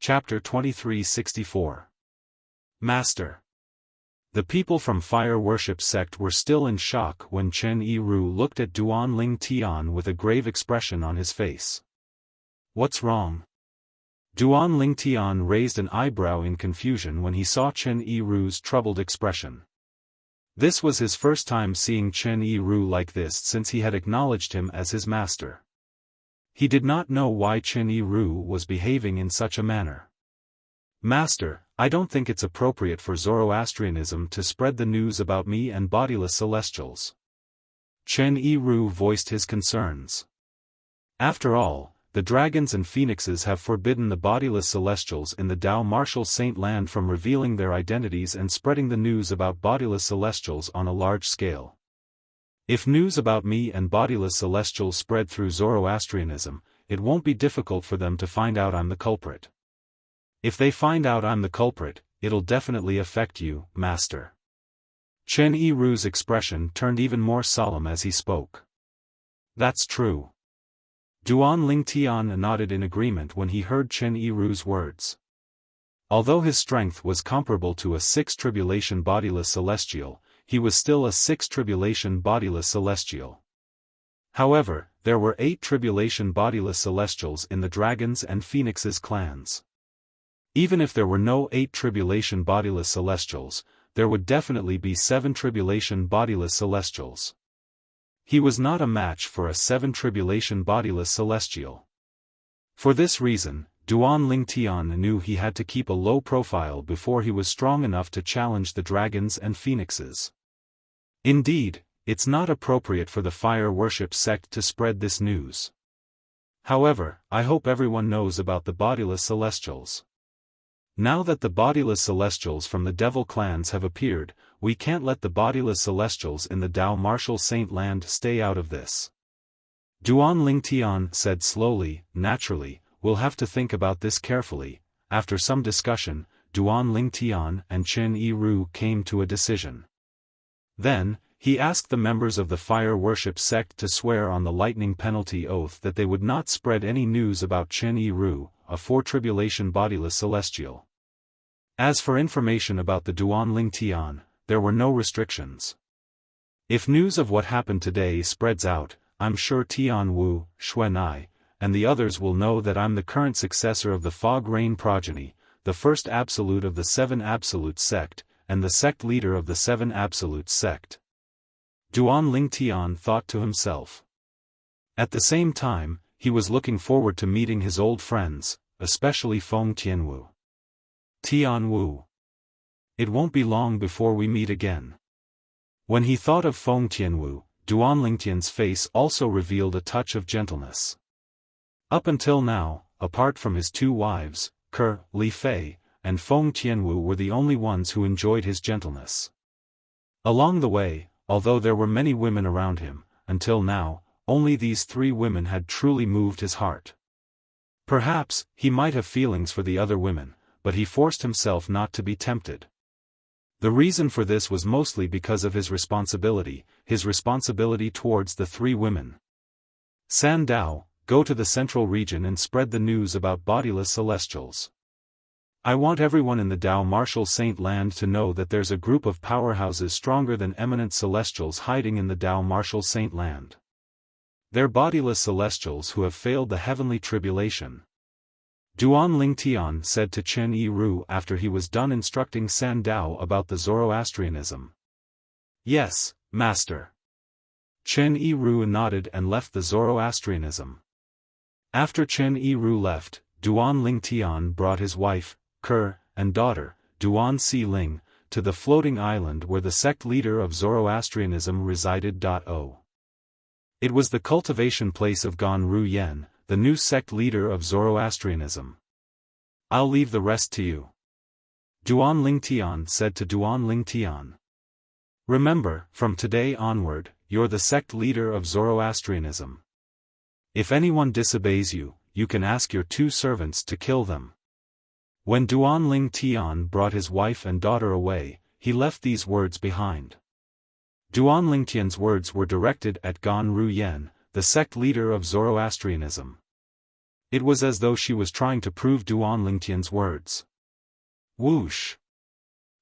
Chapter 2364. Master. The people from Fire Worship Sect were still in shock when Chen Yiru looked at Duan Ling Tian with a grave expression on his face. What's wrong? Duan Ling Tian raised an eyebrow in confusion when he saw Chen Yiru's troubled expression. This was his first time seeing Chen Yiru like this since he had acknowledged him as his master. He did not know why Chen Yiru was behaving in such a manner. Master, I don't think it's appropriate for Zoroastrianism to spread the news about me and bodiless celestials. Chen Yiru voiced his concerns. After all, the dragons and phoenixes have forbidden the bodiless celestials in the Dao Martial Saint Land from revealing their identities and spreading the news about bodiless celestials on a large scale. If news about me and bodiless celestials spread through Zoroastrianism, it won't be difficult for them to find out I'm the culprit. If they find out I'm the culprit, it'll definitely affect you, Master. Chen Yiru's expression turned even more solemn as he spoke. That's true. Duan Ling Tian nodded in agreement when he heard Chen Yiru's words. Although his strength was comparable to a 6th tribulation bodiless celestial, he was still a 6th tribulation bodiless celestial. However, there were 8 tribulation bodiless celestials in the dragons and phoenixes clans. Even if there were no 8 tribulation bodiless celestials, there would definitely be 7 tribulation bodiless celestials. He was not a match for a 7 tribulation bodiless celestial. For this reason, Duan Ling Tian knew he had to keep a low profile before he was strong enough to challenge the dragons and phoenixes. Indeed, it's not appropriate for the Fire Worship Sect to spread this news. However, I hope everyone knows about the bodiless celestials. Now that the bodiless celestials from the devil clans have appeared, we can't let the bodiless celestials in the Dao Martial Saint Land stay out of this. Duan Ling Tian said slowly, naturally, we'll have to think about this carefully. After some discussion, Duan Ling Tian and Chen Yiru came to a decision. Then, he asked the members of the Fire Worship Sect to swear on the lightning penalty oath that they would not spread any news about Chen Yiru, a 4 tribulation bodiless celestial. As for information about the Duan Ling Tian, there were no restrictions. If news of what happened today spreads out, I'm sure Tian Wu, Xuanai, and the others will know that I'm the current successor of the Fog Rain progeny, the first absolute of the 7 absolute sect, and the sect leader of the 7 absolute sect. Duan Ling Tian thought to himself. At the same time, he was looking forward to meeting his old friends, especially Feng Tianwu. Tian Wu. It won't be long before we meet again. When he thought of Feng Tianwu, Duan Ling Tian's face also revealed a touch of gentleness. Up until now, apart from his 2 wives, Ke, Li Fei, and Feng Tianwu were the only ones who enjoyed his gentleness. Along the way, although there were many women around him, until now, only these 3 women had truly moved his heart. Perhaps, he might have feelings for the other women, but he forced himself not to be tempted. The reason for this was mostly because of his responsibility towards the 3 women. San Dao, go to the central region and spread the news about bodiless celestials. I want everyone in the Dao Martial Saint Land to know that there's a group of powerhouses stronger than eminent celestials hiding in the Dao Martial Saint Land. They're bodiless celestials who have failed the heavenly tribulation. Duan Ling Tian said to Chen Yiru after he was done instructing San Dao about the Zoroastrianism. Yes, Master. Chen Yiru nodded and left the Zoroastrianism. After Chen Yiru left, Duan Ling Tian brought his wife, Ke, and daughter, Duan Si Ling, to the floating island where the sect leader of Zoroastrianism resided. It was the cultivation place of Gan Ru Yen, the new sect leader of Zoroastrianism. I'll leave the rest to you. Duan Ling Tian said to Duan Ling Tian. Remember, from today onward, you're the sect leader of Zoroastrianism. If anyone disobeys you, you can ask your 2 servants to kill them. When Duan Ling Tian brought his wife and daughter away, he left these words behind. Duan Ling Tian's words were directed at Gan Ru Yen, the sect leader of Zoroastrianism. It was as though she was trying to prove Duan Lingtian's words. Whoosh!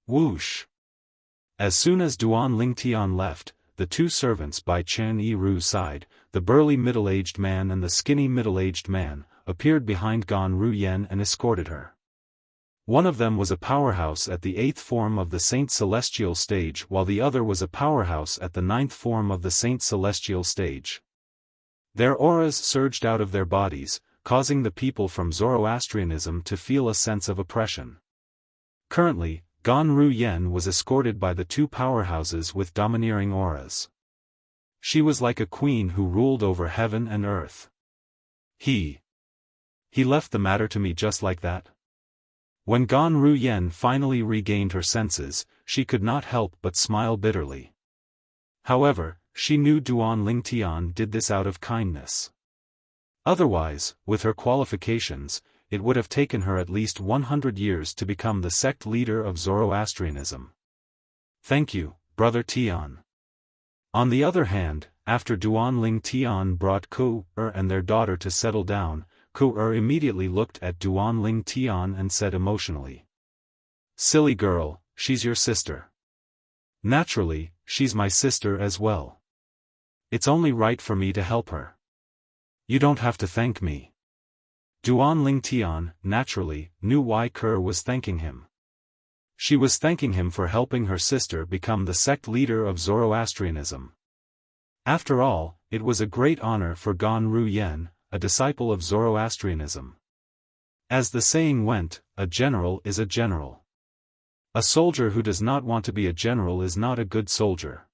Whoosh! As soon as Duan Lingtian left, the two servants by Chen Yiru's side, the burly middle-aged man and the skinny middle-aged man, appeared behind Gan Ruyen and escorted her. One of them was a powerhouse at the 8th form of the Saint Celestial stage while the other was a powerhouse at the 9th form of the Saint Celestial stage. Their auras surged out of their bodies, causing the people from Zoroastrianism to feel a sense of oppression. Currently, Gan Ruyen was escorted by the two powerhouses with domineering auras. She was like a queen who ruled over heaven and earth. He left the matter to me just like that? When Gan Ruyen finally regained her senses, she could not help but smile bitterly. However, she knew Duan Lingtian did this out of kindness. Otherwise, with her qualifications, it would have taken her at least 100 years to become the sect leader of Zoroastrianism. Thank you, Brother Tian. On the other hand, after Duan Lingtian brought Ku-er and their daughter to settle down, Ku-er immediately looked at Duan Lingtian and said emotionally. Silly girl, she's your sister. Naturally, she's my sister as well. It's only right for me to help her. You don't have to thank me. Duan Lingtian, naturally, knew why Ku-er was thanking him. She was thanking him for helping her sister become the sect leader of Zoroastrianism. After all, it was a great honor for Gan Ruyen, a disciple of Zoroastrianism. As the saying went, a general is a general. A soldier who does not want to be a general is not a good soldier.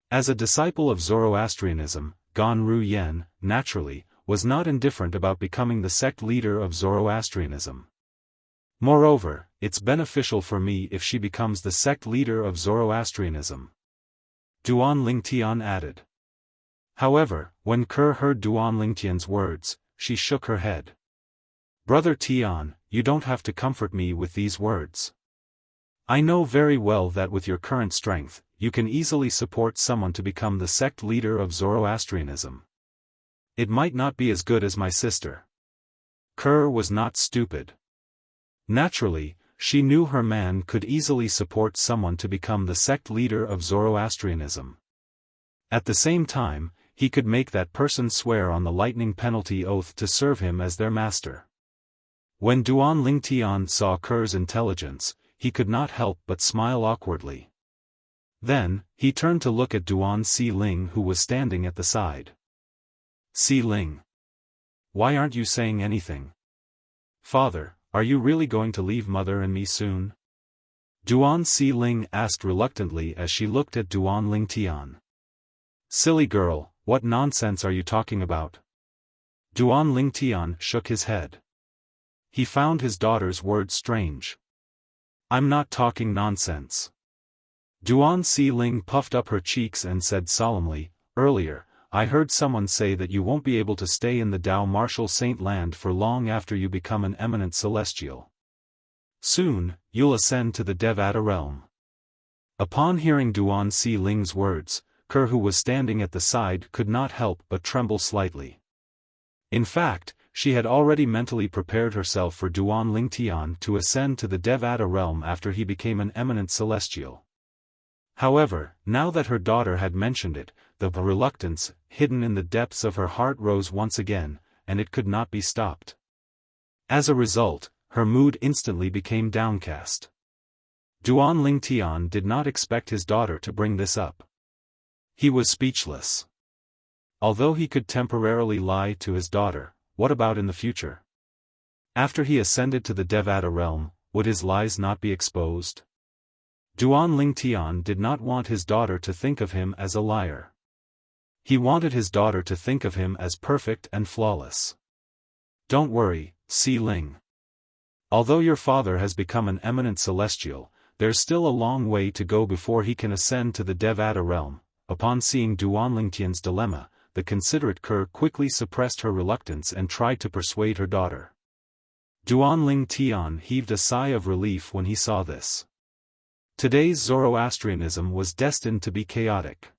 As a disciple of Zoroastrianism, Gan Ruyen, naturally, was not indifferent about becoming the sect leader of Zoroastrianism. Moreover, it's beneficial for me if she becomes the sect leader of Zoroastrianism. Duan Lingtian added. However, when Ku heard Duan Lingtian's words, she shook her head. Brother Tian, you don't have to comfort me with these words. I know very well that with your current strength, you can easily support someone to become the sect leader of Zoroastrianism. It might not be as good as my sister. Ku was not stupid. Naturally, she knew her man could easily support someone to become the sect leader of Zoroastrianism. At the same time, he could make that person swear on the lightning penalty oath to serve him as their master. When Duan Lingtian saw Ku's intelligence, he could not help but smile awkwardly. Then, he turned to look at Duan Si-ling who was standing at the side. Si-ling. Why aren't you saying anything? Father, are you really going to leave Mother and me soon? Duan Si-ling asked reluctantly as she looked at Duan Lingtian. Silly girl, what nonsense are you talking about? Duan Lingtian shook his head. He found his daughter's words strange. I'm not talking nonsense. Duan Si-ling puffed up her cheeks and said solemnly, earlier, I heard someone say that you won't be able to stay in the Dao Martial Saint Land for long after you become an eminent celestial. Soon, you'll ascend to the Devata realm. Upon hearing Duan Si-ling's words, Ku who was standing at the side could not help but tremble slightly. In fact, she had already mentally prepared herself for Duan Lingtian to ascend to the Devata realm after he became an eminent celestial. However, now that her daughter had mentioned it, the reluctance, hidden in the depths of her heart rose once again, and it could not be stopped. As a result, her mood instantly became downcast. Duan Lingtian did not expect his daughter to bring this up. He was speechless. Although he could temporarily lie to his daughter, what about in the future? After he ascended to the Devata realm, would his lies not be exposed? Duan Lingtian did not want his daughter to think of him as a liar. He wanted his daughter to think of him as perfect and flawless. Don't worry, Si-ling. Although your father has become an eminent celestial, there's still a long way to go before he can ascend to the Devata realm. Upon seeing Duan Lingtian's dilemma, the considerate Ku quickly suppressed her reluctance and tried to persuade her daughter. Duan Lingtian heaved a sigh of relief when he saw this. Today's Zoroastrianism was destined to be chaotic.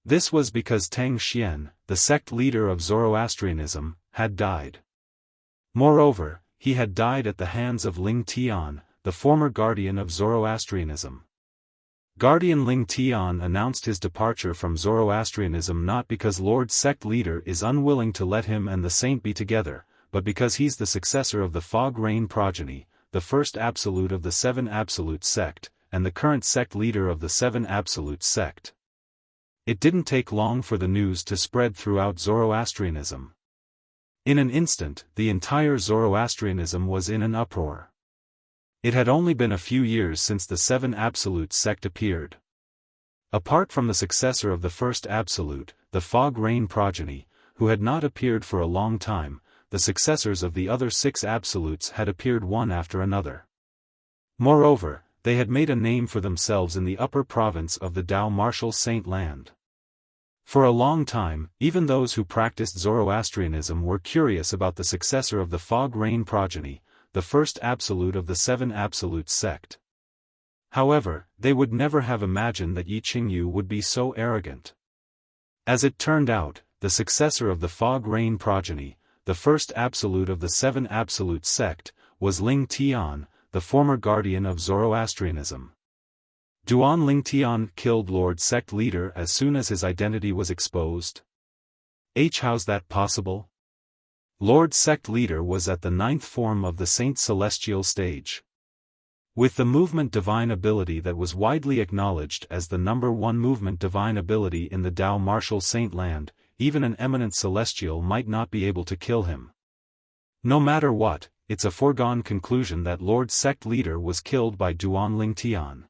This was because Tang Xian, the sect leader of Zoroastrianism, had died. Moreover, he had died at the hands of Ling Tian, the former guardian of Zoroastrianism. Guardian Ling Tian announced his departure from Zoroastrianism not because Lord Sect Leader is unwilling to let him and the saint be together, but because he's the successor of the Fog Rain progeny, the first absolute of the Seven Absolute sect, and the current sect leader of the Seven Absolute sect. It didn't take long for the news to spread throughout Zoroastrianism. In an instant, the entire Zoroastrianism was in an uproar. It had only been a few years since the Seven Absolute sect appeared. Apart from the successor of the first Absolute, the Fog Rain progeny, who had not appeared for a long time, the successors of the other 6 Absolutes had appeared one after another. Moreover, they had made a name for themselves in the upper province of the Dao Martial Saint Land. For a long time, even those who practiced Zoroastrianism were curious about the successor of the Fog Rain progeny, the first absolute of the Seven Absolute sect. However, they would never have imagined that Yi Qingyu would be so arrogant. As it turned out, the successor of the Fog Rain progeny, the first absolute of the Seven Absolute sect, was Ling Tian, the former guardian of Zoroastrianism. Duan Ling Tian killed Lord Sect Leader as soon as his identity was exposed. How's that possible? Lord Sect Leader was at the 9th form of the Saint Celestial stage. With the movement divine ability that was widely acknowledged as the number 1 movement divine ability in the Dao Martial Saint Land, even an eminent celestial might not be able to kill him. No matter what, it's a foregone conclusion that Lord Sect Leader was killed by Duan Ling Tian.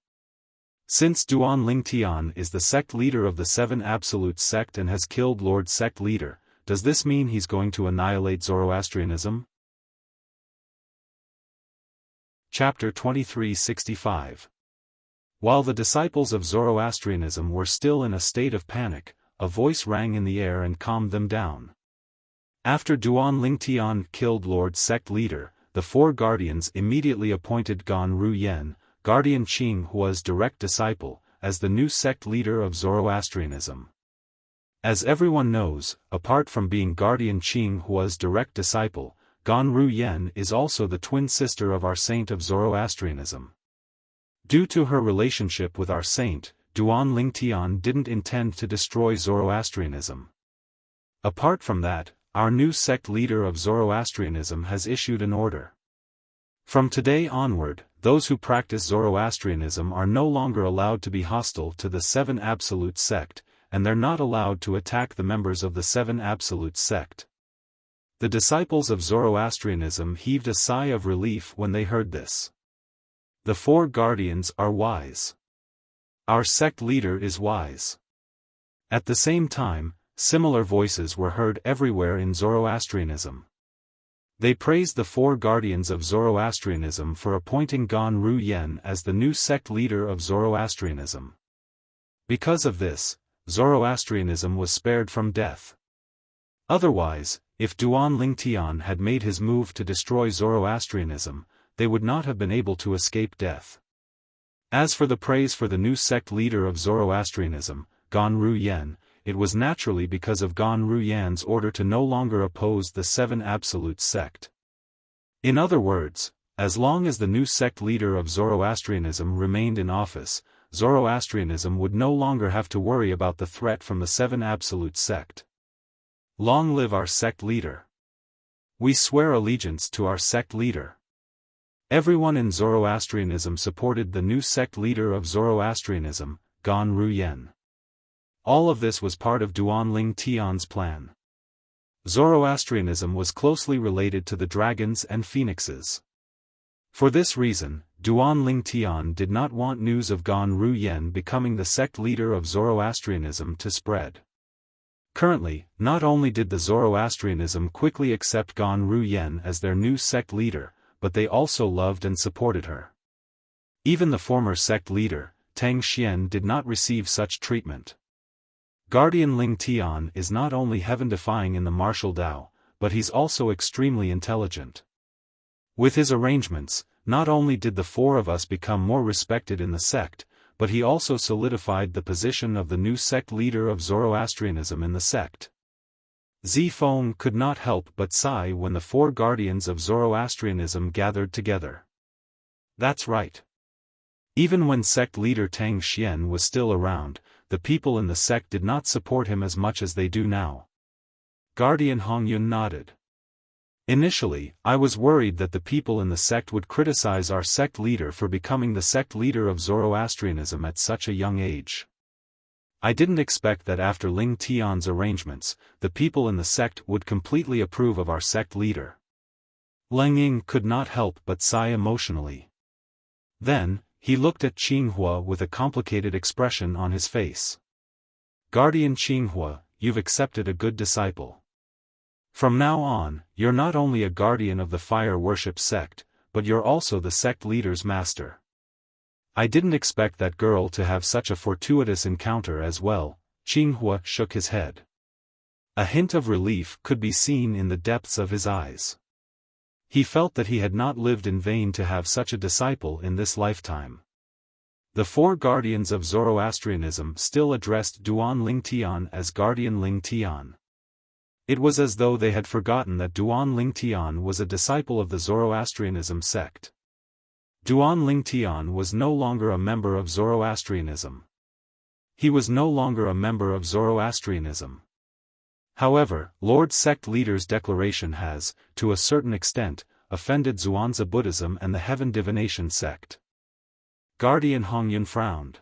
Since Duan Ling Tian is the sect leader of the Seven Absolute sect and has killed Lord Sect Leader, does this mean he's going to annihilate Zoroastrianism? Chapter 2365. While the disciples of Zoroastrianism were still in a state of panic, a voice rang in the air and calmed them down. After Duan Ling Tian killed Lord Sect Leader, the 4 guardians immediately appointed Gan Ru Yen, Guardian Qing Hua's direct disciple, as the new sect leader of Zoroastrianism. As everyone knows, apart from being Guardian Qing Hua's direct disciple, Gan Ru Yen is also the twin sister of our saint of Zoroastrianism. Due to her relationship with our saint, Duan Ling Tian didn't intend to destroy Zoroastrianism. Apart from that, our new sect leader of Zoroastrianism has issued an order. From today onward, those who practice Zoroastrianism are no longer allowed to be hostile to the Seven Absolute sect, and they're not allowed to attack the members of the Seven Absolute sect. The disciples of Zoroastrianism heaved a sigh of relief when they heard this. The 4 guardians are wise. Our sect leader is wise. At the same time, similar voices were heard everywhere in Zoroastrianism. They praised the 4 guardians of Zoroastrianism for appointing Gan Ru Yen as the new sect leader of Zoroastrianism. Because of this, Zoroastrianism was spared from death. Otherwise, if Duan Ling Tian had made his move to destroy Zoroastrianism, they would not have been able to escape death. As for the praise for the new sect leader of Zoroastrianism, Gan Ru Yen, it was naturally because of Gan Ru Yan's order to no longer oppose the Seven Absolute sect. In other words, as long as the new sect leader of Zoroastrianism remained in office, Zoroastrianism would no longer have to worry about the threat from the Seven Absolute sect. Long live our sect leader! We swear allegiance to our sect leader. Everyone in Zoroastrianism supported the new sect leader of Zoroastrianism, Gan Ru Yen. All of this was part of Duan Ling Tian's plan. Zoroastrianism was closely related to the dragons and phoenixes. For this reason, Duan Ling Tian did not want news of Gan Ru Yen becoming the sect leader of Zoroastrianism to spread. Currently, not only did the Zoroastrianism quickly accept Gan Ru Yen as their new sect leader, but they also loved and supported her. Even the former sect leader, Tang Xian, did not receive such treatment. Guardian Ling Tian is not only heaven-defying in the martial Dao, but he's also extremely intelligent. With his arrangements, not only did the 4 of us become more respected in the sect, but he also solidified the position of the new sect leader of Zoroastrianism in the sect. Xiaofan could not help but sigh when the four guardians of Zoroastrianism gathered together. That's right. Even when sect leader Tang Xian was still around, the people in the sect did not support him as much as they do now. Guardian Hongyun nodded. Initially, I was worried that the people in the sect would criticize our sect leader for becoming the sect leader of Zoroastrianism at such a young age. I didn't expect that after Ling Tian's arrangements, the people in the sect would completely approve of our sect leader. Leng Ying could not help but sigh emotionally. Then, he looked at Qinghua with a complicated expression on his face. Guardian Qinghua, you've accepted a good disciple. From now on, you're not only a guardian of the fire worship sect, but you're also the sect leader's master. I didn't expect that girl to have such a fortuitous encounter as well. Qinghua shook his head. A hint of relief could be seen in the depths of his eyes. He felt that he had not lived in vain to have such a disciple in this lifetime. The four guardians of Zoroastrianism still addressed Duan Lingtian as Guardian Lingtian. It was as though they had forgotten that Duan Lingtian was a disciple of the Zoroastrianism sect. Duan Lingtian was no longer a member of Zoroastrianism. He was no longer a member of Zoroastrianism. However, Lord Sect Leader's declaration has, to a certain extent, offended Zhuangzi Buddhism and the Heaven Divination sect. Guardian Hongyun frowned.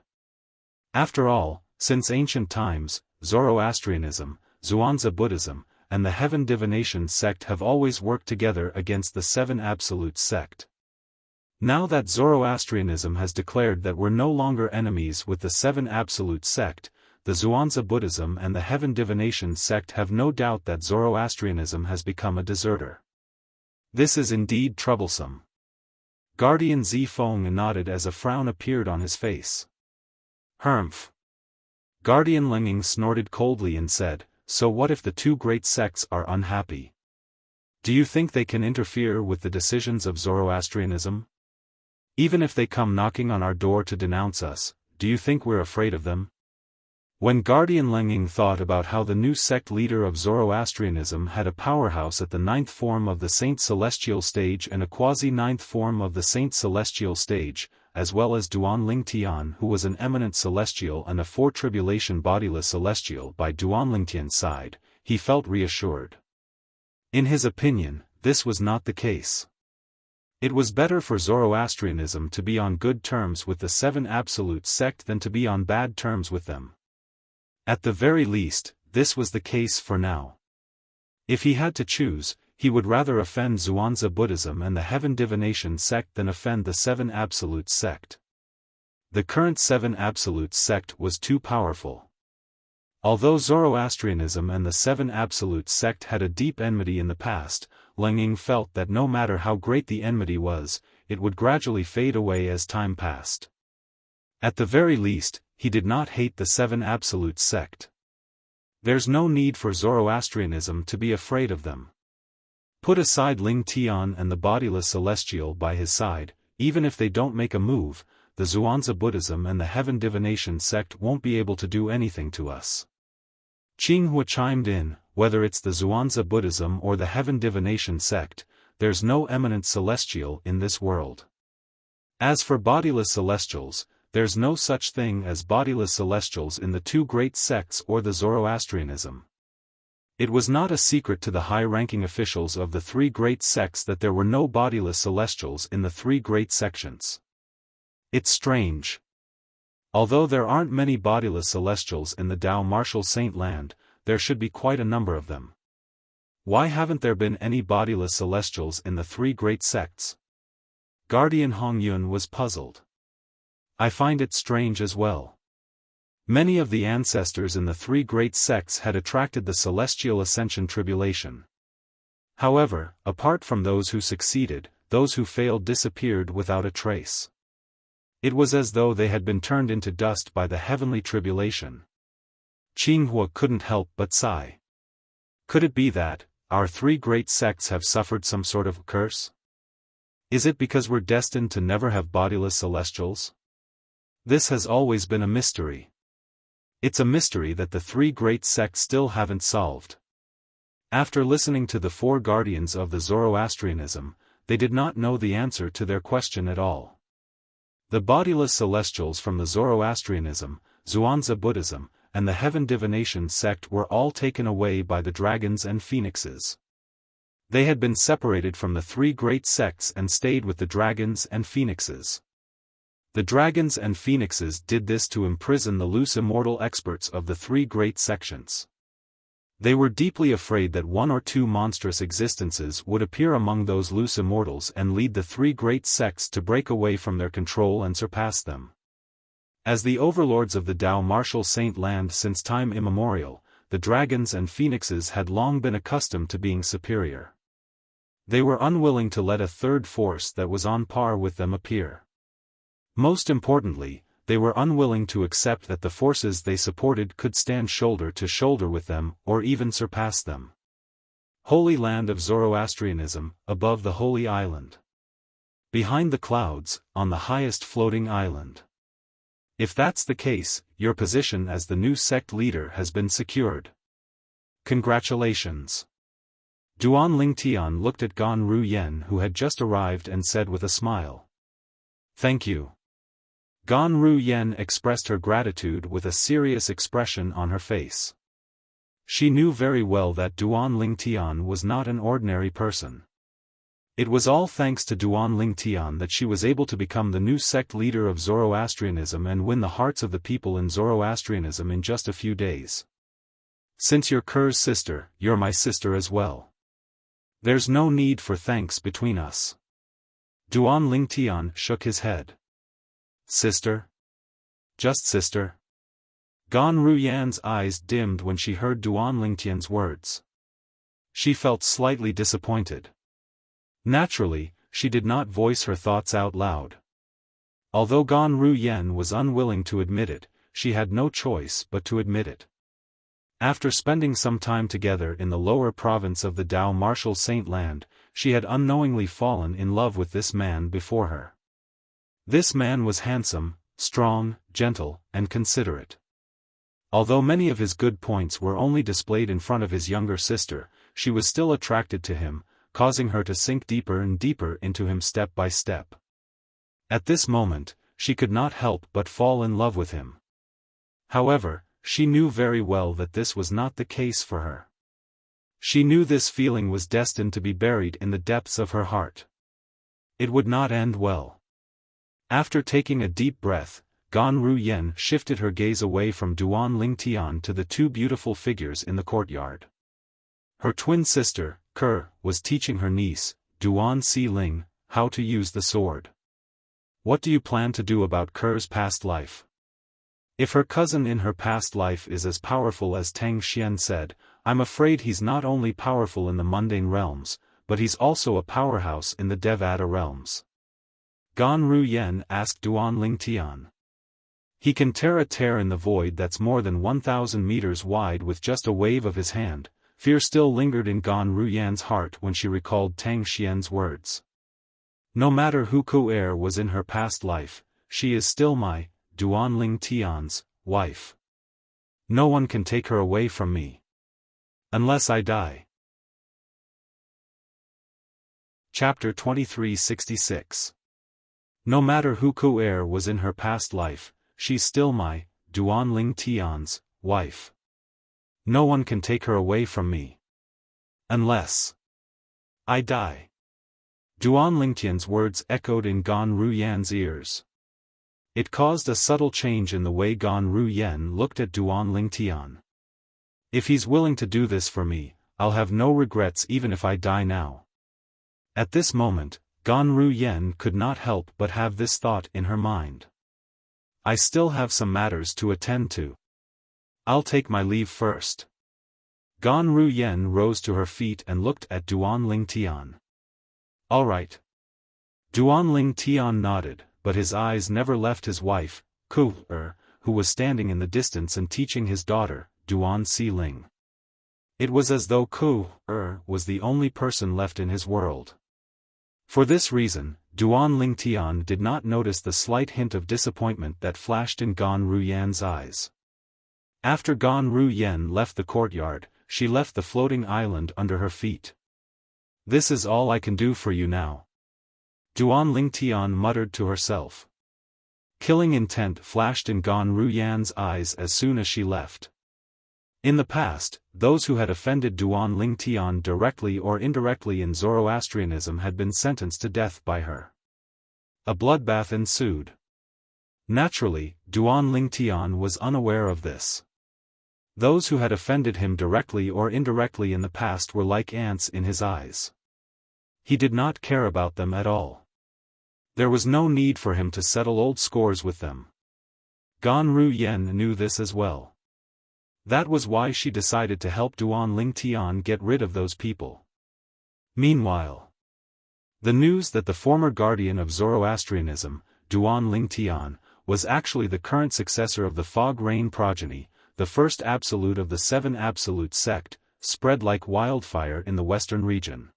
After all, since ancient times, Zoroastrianism, Zhuangzi Buddhism, and the Heaven Divination sect have always worked together against the Seven Absolutes sect. Now that Zoroastrianism has declared that we're no longer enemies with the Seven Absolute sect, the Zhuangzi Buddhism and the Heaven Divination sect have no doubt that Zoroastrianism has become a deserter. This is indeed troublesome. Guardian Zifeng nodded as a frown appeared on his face. Humph. Guardian Lenging snorted coldly and said, so what if the two great sects are unhappy? Do you think they can interfere with the decisions of Zoroastrianism? Even if they come knocking on our door to denounce us, do you think we're afraid of them? When Guardian Lenging thought about how the new sect leader of Zoroastrianism had a powerhouse at the ninth form of the Saint Celestial stage and a quasi-ninth form of the Saint Celestial stage, as well as Duan Lingtian who was an eminent celestial and a four-tribulation bodiless celestial by Duan Lingtian's side, he felt reassured. In his opinion, this was not the case. It was better for Zoroastrianism to be on good terms with the Seven Absolute sect than to be on bad terms with them. At the very least, this was the case for now. If he had to choose, he would rather offend Zhuangzi Buddhism and the Heaven Divination sect than offend the Seven Absolute sect. The current Seven Absolute sect was too powerful. Although Zoroastrianism and the Seven Absolute sect had a deep enmity in the past, Leng Ying felt that no matter how great the enmity was, it would gradually fade away as time passed. At the very least, he did not hate the Seven Absolute sect. There's no need for Zoroastrianism to be afraid of them. Put aside Ling Tian and the bodiless celestial by his side, even if they don't make a move, the Zhuangzi Buddhism and the Heaven Divination sect won't be able to do anything to us. Qinghua chimed in, whether it's the Zhuangzi Buddhism or the Heaven Divination sect, there's no eminent celestial in this world. As for bodiless celestials, there's no such thing as bodiless celestials in the two great sects or the Zoroastrianism. It was not a secret to the high-ranking officials of the three great sects that there were no bodiless celestials in the three great sections. It's strange. Although there aren't many bodiless celestials in the Dao Martial Saint Land, there should be quite a number of them. Why haven't there been any bodiless celestials in the three great sects? Guardian Hongyun was puzzled. I find it strange as well. Many of the ancestors in the three great sects had attracted the celestial ascension tribulation. However, apart from those who succeeded, those who failed disappeared without a trace. It was as though they had been turned into dust by the heavenly tribulation. Qinghua couldn't help but sigh. Could it be that our three great sects have suffered some sort of curse? Is it because we're destined to never have bodiless celestials? This has always been a mystery. It's a mystery that the three great sects still haven't solved. After listening to the four guardians of the Zoroastrianism, they did not know the answer to their question at all. The bodiless celestials from the Zoroastrianism, Zhuangzi Buddhism, and the Heaven Divination sect were all taken away by the dragons and phoenixes. They had been separated from the three great sects and stayed with the dragons and phoenixes. The dragons and phoenixes did this to imprison the loose immortal experts of the three great sections. They were deeply afraid that one or two monstrous existences would appear among those loose immortals and lead the three great sects to break away from their control and surpass them. As the overlords of the Tao martial saint land since time immemorial, the dragons and phoenixes had long been accustomed to being superior. They were unwilling to let a third force that was on par with them appear. Most importantly, they were unwilling to accept that the forces they supported could stand shoulder to shoulder with them or even surpass them. Holy land of Zoroastrianism, above the holy island. Behind the clouds, on the highest floating island. If that's the case, your position as the new sect leader has been secured. Congratulations. Duan Lingtian looked at Gan Ruyen who had just arrived and said with a smile. Thank you. Gan Ruyen expressed her gratitude with a serious expression on her face. She knew very well that Duan Lingtian was not an ordinary person. It was all thanks to Duan Lingtian that she was able to become the new sect leader of Zoroastrianism and win the hearts of the people in Zoroastrianism in just a few days. Since you're Ker's sister, you're my sister as well. There's no need for thanks between us. Duan Lingtian shook his head. Sister? Just sister? Gan Ruyan's eyes dimmed when she heard Duan Lingtian's words. She felt slightly disappointed. Naturally, she did not voice her thoughts out loud. Although Gan Ruyen was unwilling to admit it, she had no choice but to admit it. After spending some time together in the lower province of the Tao martial saint land, she had unknowingly fallen in love with this man before her. This man was handsome, strong, gentle, and considerate. Although many of his good points were only displayed in front of his younger sister, she was still attracted to him, causing her to sink deeper and deeper into him step by step. At this moment, she could not help but fall in love with him. However, she knew very well that this was not the case for her. She knew this feeling was destined to be buried in the depths of her heart. It would not end well. After taking a deep breath, Gan Ruyen shifted her gaze away from Duan Lingtian to the two beautiful figures in the courtyard. Her twin sister, Ker, was teaching her niece, Duan Xiling, how to use the sword. What do you plan to do about Ker's past life? If her cousin in her past life is as powerful as Tang Xian said, I'm afraid he's not only powerful in the mundane realms, but he's also a powerhouse in the Devata realms. Gan Ruyen asked Duan Lingtian. He can tear a tear in the void that's more than 1,000 meters wide with just a wave of his hand. Fear still lingered in Gan Ruyan's heart when she recalled Tang Xian's words. No matter who Ku'er was in her past life, she is still my, Duan Lingtian's, wife. No one can take her away from me. Unless I die. Chapter 2366. No matter who Ku'er was in her past life, she's still my, Duan Lingtian's, wife. No one can take her away from me. Unless I die. Duan Lingtian's words echoed in Gan Ruyan's ears. It caused a subtle change in the way Gan Ruyen looked at Duan Lingtian. If he's willing to do this for me, I'll have no regrets even if I die now. At this moment, Gan Ruyen could not help but have this thought in her mind. I still have some matters to attend to. I'll take my leave first. Gan Ruyen rose to her feet and looked at Duan Lingtian. All right. Duan Lingtian nodded, but his eyes never left his wife, Ku-er, who was standing in the distance and teaching his daughter, Duan Xiling. It was as though Ku-er was the only person left in his world. For this reason, Duan Lingtian did not notice the slight hint of disappointment that flashed in Gan Ruyan's eyes. After Gan Ruyen left the courtyard, she left the floating island under her feet. "This is all I can do for you now," Duan Lingtian muttered to herself. Killing intent flashed in Gan Ruyan's eyes as soon as she left. In the past, those who had offended Duan Lingtian directly or indirectly in Zoroastrianism had been sentenced to death by her. A bloodbath ensued. Naturally, Duan Lingtian was unaware of this. Those who had offended him directly or indirectly in the past were like ants in his eyes. He did not care about them at all. There was no need for him to settle old scores with them. Gan Ruyan knew this as well. That was why she decided to help Duan Lingtian get rid of those people. Meanwhile, the news that the former guardian of Zoroastrianism, Duan Lingtian, was actually the current successor of the Fog Rain progeny, the first absolute of the Seven Absolute sect, spread like wildfire in the western region.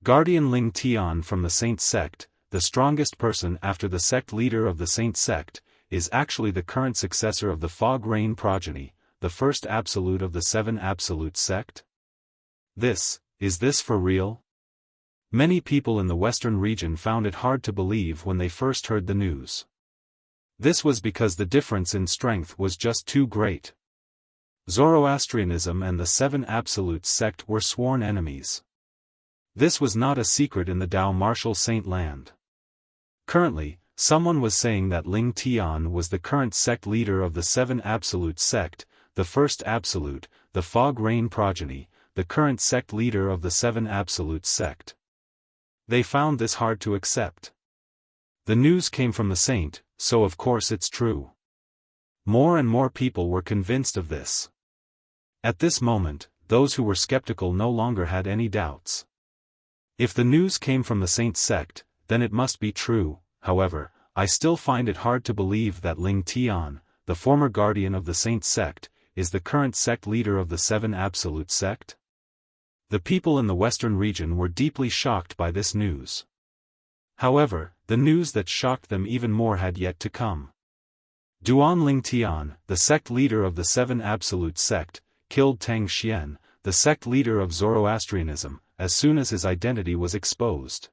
Guardian Lingtian from the Saint sect, the strongest person after the sect leader of the Saint sect, is actually the current successor of the Fog Rain progeny, the first absolute of the Seven Absolute sect? Is this for real? Many people in the western region found it hard to believe when they first heard the news. This was because the difference in strength was just too great. Zoroastrianism and the Seven Absolute sect were sworn enemies. This was not a secret in the Dao Martial Saint land. Currently, someone was saying that Ling Tian was the current sect leader of the Seven Absolute sect, the first absolute, the Fog Rain progeny, the current sect leader of the Seven Absolute sect. They found this hard to accept. The news came from the saint, so of course it's true. More and more people were convinced of this. At this moment, those who were skeptical no longer had any doubts. If the news came from the saint sect, then it must be true. However, I still find it hard to believe that Ling Tian, the former guardian of the saint sect, is the current sect leader of the Seven Absolute sect. The people in the western region were deeply shocked by this news. However, the news that shocked them even more had yet to come. Duan Lingtian, the sect leader of the Seven Absolute sect, killed Tang Xian, the sect leader of Zoroastrianism, as soon as his identity was exposed.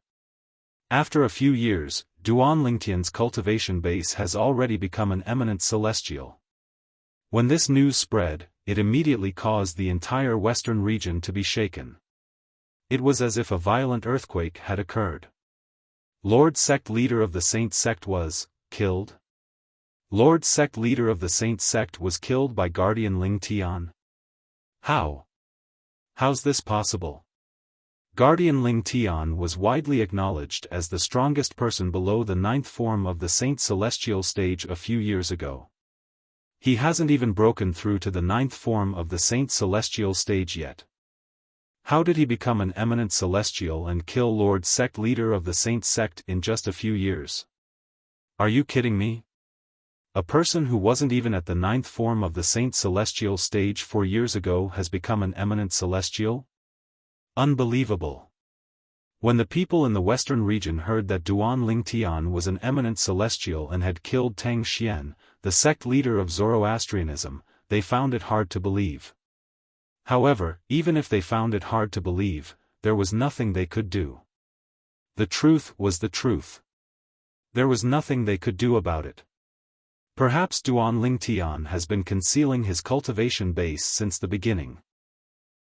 After a few years, Duan Lingtian's cultivation base has already become an eminent celestial. When this news spread, it immediately caused the entire western region to be shaken. It was as if a violent earthquake had occurred. Lord Sect leader of the Saint sect was killed? Lord Sect leader of the Saint sect was killed by Guardian Ling Tian? How? How's this possible? Guardian Ling Tian was widely acknowledged as the strongest person below the ninth form of the Saint Celestial stage a few years ago. He hasn't even broken through to the ninth form of the Saint Celestial stage yet. How did he become an eminent celestial and kill Lord Sect leader of the Saint sect in just a few years? Are you kidding me? A person who wasn't even at the ninth form of the Saint Celestial stage 4 years ago has become an eminent celestial? Unbelievable. When the people in the western region heard that Duan Lingtian was an eminent celestial and had killed Tang Xian, the sect leader of Zoroastrianism, they found it hard to believe. However, even if they found it hard to believe, there was nothing they could do. The truth was the truth. There was nothing they could do about it. Perhaps Duan Lingtian has been concealing his cultivation base since the beginning.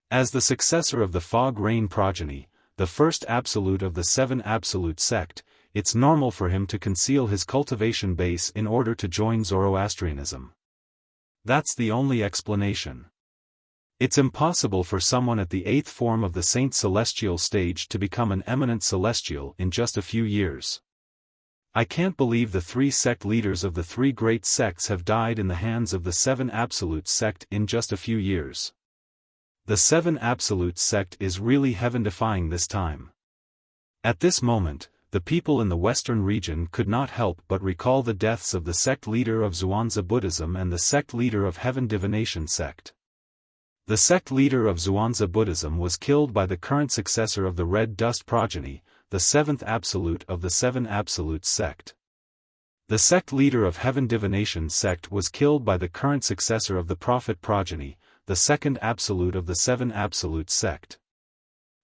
As the successor of the Fog Rain progeny, the first absolute of the Seven Absolute sect, it's normal for him to conceal his cultivation base in order to join Zoroastrianism. That's the only explanation. It's impossible for someone at the eighth form of the Saint Celestial stage to become an eminent celestial in just a few years. I can't believe the 3 sect leaders of the 3 great sects have died in the hands of the Seven Absolute sect in just a few years. The Seven Absolute sect is really heaven-defying this time. At this moment, the people in the western region could not help but recall the deaths of the sect leader of Zhuangzi Buddhism and the sect leader of Heaven Divination sect. The sect leader of Zhuangzi Buddhism was killed by the current successor of the Red Dust progeny, the 7th absolute of the Seven Absolute sect. The sect leader of Heaven Divination sect was killed by the current successor of the Prophet progeny, the second absolute of the seven absolute sect.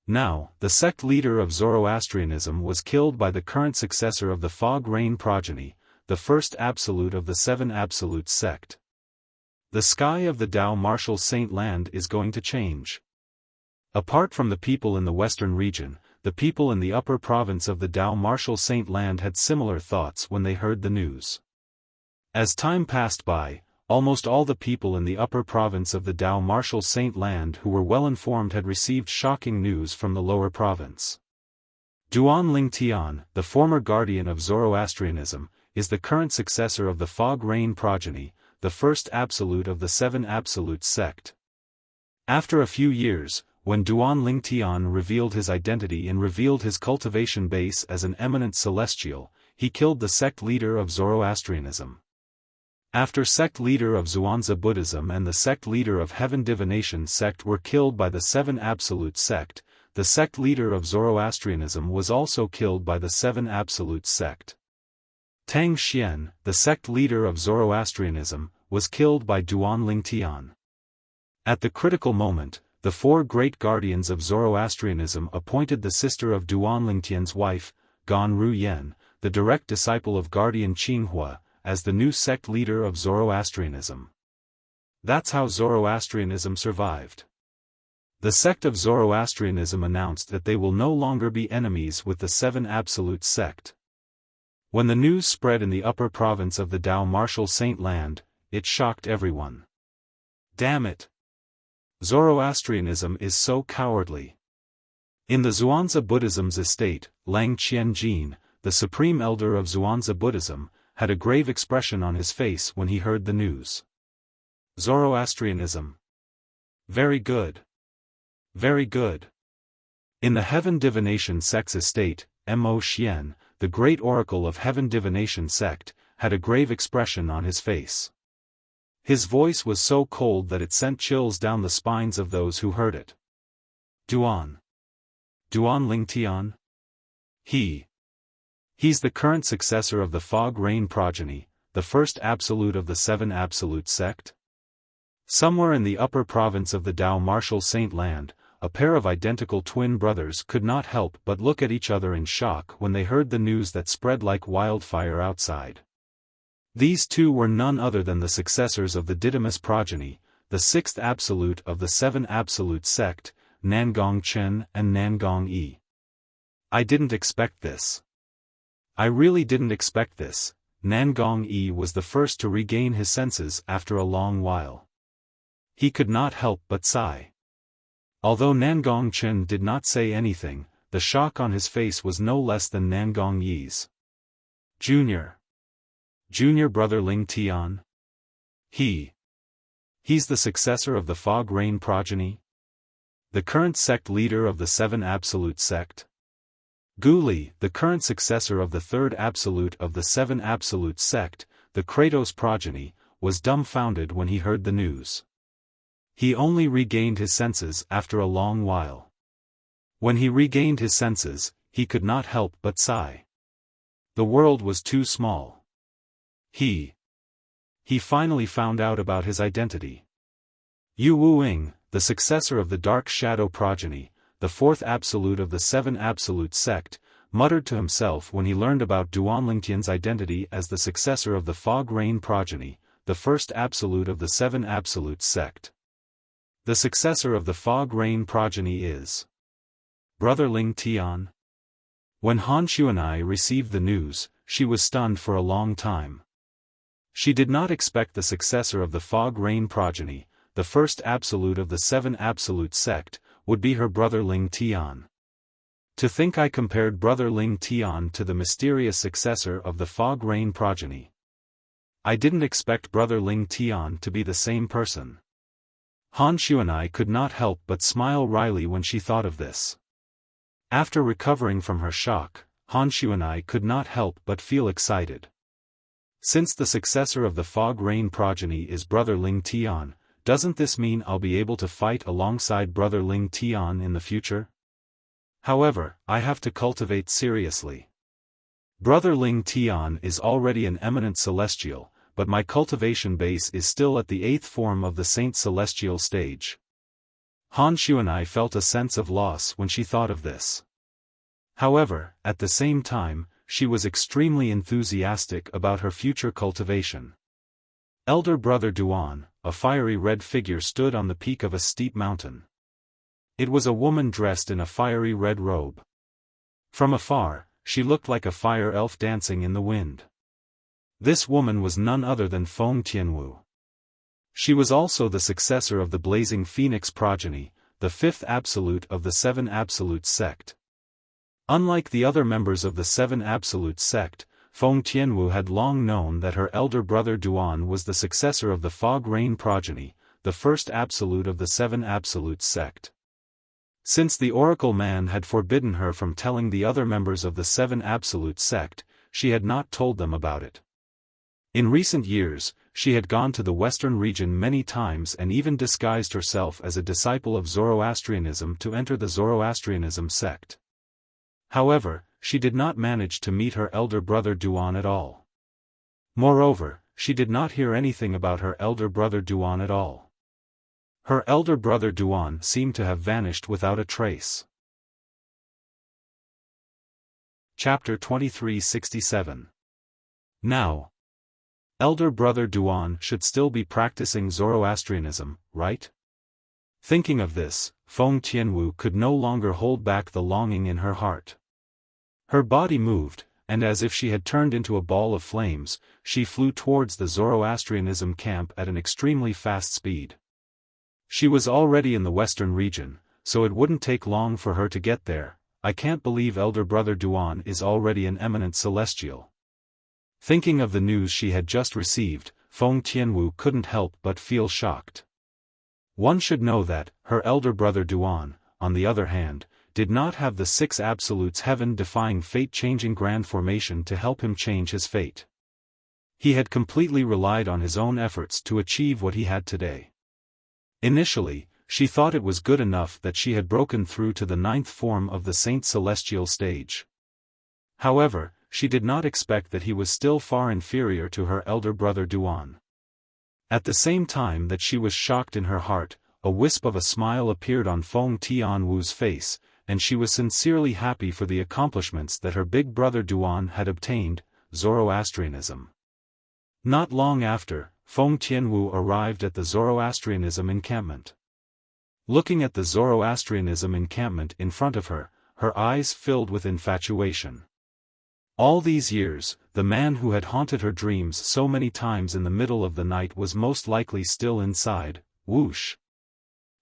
Now, the sect leader of Zoroastrianism was killed by the current successor of the Fog Rain progeny, the first absolute of the seven absolute sect. The sky of the Tao Martial Saint Land is going to change. Apart from the people in the western region, the people in the upper province of the Tao Martial Saint Land had similar thoughts when they heard the news. As time passed by, almost all the people in the upper province of the Tao Martial Saint Land who were well informed had received shocking news from the lower province. Duan Ling Tian, the former guardian of Zoroastrianism, is the current successor of the Fog Rain progeny, the first absolute of the seven absolute sect. After a few years, when Duan Ling Tian revealed his identity and revealed his cultivation base as an eminent celestial, he killed the sect leader of Zoroastrianism. After sect leader of Zhuangzi Buddhism and the sect leader of Heaven Divination sect were killed by the seven absolute sect, the sect leader of Zoroastrianism was also killed by the seven absolute sect. Tang Xian, the sect leader of Zoroastrianism, was killed by Duan Ling Tian. At the critical moment, the four great guardians of Zoroastrianism appointed the sister of Duan Ling Tian's wife, Gan Ru Yen, the direct disciple of guardian Qinghua, as the new sect leader of Zoroastrianism. That's how Zoroastrianism survived. The sect of Zoroastrianism announced that they will no longer be enemies with the seven absolute sect. When the news spread in the upper province of the Tao Martial Saint Land, it shocked everyone. Damn it! Zoroastrianism is so cowardly. In the Zhuangzi Buddhism's estate, Lang Qianjin, the supreme elder of Zhuangzi Buddhism, had a grave expression on his face when he heard the news. Zoroastrianism. Very good. Very good. In the Heaven Divination sect's estate, Mo Xian, the great oracle of Heaven Divination sect, had a grave expression on his face. His voice was so cold that it sent chills down the spines of those who heard it. Duan Ling Tian? He's the current successor of the Fog Rain progeny, the first absolute of the seven absolute sect? Somewhere in the upper province of the Tao Martial Saint Land, a pair of identical twin brothers could not help but look at each other in shock when they heard the news that spread like wildfire outside. These two were none other than the successors of the Didymus progeny, the sixth absolute of the seven absolute sect, Nangong Chen and Nangong Yi. I didn't expect this. I really didn't expect this. Nangong Yi was the first to regain his senses after a long while. He could not help but sigh. Although Nangong Chen did not say anything, the shock on his face was no less than Nangong Yi's. Junior brother Ling Tian? He's the successor of the Fog Rain progeny? The current sect leader of the seven absolute sect? Gu Li, the current successor of the third absolute of the seven absolute sect, the Kratos progeny, was dumbfounded when he heard the news. He only regained his senses after a long while. When he regained his senses, he could not help but sigh. The world was too small. He finally found out about his identity. Yu Wuing, the successor of the Dark Shadow progeny, the fourth absolute of the seven absolute sect, muttered to himself when he learned about Duan Lingtian's identity as the successor of the Fog Rain progeny, the first absolute of the seven absolute sect. The successor of the Fog Rain progeny is Brother Ling Tian. When Han Xuanai received the news, she was stunned for a long time. She did not expect the successor of the Fog Rain progeny, the first absolute of the seven absolute sect, would be her brother Ling Tian. To think I compared brother Ling Tian to the mysterious successor of the Fog Rain progeny. I didn't expect brother Ling Tian to be the same person. Han Xuanai could not help but smile wryly when she thought of this. After recovering from her shock, Han Xuanai could not help but feel excited. Since the successor of the Fog Rain progeny is brother Ling Tian, doesn't this mean I'll be able to fight alongside brother Ling Tian in the future? However, I have to cultivate seriously. Brother Ling Tian is already an eminent celestial, but my cultivation base is still at the 8th form of the Saint Celestial stage. Han Xuanai felt a sense of loss when she thought of this. However, at the same time, she was extremely enthusiastic about her future cultivation. Elder brother Duan, a fiery red figure, stood on the peak of a steep mountain. It was a woman dressed in a fiery red robe. From afar, she looked like a fire elf dancing in the wind. This woman was none other than Feng Tianwu. She was also the successor of the Blazing Phoenix progeny, the 5th absolute of the 7 Absolutes sect. Unlike the other members of the 7 Absolutes sect, Feng Tianwu had long known that her elder brother Duan was the successor of the Fog Rain progeny, the 1st absolute of the 7 Absolutes sect. Since the Oracle Man had forbidden her from telling the other members of the 7 Absolute sect, she had not told them about it. In recent years, she had gone to the western region many times and even disguised herself as a disciple of Zoroastrianism to enter the Zoroastrianism sect. However, she did not manage to meet her elder brother Duan at all. Moreover, she did not hear anything about her elder brother Duan at all. Her elder brother Duan seemed to have vanished without a trace. Chapter 2367. Now, elder brother Duan should still be practicing Zoroastrianism, right? Thinking of this, Feng Tianwu could no longer hold back the longing in her heart. Her body moved, and as if she had turned into a ball of flames, she flew towards the Zoroastrianism camp at an extremely fast speed. She was already in the western region, so it wouldn't take long for her to get there. I can't believe elder brother Duan is already an eminent celestial. Thinking of the news she had just received, Feng Tianwu couldn't help but feel shocked. One should know that, her elder brother Duan, on the other hand, did not have the 6 Absolutes heaven-defying fate-changing grand formation to help him change his fate. He had completely relied on his own efforts to achieve what he had today. Initially, she thought it was good enough that she had broken through to the 9th form of the Saint Celestial stage. However, she did not expect that he was still far inferior to her elder brother Duan. At the same time that she was shocked in her heart, a wisp of a smile appeared on Feng Tianwu's face, and she was sincerely happy for the accomplishments that her big brother Duan had obtained, Zoroastrianism. Not long after, Feng Tianwu arrived at the Zoroastrianism encampment. Looking at the Zoroastrianism encampment in front of her, her eyes filled with infatuation. All these years, the man who had haunted her dreams so many times in the middle of the night was most likely still inside. Whoosh!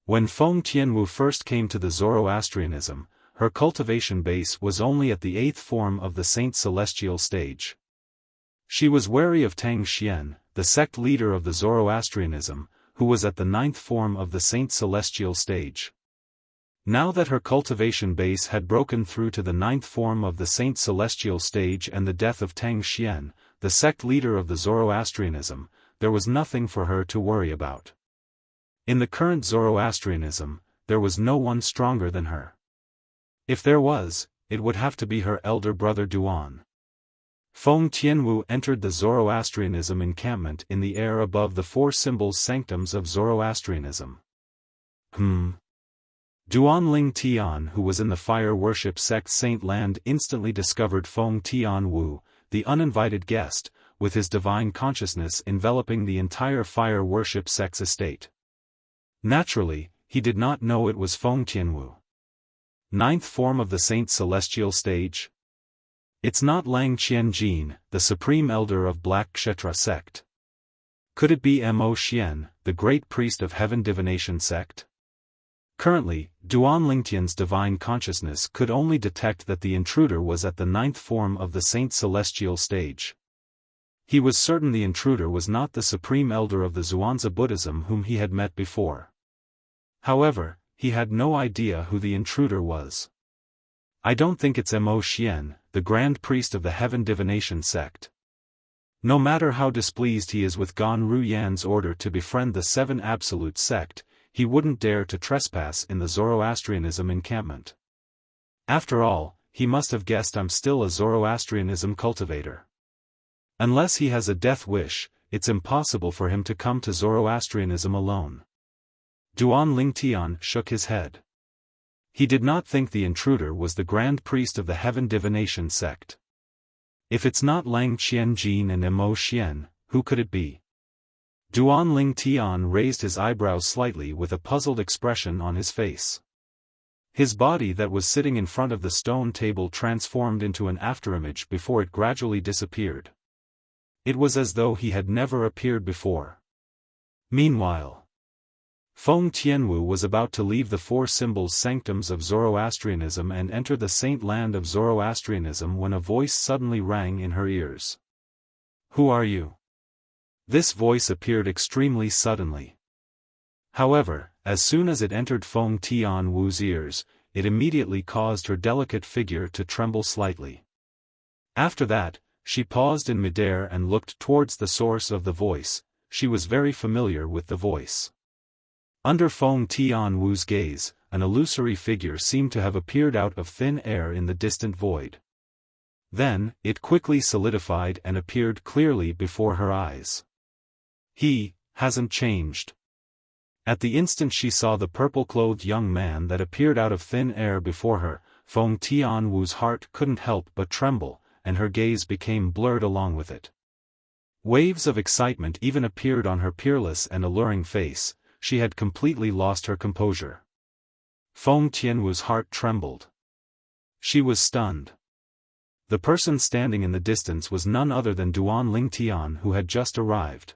When Feng Tianwu first came to the Zoroastrianism, her cultivation base was only at the 8th form of the Saint Celestial stage. She was wary of Tang Xian, the sect leader of the Zoroastrianism, who was at the 9th form of the Saint Celestial stage. Now that her cultivation base had broken through to the 9th form of the Saint Celestial stage and the death of Tang Xian, the sect leader of the Zoroastrianism, there was nothing for her to worry about. In the current Zoroastrianism, there was no one stronger than her. If there was, it would have to be her elder brother Duan. Feng Tianwu entered the Zoroastrianism encampment in the air above the 4 symbols sanctums of Zoroastrianism. Duan Ling Tian, who was in the fire worship sect Saint Land, instantly discovered Feng Tianwu, the uninvited guest, with his divine consciousness enveloping the entire fire worship sect's estate. Naturally, he did not know it was Feng Tianwu. 9th form of the Saint Celestial stage? It's not Lang Qianjin, the supreme elder of Black Kshetra sect. Could it be Mo Xian, the great priest of Heaven Divination sect? Currently, Duan Lingtian's divine consciousness could only detect that the intruder was at the 9th form of the Saint Celestial stage. He was certain the intruder was not the supreme elder of the Zhuangzi Buddhism whom he had met before. However, he had no idea who the intruder was. I don't think it's Mo Xian, the grand priest of the Heaven Divination sect. No matter how displeased he is with Gan Ruyan's order to befriend the 7 Absolute sect, he wouldn't dare to trespass in the Zoroastrianism encampment. After all, he must have guessed I'm still a Zoroastrianism cultivator. Unless he has a death wish, it's impossible for him to come to Zoroastrianism alone. Duan Lingtian shook his head. He did not think the intruder was the grand priest of the heaven divination sect. If it's not Lang Qianjin and Mo Xian, who could it be? Duan Lingtian raised his eyebrows slightly with a puzzled expression on his face. His body that was sitting in front of the stone table transformed into an afterimage before it gradually disappeared. It was as though he had never appeared before. Meanwhile, Feng Tianwu was about to leave the four symbols sanctums of Zoroastrianism and enter the saint land of Zoroastrianism when a voice suddenly rang in her ears. "Who are you?" This voice appeared extremely suddenly. However, as soon as it entered Feng Tianwu's ears, it immediately caused her delicate figure to tremble slightly. After that, she paused in midair and looked towards the source of the voice. She was very familiar with the voice. Under Feng Tianwu's gaze, an illusory figure seemed to have appeared out of thin air in the distant void. Then, it quickly solidified and appeared clearly before her eyes. He hasn't changed. At the instant she saw the purple-clothed young man that appeared out of thin air before her, Feng Tianwu's heart couldn't help but tremble, and her gaze became blurred along with it. Waves of excitement even appeared on her peerless and alluring face. She had completely lost her composure. Feng Tianwu's heart trembled. She was stunned. The person standing in the distance was none other than Duan Lingtian, who had just arrived.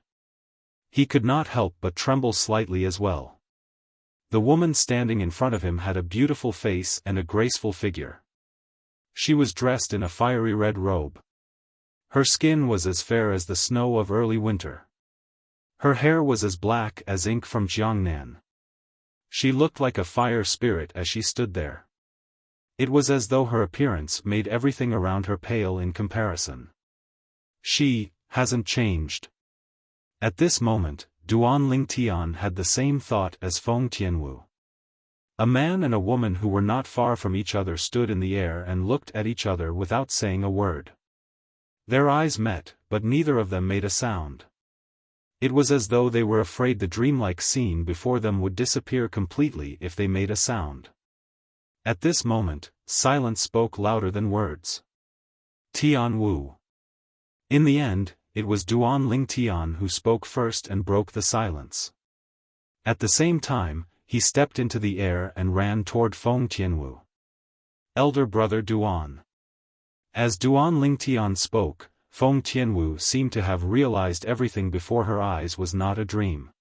He could not help but tremble slightly as well. The woman standing in front of him had a beautiful face and a graceful figure. She was dressed in a fiery red robe. Her skin was as fair as the snow of early winter. Her hair was as black as ink from Jiangnan. She looked like a fire spirit as she stood there. It was as though her appearance made everything around her pale in comparison. She hasn't changed. At this moment, Duan Lingtian had the same thought as Feng Tianwu. A man and a woman who were not far from each other stood in the air and looked at each other without saying a word. Their eyes met, but neither of them made a sound. It was as though they were afraid the dreamlike scene before them would disappear completely if they made a sound. At this moment, silence spoke louder than words. Tianwu. In the end, it was Duan Lingtian who spoke first and broke the silence. At the same time, he stepped into the air and ran toward Feng Tianwu. "Elder brother Duan." As Duan Lingtian spoke, Feng Tianwu seemed to have realized everything before her eyes was not a dream.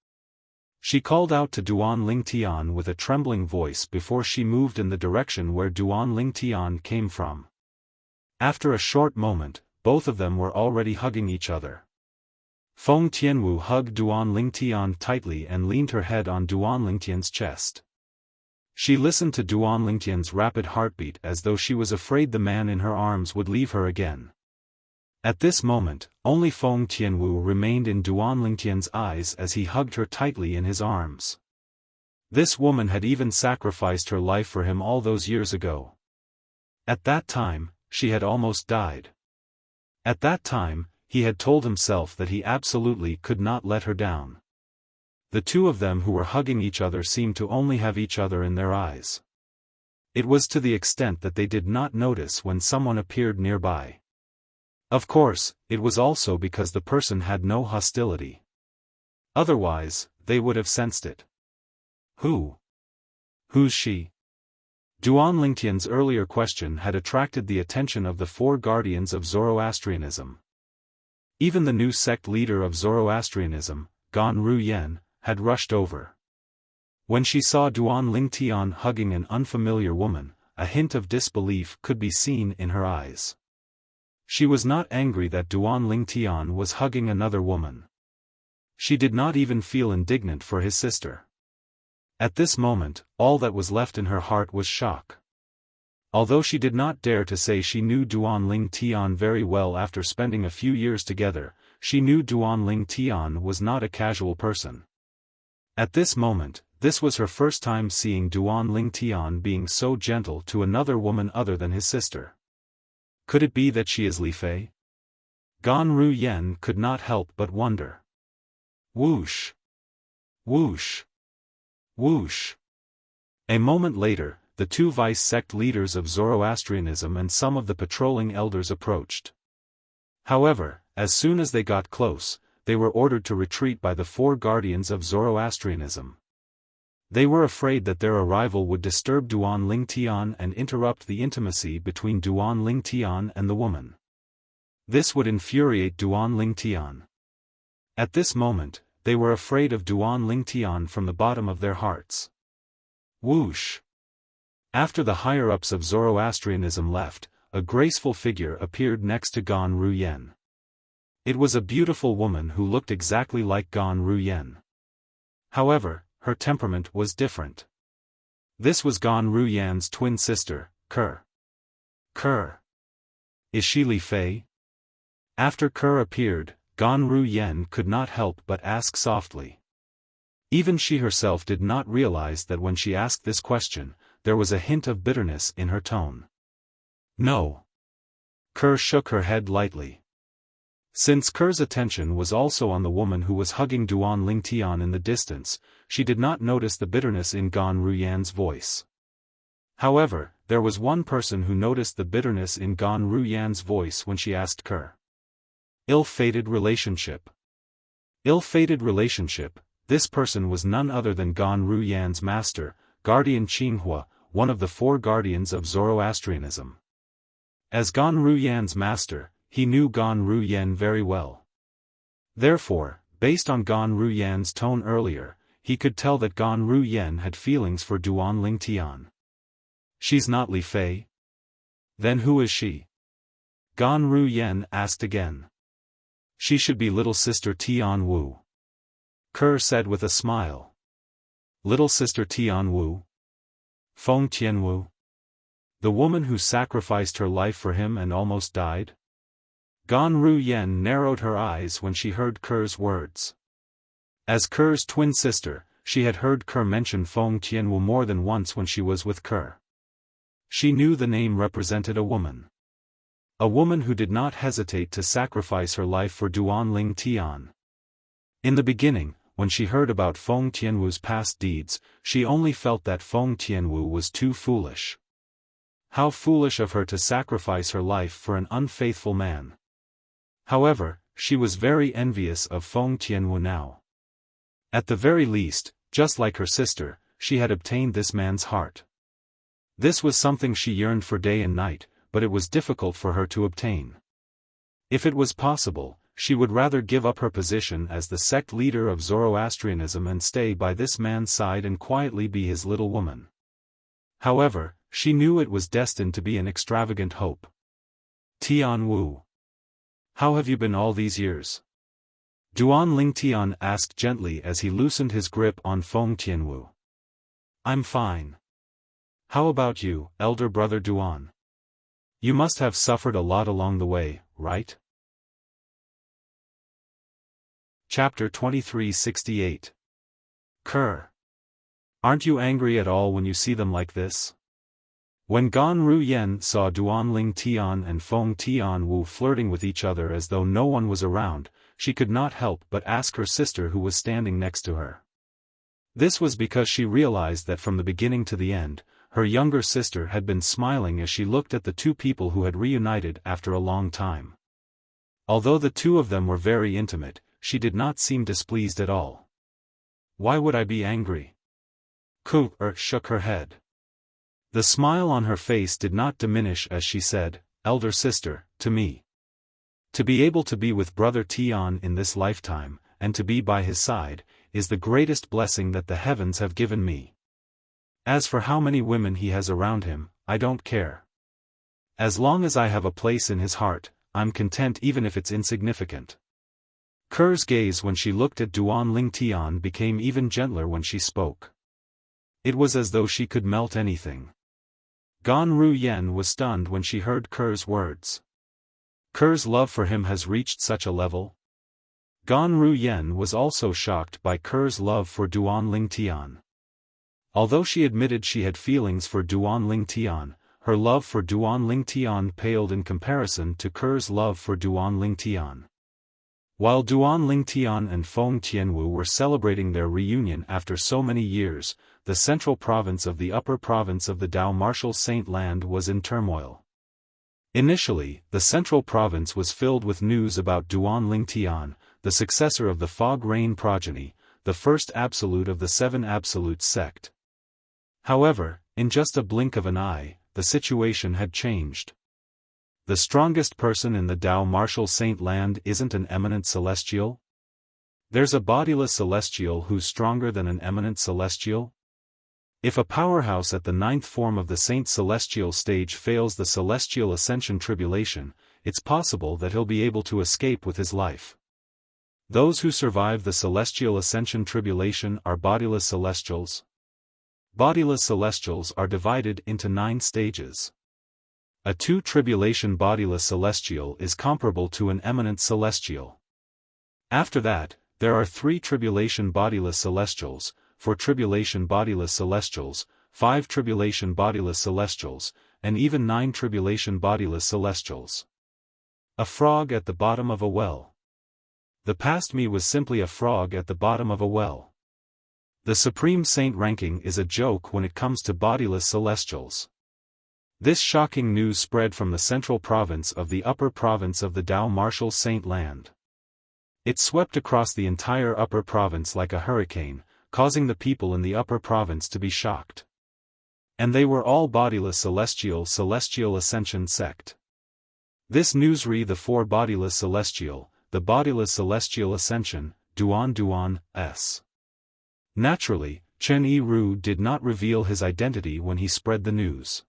She called out to Duan Lingtian with a trembling voice before she moved in the direction where Duan Lingtian came from. After a short moment, both of them were already hugging each other. Feng Tianwu hugged Duan Lingtian tightly and leaned her head on Duan Lingtian's chest. She listened to Duan Lingtian's rapid heartbeat as though she was afraid the man in her arms would leave her again. At this moment, only Feng Tianwu remained in Duan Lingtian's eyes as he hugged her tightly in his arms. This woman had even sacrificed her life for him all those years ago. At that time, she had almost died. At that time, he had told himself that he absolutely could not let her down. The two of them who were hugging each other seemed to only have each other in their eyes. It was to the extent that they did not notice when someone appeared nearby. Of course, it was also because the person had no hostility. Otherwise, they would have sensed it. Who's she? Duan Lingtian's earlier question had attracted the attention of the four guardians of Zoroastrianism. Even the new sect leader of Zoroastrianism, Gan Ruyen, had rushed over. When she saw Duan Lingtian hugging an unfamiliar woman, a hint of disbelief could be seen in her eyes. She was not angry that Duan Lingtian was hugging another woman. She did not even feel indignant for his sister. At this moment, all that was left in her heart was shock. Although she did not dare to say she knew Duan Lingtian very well after spending a few years together, she knew Duan Lingtian was not a casual person. At this moment, this was her first time seeing Duan Lingtian being so gentle to another woman other than his sister. Could it be that she is Li Fei? Gan Ruyen could not help but wonder. Whoosh! Whoosh! Whoosh! A moment later, the two vice-sect leaders of Zoroastrianism and some of the patrolling elders approached. However, as soon as they got close, they were ordered to retreat by the four guardians of Zoroastrianism. They were afraid that their arrival would disturb Duan Lingtian and interrupt the intimacy between Duan Lingtian and the woman. This would infuriate Duan Lingtian. At this moment, they were afraid of Duan Lingtian from the bottom of their hearts. Whoosh! After the higher-ups of Zoroastrianism left, a graceful figure appeared next to Gan Ruyen. It was a beautiful woman who looked exactly like Gan Ruyen. However, her temperament was different. This was Gan Ruyen's twin sister, Ker. Ker. Is she Li Fei? After Ker appeared, Gan Ruyen could not help but ask softly. Even she herself did not realize that when she asked this question, there was a hint of bitterness in her tone. No. Ker shook her head lightly. Since Ker's attention was also on the woman who was hugging Duan Lingtian in the distance, she did not notice the bitterness in Gan Ruyen's voice. However, there was one person who noticed the bitterness in Gan Ruyen's voice when she asked Ker. Ill-fated relationship. Ill-fated relationship. This person was none other than Gan Ruyen's master, Guardian Qinghua, one of the four guardians of Zoroastrianism. As Gan Ruyen's master, he knew Gan Ruyen very well. Therefore, based on Gan Ruyen's tone earlier, he could tell that Gan Ruyen had feelings for Duan Lingtian. She's not Li Fei? Then who is she? Gan Ruyen asked again. She should be little sister Tian Wu. Ker said with a smile. Little sister Tian Wu? Feng Tianwu? The woman who sacrificed her life for him and almost died? Gan Ruyen narrowed her eyes when she heard Ker's words. As Ker's twin sister, she had heard Ker mention Feng Tianwu more than once when she was with Ker. She knew the name represented a woman. A woman who did not hesitate to sacrifice her life for Duan Lingtian. In the beginning, when she heard about Feng Tianwu's past deeds, she only felt that Feng Tianwu was too foolish. How foolish of her to sacrifice her life for an unfaithful man. However, she was very envious of Feng Tianwu now. At the very least, just like her sister, she had obtained this man's heart. This was something she yearned for day and night, but it was difficult for her to obtain. If it was possible, she would rather give up her position as the sect leader of Zoroastrianism and stay by this man's side and quietly be his little woman. However, she knew it was destined to be an extravagant hope. Tian Wu. How have you been all these years? Duan Lingtian asked gently as he loosened his grip on Feng Tianwu. I'm fine. How about you, elder brother Duan? You must have suffered a lot along the way, right? Chapter 2368. Ker. Aren't you angry at all when you see them like this? When Gan Ruyen saw Duan Lingtian and Feng Tianwu flirting with each other as though no one was around, she could not help but ask her sister who was standing next to her. This was because she realized that from the beginning to the end, her younger sister had been smiling as she looked at the two people who had reunited after a long time. Although the two of them were very intimate, she did not seem displeased at all. Why would I be angry? Ker shook her head. The smile on her face did not diminish as she said, elder sister, to me. To be able to be with brother Tian in this lifetime, and to be by his side, is the greatest blessing that the heavens have given me. As for how many women he has around him, I don't care. As long as I have a place in his heart, I'm content even if it's insignificant. Ker's gaze when she looked at Duan Lingtian became even gentler when she spoke. It was as though she could melt anything. Gan Ruyen was stunned when she heard Ker's words. Ker's love for him has reached such a level? Gan Ruyen was also shocked by Ker's love for Duan Lingtian. Although she admitted she had feelings for Duan Lingtian, her love for Duan Lingtian paled in comparison to Ker's love for Duan Lingtian. While Duan Lingtian and Feng Tianwu were celebrating their reunion after so many years, the central province of the upper province of the Dao Martial Saint Land was in turmoil. Initially, the central province was filled with news about Duan Lingtian, the successor of the Fog Rain progeny, the first absolute of the Seven Absolutes sect. However, in just a blink of an eye, the situation had changed. The strongest person in the Dao Martial Saint Land isn't an eminent celestial? There's a bodiless celestial who's stronger than an eminent celestial? If a powerhouse at the ninth form of the Saint Celestial stage fails the Celestial Ascension Tribulation, it's possible that he'll be able to escape with his life. Those who survive the Celestial Ascension Tribulation are bodiless celestials. Bodiless celestials are divided into 9 stages. A 2 tribulation bodiless celestial is comparable to an eminent celestial. After that, there are 3 tribulation bodiless celestials, 4 tribulation bodiless celestials, 5 tribulation bodiless celestials, and even 9 tribulation bodiless celestials. A frog at the bottom of a well. The past me was simply a frog at the bottom of a well. The Supreme Saint ranking is a joke when it comes to bodiless celestials. This shocking news spread from the central province of the upper province of the Dao Martial Saint Land. It swept across the entire upper province like a hurricane, causing the people in the upper province to be shocked. And they were all bodiless celestial ascension sect. This news the 4 bodiless celestial, the bodiless celestial ascension, Duan S. Naturally, Chen Yiru did not reveal his identity when he spread the news.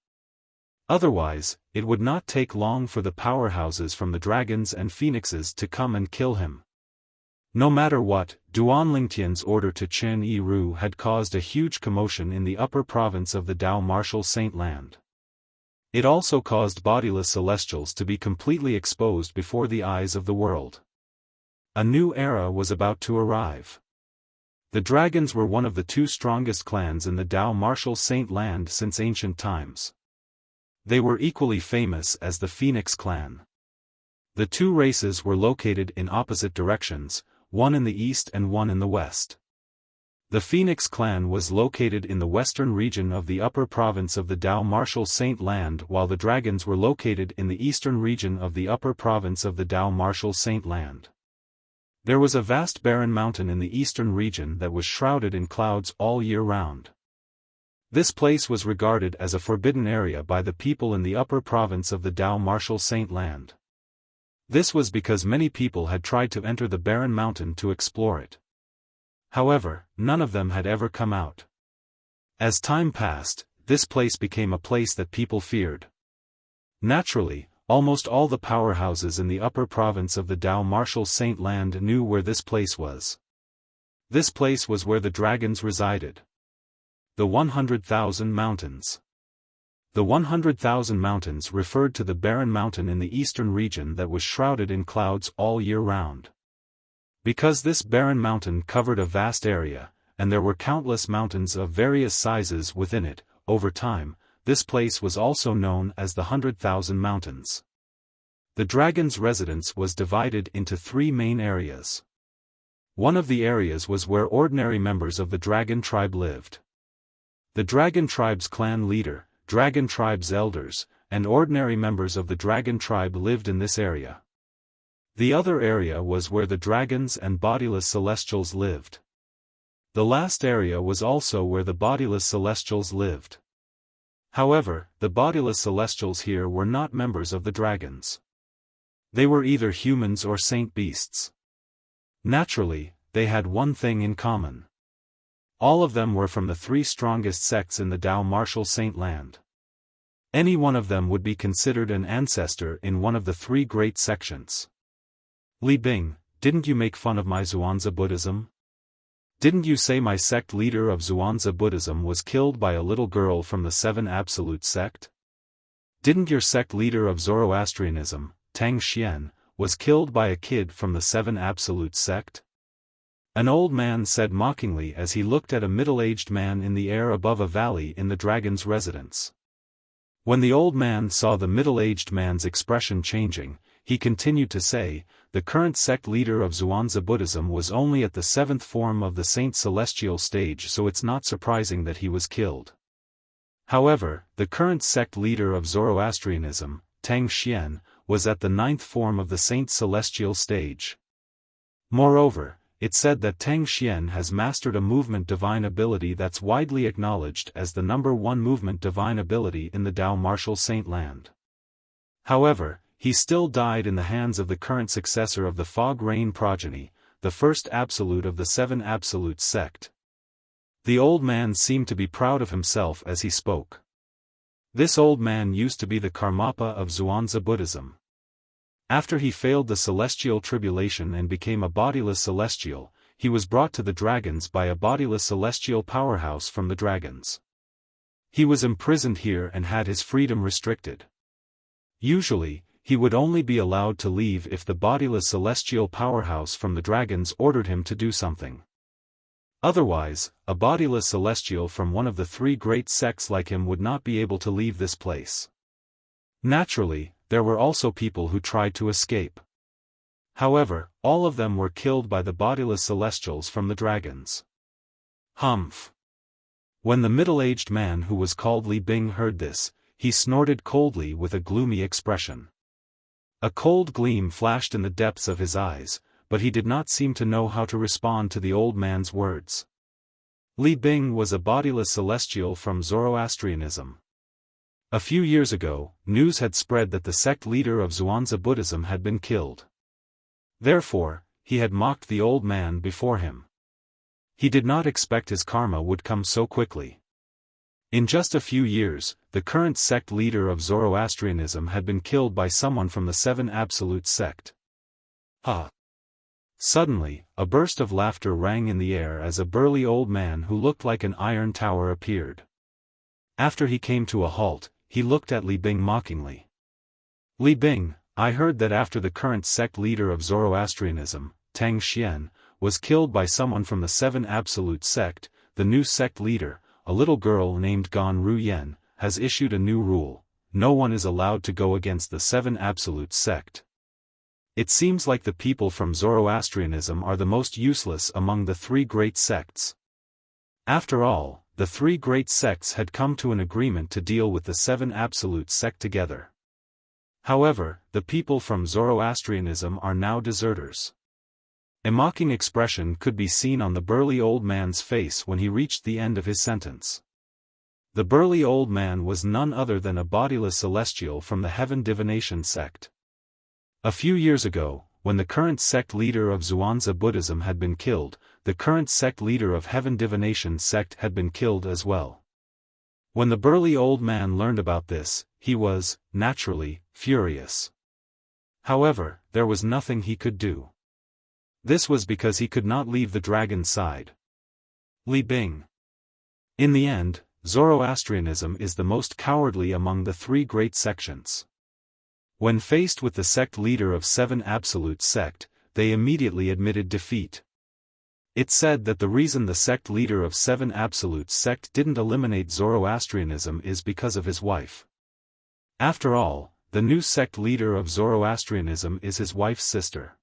Otherwise, it would not take long for the powerhouses from the dragons and phoenixes to come and kill him. No matter what, Duan Lingtian's order to Chen Yiru had caused a huge commotion in the upper province of the Dao Martial Saint Land. It also caused bodiless celestials to be completely exposed before the eyes of the world. A new era was about to arrive. The dragons were one of the 2 strongest clans in the Dao Martial Saint Land since ancient times. They were equally famous as the Phoenix clan. The 2 races were located in opposite directions, one in the east and one in the west. The Phoenix clan was located in the western region of the upper province of the Dao Martial Saint Land, while the dragons were located in the eastern region of the upper province of the Dao Martial Saint Land. There was a vast barren mountain in the eastern region that was shrouded in clouds all year round. This place was regarded as a forbidden area by the people in the upper province of the Dao Martial Saint Land. This was because many people had tried to enter the barren mountain to explore it. However, none of them had ever come out. As time passed, this place became a place that people feared. Naturally, almost all the powerhouses in the upper province of the Dao Martial Saint Land knew where this place was. This place was where the dragons resided. The 100,000 Mountains. The 100,000 Mountains referred to the barren mountain in the eastern region that was shrouded in clouds all year round. Because this barren mountain covered a vast area, and there were countless mountains of various sizes within it, over time, this place was also known as the 100,000 Mountains. The dragon's residence was divided into 3 main areas. One of the areas was where ordinary members of the dragon tribe lived. The dragon tribe's clan leader, dragon tribe's elders, and ordinary members of the dragon tribe lived in this area. The other area was where the dragons and bodiless celestials lived. The last area was also where the bodiless celestials lived. However, the bodiless celestials here were not members of the dragons. They were either humans or saint beasts. Naturally, they had one thing in common. All of them were from the 3 strongest sects in the Dao Martial Saint Land. Any one of them would be considered an ancestor in one of the 3 great sections. Li Bing, didn't you make fun of my Xuanzi Buddhism? Didn't you say my sect leader of Xuanzi Buddhism was killed by a little girl from the 7 Absolute sect? Didn't your sect leader of Zoroastrianism, Tang Xian, was killed by a kid from the 7 Absolute sect? An old man said mockingly as he looked at a middle-aged man in the air above a valley in the dragon's residence. When the old man saw the middle-aged man's expression changing, he continued to say, the current sect leader of Zhuangzi Buddhism was only at the 7th form of the Saint Celestial stage, so it's not surprising that he was killed. However, the current sect leader of Zoroastrianism, Tang Xian, was at the 9th form of the Saint Celestial stage. Moreover, it's said that Tang Xian has mastered a movement divine ability that's widely acknowledged as the #1 movement divine ability in the Tao Martial Saint Land. However, he still died in the hands of the current successor of the Fog Rain progeny, the first absolute of the 7 Absolute sect. The old man seemed to be proud of himself as he spoke. This old man used to be the Karmapa of Zhuangzi Buddhism. After he failed the celestial tribulation and became a bodiless celestial, he was brought to the dragons by a bodiless celestial powerhouse from the dragons. He was imprisoned here and had his freedom restricted. Usually, he would only be allowed to leave if the bodiless celestial powerhouse from the dragons ordered him to do something. Otherwise, a bodiless celestial from one of the 3 great sects like him would not be able to leave this place. Naturally, there were also people who tried to escape. However, all of them were killed by the bodiless celestials from the dragons. Humph! When the middle-aged man who was called Li Bing heard this, he snorted coldly with a gloomy expression. A cold gleam flashed in the depths of his eyes, but he did not seem to know how to respond to the old man's words. Li Bing was a bodiless celestial from Zoroastrianism. A few years ago, news had spread that the sect leader of Zhuangzi Buddhism had been killed. Therefore, he had mocked the old man before him. He did not expect his karma would come so quickly. In just a few years, the current sect leader of Zoroastrianism had been killed by someone from the 7 Absolute sect. Ha! Suddenly, a burst of laughter rang in the air as a burly old man who looked like an iron tower appeared. After he came to a halt, he looked at Li Bing mockingly. Li Bing, I heard that after the current sect leader of Zoroastrianism, Tang Xian, was killed by someone from the 7 Absolute sect, the new sect leader, a little girl named Gan Ru Yen, has issued a new rule: no one is allowed to go against the 7 Absolute sect. It seems like the people from Zoroastrianism are the most useless among the 3 great sects. After all, the 3 great sects had come to an agreement to deal with the 7 Absolute sect together. However, the people from Zoroastrianism are now deserters. A mocking expression could be seen on the burly old man's face when he reached the end of his sentence. The burly old man was none other than a bodiless celestial from the Heaven Divination sect. A few years ago, when the current sect leader of Zhuangzi Buddhism had been killed, the current sect leader of Heaven Divination sect had been killed as well. When the burly old man learned about this, he was, naturally, furious. However, there was nothing he could do. This was because he could not leave the dragon's side. Li Bing. In the end, Zoroastrianism is the most cowardly among the 3 great sections. When faced with the sect leader of 7 Absolute sect, they immediately admitted defeat. It's said that the reason the sect leader of 7 Absolute sect didn't eliminate Zoroastrianism is because of his wife. After all, the new sect leader of Zoroastrianism is his wife's sister.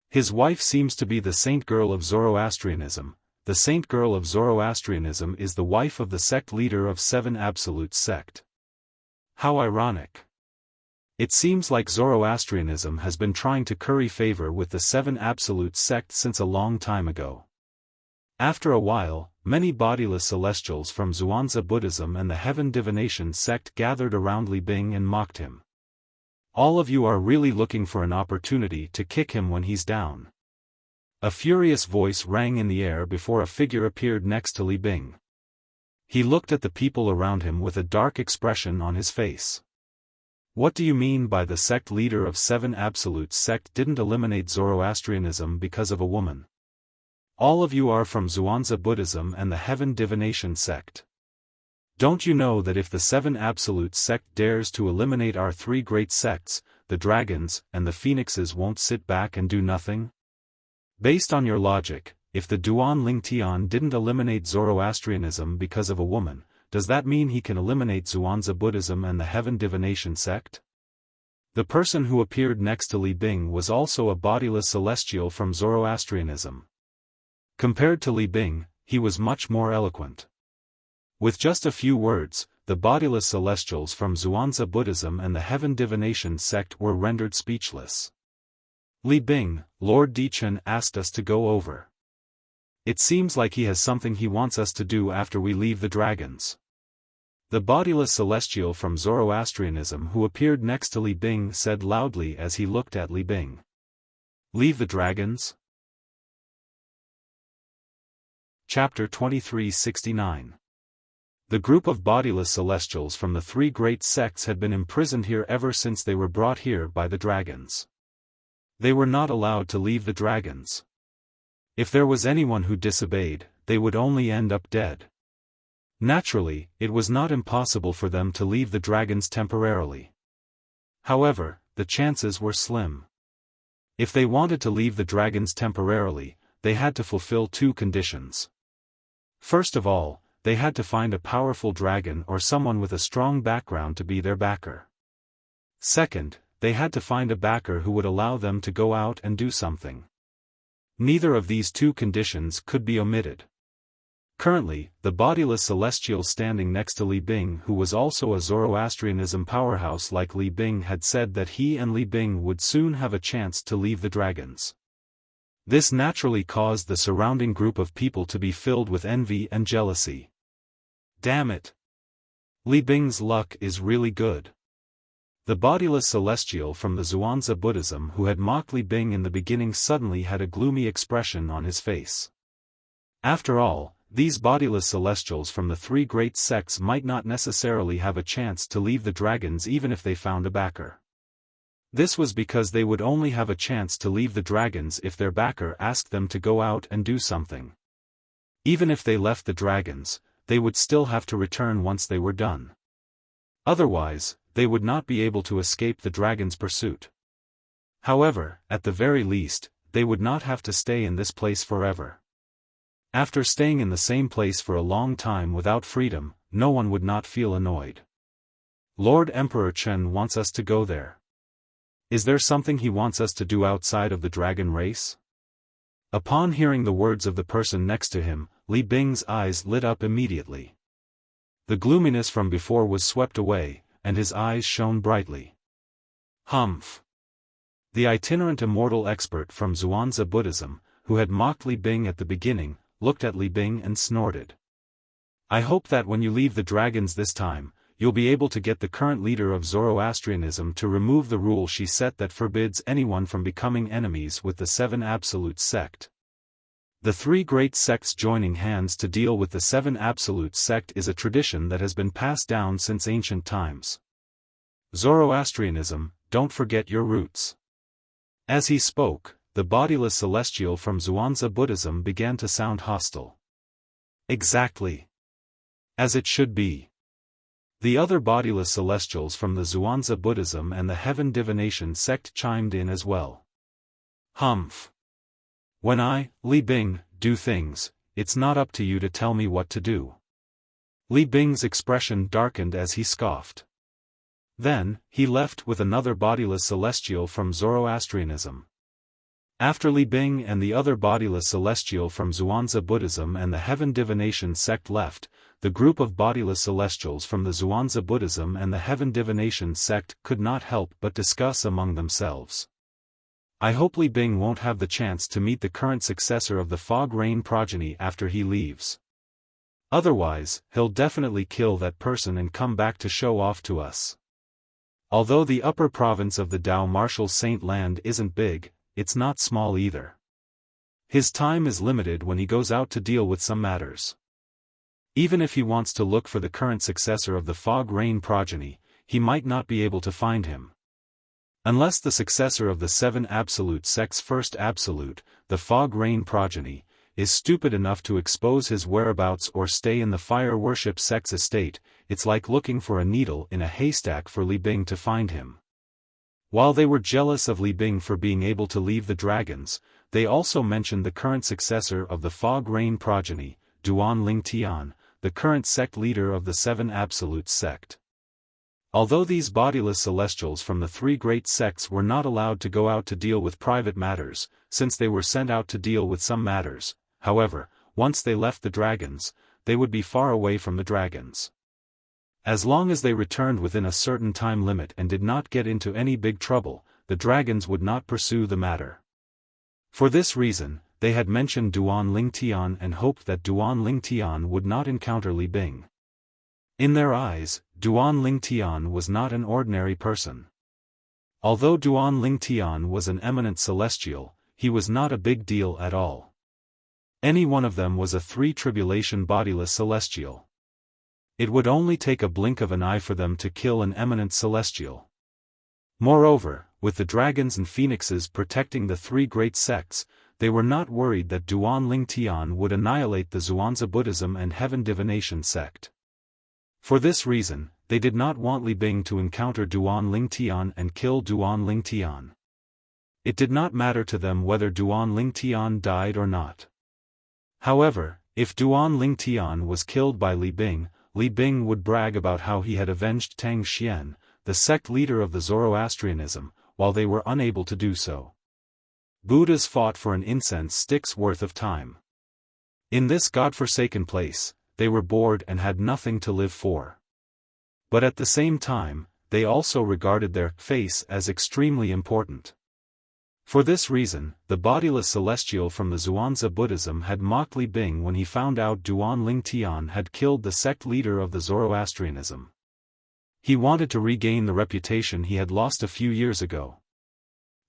His wife seems to be the saint girl of Zoroastrianism. The saint girl of Zoroastrianism is the wife of the sect leader of 7 Absolute sect. How ironic. It seems like Zoroastrianism has been trying to curry favor with the 7 Absolute sect since a long time ago. After a while, many bodiless celestials from Zhuangzi Buddhism and the Heaven Divination sect gathered around Li Bing and mocked him. All of you are really looking for an opportunity to kick him when he's down. A furious voice rang in the air before a figure appeared next to Li Bing. He looked at the people around him with a dark expression on his face. What do you mean by the sect leader of 7 Absolute sect didn't eliminate Zoroastrianism because of a woman? All of you are from Zhuangzi Buddhism and the Heaven Divination sect. Don't you know that if the 7 Absolute sect dares to eliminate our 3 great sects, the dragons and the phoenixes won't sit back and do nothing? Based on your logic, if the Duan Ling Tian didn't eliminate Zoroastrianism because of a woman, does that mean he can eliminate Zhuangzi Buddhism and the Heaven Divination sect? The person who appeared next to Li Bing was also a bodiless celestial from Zoroastrianism. Compared to Li Bing, he was much more eloquent. With just a few words, the bodiless celestials from Zhuangzi Buddhism and the Heaven Divination sect were rendered speechless. Li Bing, Lord Dichen asked us to go over. It seems like he has something he wants us to do after we leave the dragons. The bodiless celestial from Zoroastrianism who appeared next to Li Bing said loudly as he looked at Li Bing. Leave the dragons? Chapter 2369. The group of bodiless celestials from the three great sects had been imprisoned here ever since they were brought here by the dragons. They were not allowed to leave the dragons. If there was anyone who disobeyed, they would only end up dead. Naturally, it was not impossible for them to leave the dragons temporarily. However, the chances were slim. If they wanted to leave the dragons temporarily, they had to fulfill two conditions. First of all, they had to find a powerful dragon or someone with a strong background to be their backer. Second, they had to find a backer who would allow them to go out and do something. Neither of these two conditions could be omitted. Currently, the bodiless celestial standing next to Li Bing, who was also a Zoroastrianism powerhouse like Li Bing, had said that he and Li Bing would soon have a chance to leave the dragons. This naturally caused the surrounding group of people to be filled with envy and jealousy. Damn it! Li Bing's luck is really good. The bodiless celestial from the Zhuangzi Buddhism who had mocked Li Bing in the beginning suddenly had a gloomy expression on his face. After all, these bodiless celestials from the three great sects might not necessarily have a chance to leave the dragons even if they found a backer. This was because they would only have a chance to leave the dragons if their backer asked them to go out and do something. Even if they left the dragons, they would still have to return once they were done. Otherwise, they would not be able to escape the dragons' pursuit. However, at the very least, they would not have to stay in this place forever. After staying in the same place for a long time without freedom, no one would not feel annoyed. Lord Emperor Chen wants us to go there. Is there something he wants us to do outside of the dragon race? Upon hearing the words of the person next to him, Li Bing's eyes lit up immediately. The gloominess from before was swept away, and his eyes shone brightly. Humph! The itinerant immortal expert from Zhuangzi Buddhism, who had mocked Li Bing at the beginning, looked at Li Bing and snorted. I hope that when you leave the dragons this time, you'll be able to get the current leader of Zoroastrianism to remove the rule she set that forbids anyone from becoming enemies with the Seven Absolute sect. The three great sects joining hands to deal with the Seven Absolute sect is a tradition that has been passed down since ancient times. Zoroastrianism, don't forget your roots. As he spoke, the bodiless celestial from Zhuangzi Buddhism began to sound hostile. Exactly. As it should be. The other bodiless celestials from the Zhuangzi Buddhism and the Heaven Divination sect chimed in as well. Humph. When I, Li Bing, do things, it's not up to you to tell me what to do. Li Bing's expression darkened as he scoffed. Then, he left with another bodiless celestial from Zoroastrianism. After Li Bing and the other bodiless celestial from Zhuangzi Buddhism and the Heaven Divination sect left, the group of bodiless celestials from the Zhuangzi Buddhism and the Heaven Divination sect could not help but discuss among themselves. I hope Li Bing won't have the chance to meet the current successor of the Fog Rain progeny after he leaves. Otherwise, he'll definitely kill that person and come back to show off to us. Although the upper province of the Dao Martial Saint Land isn't big, it's not small either. His time is limited when he goes out to deal with some matters. Even if he wants to look for the current successor of the Fog Rain progeny, he might not be able to find him. Unless the successor of the Seven Absolute sect's first absolute, the Fog Rain progeny, is stupid enough to expose his whereabouts or stay in the Fire Worship sect's estate, it's like looking for a needle in a haystack for Li Bing to find him. While they were jealous of Li Bing for being able to leave the dragons, they also mentioned the current successor of the Fog Rain progeny, Duan Ling Tian, the current sect leader of the Seven Absolute sect. Although these bodiless celestials from the three great sects were not allowed to go out to deal with private matters, since they were sent out to deal with some matters, however, once they left the dragons, they would be far away from the dragons. As long as they returned within a certain time limit and did not get into any big trouble, the dragons would not pursue the matter. For this reason, they had mentioned Duan Lingtian and hoped that Duan Lingtian would not encounter Li Bing. In their eyes, Duan Lingtian was not an ordinary person. Although Duan Lingtian was an eminent celestial, he was not a big deal at all. Any one of them was a three-tribulation bodiless celestial. It would only take a blink of an eye for them to kill an eminent celestial. Moreover, with the dragons and phoenixes protecting the three great sects, they were not worried that Duan Lingtian would annihilate the Zhuangzi Buddhism and Heaven Divination sect. For this reason, they did not want Li Bing to encounter Duan Lingtian and kill Duan Lingtian. It did not matter to them whether Duan Lingtian died or not. However, if Duan Lingtian was killed by Li Bing would brag about how he had avenged Tang Xian, the sect leader of the Zoroastrianism, while they were unable to do so. Buddhas fought for an incense stick's worth of time. In this godforsaken place, they were bored and had nothing to live for. But at the same time, they also regarded their face as extremely important. For this reason, the bodiless celestial from the Zhuangzi Buddhism had mocked Li Bing when he found out Duan Lingtian had killed the sect leader of the Zoroastrianism. He wanted to regain the reputation he had lost a few years ago.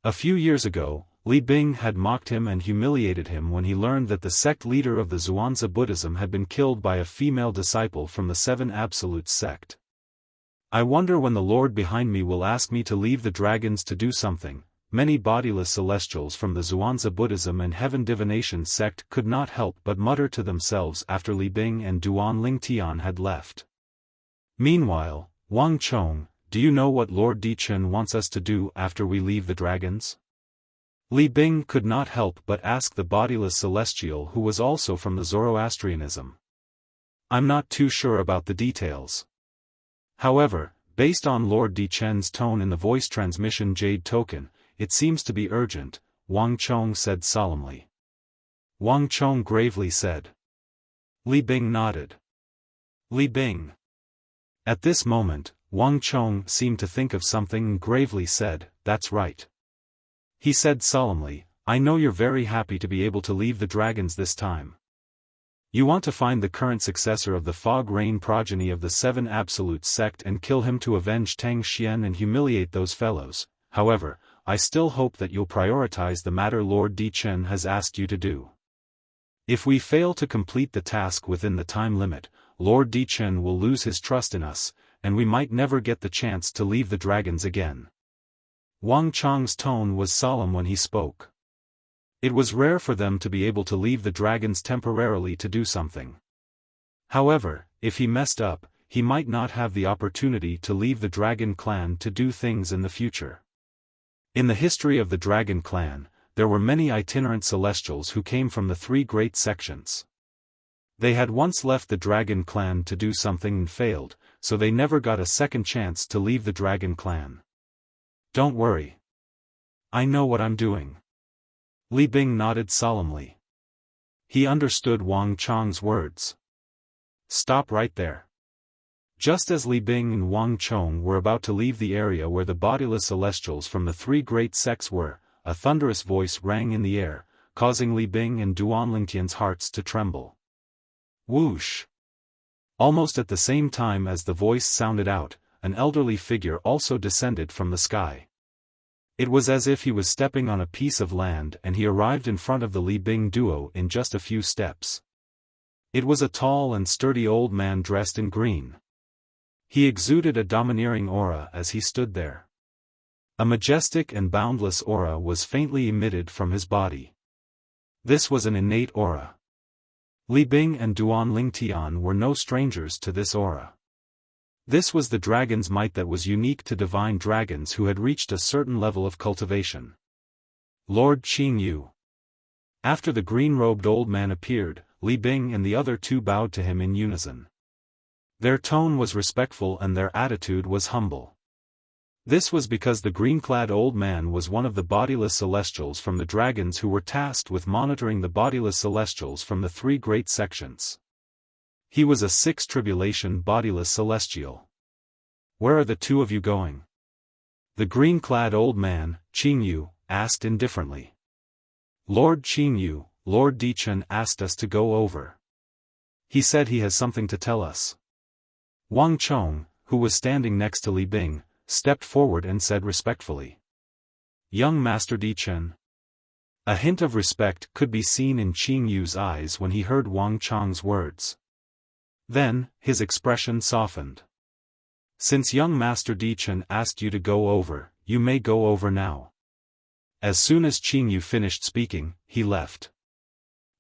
A few years ago, Li Bing had mocked him and humiliated him when he learned that the sect leader of the Zhuangzi Buddhism had been killed by a female disciple from the Seven Absolutes sect. I wonder when the Lord behind me will ask me to leave the dragons to do something. Many bodiless celestials from the Zhuangzi Buddhism and Heaven Divination sect could not help but mutter to themselves after Li Bing and Duan Lingtian had left. Meanwhile, Wang Chong, do you know what Lord Dichen wants us to do after we leave the dragons? Li Bing could not help but ask the bodiless celestial who was also from the Zoroastrianism. I'm not too sure about the details. However, based on Lord Dichen's tone in the voice transmission Jade token, it seems to be urgent, Wang Chong said solemnly. Wang Chong gravely said. Li Bing nodded. Li Bing. At this moment, Wang Chong seemed to think of something and gravely said, that's right. He said solemnly, I know you're very happy to be able to leave the dragons this time. You want to find the current successor of the Fog Rain progeny of the Seven Absolute sect and kill him to avenge Tang Xian and humiliate those fellows. However, I still hope that you'll prioritize the matter Lord Dichen has asked you to do. If we fail to complete the task within the time limit, Lord Dichen will lose his trust in us, and we might never get the chance to leave the dragons again. Wang Chong's tone was solemn when he spoke. It was rare for them to be able to leave the dragons temporarily to do something. However, if he messed up, he might not have the opportunity to leave the dragon clan to do things in the future. In the history of the dragon clan, there were many itinerant celestials who came from the three great sections. They had once left the dragon clan to do something and failed, so they never got a second chance to leave the dragon clan. Don't worry. I know what I'm doing. Li Bing nodded solemnly. He understood Wang Chong's words. Stop right there. Just as Li Bing and Wang Chong were about to leave the area where the bodiless celestials from the three great sects were, a thunderous voice rang in the air, causing Li Bing and Duan Lingtian's hearts to tremble. Whoosh! Almost at the same time as the voice sounded out, an elderly figure also descended from the sky. It was as if he was stepping on a piece of land and he arrived in front of the Li Bing duo in just a few steps. It was a tall and sturdy old man dressed in green. He exuded a domineering aura as he stood there. A majestic and boundless aura was faintly emitted from his body. This was an innate aura. Li Bing and Duan Lingtian were no strangers to this aura. This was the dragon's might that was unique to divine dragons who had reached a certain level of cultivation. Lord Qing Yu. After the green-robed old man appeared, Li Bing and the other two bowed to him in unison. Their tone was respectful and their attitude was humble. This was because the green-clad old man was one of the bodiless celestials from the dragons who were tasked with monitoring the bodiless celestials from the three great sections. He was a sixth tribulation bodiless celestial. "Where are the two of you going?" the green-clad old man, Qingyu, asked indifferently. "Lord Qingyu, Lord Dichen asked us to go over. He said he has something to tell us." Wang Chong, who was standing next to Li Bing, stepped forward and said respectfully, "Young Master Dichen." A hint of respect could be seen in Qingyu's eyes when he heard Wang Chong's words. Then, his expression softened. "Since young Master Dichen asked you to go over, you may go over now." As soon as Qingyu finished speaking, he left.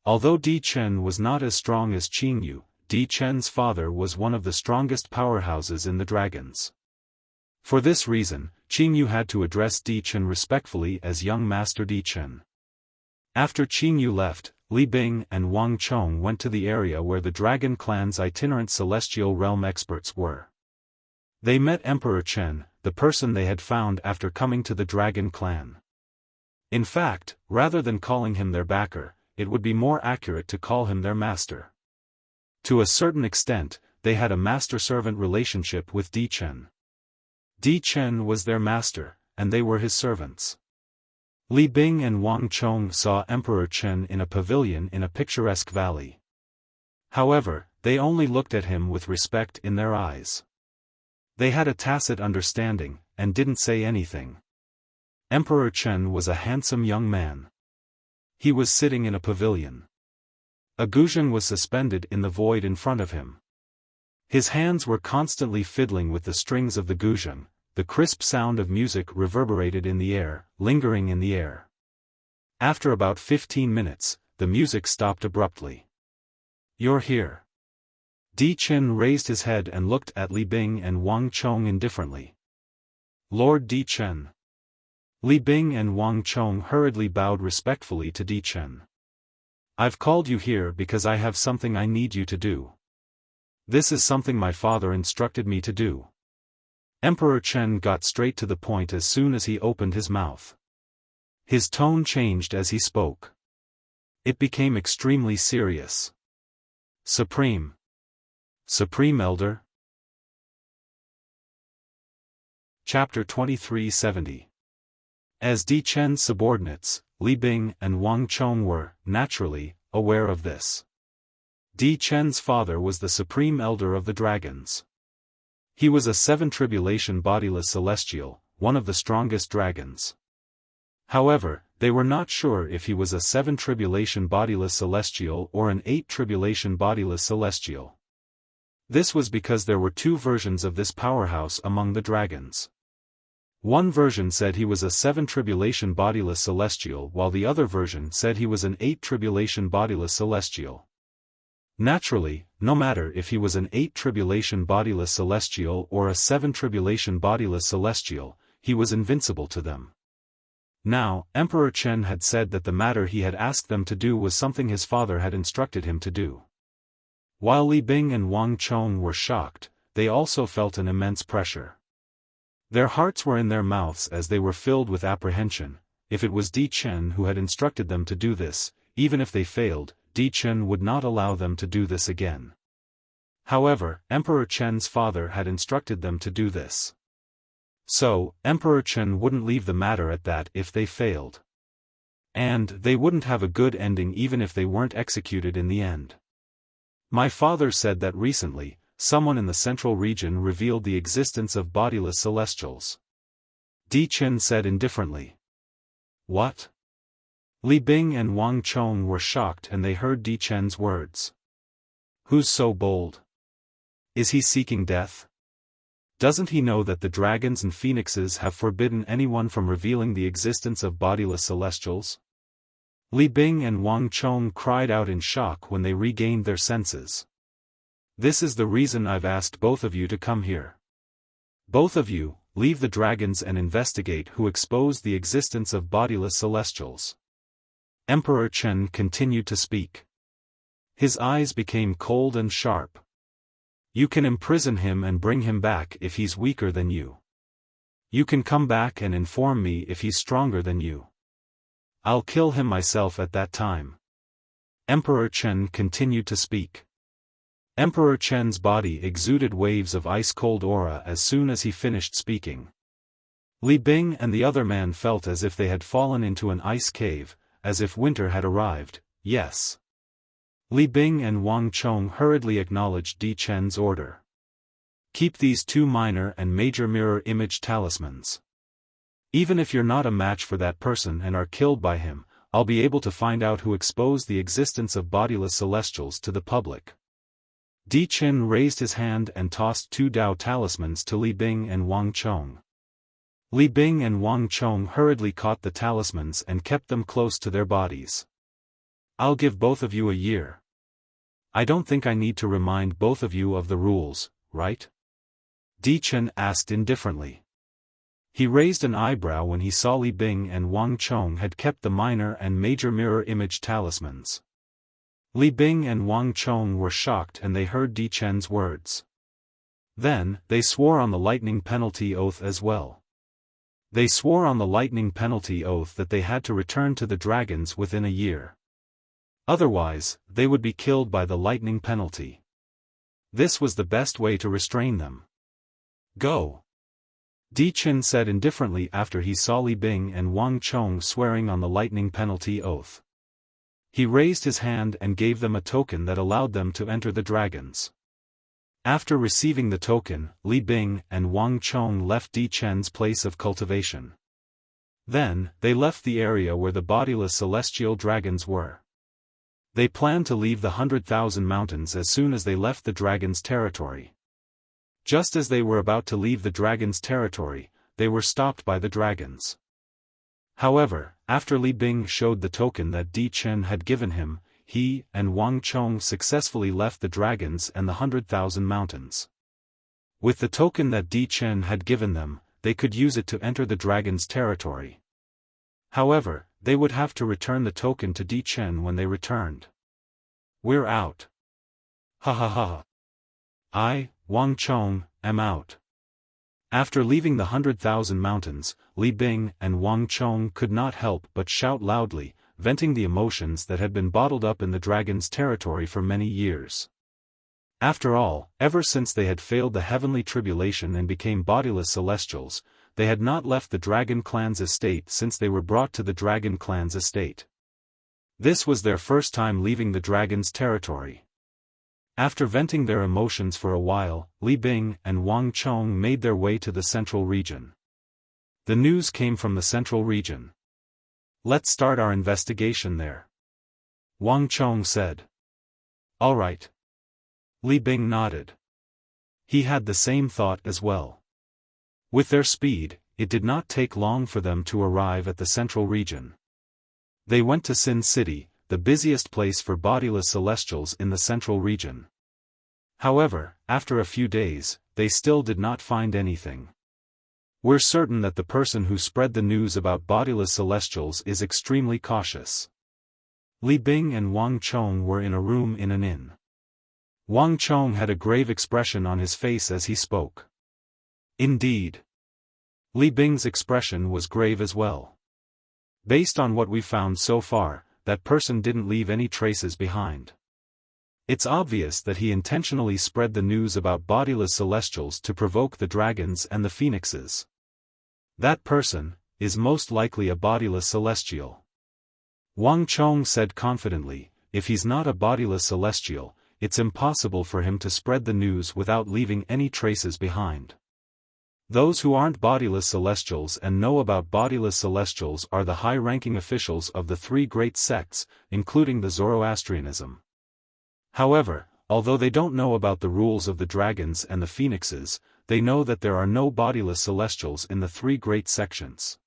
Although Dichen was not as strong as Qingyu, Dichen's father was one of the strongest powerhouses in the dragons. For this reason, Qingyu had to address Dichen respectfully as young Master Dichen. After Qingyu left, Li Bing and Wang Chong went to the area where the Dragon Clan's itinerant celestial realm experts were. They met Emperor Chen, the person they had found after coming to the Dragon Clan. In fact, rather than calling him their backer, it would be more accurate to call him their master. To a certain extent, they had a master-servant relationship with Dichen. Dichen was their master, and they were his servants. Li Bing and Wang Chong saw Emperor Chen in a pavilion in a picturesque valley. However, they only looked at him with respect in their eyes. They had a tacit understanding, and didn't say anything. Emperor Chen was a handsome young man. He was sitting in a pavilion. A guzheng was suspended in the void in front of him. His hands were constantly fiddling with the strings of the guzheng. The crisp sound of music reverberated in the air, lingering in the air. After about 15 minutes, the music stopped abruptly. "You're here." Dichen raised his head and looked at Li Bing and Wang Chong indifferently. "Lord Dichen." Li Bing and Wang Chong hurriedly bowed respectfully to Dichen. "I've called you here because I have something I need you to do. This is something my father instructed me to do." Emperor Chen got straight to the point as soon as he opened his mouth. His tone changed as he spoke. It became extremely serious. "Supreme Elder?" Chapter 2370. As Dichen's subordinates, Li Bing and Wang Chong were, naturally, aware of this. Dichen's father was the Supreme Elder of the Dragons. He was a 7 tribulation bodiless celestial, one of the strongest dragons. However, they were not sure if he was a 7 tribulation bodiless celestial or an 8 tribulation bodiless celestial. This was because there were 2 versions of this powerhouse among the dragons. One version said he was a 7 tribulation bodiless celestial while the other version said he was an 8 tribulation bodiless celestial. Naturally, no matter if he was an 8 tribulation bodiless celestial or a 7 tribulation bodiless celestial, he was invincible to them. Now, Emperor Chen had said that the matter he had asked them to do was something his father had instructed him to do. While Li Bing and Wang Chong were shocked, they also felt an immense pressure. Their hearts were in their mouths as they were filled with apprehension. If it was Dichen who had instructed them to do this, even if they failed, Dichen would not allow them to do this again. However, Emperor Chen's father had instructed them to do this. So, Emperor Chen wouldn't leave the matter at that if they failed. And they wouldn't have a good ending even if they weren't executed in the end. My father said that recently, someone in the central region revealed the existence of bodiless celestials. Dichen said indifferently. What? Li Bing and Wang Chong were shocked and they heard Dichen's words. Who's so bold? Is he seeking death? Doesn't he know that the dragons and phoenixes have forbidden anyone from revealing the existence of bodiless celestials? Li Bing and Wang Chong cried out in shock when they regained their senses. This is the reason I've asked both of you to come here. Both of you, leave the dragons and investigate who exposed the existence of bodiless celestials. Emperor Chen continued to speak. His eyes became cold and sharp. You can imprison him and bring him back if he's weaker than you. You can come back and inform me if he's stronger than you. I'll kill him myself at that time. Emperor Chen continued to speak. Emperor Chen's body exuded waves of ice-cold aura as soon as he finished speaking. Li Bing and the other man felt as if they had fallen into an ice cave, as if winter had arrived. Yes. Li Bing and Wang Chong hurriedly acknowledged Di Chen's order. Keep these 2 minor and major mirror image talismans. Even if you're not a match for that person and are killed by him, I'll be able to find out who exposed the existence of bodiless celestials to the public. Di Chen raised his hand and tossed 2 Dao talismans to Li Bing and Wang Chong. Li Bing and Wang Chong hurriedly caught the talismans and kept them close to their bodies. I'll give both of you a year. I don't think I need to remind both of you of the rules, right? Di Chen asked indifferently. He raised an eyebrow when he saw Li Bing and Wang Chong had kept the minor and major mirror image talismans. Li Bing and Wang Chong were shocked and they heard Di Chen's words. Then, they swore on the lightning penalty oath as well. They swore on the lightning penalty oath that they had to return to the dragons within a year. Otherwise, they would be killed by the lightning penalty. This was the best way to restrain them. Go! Di Chen said indifferently after he saw Li Bing and Wang Chong swearing on the lightning penalty oath. He raised his hand and gave them a token that allowed them to enter the dragons. After receiving the token, Li Bing and Wang Chong left Di Chen's place of cultivation. Then, they left the area where the bodiless celestial dragons were. They planned to leave the 100,000 mountains as soon as they left the dragon's territory. Just as they were about to leave the dragon's territory, they were stopped by the dragons. However, after Li Bing showed the token that Di Chen had given him, he and Wang Chong successfully left the dragons and the 100,000 mountains. With the token that Di Chen had given them, they could use it to enter the dragon's territory. However, they would have to return the token to Di Chen when they returned. We're out. Ha ha ha. I, Wang Chong, am out. After leaving the 100,000 mountains, Li Bing and Wang Chong could not help but shout loudly, venting the emotions that had been bottled up in the dragon's territory for many years. After all, ever since they had failed the heavenly tribulation and became bodiless celestials, they had not left the Dragon Clan's estate since they were brought to the Dragon Clan's estate. This was their first time leaving the dragon's territory. After venting their emotions for a while, Li Bing and Wang Chong made their way to the central region. The news came from the central region. Let's start our investigation there. Wang Chong said. All right. Li Bing nodded. He had the same thought as well. With their speed, it did not take long for them to arrive at the central region. They went to Sin City, the busiest place for bodiless celestials in the central region. However, after a few days, they still did not find anything. We're certain that the person who spread the news about bodiless celestials is extremely cautious. Li Bing and Wang Chong were in a room in an inn. Wang Chong had a grave expression on his face as he spoke. Indeed. Li Bing's expression was grave as well. Based on what we've found so far, that person didn't leave any traces behind. It's obvious that he intentionally spread the news about bodiless celestials to provoke the dragons and the phoenixes. That person is most likely a bodiless celestial. Wang Chong said confidently, if he's not a bodiless celestial, it's impossible for him to spread the news without leaving any traces behind. Those who aren't bodiless celestials and know about bodiless celestials are the high-ranking officials of the 3 great sects, including the Zoroastrianism. However, although they don't know about the rules of the dragons and the phoenixes, they know that there are no bodiless celestials in the 3 great sections.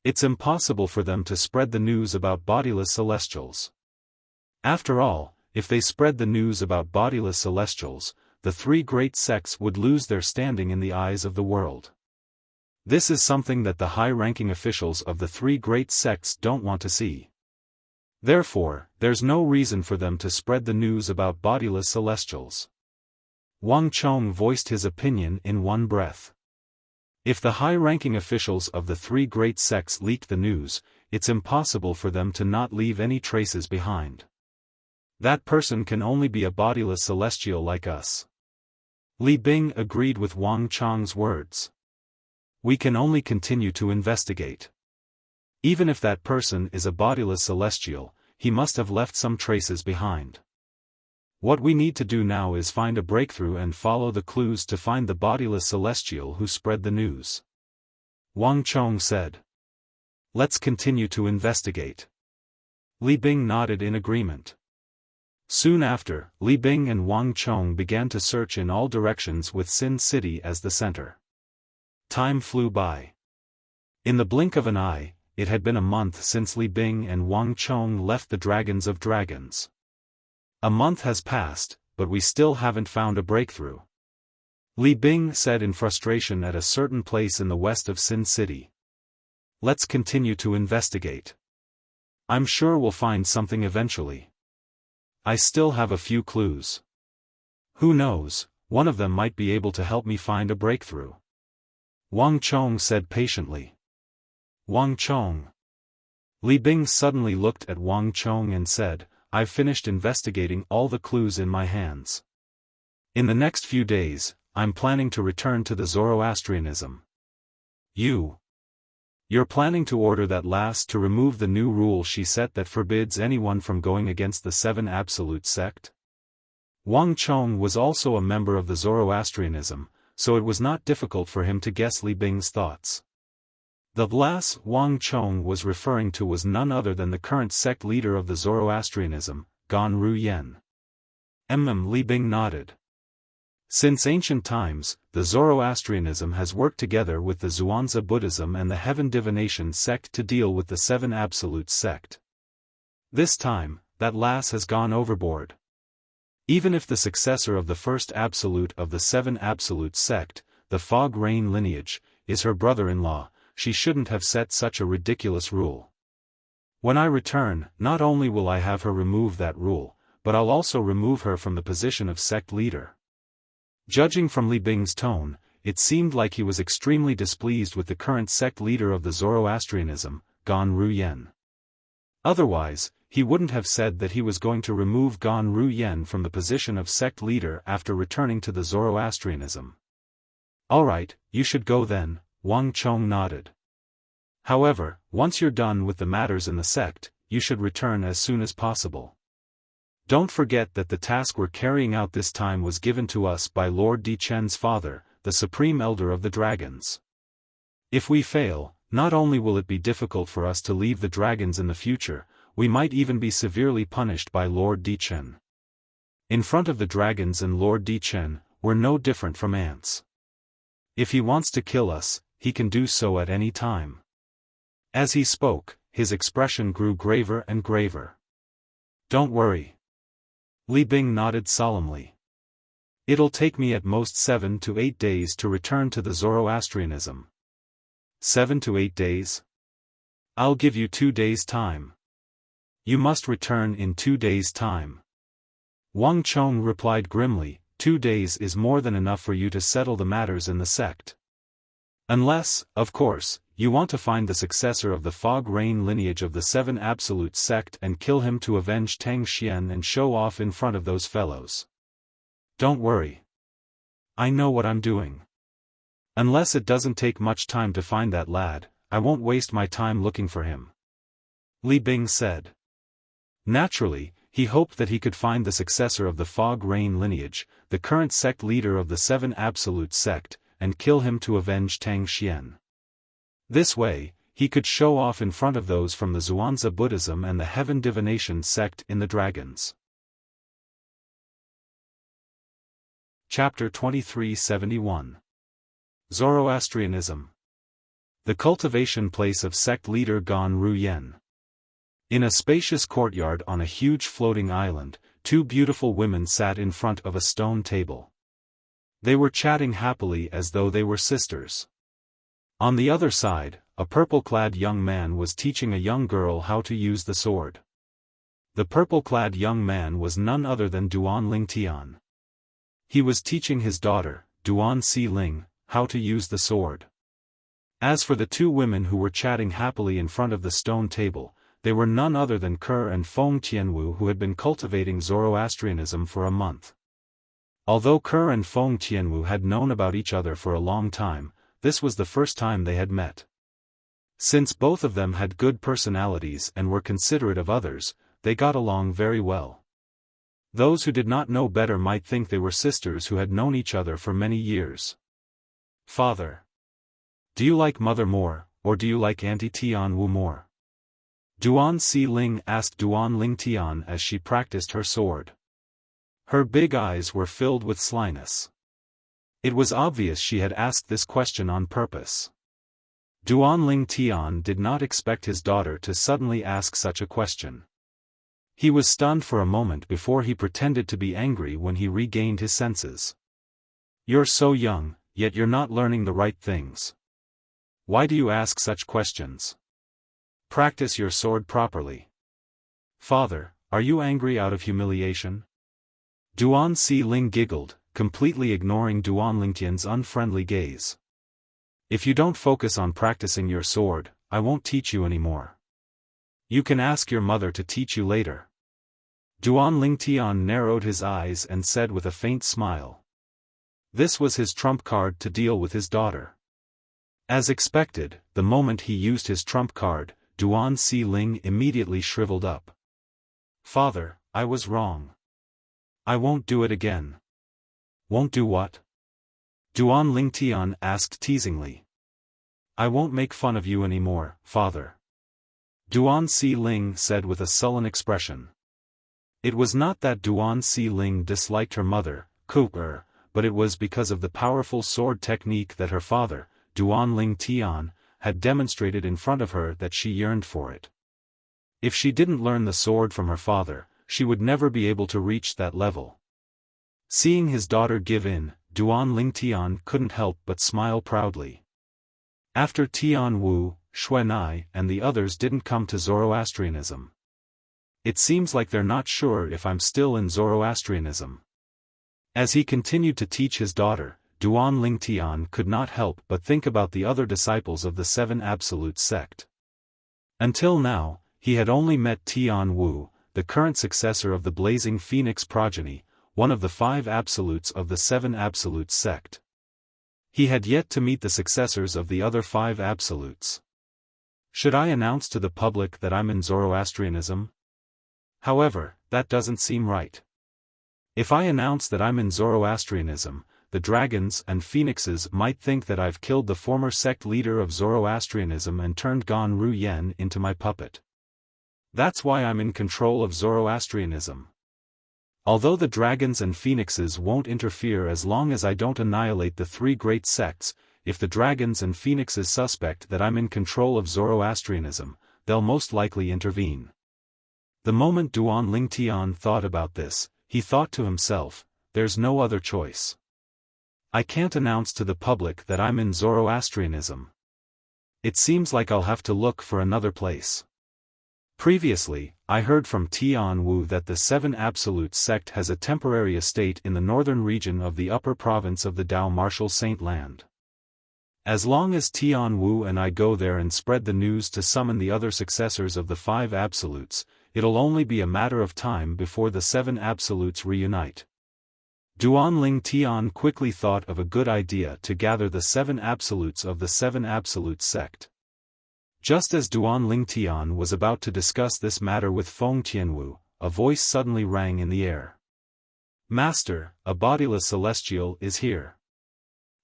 It's impossible for them to spread the news about bodiless celestials. After all, if they spread the news about bodiless celestials, the 3 great sects would lose their standing in the eyes of the world. This is something that the high-ranking officials of the 3 great sects don't want to see. Therefore, there's no reason for them to spread the news about bodiless celestials. Wang Chong voiced his opinion in one breath. If the high-ranking officials of the three great sects leaked the news, it's impossible for them to not leave any traces behind. That person can only be a bodiless celestial like us. Li Bing agreed with Wang Chong's words. We can only continue to investigate. Even if that person is a bodiless celestial, he must have left some traces behind. What we need to do now is find a breakthrough and follow the clues to find the bodiless celestial who spread the news. Wang Chong said. Let's continue to investigate. Li Bing nodded in agreement. Soon after, Li Bing and Wang Chong began to search in all directions with Sin City as the center. Time flew by. In the blink of an eye, it had been a month since Li Bing and Wang Chong left the Dragons of Dragons. A month has passed, but we still haven't found a breakthrough. Li Bing said in frustration at a certain place in the west of Sin City. Let's continue to investigate. I'm sure we'll find something eventually. I still have a few clues. Who knows, one of them might be able to help me find a breakthrough. Wang Chong said patiently. Wang Chong. Li Bing suddenly looked at Wang Chong and said, I've finished investigating all the clues in my hands. In the next few days, I'm planning to return to the Zoroastrianism. You're planning to order that lass to remove the new rule she set that forbids anyone from going against the Seven Absolute sect? Wang Chong was also a member of the Zoroastrianism, so it was not difficult for him to guess Li Bing's thoughts. The lass Wang Chong was referring to was none other than the current sect leader of the Zoroastrianism, Gan Ru Yen. Li Bing nodded. Since ancient times, the Zoroastrianism has worked together with the Zhuangzi Buddhism and the Heaven Divination sect to deal with the Seven Absolute sect. This time, that lass has gone overboard. Even if the successor of the first absolute of the Seven Absolute sect, the Fog Rain lineage, is her brother-in-law, she shouldn't have set such a ridiculous rule. When I return, not only will I have her remove that rule, but I'll also remove her from the position of sect leader. Judging from Li Bing's tone, it seemed like he was extremely displeased with the current sect leader of the Zoroastrianism, Gan Ru Yen. Otherwise, he wouldn't have said that he was going to remove Gan Ru Yen from the position of sect leader after returning to the Zoroastrianism. Alright, you should go then, Wang Chong nodded. However, once you're done with the matters in the sect, you should return as soon as possible. Don't forget that the task we're carrying out this time was given to us by Lord Di Chen's father, the Supreme Elder of the Dragons. If we fail, not only will it be difficult for us to leave the dragons in the future, we might even be severely punished by Lord Di Chen. In front of the dragons and Lord Di Chen, we're no different from ants. If he wants to kill us, he can do so at any time. As he spoke, his expression grew graver and graver. Don't worry. Li Bing nodded solemnly. It'll take me at most 7 to 8 days to return to the Zoroastrianism. 7 to 8 days? I'll give you 2 days' time. You must return in 2 days' time. Wang Chong replied grimly, 2 days is more than enough for you to settle the matters in the sect. Unless, of course, you want to find the successor of the Fog Rain lineage of the Seven Absolute sect and kill him to avenge Tang Xian and show off in front of those fellows. Don't worry. I know what I'm doing. Unless it doesn't take much time to find that lad, I won't waste my time looking for him. Li Bing said. Naturally, he hoped that he could find the successor of the Fog Rain lineage, the current sect leader of the Seven Absolute sect, and kill him to avenge Tang Xian. This way, he could show off in front of those from the Zhuangzi Buddhism and the Heaven Divination sect in the Dragons. Chapter 2371. Zoroastrianism. The cultivation place of sect leader Gan Ru Yen. In a spacious courtyard on a huge floating island, 2 beautiful women sat in front of a stone table. They were chatting happily as though they were sisters. On the other side, a purple-clad young man was teaching a young girl how to use the sword. The purple-clad young man was none other than Duan Ling Tian. He was teaching his daughter, Duan Si Ling, how to use the sword. As for the two women who were chatting happily in front of the stone table, they were none other than Ke and Feng Tianwu, who had been cultivating Zoroastrianism for a month. Although Ke and Feng Tianwu had known about each other for a long time, this was the first time they had met. Since both of them had good personalities and were considerate of others, they got along very well. Those who did not know better might think they were sisters who had known each other for many years. Father. Do you like mother more, or do you like Auntie Tianwu more? Duan Si Ling asked Duan Ling Tian as she practiced her sword. Her big eyes were filled with slyness. It was obvious she had asked this question on purpose. Duan Ling Tian did not expect his daughter to suddenly ask such a question. He was stunned for a moment before he pretended to be angry when he regained his senses. You're so young, yet you're not learning the right things. Why do you ask such questions? Practice your sword properly. Father, are you angry out of humiliation? Duan Si Ling giggled, completely ignoring Duan Lingtian's unfriendly gaze. If you don't focus on practicing your sword, I won't teach you anymore. You can ask your mother to teach you later. Duan Lingtian narrowed his eyes and said with a faint smile. This was his trump card to deal with his daughter. As expected, the moment he used his trump card, Duan Si Ling immediately shriveled up. Father, I was wrong. I won't do it again. Won't do what? Duan Lingtian asked teasingly. I won't make fun of you anymore, father. Duan Si Ling said with a sullen expression. It was not that Duan Si Ling disliked her mother, Ku, but it was because of the powerful sword technique that her father, Duan Ling Tian, had demonstrated in front of her that she yearned for it. If she didn't learn the sword from her father, she would never be able to reach that level. Seeing his daughter give in, Duan Ling Tian couldn't help but smile proudly. After Tian Wu, Xuanai and the others didn't come to Zoroastrianism. It seems like they're not sure if I'm still in Zoroastrianism. As he continued to teach his daughter, Duan Ling Tian could not help but think about the other disciples of the Seven Absolute sect. Until now, he had only met Tian Wu, the current successor of the Blazing Phoenix progeny, one of the 5 absolutes of the Seven Absolute sect. He had yet to meet the successors of the other 5 absolutes. Should I announce to the public that I'm in Zoroastrianism? However, that doesn't seem right. If I announce that I'm in Zoroastrianism, the dragons and phoenixes might think that I've killed the former sect leader of Zoroastrianism and turned Gan Ru Yen into my puppet. That's why I'm in control of Zoroastrianism. Although the dragons and phoenixes won't interfere as long as I don't annihilate the 3 great sects, if the dragons and phoenixes suspect that I'm in control of Zoroastrianism, they'll most likely intervene. The moment Duan Ling Tian thought about this, he thought to himself, there's no other choice. I can't announce to the public that I'm in Zoroastrianism. It seems like I'll have to look for another place. Previously, I heard from Tian Wu that the Seven Absolute sect has a temporary estate in the northern region of the upper province of the Dao Martial Saint Land. As long as Tian Wu and I go there and spread the news to summon the other successors of the 5 absolutes, it'll only be a matter of time before the 7 absolutes reunite. Duan Ling Tian quickly thought of a good idea to gather the 7 absolutes of the 7 absolute sect. Just as Duan Ling Tian was about to discuss this matter with Feng Tianwu, a voice suddenly rang in the air. Master, a bodiless celestial is here.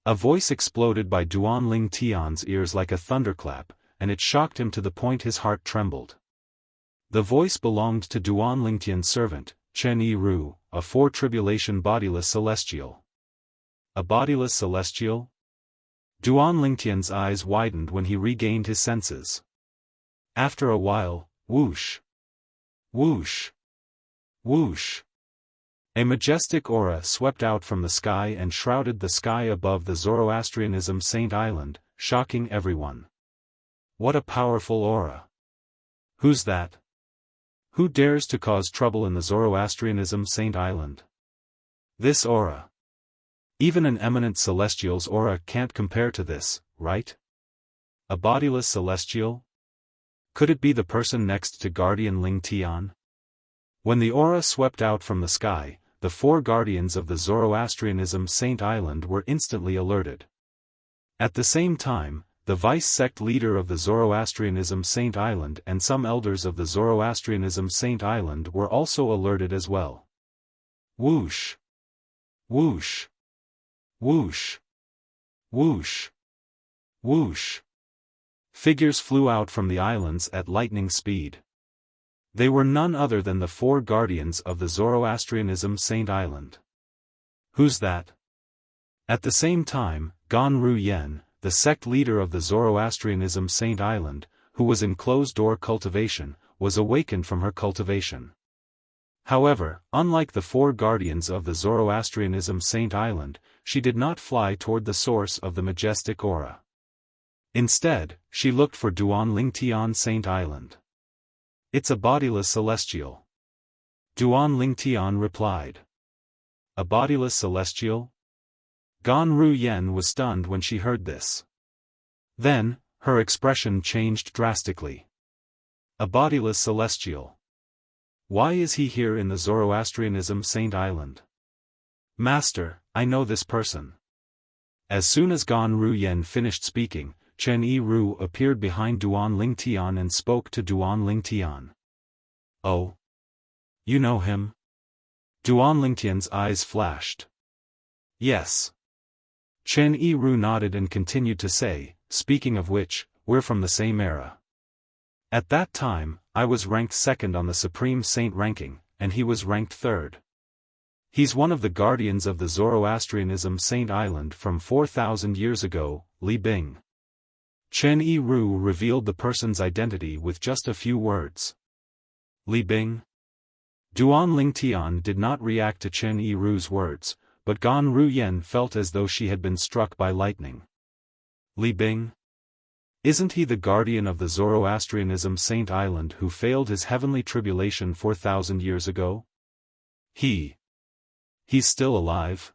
A voice exploded by Duan Ling Tian's ears like a thunderclap, and it shocked him to the point his heart trembled. The voice belonged to Duan Ling Tian's servant, Chen Yiru, a 4-tribulation bodiless celestial. A bodiless celestial? Duan Ling Tian's eyes widened when he regained his senses. After a while, whoosh! Whoosh! Whoosh! A majestic aura swept out from the sky and shrouded the sky above the Zoroastrianism Saint Island, shocking everyone. What a powerful aura! Who's that? Who dares to cause trouble in the Zoroastrianism Saint Island? This aura. Even an eminent celestial's aura can't compare to this, right? A bodiless celestial? Could it be the person next to Guardian Ling Tian? When the aura swept out from the sky, the 4 guardians of the Zoroastrianism Saint Island were instantly alerted. At the same time, the vice-sect leader of the Zoroastrianism Saint Island and some elders of the Zoroastrianism Saint Island were also alerted as well. Whoosh! Whoosh! Whoosh! Whoosh! Whoosh! Figures flew out from the islands at lightning speed. They were none other than the 4 guardians of the Zoroastrianism Saint Island. Who's that? At the same time, Gan Ru Yen, the sect leader of the Zoroastrianism Saint Island, who was in closed-door cultivation, was awakened from her cultivation. However, unlike the 4 guardians of the Zoroastrianism Saint Island, she did not fly toward the source of the majestic aura. Instead, she looked for Duan Lingtian Saint Island. It's a bodiless celestial. Duan Lingtian replied. A bodiless celestial? Gan Ru Yen was stunned when she heard this. Then, her expression changed drastically. A bodiless celestial. Why is he here in the Zoroastrianism Saint Island? Master, I know this person. As soon as Gan Ru Yen finished speaking, Chen Yi-ru appeared behind Duan Lingtian and spoke to Duan Lingtian. Oh? You know him? Duan Lingtian's eyes flashed. Yes. Chen Yi-ru nodded and continued to say, speaking of which, we're from the same era. At that time, I was ranked 2nd on the Supreme Saint ranking, and he was ranked 3rd. He's one of the guardians of the Zoroastrianism Saint Island from 4,000 years ago, Li Bing. Chen Yi-ru revealed the person's identity with just a few words. Li Bing? Duan Lingtian did not react to Chen Yi-ru's words, but Gan Ru Yen felt as though she had been struck by lightning. Li Bing? Isn't he the guardian of the Zoroastrianism Saint Island who failed his heavenly tribulation 4,000 years ago? He's still alive?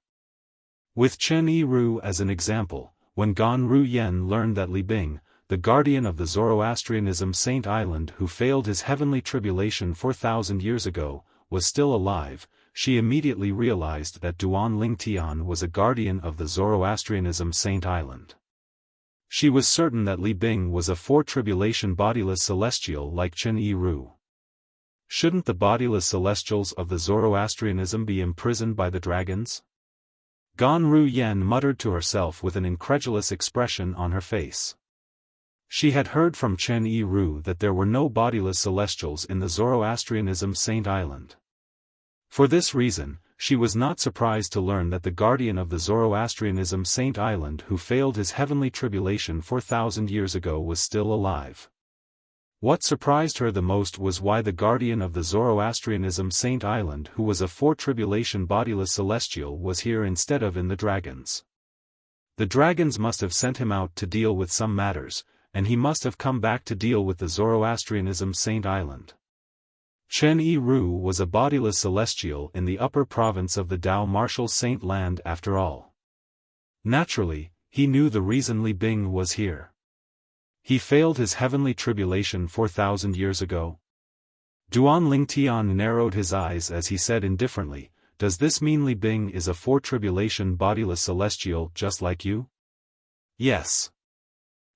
With Chen Yi-ru as an example, when Gan Ru Yen learned that Li Bing, the guardian of the Zoroastrianism Saint Island who failed his heavenly tribulation 4,000 years ago, was still alive, she immediately realized that Duan Lingtian was a guardian of the Zoroastrianism Saint Island. She was certain that Li Bing was a 4-tribulation bodiless celestial like Chen Yi-ru. Shouldn't the bodiless celestials of the Zoroastrianism be imprisoned by the dragons? Gan Ru Yen muttered to herself with an incredulous expression on her face. She had heard from Chen Yi-ru that there were no bodiless celestials in the Zoroastrianism Saint Island. For this reason, she was not surprised to learn that the guardian of the Zoroastrianism Saint Island who failed his heavenly tribulation 4,000 years ago was still alive. What surprised her the most was why the guardian of the Zoroastrianism Saint Island who was a 4-tribulation bodiless celestial was here instead of in the dragons. The dragons must have sent him out to deal with some matters, and he must have come back to deal with the Zoroastrianism Saint Island. Chen Yi-ru was a bodiless celestial in the upper province of the Dao Martial Saint Land after all. Naturally, he knew the reason Li Bing was here. He failed his heavenly tribulation 4,000 years ago. Duan Lingtian narrowed his eyes as he said indifferently, does this mean Li Bing is a 4-tribulation bodiless celestial just like you? Yes.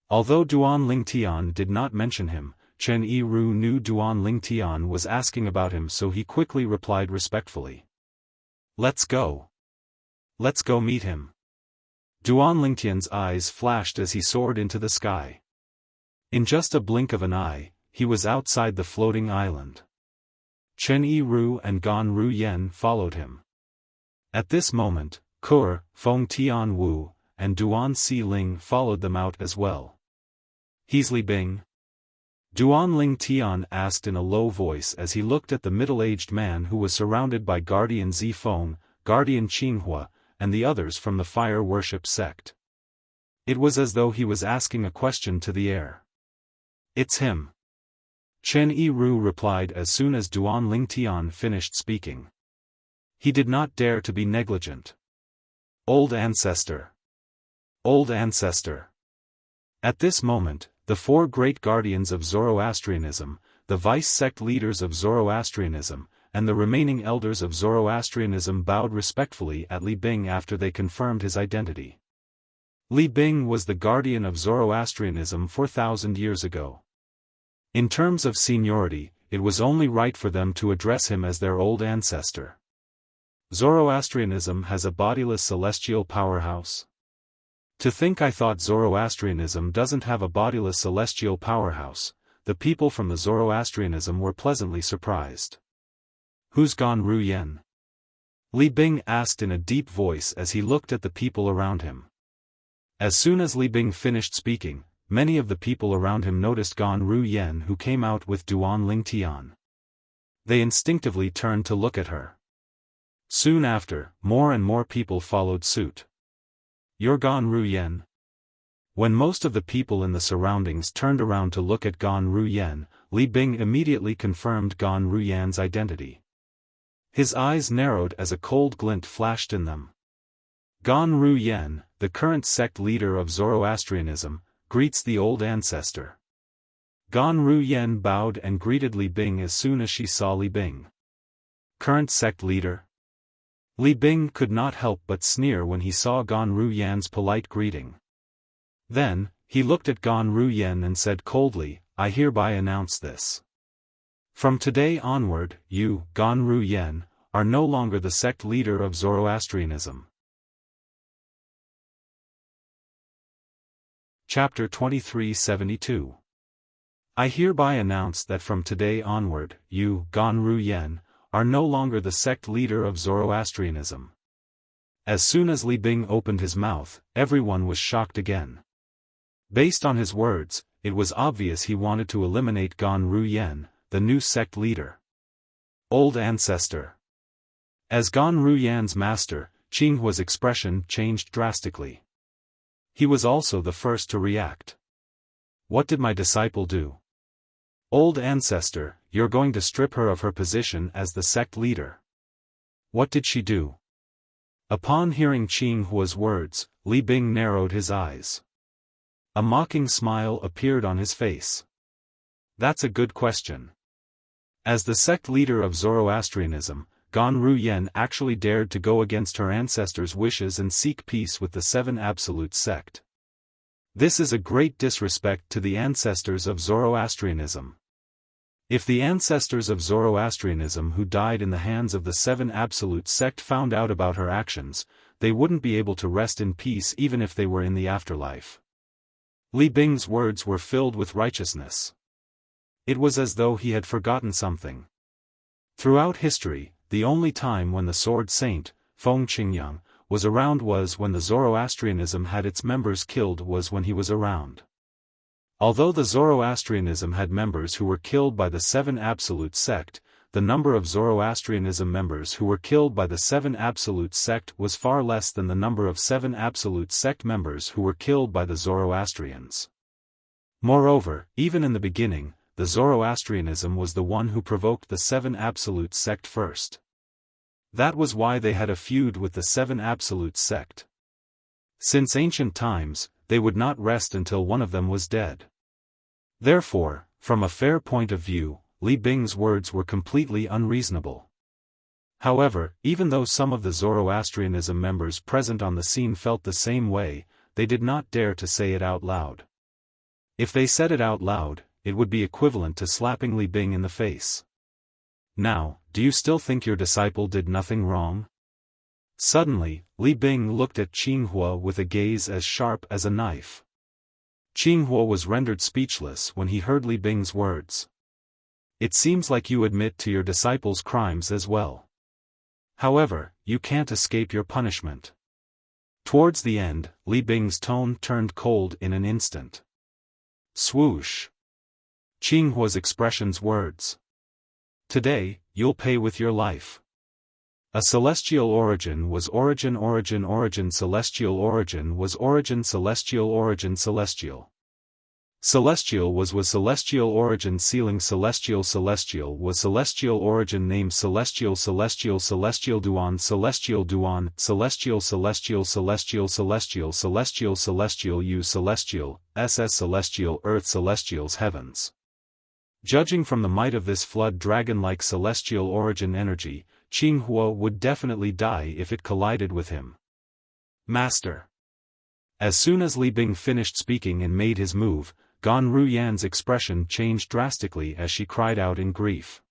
Although Duan Lingtian did not mention him, Chen Yi-ru knew Duan Lingtian was asking about him, so he quickly replied respectfully. Let's go. Let's go meet him. Duan Lingtian's eyes flashed as he soared into the sky. In just a blink of an eye, he was outside the floating island. Chen Yi-ru and Gan Ru Yen followed him. At this moment, Kur, Feng Tian Wu, and Duan Si Ling followed them out as well. He's Li Bing? Duan Lingtian asked in a low voice as he looked at the middle-aged man who was surrounded by Guardian Zifeng, Guardian Qinghua, and the others from the fire worship sect. It was as though he was asking a question to the air. It's him. Chen Yi-ru replied as soon as Duan Lingtian finished speaking. He did not dare to be negligent. Old ancestor. Old ancestor. At this moment, the four great guardians of Zoroastrianism, the vice-sect leaders of Zoroastrianism, and the remaining elders of Zoroastrianism bowed respectfully at Li Bing after they confirmed his identity. Li Bing was the guardian of Zoroastrianism 4,000 years ago. In terms of seniority, it was only right for them to address him as their old ancestor. Zoroastrianism has a bodiless celestial powerhouse. To think I thought Zoroastrianism doesn't have a bodiless celestial powerhouse, the people from the Zoroastrianism were pleasantly surprised. Who's gone Ru Yen? Li Bing asked in a deep voice as he looked at the people around him. As soon as Li Bing finished speaking, many of the people around him noticed Gan Ru Yen, who came out with Duan Ling Tian. They instinctively turned to look at her. Soon after, more and more people followed suit. You're Gan Ru Yen? When most of the people in the surroundings turned around to look at Gan Ru Yen, Li Bing immediately confirmed Gan Ru Yen's identity. His eyes narrowed as a cold glint flashed in them. Gan Ru Yen, the current sect leader of Zoroastrianism, greets the old ancestor. Gan Ru Yen bowed and greeted Li Bing as soon as she saw Li Bing. Current sect leader? Li Bing could not help but sneer when he saw Gan Ru Yen's polite greeting. Then, he looked at Gan Ru Yen and said coldly, I hereby announce this. From today onward, you, Gan Ru Yen, are no longer the sect leader of Zoroastrianism. Chapter 2372. I hereby announce that from today onward, you, Gan Ru Yen, are no longer the sect leader of Zoroastrianism. As soon as Li Bing opened his mouth, everyone was shocked again. Based on his words, it was obvious he wanted to eliminate Gan Ru Yen, the new sect leader. Old ancestor. As Gan Ru Yen's master, Qinghua's expression changed drastically. He was also the first to react. What did my disciple do? Old ancestor, you're going to strip her of her position as the sect leader. What did she do? Upon hearing Qinghua's words, Li Bing narrowed his eyes. A mocking smile appeared on his face. That's a good question. As the sect leader of Zoroastrianism, Gan Ru Yen actually dared to go against her ancestors' wishes and seek peace with the Seven Absolute sect. This is a great disrespect to the ancestors of Zoroastrianism. If the ancestors of Zoroastrianism who died in the hands of the Seven Absolute sect found out about her actions, they wouldn't be able to rest in peace even if they were in the afterlife. Li Bing's words were filled with righteousness. It was as though he had forgotten something. Throughout history, the only time when the Sword Saint, Feng Qingyang, was around was when the Zoroastrianism had its members killed was when he was around. Although the Zoroastrianism had members who were killed by the Seven Absolute sect, the number of Zoroastrianism members who were killed by the Seven Absolute sect was far less than the number of Seven Absolute sect members who were killed by the Zoroastrians. Moreover, even in the beginning, the Zoroastrianism was the one who provoked the Seven Absolute sect first. That was why they had a feud with the Seven Absolute sect. Since ancient times, they would not rest until one of them was dead. Therefore, from a fair point of view, Li Bing's words were completely unreasonable. However, even though some of the Zoroastrianism members present on the scene felt the same way, they did not dare to say it out loud. If they said it out loud, it would be equivalent to slapping Li Bing in the face. Now, do you still think your disciple did nothing wrong? Suddenly, Li Bing looked at Qinghua with a gaze as sharp as a knife. Qinghua was rendered speechless when he heard Li Bing's words. It seems like you admit to your disciple's crimes as well. However, you can't escape your punishment. Towards the end, Li Bing's tone turned cold in an instant. Swoosh. Qinghua's expression's words. Today, you'll pay with your life. A celestial origin was origin celestial origin was origin celestial. Celestial was celestial origin ceiling celestial was celestial origin name celestial duan celestial u celestial, ss celestial earth celestials heavens. Judging from the might of this flood dragon-like celestial origin energy, Qinghua would definitely die if it collided with him. Master. As soon as Li Bing finished speaking and made his move, Gan Ruyan's expression changed drastically as she cried out in grief.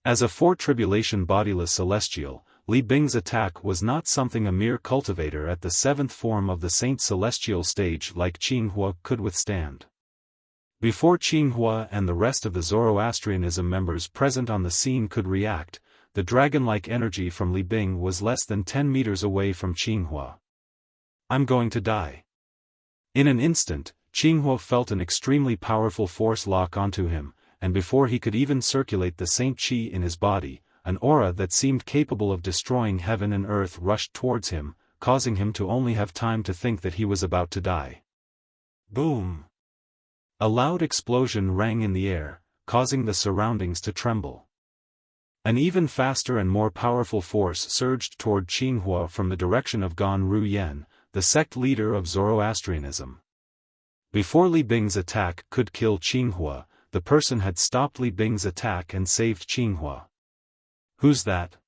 As a four-tribulation bodiless celestial, Li Bing's attack was not something a mere cultivator at the seventh form of the Saint Celestial stage like Qinghua could withstand. Before Qinghua and the rest of the Zoroastrianism members present on the scene could react, the dragon-like energy from Li Bing was less than 10 meters away from Qinghua. I'm going to die. In an instant, Qinghua felt an extremely powerful force lock onto him, and before he could even circulate the Saint Qi in his body, an aura that seemed capable of destroying heaven and earth rushed towards him, causing him to only have time to think that he was about to die. Boom! A loud explosion rang in the air, causing the surroundings to tremble. An even faster and more powerful force surged toward Qinghua from the direction of Gan Ruyan, the sect leader of Zoroastrianism. Before Li Bing's attack could kill Qinghua, the person had stopped Li Bing's attack and saved Qinghua. Who's that?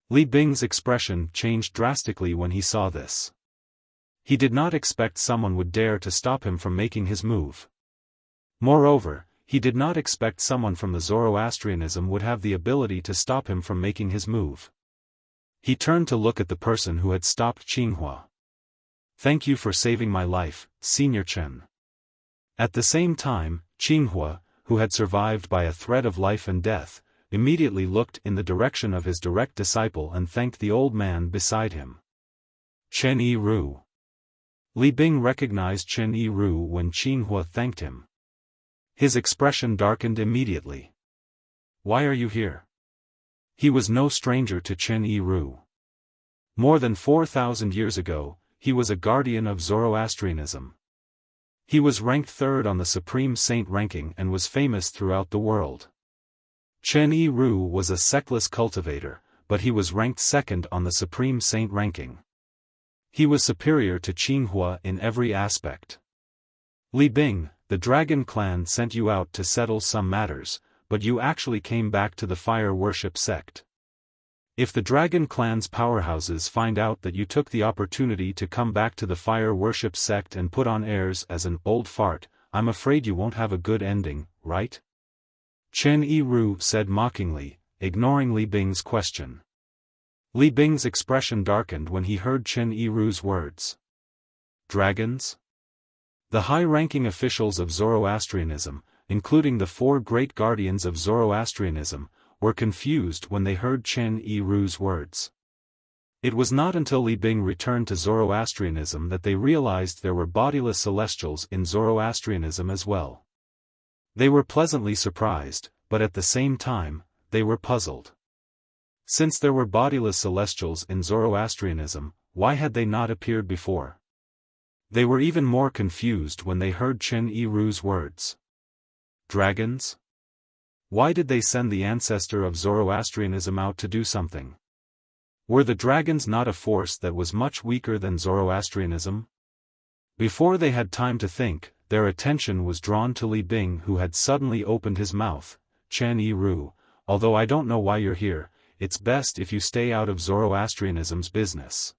Li Bing's expression changed drastically when he saw this. He did not expect someone would dare to stop him from making his move. Moreover, he did not expect someone from the Zoroastrianism would have the ability to stop him from making his move. He turned to look at the person who had stopped Qinghua. Thank you for saving my life, Senior Chen. At the same time, Qinghua, who had survived by a threat of life and death, immediately looked in the direction of his direct disciple and thanked the old man beside him. Chen Yiru. Li Bing recognized Chen Yiru when Qinghua thanked him. His expression darkened immediately. Why are you here? He was no stranger to Chen Yiru. More than 4,000 years ago, he was a guardian of Zoroastrianism. He was ranked third on the Supreme Saint ranking and was famous throughout the world. Chen Yiru was a sectless cultivator, but he was ranked second on the Supreme Saint ranking. He was superior to Qinghua in every aspect. Li Bing, the Dragon Clan sent you out to settle some matters, but you actually came back to the fire worship sect. If the Dragon Clan's powerhouses find out that you took the opportunity to come back to the fire worship sect and put on airs as an old fart, I'm afraid you won't have a good ending, right? Chen Yiru said mockingly, ignoring Li Bing's question. Li Bing's expression darkened when he heard Chen Yiru's words. Dragons? The high-ranking officials of Zoroastrianism, including the four great guardians of Zoroastrianism, were confused when they heard Chen Yiru's words. It was not until Li Bing returned to Zoroastrianism that they realized there were bodiless celestials in Zoroastrianism as well. They were pleasantly surprised, but at the same time, they were puzzled. Since there were bodiless celestials in Zoroastrianism, why had they not appeared before? They were even more confused when they heard Chen Yiru's words. Dragons? Why did they send the ancestor of Zoroastrianism out to do something? Were the dragons not a force that was much weaker than Zoroastrianism? Before they had time to think, their attention was drawn to Li Bing, who had suddenly opened his mouth. Chen Yiru, although I don't know why you're here, it's best if you stay out of Zoroastrianism's business.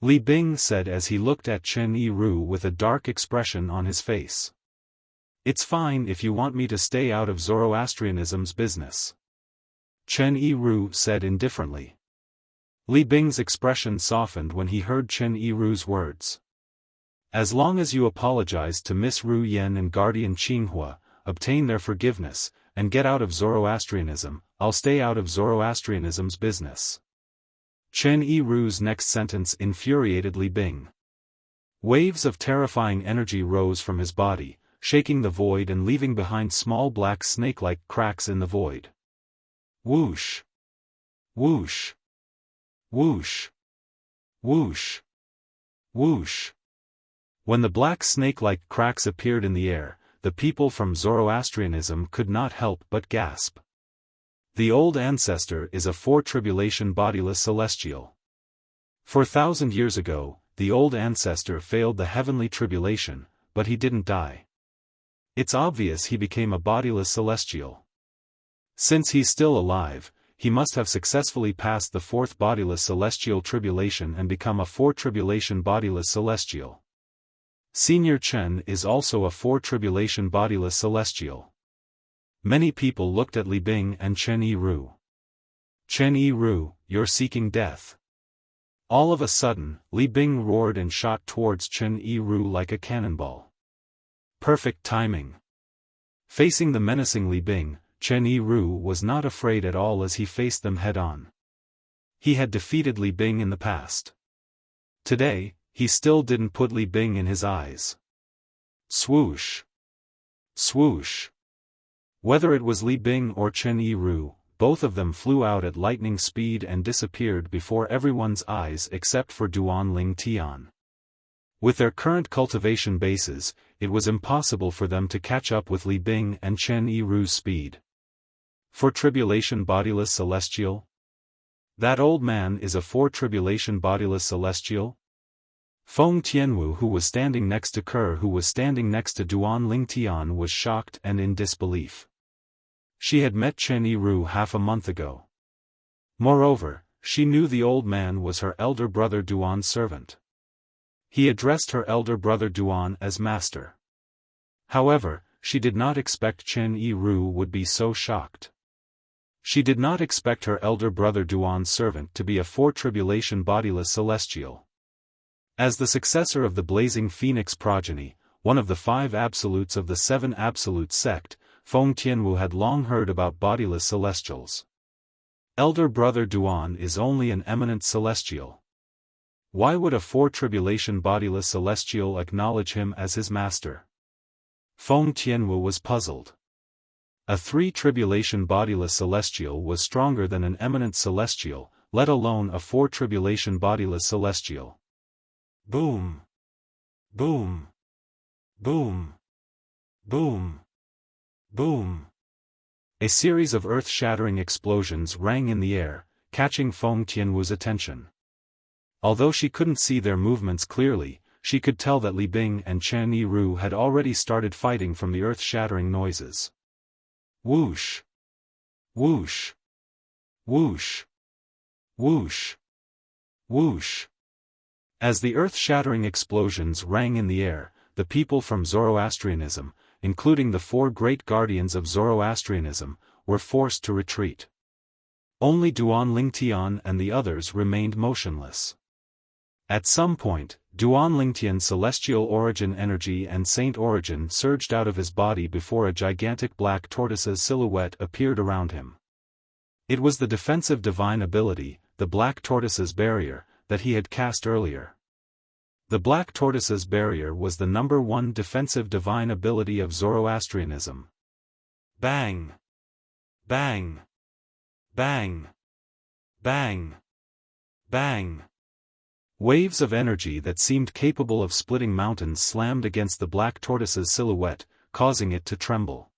Li Bing said as he looked at Chen Yiru with a dark expression on his face. It's fine if you want me to stay out of Zoroastrianism's business. Chen Yiru said indifferently. Li Bing's expression softened when he heard Chen Yiru's words. As long as you apologize to Miss Ru Yan and Guardian Qinghua, obtain their forgiveness, and get out of Zoroastrianism, I'll stay out of Zoroastrianism's business. Chen Yiru's next sentence infuriated Li Bing. Waves of terrifying energy rose from his body, shaking the void and leaving behind small black snake-like cracks in the void. Whoosh! Whoosh! Whoosh! Whoosh! Whoosh! When the black snake-like cracks appeared in the air, the people from Zoroastrianism could not help but gasp. The old ancestor is a four-tribulation bodiless celestial. 4,000 years ago, the old ancestor failed the heavenly tribulation, but he didn't die. It's obvious he became a bodiless celestial. Since he's still alive, he must have successfully passed the fourth bodiless celestial tribulation and become a four-tribulation bodiless celestial. Senior Chen is also a four-tribulation bodiless celestial. Many people looked at Li Bing and Chen Yiru. Chen Yiru, you're seeking death. All of a sudden, Li Bing roared and shot towards Chen Yiru like a cannonball. Perfect timing. Facing the menacing Li Bing, Chen Yiru was not afraid at all as he faced them head-on. He had defeated Li Bing in the past. Today, he still didn't put Li Bing in his eyes. Swoosh. Swoosh. Whether it was Li Bing or Chen Yiru, both of them flew out at lightning speed and disappeared before everyone's eyes except for Duanling Tian. With their current cultivation bases, it was impossible for them to catch up with Li Bing and Chen Yiru's speed. For tribulation bodiless celestial? That old man is a four-tribulation bodiless celestial? Feng Tianwu, who was standing next to Kerr, who was standing next to Duanling Tian, was shocked and in disbelief. She had met Chen Yiru half a month ago. Moreover, she knew the old man was her elder brother Duan's servant. He addressed her elder brother Duan as master. However, she did not expect Chen Yiru would be so shocked. She did not expect her elder brother Duan's servant to be a four-tribulation bodiless celestial. As the successor of the blazing phoenix progeny, one of the five absolutes of the seven absolute sect, Feng Tianwu had long heard about bodiless celestials. Elder brother Duan is only an eminent celestial. Why would a four-tribulation bodiless celestial acknowledge him as his master? Feng Tianwu was puzzled. A three-tribulation bodiless celestial was stronger than an eminent celestial, let alone a four-tribulation bodiless celestial. Boom! Boom! Boom! Boom! Boom! A series of earth-shattering explosions rang in the air, catching Feng Tianwu's attention. Although she couldn't see their movements clearly, she could tell that Li Bing and Chen Yiru had already started fighting from the earth-shattering noises. Whoosh! Whoosh! Whoosh! Whoosh! Whoosh! As the earth-shattering explosions rang in the air, the people from Zoroastrianism, including the four great guardians of Zoroastrianism, were forced to retreat. Only Duanling Tian and the others remained motionless. At some point, Duanling Tian's celestial origin energy and saint origin surged out of his body before a gigantic black tortoise's silhouette appeared around him. It was the defensive divine ability, the black tortoise's barrier, that he had cast earlier. The black tortoise's barrier was the number one defensive divine ability of Zoroastrianism. Bang! Bang! Bang! Bang! Bang! Waves of energy that seemed capable of splitting mountains slammed against the black tortoise's silhouette, causing it to tremble.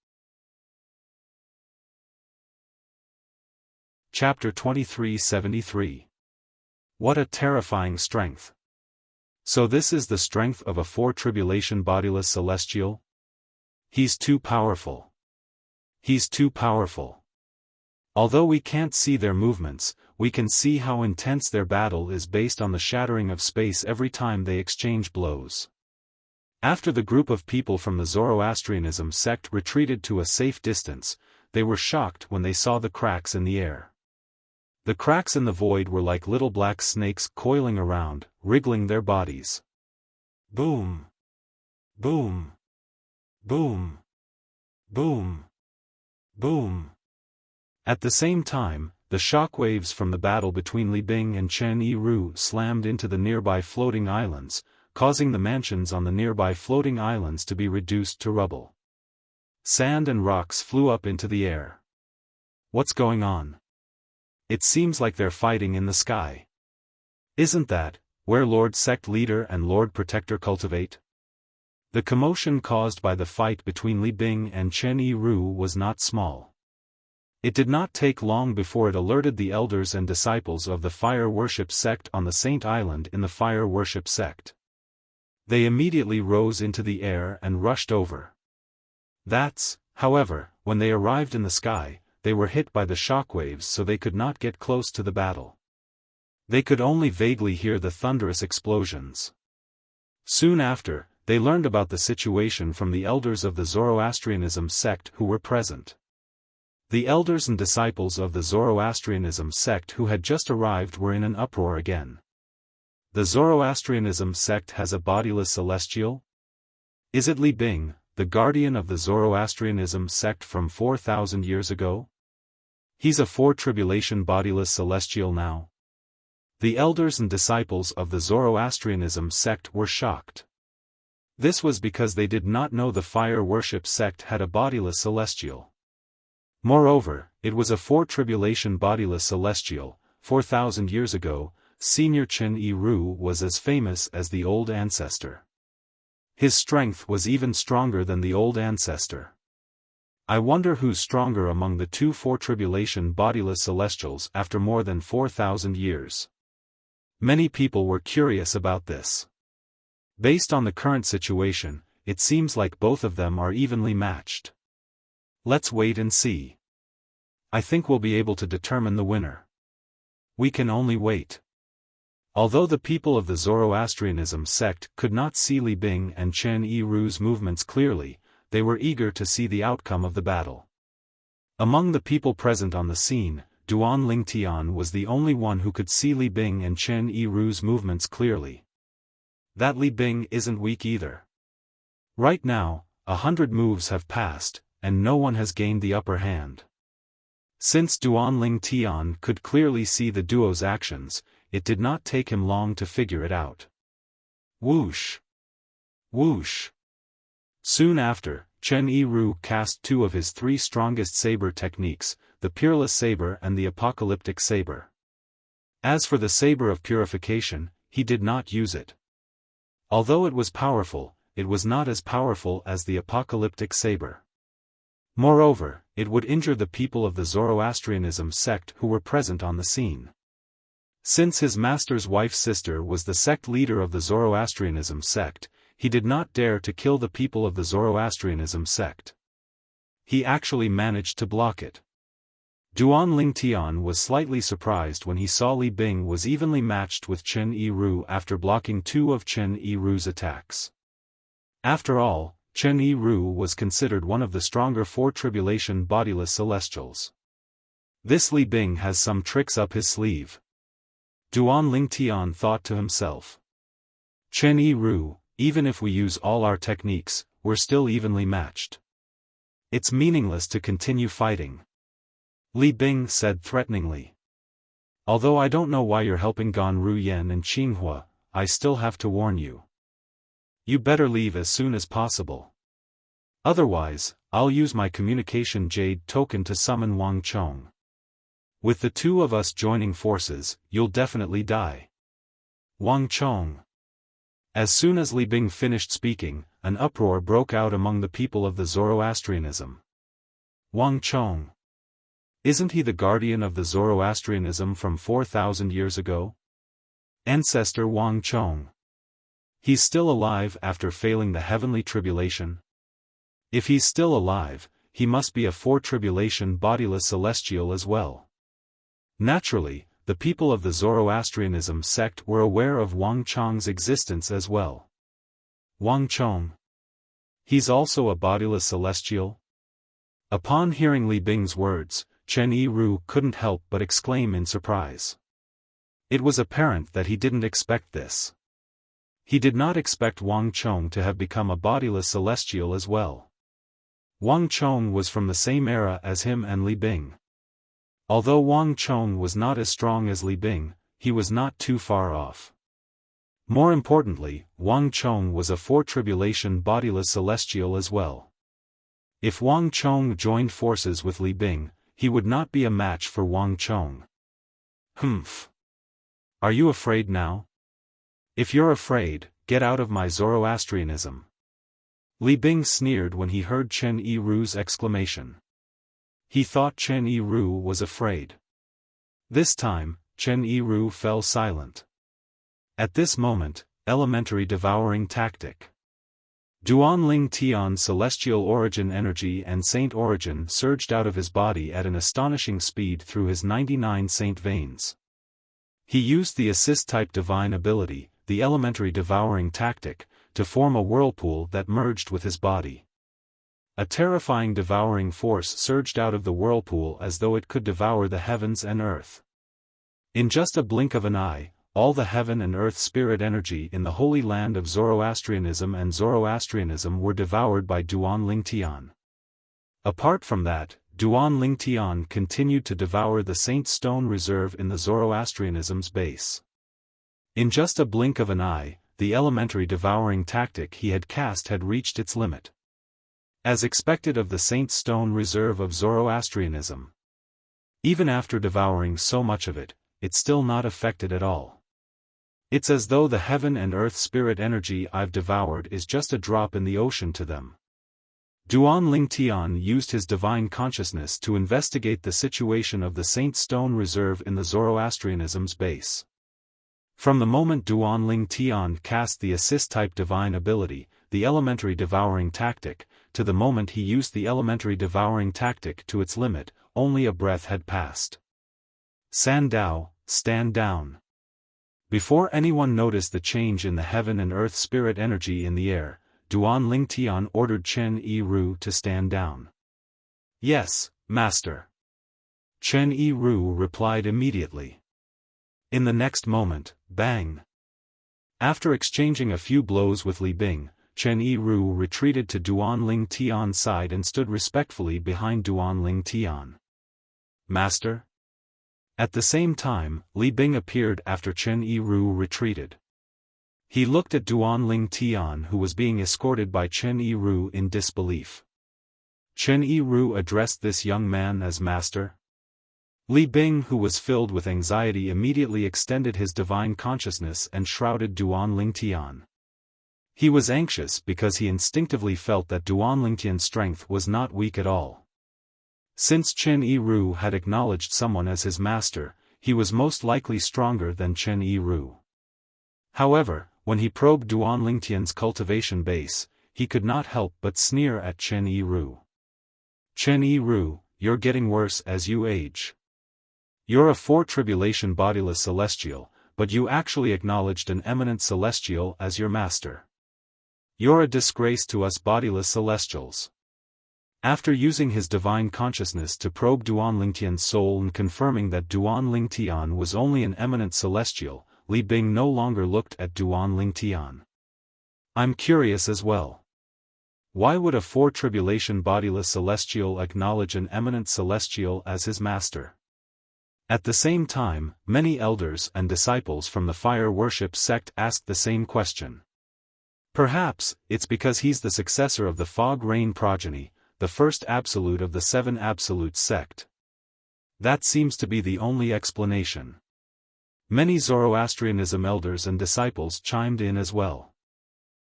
Chapter 2373. What a terrifying strength! So this is the strength of a four-tribulation bodiless celestial? He's too powerful. He's too powerful. Although we can't see their movements, we can see how intense their battle is based on the shattering of space every time they exchange blows. After the group of people from the Zoroastrianism sect retreated to a safe distance, they were shocked when they saw the cracks in the air. The cracks in the void were like little black snakes coiling around, wriggling their bodies. Boom! Boom! Boom! Boom! Boom! At the same time, the shockwaves from the battle between Li Bing and Chen Yiru slammed into the nearby floating islands, causing the mansions on the nearby floating islands to be reduced to rubble. Sand and rocks flew up into the air. What's going on? It seems like they're fighting in the sky. Isn't that where Lord Sect Leader and Lord Protector cultivate? The commotion caused by the fight between Li Bing and Chen Yiru was not small. It did not take long before it alerted the elders and disciples of the fire worship sect on the Saint Island in the fire worship sect. They immediately rose into the air and rushed over. However, when they arrived in the sky, they were hit by the shockwaves, so they could not get close to the battle. They could only vaguely hear the thunderous explosions. Soon after, they learned about the situation from the elders of the Zoroastrianism sect who were present. The elders and disciples of the Zoroastrianism sect who had just arrived were in an uproar again. The Zoroastrianism sect has a bodiless celestial? Is it Li Bing, the guardian of the Zoroastrianism sect from 4,000 years ago? He's a four-tribulation bodiless celestial now. The elders and disciples of the Zoroastrianism sect were shocked. This was because they did not know the fire worship sect had a bodiless celestial. Moreover, it was a four-tribulation bodiless celestial. 4,000 years ago, Senior Chen Yiru was as famous as the old ancestor. His strength was even stronger than the old ancestor. I wonder who's stronger among the two four-tribulation bodiless celestials after more than 4,000 years. Many people were curious about this. Based on the current situation, it seems like both of them are evenly matched. Let's wait and see. I think we'll be able to determine the winner. We can only wait. Although the people of the Zoroastrianism sect could not see Li Bing and Chen Yiru's movements clearly, they were eager to see the outcome of the battle. Among the people present on the scene, Duan Lingtian was the only one who could see Li Bing and Chen Yiru's movements clearly. That Li Bing isn't weak either. Right now, 100 moves have passed, and no one has gained the upper hand. Since Duan Lingtian could clearly see the duo's actions, it did not take him long to figure it out. Whoosh! Whoosh! Soon after, Chen Yiru cast two of his three strongest saber techniques, the Peerless Saber and the Apocalyptic Saber. As for the Saber of Purification, he did not use it. Although it was powerful, it was not as powerful as the Apocalyptic Saber. Moreover, it would injure the people of the Zoroastrianism sect who were present on the scene. Since his master's wife's sister was the sect leader of the Zoroastrianism sect, he did not dare to kill the people of the Zoroastrianism sect. He actually managed to block it. Duan Lingtian was slightly surprised when he saw Li Bing was evenly matched with Chen Yiru after blocking two of Chen Yiru's attacks. After all, Chen Yiru was considered one of the stronger four-tribulation bodiless celestials. This Li Bing has some tricks up his sleeve. Duan Lingtian thought to himself. Chen Yiru, even if we use all our techniques, we're still evenly matched. It's meaningless to continue fighting. Li Bing said threateningly. Although I don't know why you're helping Gan Ruyen and Qinghua, I still have to warn you. You better leave as soon as possible. Otherwise, I'll use my communication jade token to summon Wang Chong. With the two of us joining forces, you'll definitely die. Wang Chong. As soon as Li Bing finished speaking, an uproar broke out among the people of the Zoroastrianism. Wang Chong. Isn't he the guardian of the Zoroastrianism from 4,000 years ago? Ancestor Wang Chong. He's still alive after failing the heavenly tribulation? If he's still alive, he must be a four-tribulation bodiless celestial as well. Naturally, the people of the Zoroastrianism sect were aware of Wang Chong's existence as well. Wang Chong. He's also a bodiless celestial? Upon hearing Li Bing's words, Chen Yiru couldn't help but exclaim in surprise. It was apparent that he didn't expect this. He did not expect Wang Chong to have become a bodiless celestial as well. Wang Chong was from the same era as him and Li Bing. Although Wang Chong was not as strong as Li Bing, he was not too far off. More importantly, Wang Chong was a four-tribulation bodiless celestial as well. If Wang Chong joined forces with Li Bing, he would not be a match for Wang Chong. Humph. Are you afraid now? If you're afraid, get out of my Zoroastrianism. Li Bing sneered when he heard Chen Yiru's exclamation. He thought Chen Yiru was afraid. This time, Chen Yiru fell silent. At this moment, elementary devouring tactic. Duanling Tian celestial origin energy and saint origin surged out of his body at an astonishing speed through his 99 saint veins. He used the assist-type divine ability, the elementary devouring tactic, to form a whirlpool that merged with his body. A terrifying devouring force surged out of the whirlpool as though it could devour the heavens and earth. In just a blink of an eye, all the heaven and earth spirit energy in the holy land of Zoroastrianism and Zoroastrianism were devoured by Duanling Tian. Apart from that, Duanling Tian continued to devour the Saint Stone Reserve in the Zoroastrianism's base. In just a blink of an eye, the elementary devouring tactic he had cast had reached its limit. As expected of the Saint Stone Reserve of Zoroastrianism. Even after devouring so much of it, it's still not affected at all. It's as though the heaven and earth spirit energy I've devoured is just a drop in the ocean to them. Duanling Tian used his divine consciousness to investigate the situation of the Saint Stone Reserve in the Zoroastrianism's base. From the moment Duanling Tian cast the assist-type divine ability, the elementary devouring tactic, to the moment he used the elementary devouring tactic to its limit, only a breath had passed. Sandao, stand down. Before anyone noticed the change in the heaven and earth spirit energy in the air, Duanling Tian ordered Chen Yiru to stand down. Yes, master. Chen Yiru replied immediately. In the next moment, bang. After exchanging a few blows with Li Bing, Chen Yiru retreated to Duanling Tian's side and stood respectfully behind Duanling Tian. Master? At the same time, Li Bing appeared after Chen Yiru retreated. He looked at Duanling Tian who was being escorted by Chen Yiru in disbelief. Chen Yiru addressed this young man as master. Li Bing who was filled with anxiety immediately extended his divine consciousness and shrouded Duanling Tian. He was anxious because he instinctively felt that Duanling Tian's strength was not weak at all. Since Chen Yiru had acknowledged someone as his master, he was most likely stronger than Chen Yiru. However, when he probed Duanling Tian's cultivation base, he could not help but sneer at Chen Yiru. Chen Yiru, you're getting worse as you age. You're a four-tribulation bodiless celestial, but you actually acknowledged an eminent celestial as your master. You're a disgrace to us bodiless celestials. After using his divine consciousness to probe Duanling Tian's soul and confirming that Duanling Tian was only an eminent celestial, Li Bing no longer looked at Duanling Tian. I'm curious as well. Why would a four-tribulation bodiless celestial acknowledge an eminent celestial as his master? At the same time, many elders and disciples from the fire worship sect asked the same question. Perhaps, it's because he's the successor of the fog rain progeny, the first absolute of the seven absolute sect. That seems to be the only explanation. Many Zoroastrianism elders and disciples chimed in as well.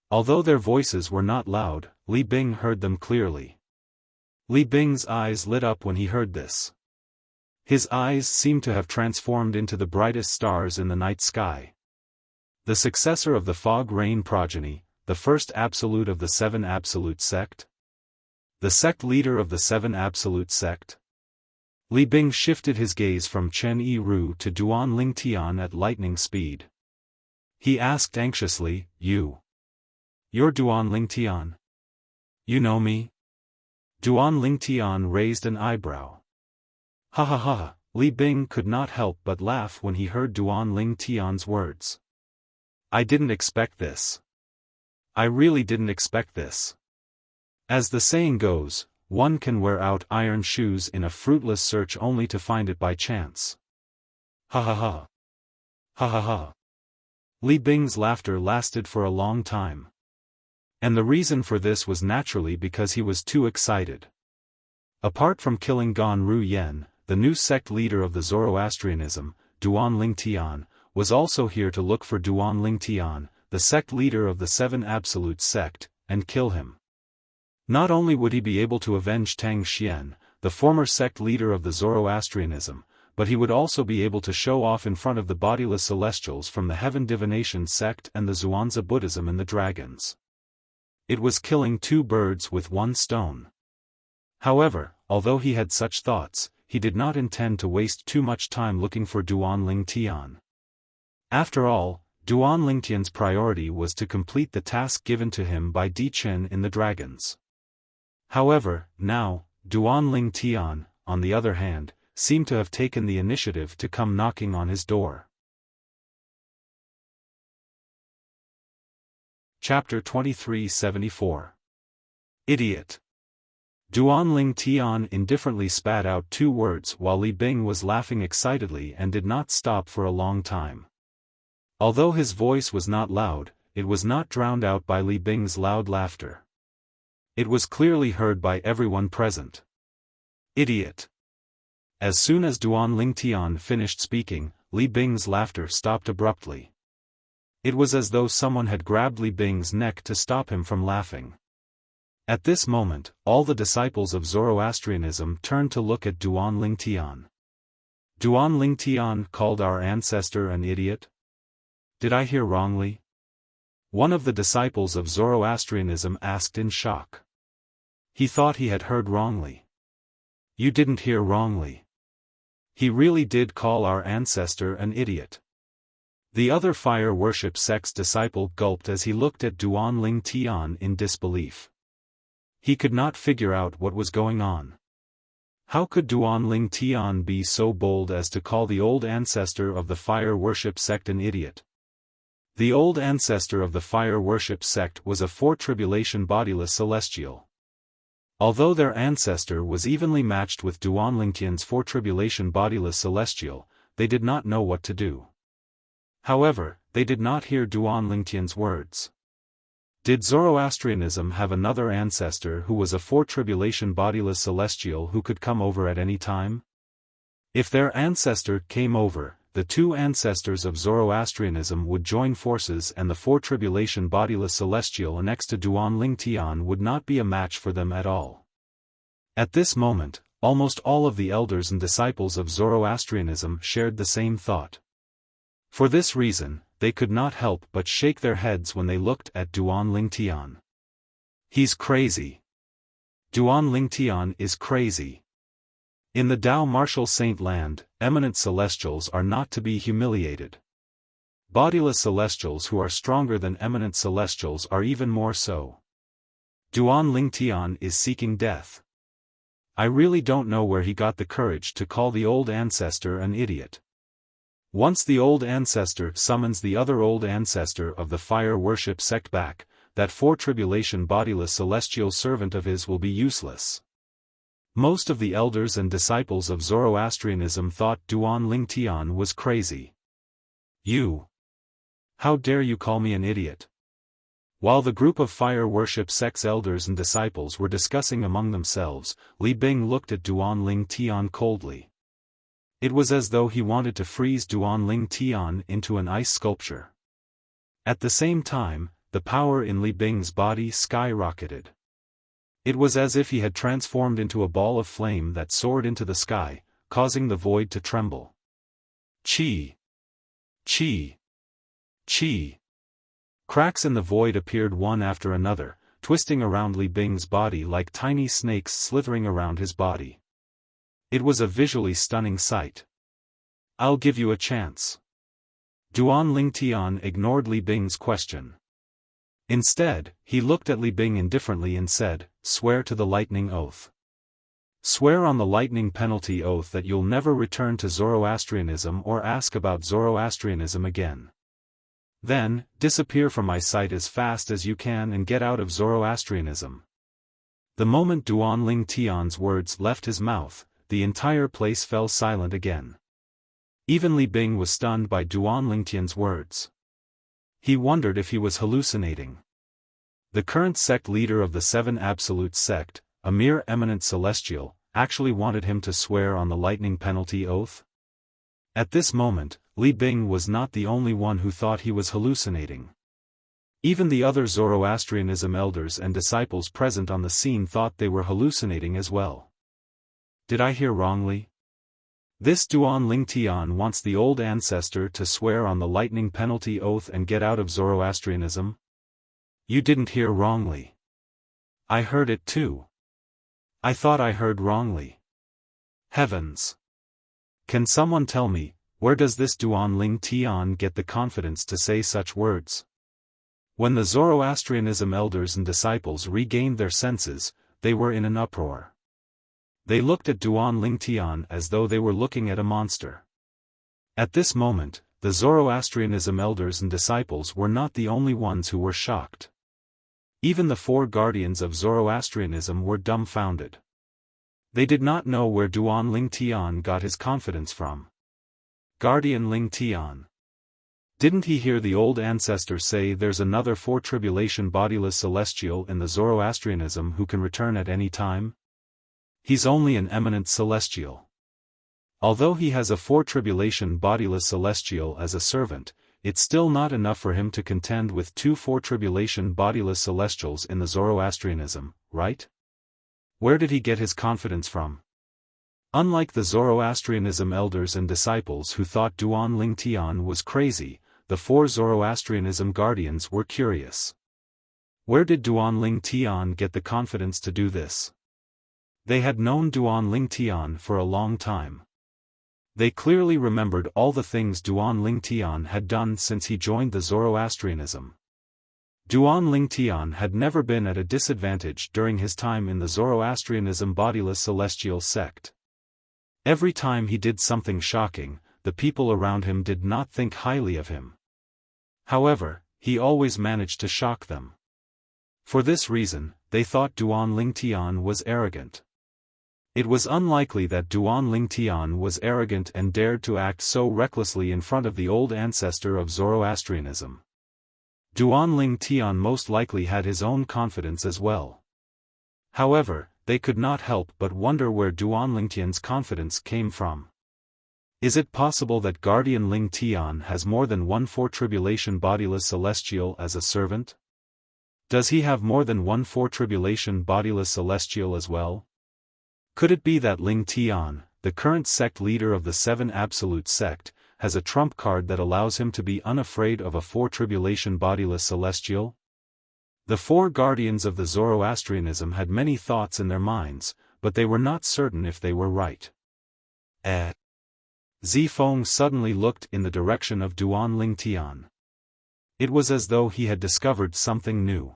Although their voices were not loud, Li Bing heard them clearly. Li Bing's eyes lit up when he heard this. His eyes seemed to have transformed into the brightest stars in the night sky. The successor of the fog rain progeny, the first absolute of the seven absolute sect? The sect leader of the seven absolute sect? Li Bing shifted his gaze from Chen Yiru to Duanling Tian at lightning speed. He asked anxiously, You're Duanling Tian? You know me? Duanling Tian raised an eyebrow. Ha ha ha, Li Bing could not help but laugh when he heard Duanling Tian's words. I didn't expect this. I really didn't expect this. As the saying goes, one can wear out iron shoes in a fruitless search only to find it by chance. Ha ha ha. Ha ha ha. Li Bing's laughter lasted for a long time. And the reason for this was naturally because he was too excited. Apart from killing Gan Ru Yen, the new sect leader of the Zoroastrianism, Duanling Tian, was also here to look for Duanling Tian, the sect leader of the seven absolute sect, and kill him. Not only would he be able to avenge Tang Xian, the former sect leader of the Zoroastrianism, but he would also be able to show off in front of the bodiless celestials from the Heaven Divination sect and the Zhuangzi Buddhism and the dragons. It was killing two birds with one stone. However, although he had such thoughts, he did not intend to waste too much time looking for Duan Tian. After all, Duan Tian's priority was to complete the task given to him by Di Chen in the dragons. However, now, Duan Tian, on the other hand, seemed to have taken the initiative to come knocking on his door. Chapter 2374. Idiot. Duan Tian indifferently spat out two words while Li Bing was laughing excitedly and did not stop for a long time. Although his voice was not loud, it was not drowned out by Li Bing's loud laughter. It was clearly heard by everyone present. Idiot. As soon as Duan Tian finished speaking, Li Bing's laughter stopped abruptly. It was as though someone had grabbed Li Bing's neck to stop him from laughing. At this moment, all the disciples of Zoroastrianism turned to look at Duan Tian. Duan Tian called our ancestor an idiot? Did I hear wrongly? One of the disciples of Zoroastrianism asked in shock. He thought he had heard wrongly. You didn't hear wrongly. He really did call our ancestor an idiot. The other fire worship sect's disciple gulped as he looked at Duan Tian in disbelief. He could not figure out what was going on. How could Duan Tian be so bold as to call the old ancestor of the fire worship sect an idiot? The old ancestor of the fire worship sect was a four-tribulation bodiless celestial. Although their ancestor was evenly matched with Duan Tian's four-tribulation bodiless celestial, they did not know what to do. However, they did not hear Duan Tian's words. Did Zoroastrianism have another ancestor who was a four-tribulation bodiless celestial who could come over at any time? If their ancestor came over, the two ancestors of Zoroastrianism would join forces and the four-tribulation bodiless celestial next to Duan Tian would not be a match for them at all. At this moment, almost all of the elders and disciples of Zoroastrianism shared the same thought. For this reason, they could not help but shake their heads when they looked at Duan Tian. He's crazy. Duan Tian is crazy. In the Tao Martial Saint Land, eminent celestials are not to be humiliated. Bodiless celestials who are stronger than eminent celestials are even more so. Duan Tian is seeking death. I really don't know where he got the courage to call the old ancestor an idiot. Once the old ancestor summons the other old ancestor of the fire worship sect back, that four-tribulation bodiless celestial servant of his will be useless. Most of the elders and disciples of Zoroastrianism thought Duan Tian was crazy. You! How dare you call me an idiot? While the group of fire worship sect's elders and disciples were discussing among themselves, Li Bing looked at Duan Tian coldly. It was as though he wanted to freeze Duan Tian into an ice sculpture. At the same time, the power in Li Bing's body skyrocketed. It was as if he had transformed into a ball of flame that soared into the sky, causing the void to tremble. Chi! Chi! Chi! Cracks in the void appeared one after another, twisting around Li Bing's body like tiny snakes slithering around his body. It was a visually stunning sight. I'll give you a chance. Duan Tian ignored Li Bing's question. Instead, he looked at Li Bing indifferently and said, "Swear to the lightning oath. Swear on the lightning penalty oath that you'll never return to Zoroastrianism or ask about Zoroastrianism again. Then, disappear from my sight as fast as you can and get out of Zoroastrianism." The moment Duan Tian's words left his mouth, the entire place fell silent again. Even Li Bing was stunned by Duan Tian's words. He wondered if he was hallucinating. The current sect leader of the Seven Absolute sect, a mere eminent celestial, actually wanted him to swear on the lightning penalty oath? At this moment, Li Bing was not the only one who thought he was hallucinating. Even the other Zoroastrianism elders and disciples present on the scene thought they were hallucinating as well. Did I hear wrongly? This Duan Ling Tian wants the old ancestor to swear on the lightning penalty oath and get out of Zoroastrianism? You didn't hear wrongly. I heard it too. I thought I heard wrongly. Heavens! Can someone tell me, where does this Duan Ling Tian get the confidence to say such words? When the Zoroastrianism elders and disciples regained their senses, they were in an uproar. They looked at Duan Ling Tian as though they were looking at a monster. At this moment, the Zoroastrianism elders and disciples were not the only ones who were shocked. Even the four guardians of Zoroastrianism were dumbfounded. They did not know where Duan Ling Tian got his confidence from. Guardian Ling Tian. Didn't he hear the old ancestor say there's another four-tribulation bodiless celestial in the Zoroastrianism who can return at any time? He's only an eminent celestial. Although he has a four-tribulation bodiless celestial as a servant, it's still not enough for him to contend with two four-tribulation bodiless celestials in the Zoroastrianism, right? Where did he get his confidence from? Unlike the Zoroastrianism elders and disciples who thought Duan Ling Tian was crazy, the four Zoroastrianism guardians were curious. Where did Duan Ling Tian get the confidence to do this? They had known Duan Ling Tian for a long time. They clearly remembered all the things Duan Ling Tian had done since he joined the Zoroastrianism. Duan Ling Tian had never been at a disadvantage during his time in the Zoroastrianism bodiless celestial sect. Every time he did something shocking, the people around him did not think highly of him. However, he always managed to shock them. For this reason, they thought Duan Ling Tian was arrogant. It was unlikely that Duan Ling Tian was arrogant and dared to act so recklessly in front of the old ancestor of Zoroastrianism. Duan Ling Tian most likely had his own confidence as well. However, they could not help but wonder where Duan Ling Tian's confidence came from. Is it possible that Guardian Ling Tian has more than one four-tribulation bodiless celestial as a servant? Does he have more than one four-tribulation bodiless celestial as well? Could it be that Ling Tian, the current sect leader of the Seven Absolute sect, has a trump card that allows him to be unafraid of a four-tribulation bodiless celestial? The four guardians of the Zoroastrianism had many thoughts in their minds, but they were not certain if they were right. Zifeng suddenly looked in the direction of Duan Ling Tian. It was as though he had discovered something new.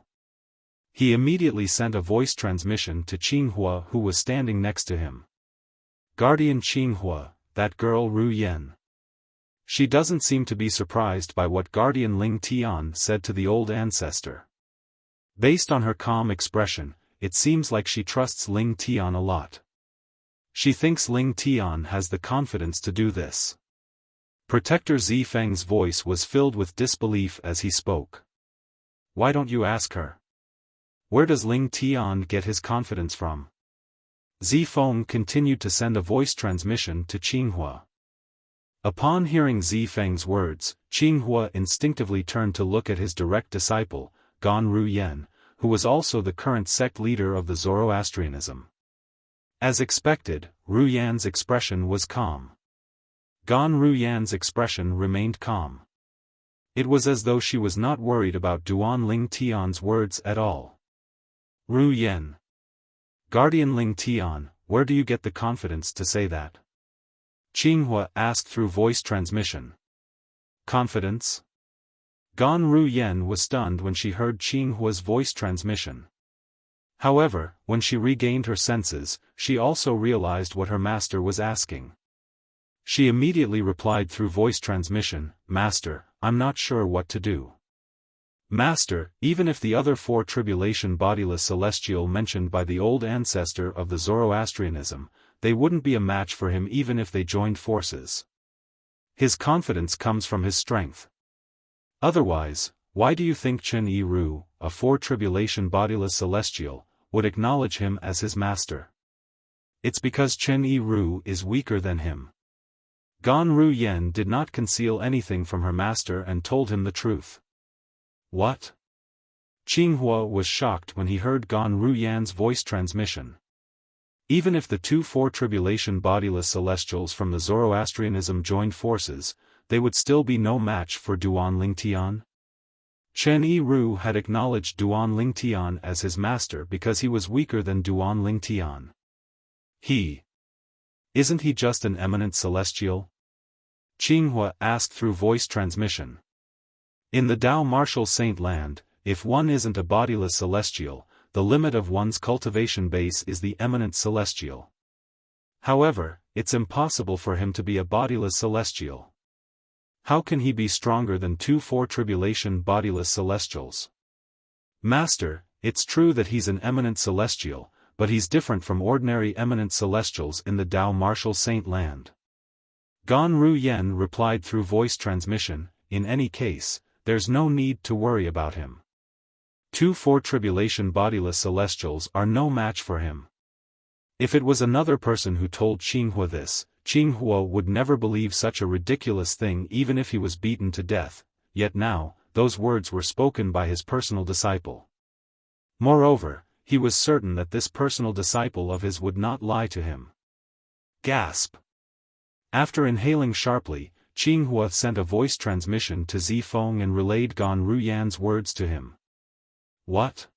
He immediately sent a voice transmission to Qinghua who was standing next to him. Guardian Qinghua, that girl Ru Yan. She doesn't seem to be surprised by what Guardian Ling Tian said to the old ancestor. Based on her calm expression, it seems like she trusts Ling Tian a lot. She thinks Ling Tian has the confidence to do this. Protector Zifeng's voice was filled with disbelief as he spoke. Why don't you ask her? Where does Ling Tian get his confidence from? Zifeng continued to send a voice transmission to Qinghua. Upon hearing Zifeng's words, Qinghua instinctively turned to look at his direct disciple, Gan Ruyan, who was also the current sect leader of the Zoroastrianism. As expected, Ruyan's expression was calm. Gan Ruyan's expression remained calm. It was as though she was not worried about Duan Ling Tian's words at all. Ruyan. Guardian Ling Tian, where do you get the confidence to say that? Qinghua asked through voice transmission. Confidence? Gan Ruyan was stunned when she heard Qinghua's voice transmission. However, when she regained her senses, she also realized what her master was asking. She immediately replied through voice transmission, Master, I'm not sure what to do. Master, even if the other four tribulation bodiless celestial mentioned by the old ancestor of the Zoroastrianism, they wouldn't be a match for him even if they joined forces. His confidence comes from his strength. Otherwise, why do you think Chen Yiru, a four-tribulation bodiless celestial, would acknowledge him as his master? It's because Chen Yiru is weaker than him. Gan Ruyan did not conceal anything from her master and told him the truth. What? Qinghua was shocked when he heard Gan Ruyan's voice transmission. Even if the two four-tribulation bodiless celestials from the Zoroastrianism joined forces, they would still be no match for Duan Lingtian. Chen Yiru had acknowledged Duan Lingtian as his master because he was weaker than Duan Lingtian. Isn't he just an eminent celestial? Qinghua asked through voice transmission. In the Tao Martial Saint Land, if one isn't a bodiless celestial, the limit of one's cultivation base is the eminent celestial. However, it's impossible for him to be a bodiless celestial. How can he be stronger than two four-tribulation bodiless celestials? Master, it's true that he's an eminent celestial, but he's different from ordinary eminent celestials in the Tao Martial Saint Land. Gan Ruyan replied through voice transmission, in any case, there's no need to worry about him. Two four-tribulation bodiless celestials are no match for him. If it was another person who told Qinghua this, Qinghua would never believe such a ridiculous thing even if he was beaten to death, yet now, those words were spoken by his personal disciple. Moreover, he was certain that this personal disciple of his would not lie to him. Gasp! After inhaling sharply, Qinghua sent a voice transmission to Zifeng and relayed Gan Ruyan's words to him. What?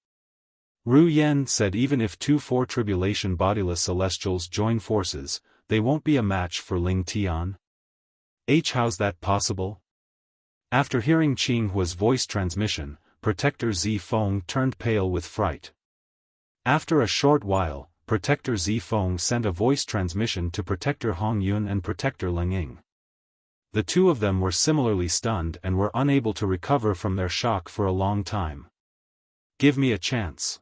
Ruyan said even if two four-tribulation bodiless celestials join forces, they won't be a match for Ling Tian. How's that possible? After hearing Qinghua's voice transmission, Protector Zifeng turned pale with fright. After a short while, Protector Zifeng sent a voice transmission to Protector Hongyun and Protector Lingying. The two of them were similarly stunned and were unable to recover from their shock for a long time. Give me a chance.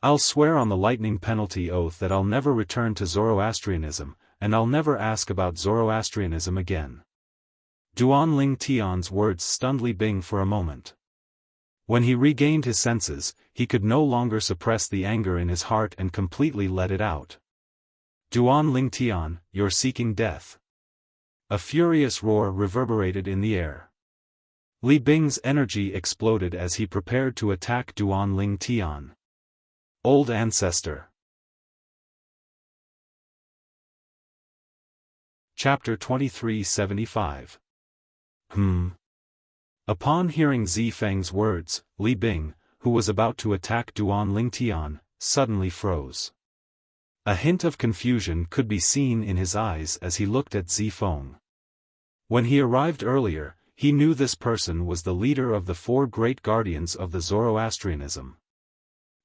I'll swear on the lightning penalty oath that I'll never return to Zoroastrianism, and I'll never ask about Zoroastrianism again. Duan Ling Tian's words stunned Li Bing for a moment. When he regained his senses, he could no longer suppress the anger in his heart and completely let it out. Duan Ling Tian, you're seeking death. A furious roar reverberated in the air. Li Bing's energy exploded as he prepared to attack Duan Ling Tian. Old Ancestor. Chapter 2375. Upon hearing Zifeng's words, Li Bing, who was about to attack Duan Ling Tian, suddenly froze. A hint of confusion could be seen in his eyes as he looked at Zifeng. When he arrived earlier, he knew this person was the leader of the four great guardians of the Zoroastrianism.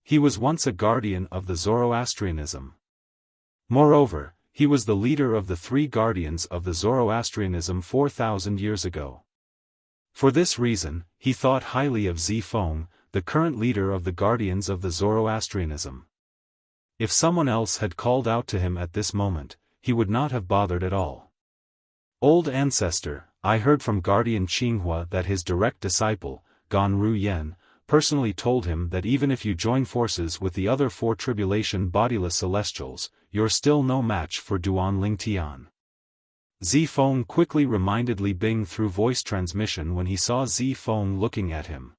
He was once a guardian of the Zoroastrianism. Moreover, he was the leader of the three guardians of the Zoroastrianism 4,000 years ago. For this reason, he thought highly of Zifeng, the current leader of the guardians of the Zoroastrianism. If someone else had called out to him at this moment, he would not have bothered at all. Old Ancestor, I heard from Guardian Qinghua that his direct disciple, Gan Ruyan, personally told him that even if you join forces with the other four tribulation bodiless celestials, you're still no match for Duan Ling Tian. Zifeng quickly reminded Li Bing through voice transmission when he saw Zifeng looking at him.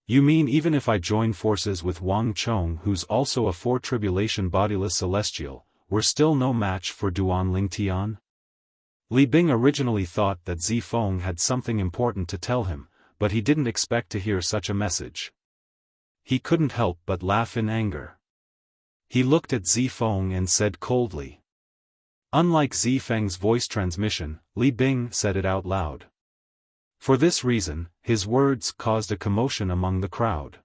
You mean even if I join forces with Wang Chong, who's also a four tribulation bodiless celestial, we're still no match for Duan Ling Tian? Li Bing originally thought that Zifeng had something important to tell him, but he didn't expect to hear such a message. He couldn't help but laugh in anger. He looked at Zifeng and said coldly. Unlike Zifeng's voice transmission, Li Bing said it out loud. For this reason, his words caused a commotion among the crowd.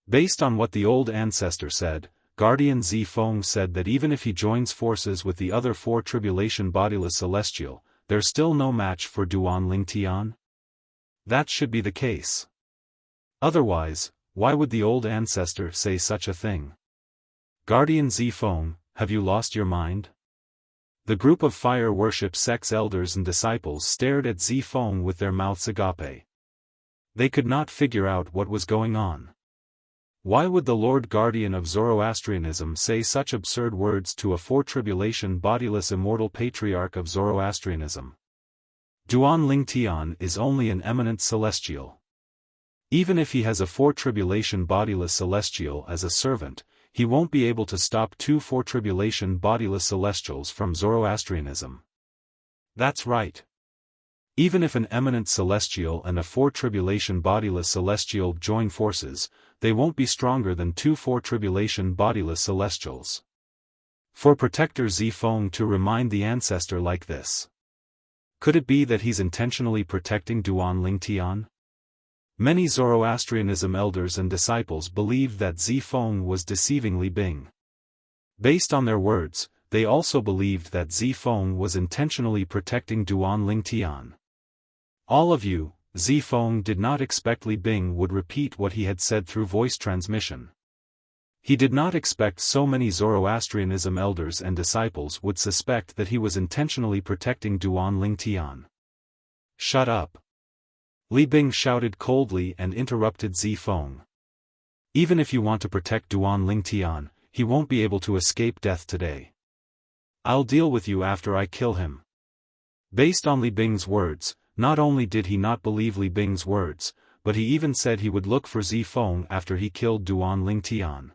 Based on what the old ancestor said, Guardian Zifeng said that even if he joins forces with the other four tribulation bodiless celestial, there's still no match for Duan Ling Tian? That should be the case. Otherwise, why would the old ancestor say such a thing? Guardian Zifeng, have you lost your mind? The group of fire worship sect's elders and disciples stared at Zifeng with their mouths agape. They could not figure out what was going on. Why would the Lord Guardian of Zoroastrianism say such absurd words to a four-tribulation bodiless immortal patriarch of Zoroastrianism? Duan Ling Tian is only an eminent celestial. Even if he has a 4-tribulation bodiless celestial as a servant, he won't be able to stop 2 4-tribulation bodiless celestials from Zoroastrianism. That's right. Even if an eminent celestial and a 4-tribulation bodiless celestial join forces, they won't be stronger than 2 4-tribulation bodiless celestials. For Protector Zifeng to remind the ancestor like this. Could it be that he's intentionally protecting Duan Lingtian? Many Zoroastrianism elders and disciples believed that Zifeng was deceiving Li Bing. Based on their words, they also believed that Zifeng was intentionally protecting Duan Lingtian. All of you, Zifeng did not expect Li Bing would repeat what he had said through voice transmission. He did not expect so many Zoroastrianism elders and disciples would suspect that he was intentionally protecting Duan Lingtian. Shut up! Li Bing shouted coldly and interrupted Zifeng. Even if you want to protect Duan Lingtian, he won't be able to escape death today. I'll deal with you after I kill him. Based on Li Bing's words, not only did he not believe Li Bing's words, but he even said he would look for Zifeng after he killed Duan Lingtian.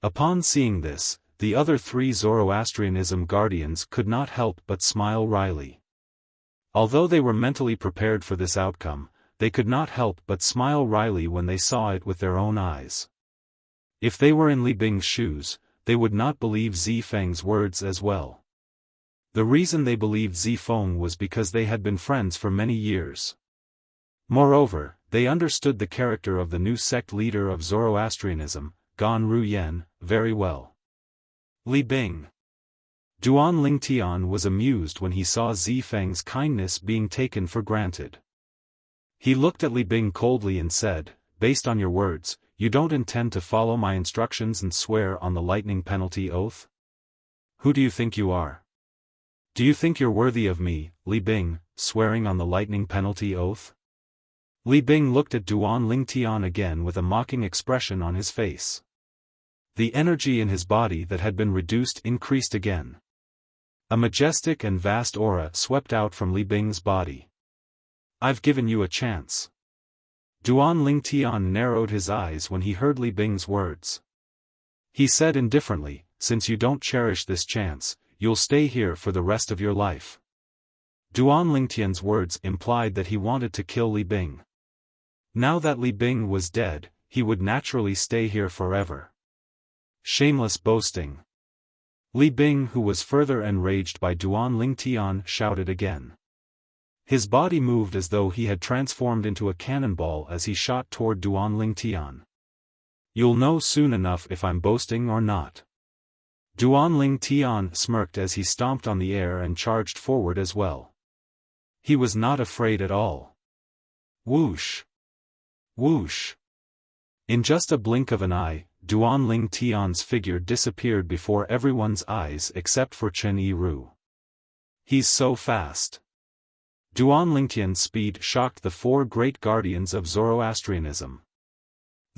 Upon seeing this, the other 3 Zoroastrianism guardians could not help but smile wryly. Although they were mentally prepared for this outcome, they could not help but smile wryly when they saw it with their own eyes. If they were in Li Bing's shoes, they would not believe Zifeng's words as well. The reason they believed Zifeng was because they had been friends for many years. Moreover, they understood the character of the new sect leader of Zoroastrianism, Gan Ruyen, very well. Li Bing. Duan Lingtian was amused when he saw Zifeng's kindness being taken for granted. He looked at Li Bing coldly and said, "Based on your words, you don't intend to follow my instructions and swear on the lightning penalty oath? Who do you think you are? Do you think you're worthy of me, Li Bing, swearing on the lightning penalty oath?" Li Bing looked at Duan Lingtian again with a mocking expression on his face. The energy in his body that had been reduced increased again. A majestic and vast aura swept out from Li Bing's body. "I've given you a chance." Duan Lingtian narrowed his eyes when he heard Li Bing's words. He said indifferently, "Since you don't cherish this chance, you'll stay here for the rest of your life." Duan Lingtian's words implied that he wanted to kill Li Bing. Now that Li Bing was dead, he would naturally stay here forever. Shameless boasting. Li Bing, who was further enraged by Duan Lingtian, shouted again. His body moved as though he had transformed into a cannonball as he shot toward Duan Lingtian. "You'll know soon enough if I'm boasting or not." Duan Lingtian smirked as he stomped on the air and charged forward as well. He was not afraid at all. Whoosh! Whoosh! In just a blink of an eye, Duan Lingtian's figure disappeared before everyone's eyes except for Chen Yiru. "He's so fast." Duan Lingtian's speed shocked the 4 great guardians of Zoroastrianism.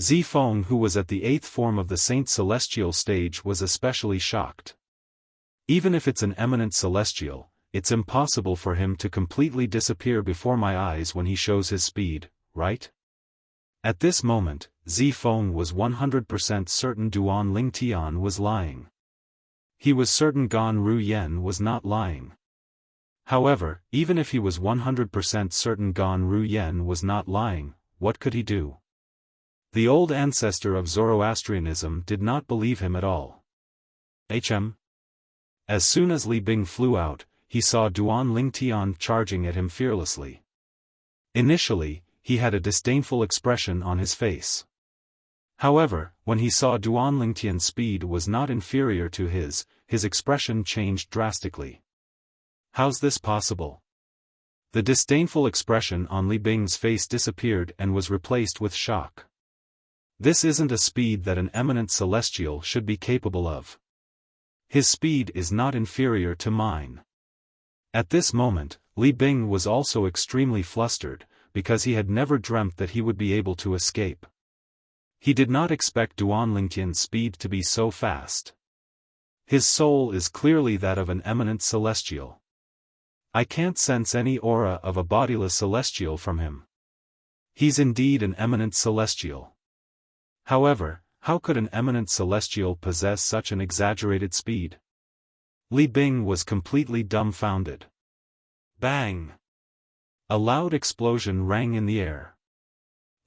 Zifeng, who was at the 8th form of the Saint Celestial stage, was especially shocked. Even if it's an eminent celestial, it's impossible for him to completely disappear before my eyes when he shows his speed, right? At this moment, Zifeng was 100% certain Duan Lingtian was lying. He was certain Gan Ruyen was not lying. However, even if he was 100% certain Gan Ruyen was not lying, what could he do? The old ancestor of Zoroastrianism did not believe him at all. As soon as Li Bing flew out, he saw Duan Lingtian charging at him fearlessly. Initially, he had a disdainful expression on his face. However, when he saw Duan Lingtian's speed was not inferior to his expression changed drastically. "How's this possible?" The disdainful expression on Li Bing's face disappeared and was replaced with shock. "This isn't a speed that an eminent celestial should be capable of. His speed is not inferior to mine." At this moment, Li Bing was also extremely flustered, because he had never dreamt that he would be able to escape. He did not expect Duan Lingtian's speed to be so fast. His soul is clearly that of an eminent celestial. I can't sense any aura of a bodiless celestial from him. He's indeed an eminent celestial. However, how could an eminent celestial possess such an exaggerated speed? Li Bing was completely dumbfounded. Bang! A loud explosion rang in the air.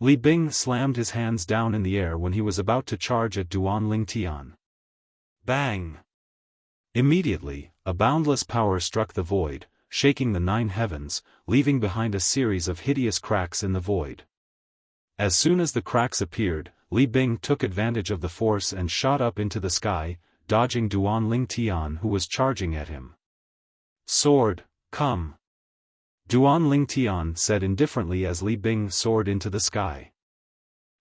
Li Bing slammed his hands down in the air when he was about to charge at Duan Tian. Bang! Immediately, a boundless power struck the void, shaking the 9 heavens, leaving behind a series of hideous cracks in the void. As soon as the cracks appeared, Li Bing took advantage of the force and shot up into the sky, dodging Duan Tian who was charging at him. Sword, come! Duan Tian said indifferently as Li Bing soared into the sky.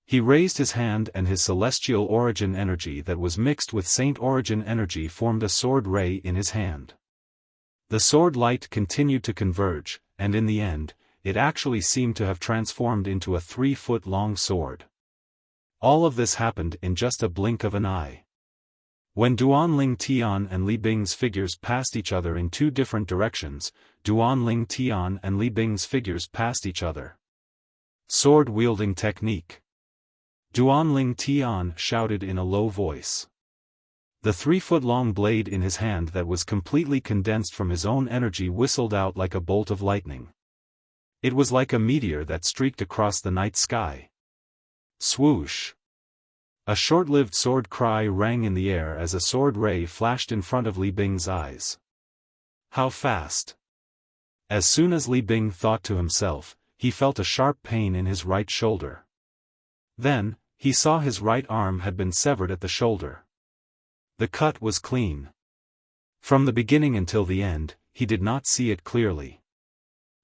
He raised his hand and his celestial origin energy that was mixed with saint origin energy formed a sword ray in his hand. The sword light continued to converge, and in the end, it actually seemed to have transformed into a 3-foot-long sword. All of this happened in just a blink of an eye. When Duan Tian and Li Bing's figures passed each other in 2 different directions, Duan Tian and Li Bing's figures passed each other. Sword-wielding technique. Duan Tian shouted in a low voice. The 3-foot-long blade in his hand that was completely condensed from his own energy whistled out like a bolt of lightning. It was like a meteor that streaked across the night sky. Swoosh! A short-lived sword cry rang in the air as a sword ray flashed in front of Li Bing's eyes. How fast! As soon as Li Bing thought to himself, he felt a sharp pain in his right shoulder. Then, he saw his right arm had been severed at the shoulder. The cut was clean. From the beginning until the end, he did not see it clearly.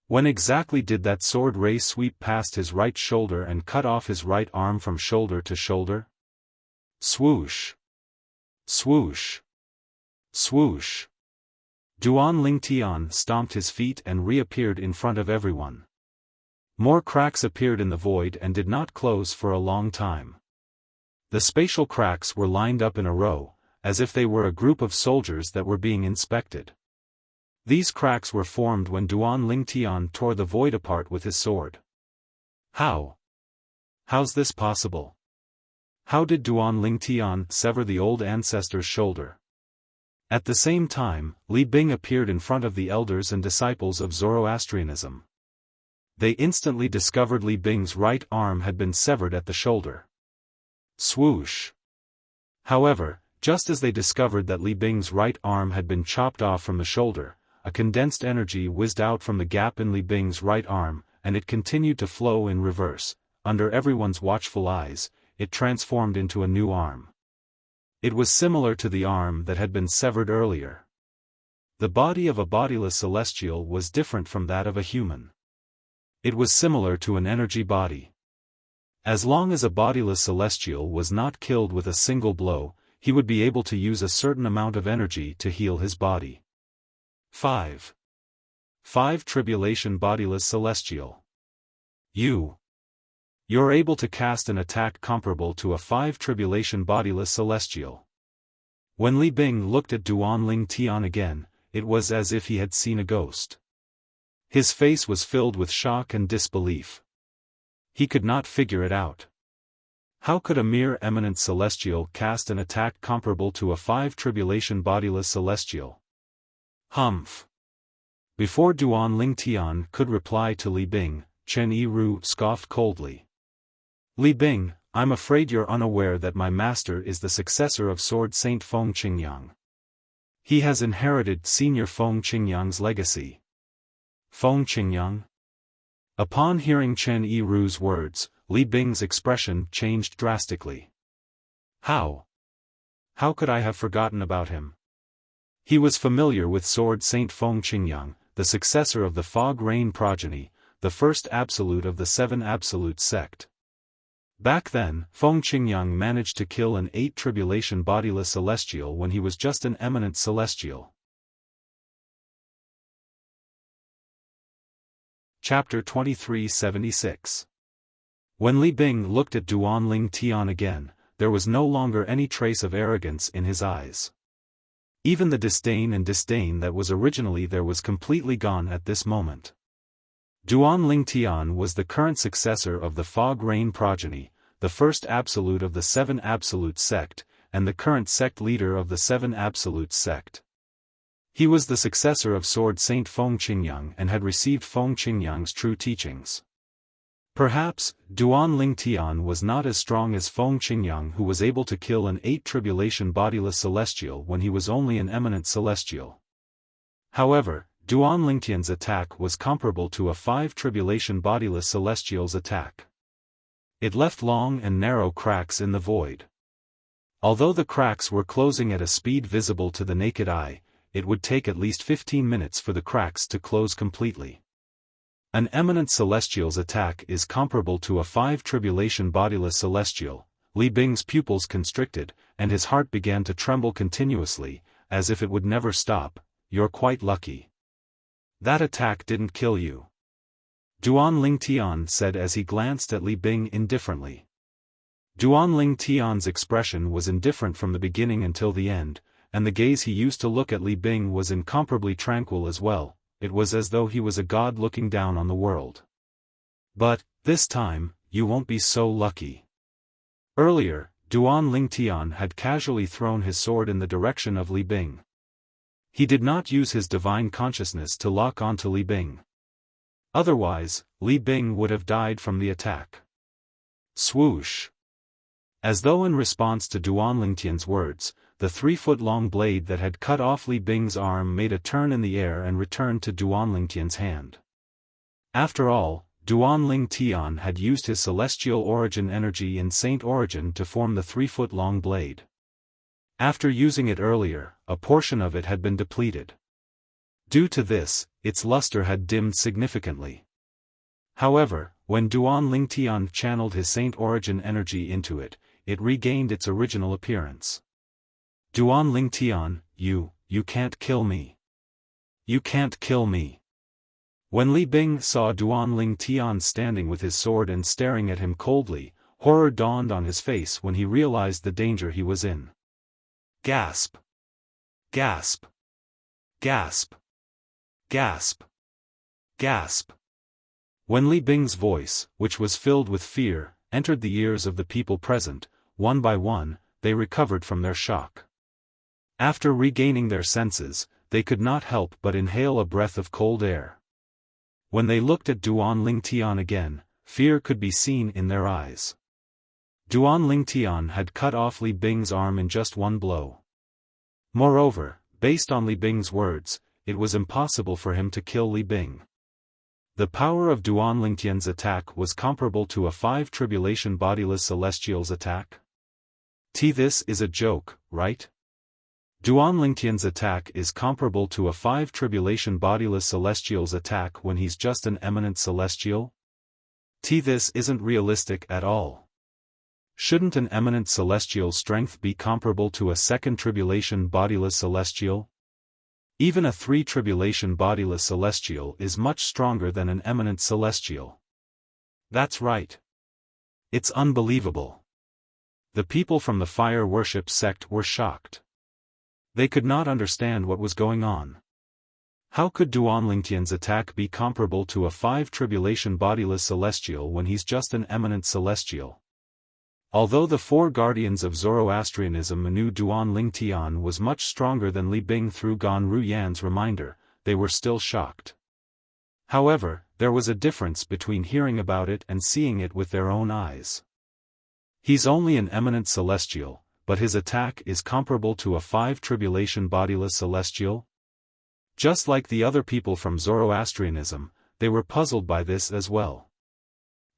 When exactly did that sword ray sweep past his right shoulder and cut off his right arm from shoulder to shoulder? Swoosh! Swoosh! Swoosh! Duan Tian stomped his feet and reappeared in front of everyone. More cracks appeared in the void and did not close for a long time. The spatial cracks were lined up in a row, as if they were a group of soldiers that were being inspected. These cracks were formed when Duan Tian tore the void apart with his sword. How? How's this possible? How did Duan Tian sever the old ancestor's shoulder? At the same time, Li Bing appeared in front of the elders and disciples of Zoroastrianism. They instantly discovered Li Bing's right arm had been severed at the shoulder. Swoosh! However, just as they discovered that Li Bing's right arm had been chopped off from the shoulder, a condensed energy whizzed out from the gap in Li Bing's right arm, and it continued to flow in reverse. Under everyone's watchful eyes, it transformed into a new arm. It was similar to the arm that had been severed earlier. The body of a bodiless celestial was different from that of a human. It was similar to an energy body. As long as a bodiless celestial was not killed with a single blow, he would be able to use a certain amount of energy to heal his body. 5. 5 Tribulation Bodiless Celestial. You're able to cast an attack comparable to a 5 Tribulation Bodiless Celestial. When Li Bing looked at Duan Tian again, it was as if he had seen a ghost. His face was filled with shock and disbelief. He could not figure it out. How could a mere eminent celestial cast an attack comparable to a 5 Tribulation Bodiless Celestial? Humph! Before Duan Tian could reply to Li Bing, Chen Yiru scoffed coldly. Li Bing, I'm afraid you're unaware that my master is the successor of Sword Saint Feng Qingyang. He has inherited Senior Feng Qingyang's legacy. Feng Qingyang? Upon hearing Chen Yiru's words, Li Bing's expression changed drastically. How? How could I have forgotten about him? He was familiar with Sword Saint Feng Qingyang, the successor of the Fog Rain progeny, the first absolute of the 7 Absolute sect. Back then, Feng Qingyang managed to kill an 8 Tribulation Bodiless Celestial when he was just an eminent celestial. Chapter 2376. When Li Bing looked at Duan Tian again, there was no longer any trace of arrogance in his eyes. Even the disdain that was originally there was completely gone at this moment. Duan Lingtian was the current successor of the Fog Rain progeny, the first absolute of the Seven Absolute sect, and the current sect leader of the Seven Absolute sect. He was the successor of Sword Saint Feng Qingyang and had received Feng Qingyang's true teachings. Perhaps, Duan Lingtian was not as strong as Feng Qingyang, who was able to kill an 8 tribulation bodiless celestial when he was only an eminent celestial. However, Duan Lingtian's attack was comparable to a 5 tribulation bodiless celestial's attack. It left long and narrow cracks in the void. Although the cracks were closing at a speed visible to the naked eye, it would take at least 15 minutes for the cracks to close completely. An eminent celestial's attack is comparable to a 5 tribulation bodiless celestial. Li Bing's pupils constricted, and his heart began to tremble continuously, as if it would never stop. You're quite lucky. That attack didn't kill you, Duan Lingtian said as he glanced at Li Bing indifferently. Duan Lingtian's expression was indifferent from the beginning until the end, and the gaze he used to look at Li Bing was incomparably tranquil as well. It was as though he was a god looking down on the world. But, this time, you won't be so lucky. Earlier, Duan Lingtian had casually thrown his sword in the direction of Li Bing. He did not use his divine consciousness to lock onto Li Bing. Otherwise, Li Bing would have died from the attack. Swoosh! As though in response to Duan Lingtian's words, the 3-foot-long blade that had cut off Li Bing's arm made a turn in the air and returned to Duan Lingtian's hand. After all, Duan Lingtian had used his celestial origin energy in Saint Origin to form the 3-foot-long blade. After using it earlier, a portion of it had been depleted. Due to this, its luster had dimmed significantly. However, when Duan Lingtian channeled his Saint Origin energy into it, it regained its original appearance. Duan Lingtian, you can't kill me. You can't kill me. When Li Bing saw Duan Lingtian standing with his sword and staring at him coldly, horror dawned on his face when he realized the danger he was in. Gasp! Gasp! Gasp! Gasp! Gasp! When Li Bing's voice, which was filled with fear, entered the ears of the people present, one by one, they recovered from their shock. After regaining their senses, they could not help but inhale a breath of cold air. When they looked at Duan Lingtian again, fear could be seen in their eyes. Duan Lingtian had cut off Li Bing's arm in just one blow. Moreover, based on Li Bing's words, it was impossible for him to kill Li Bing. The power of Duan Lingtian's attack was comparable to a 5 tribulation bodiless celestial's attack. This is a joke, right? Duan Lingtian's attack is comparable to a 5 tribulation bodiless celestial's attack when he's just an eminent celestial? This isn't realistic at all. Shouldn't an eminent celestial's strength be comparable to a 2nd tribulation bodiless celestial? Even a 3 tribulation bodiless celestial is much stronger than an eminent celestial. That's right. It's unbelievable. The people from the fire worship sect were shocked. They could not understand what was going on. How could Duan Lingtian's attack be comparable to a 5 tribulation bodiless celestial when he's just an eminent celestial? Although the 4 guardians of Zoroastrianism knew Duan Lingtian was much stronger than Li Bing through Gan Ruyan's reminder, they were still shocked. However, there was a difference between hearing about it and seeing it with their own eyes. He's only an eminent celestial, but his attack is comparable to a 5 tribulation bodiless celestial? Just like the other people from Zoroastrianism, they were puzzled by this as well.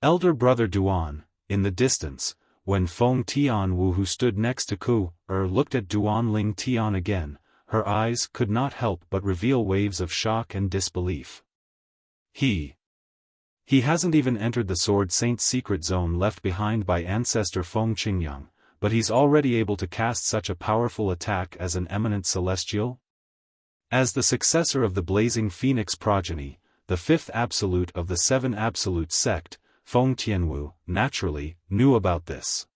Elder brother Duan, in the distance, when Feng Tianwu, who stood next to looked at Duan Lingtian again, her eyes could not help but reveal waves of shock and disbelief. He hasn't even entered the Sword Saint's secret zone left behind by ancestor Feng Qingyang, but he's already able to cast such a powerful attack as an eminent celestial? As the successor of the Blazing Phoenix progeny, the 5th absolute of the 7 absolute sect, Feng Tianwu, naturally, knew about this.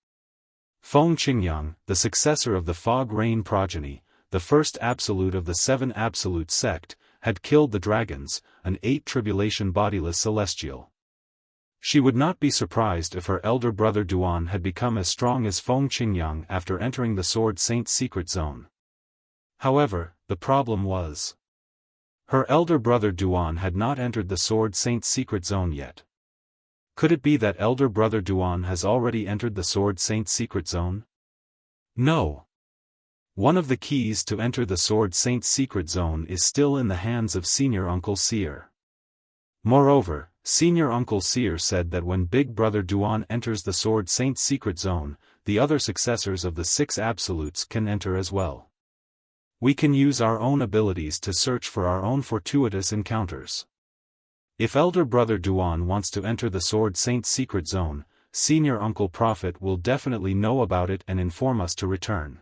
Feng Qingyang, the successor of the Fog Rain progeny, the 1st absolute of the 7 absolute sect, had killed the dragons, an 8 tribulation bodiless celestial. She would not be surprised if her elder brother Duan had become as strong as Feng Qingyang after entering the Sword Saint's secret zone. However, the problem was, her elder brother Duan had not entered the Sword Saint's secret zone yet. Could it be that elder brother Duan has already entered the Sword Saint's secret zone? No. One of the keys to enter the Sword Saint's secret zone is still in the hands of Senior Uncle Seer. Moreover, Senior Uncle Seer said that when Big Brother Duan enters the Sword Saint's secret zone, the other successors of the 6 absolutes can enter as well. We can use our own abilities to search for our own fortuitous encounters. If elder brother Duan wants to enter the Sword Saint's secret zone, Senior Uncle Prophet will definitely know about it and inform us to return.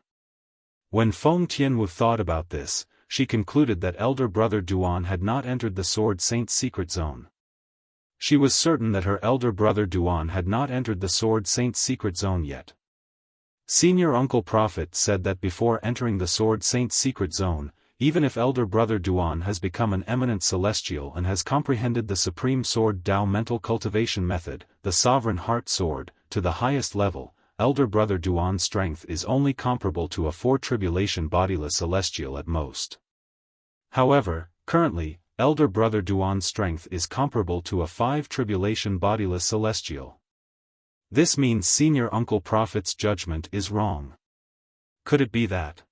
When Feng Tianwu thought about this, she concluded that elder brother Duan had not entered the Sword Saint's secret zone. She was certain that her elder brother Duan had not entered the Sword Saint's secret zone yet. Senior Uncle Prophet said that before entering the Sword Saint's secret zone, even if elder brother Duan has become an eminent celestial and has comprehended the Supreme Sword Tao mental cultivation method, the Sovereign Heart Sword, to the highest level, elder brother Duan's strength is only comparable to a 4 tribulation bodiless celestial at most. However, currently, elder brother Duan's strength is comparable to a 5 tribulation bodiless celestial. This means Senior Uncle Prophet's judgment is wrong. Could it be that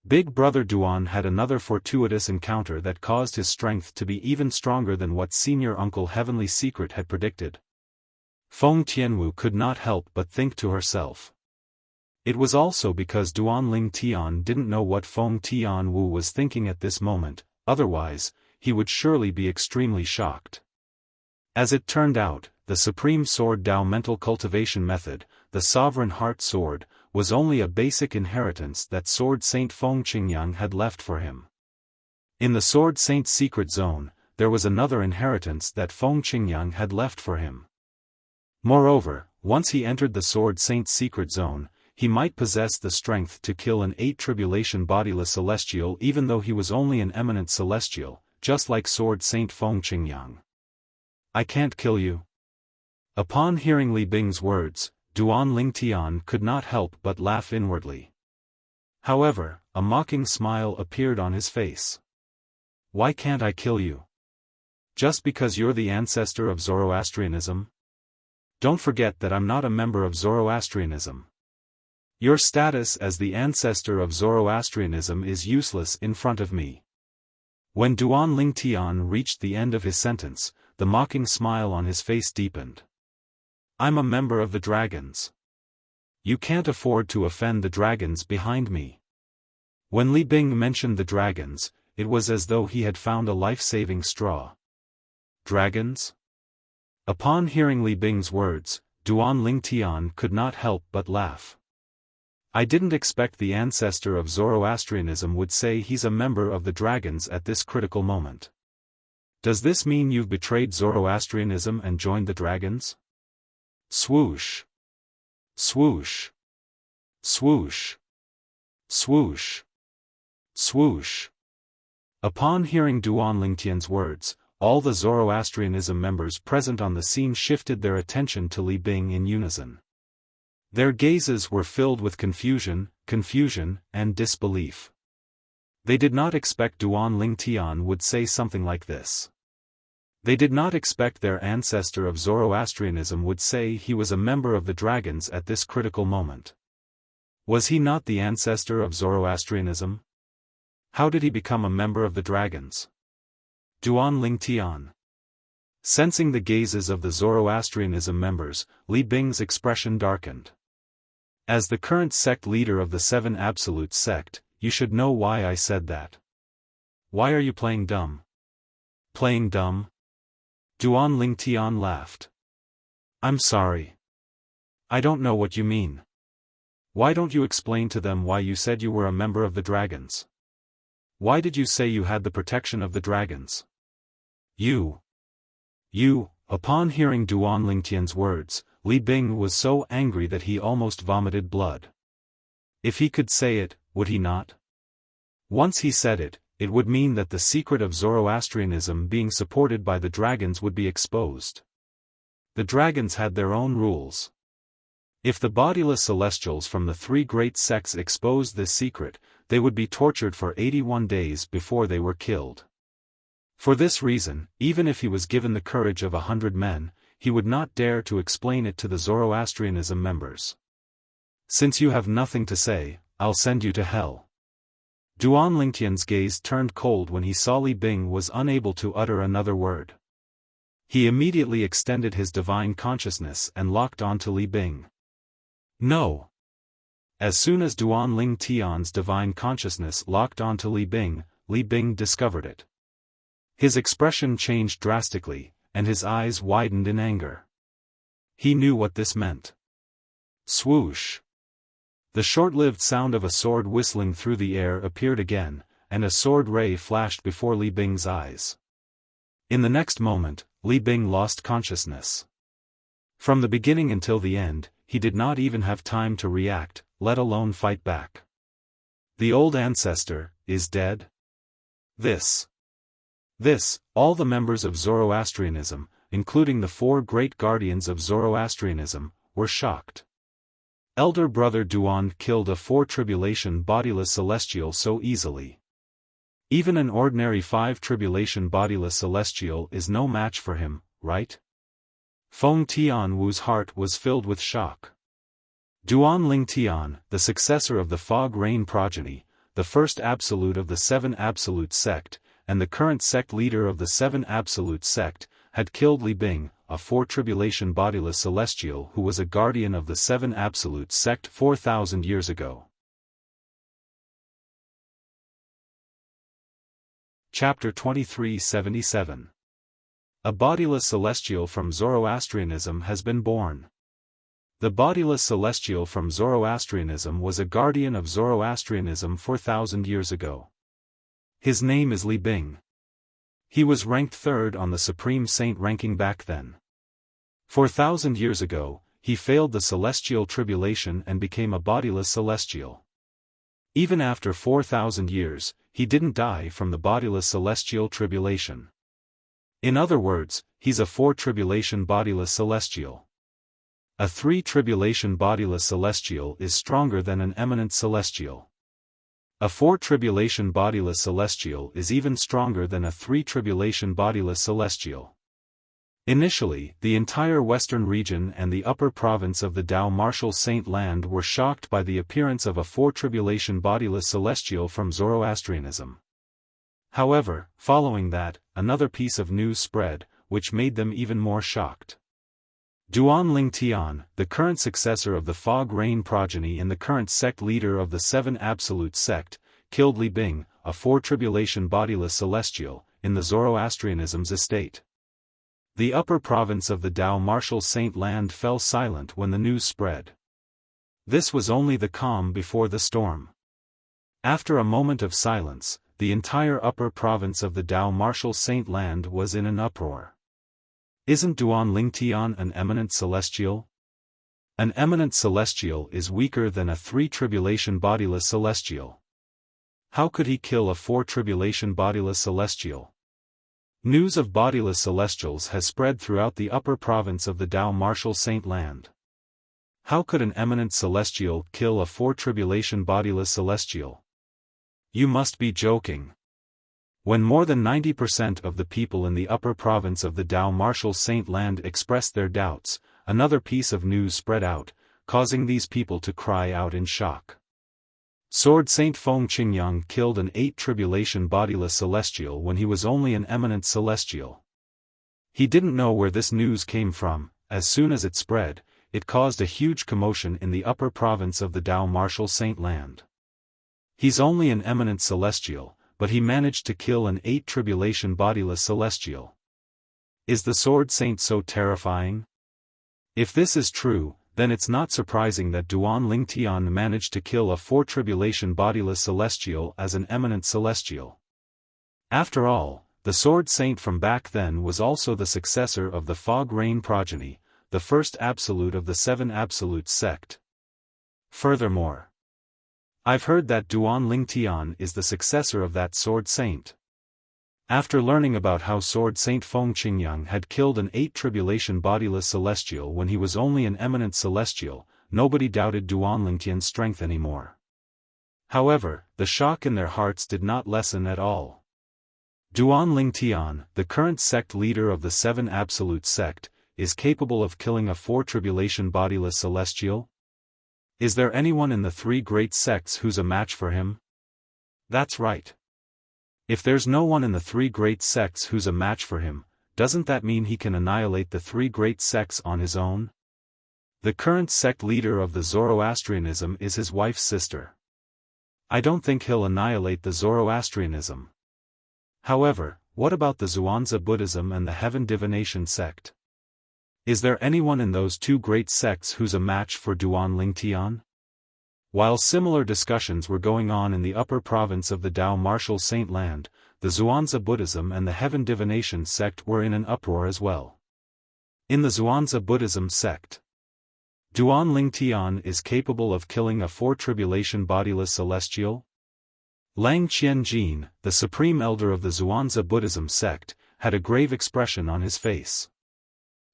Big Brother Duan had another fortuitous encounter that caused his strength to be even stronger than what Senior Uncle Heavenly Secret had predicted? Feng Tianwu could not help but think to herself. It was also because Duan Ling Tian didn't know what Feng Tianwu was thinking at this moment, otherwise, he would surely be extremely shocked. As it turned out, the Supreme Sword Tao mental cultivation method, the Sovereign Heart Sword, was only a basic inheritance that Sword Saint Feng Qingyang had left for him. In the Sword Saint's secret zone, there was another inheritance that Feng Qingyang had left for him. Moreover, once he entered the Sword Saint's secret zone, he might possess the strength to kill an 8 tribulation bodiless celestial even though he was only an eminent celestial, just like Sword Saint Feng Qingyang. I can't kill you. Upon hearing Li Bing's words, Duan Ling Tian could not help but laugh inwardly. However, a mocking smile appeared on his face. Why can't I kill you? Just because you're the ancestor of Zoroastrianism? Don't forget that I'm not a member of Zoroastrianism. Your status as the ancestor of Zoroastrianism is useless in front of me. When Duan Ling Tian reached the end of his sentence, the mocking smile on his face deepened. I'm a member of the dragons. You can't afford to offend the dragons behind me. When Li Bing mentioned the dragons, it was as though he had found a life-saving straw. Dragons? Upon hearing Li Bing's words, Duan Ling Tian could not help but laugh. I didn't expect the ancestor of Zoroastrianism would say he's a member of the dragons at this critical moment. Does this mean you've betrayed Zoroastrianism and joined the dragons? Swoosh. Swoosh. Swoosh. Swoosh. Swoosh. Upon hearing Duan Lingtian's words, all the Zoroastrianism members present on the scene shifted their attention to Li Bing in unison. Their gazes were filled with confusion, and disbelief. They did not expect Duan Ling Tian would say something like this. They did not expect their ancestor of Zoroastrianism would say he was a member of the dragons at this critical moment. Was he not the ancestor of Zoroastrianism? How did he become a member of the dragons? Duan Ling Tian. Sensing the gazes of the Zoroastrianism members, Li Bing's expression darkened. As the current sect leader of the 7 Absolute sect, you should know why I said that. Why are you playing dumb? Playing dumb? Duan Ling Tian laughed. I'm sorry. I don't know what you mean. Why don't you explain to them why you said you were a member of the dragons? Why did you say you had the protection of the dragons? You, upon hearing Duan Lingtian's words, Li Bing was so angry that he almost vomited blood. If he could say it, would he not? Once he said it, it would mean that the secret of Zoroastrianism being supported by the dragons would be exposed. The dragons had their own rules. If the bodiless celestials from the three great sects exposed this secret, they would be tortured for 81 days before they were killed. For this reason, even if he was given the courage of 100 men, he would not dare to explain it to the Zoroastrianism members. Since you have nothing to say, I'll send you to hell. Duan Lingtian's gaze turned cold when he saw Li Bing was unable to utter another word. He immediately extended his divine consciousness and locked onto Li Bing. No. As soon as Duan Lingtian's divine consciousness locked onto Li Bing discovered it. His expression changed drastically, and his eyes widened in anger. He knew what this meant. Swoosh. The short-lived sound of a sword whistling through the air appeared again, and a sword ray flashed before Li Bing's eyes. In the next moment, Li Bing lost consciousness. From the beginning until the end, he did not even have time to react, let alone fight back. The old ancestor is dead? This, all the members of Zoroastrianism, including the four great guardians of Zoroastrianism, were shocked. Elder brother Duan killed a four-tribulation bodiless celestial so easily. Even an ordinary five-tribulation bodiless celestial is no match for him, right? Feng Tianwu's heart was filled with shock. Duan Lingtian, the successor of the Fog Rain progeny, the first absolute of the Seven Absolute sect, and the current sect leader of the Seven Absolute sect, had killed Li Bing, a four-tribulation bodiless celestial who was a guardian of the Seven Absolute sect 4,000 years ago. Chapter 2377. A bodiless celestial from Zoroastrianism has been born. The bodiless celestial from Zoroastrianism was a guardian of Zoroastrianism 4,000 years ago. His name is Li Bing. He was ranked third on the Supreme Saint ranking back then. 4,000 years ago, he failed the celestial tribulation and became a bodiless celestial. Even after 4,000 years, he didn't die from the bodiless celestial tribulation. In other words, he's a four-tribulation bodiless celestial. A three-tribulation bodiless celestial is stronger than an eminent celestial. A four-tribulation bodiless celestial is even stronger than a three-tribulation bodiless celestial. Initially, the entire western region and the upper province of the Dao Martial Saint Land were shocked by the appearance of a four-tribulation bodiless celestial from Zoroastrianism. However, following that, another piece of news spread, which made them even more shocked. Duan Lingtian, the current successor of the Fog Rain progeny and the current sect leader of the Seven Absolute sect, killed Li Bing, a four-tribulation bodiless celestial, in the Zoroastrianism's estate. The upper province of the Dao Martial Saint Land fell silent when the news spread. This was only the calm before the storm. After a moment of silence, the entire upper province of the Dao Martial Saint Land was in an uproar. Isn't Duan Lingtian an eminent celestial? An eminent celestial is weaker than a three-tribulation bodiless celestial. How could he kill a four-tribulation bodiless celestial? News of bodiless celestials has spread throughout the upper province of the Dao Martial Saint Land. How could an eminent celestial kill a four-tribulation bodiless celestial? You must be joking. When more than 90% of the people in the upper province of the Dao Martial Saint Land expressed their doubts, another piece of news spread out, causing these people to cry out in shock. Sword Saint Feng Qingyang killed an eight-tribulation bodiless celestial when he was only an eminent celestial. He didn't know where this news came from. As soon as it spread, it caused a huge commotion in the upper province of the Dao Martial Saint Land. He's only an eminent celestial, but he managed to kill an eight-tribulation bodiless celestial. Is the Sword Saint so terrifying? If this is true, then it's not surprising that Duan Lingtian managed to kill a four-tribulation bodiless celestial as an eminent celestial. After all, the Sword Saint from back then was also the successor of the Fog Rain progeny, the first absolute of the Seven Absolute sect. Furthermore, I've heard that Duan Lingtian is the successor of that sword saint. After learning about how Sword Saint Feng Qingyang had killed an 8 tribulation bodiless celestial when he was only an eminent celestial, nobody doubted Duan Lingtian's strength anymore. However, the shock in their hearts did not lessen at all. Duan Lingtian, the current sect leader of the 7 Absolute sect, is capable of killing a 4 tribulation bodiless celestial? Is there anyone in the 3 great sects who's a match for him? That's right. If there's no one in the 3 great sects who's a match for him, doesn't that mean he can annihilate the 3 great sects on his own? The current sect leader of the Zoroastrianism is his wife's sister. I don't think he'll annihilate the Zoroastrianism. However, what about the Zhuangzi Buddhism and the Heaven Divination sect? Is there anyone in those 2 great sects who's a match for Duan Lingtian? While similar discussions were going on in the upper province of the Dao Martial Saint Land, the Zhuangzi Buddhism and the Heaven Divination sect were in an uproar as well. In the Zhuangzi Buddhism sect, Duan Lingtian is capable of killing a 4 tribulation bodiless celestial? Lang Qianjin, the supreme elder of the Zhuangzi Buddhism sect, had a grave expression on his face.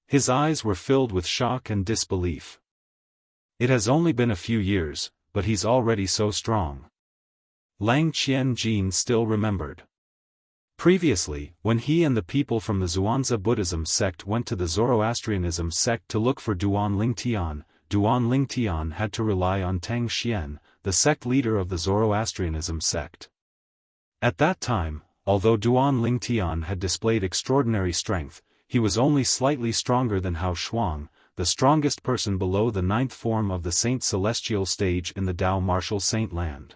His eyes were filled with shock and disbelief. It has only been a few years, but he's already so strong. Lang Qianjin still remembered. Previously, when he and the people from the Zhuangzi Buddhism sect went to the Zoroastrianism sect to look for Duan Lingtian had to rely on Tang Xian, the sect leader of the Zoroastrianism sect. At that time, although Duan Lingtian had displayed extraordinary strength, he was only slightly stronger than Hao Shuang, the strongest person below the 9th form of the Saint Celestial stage in the Dao Martial Saint Land.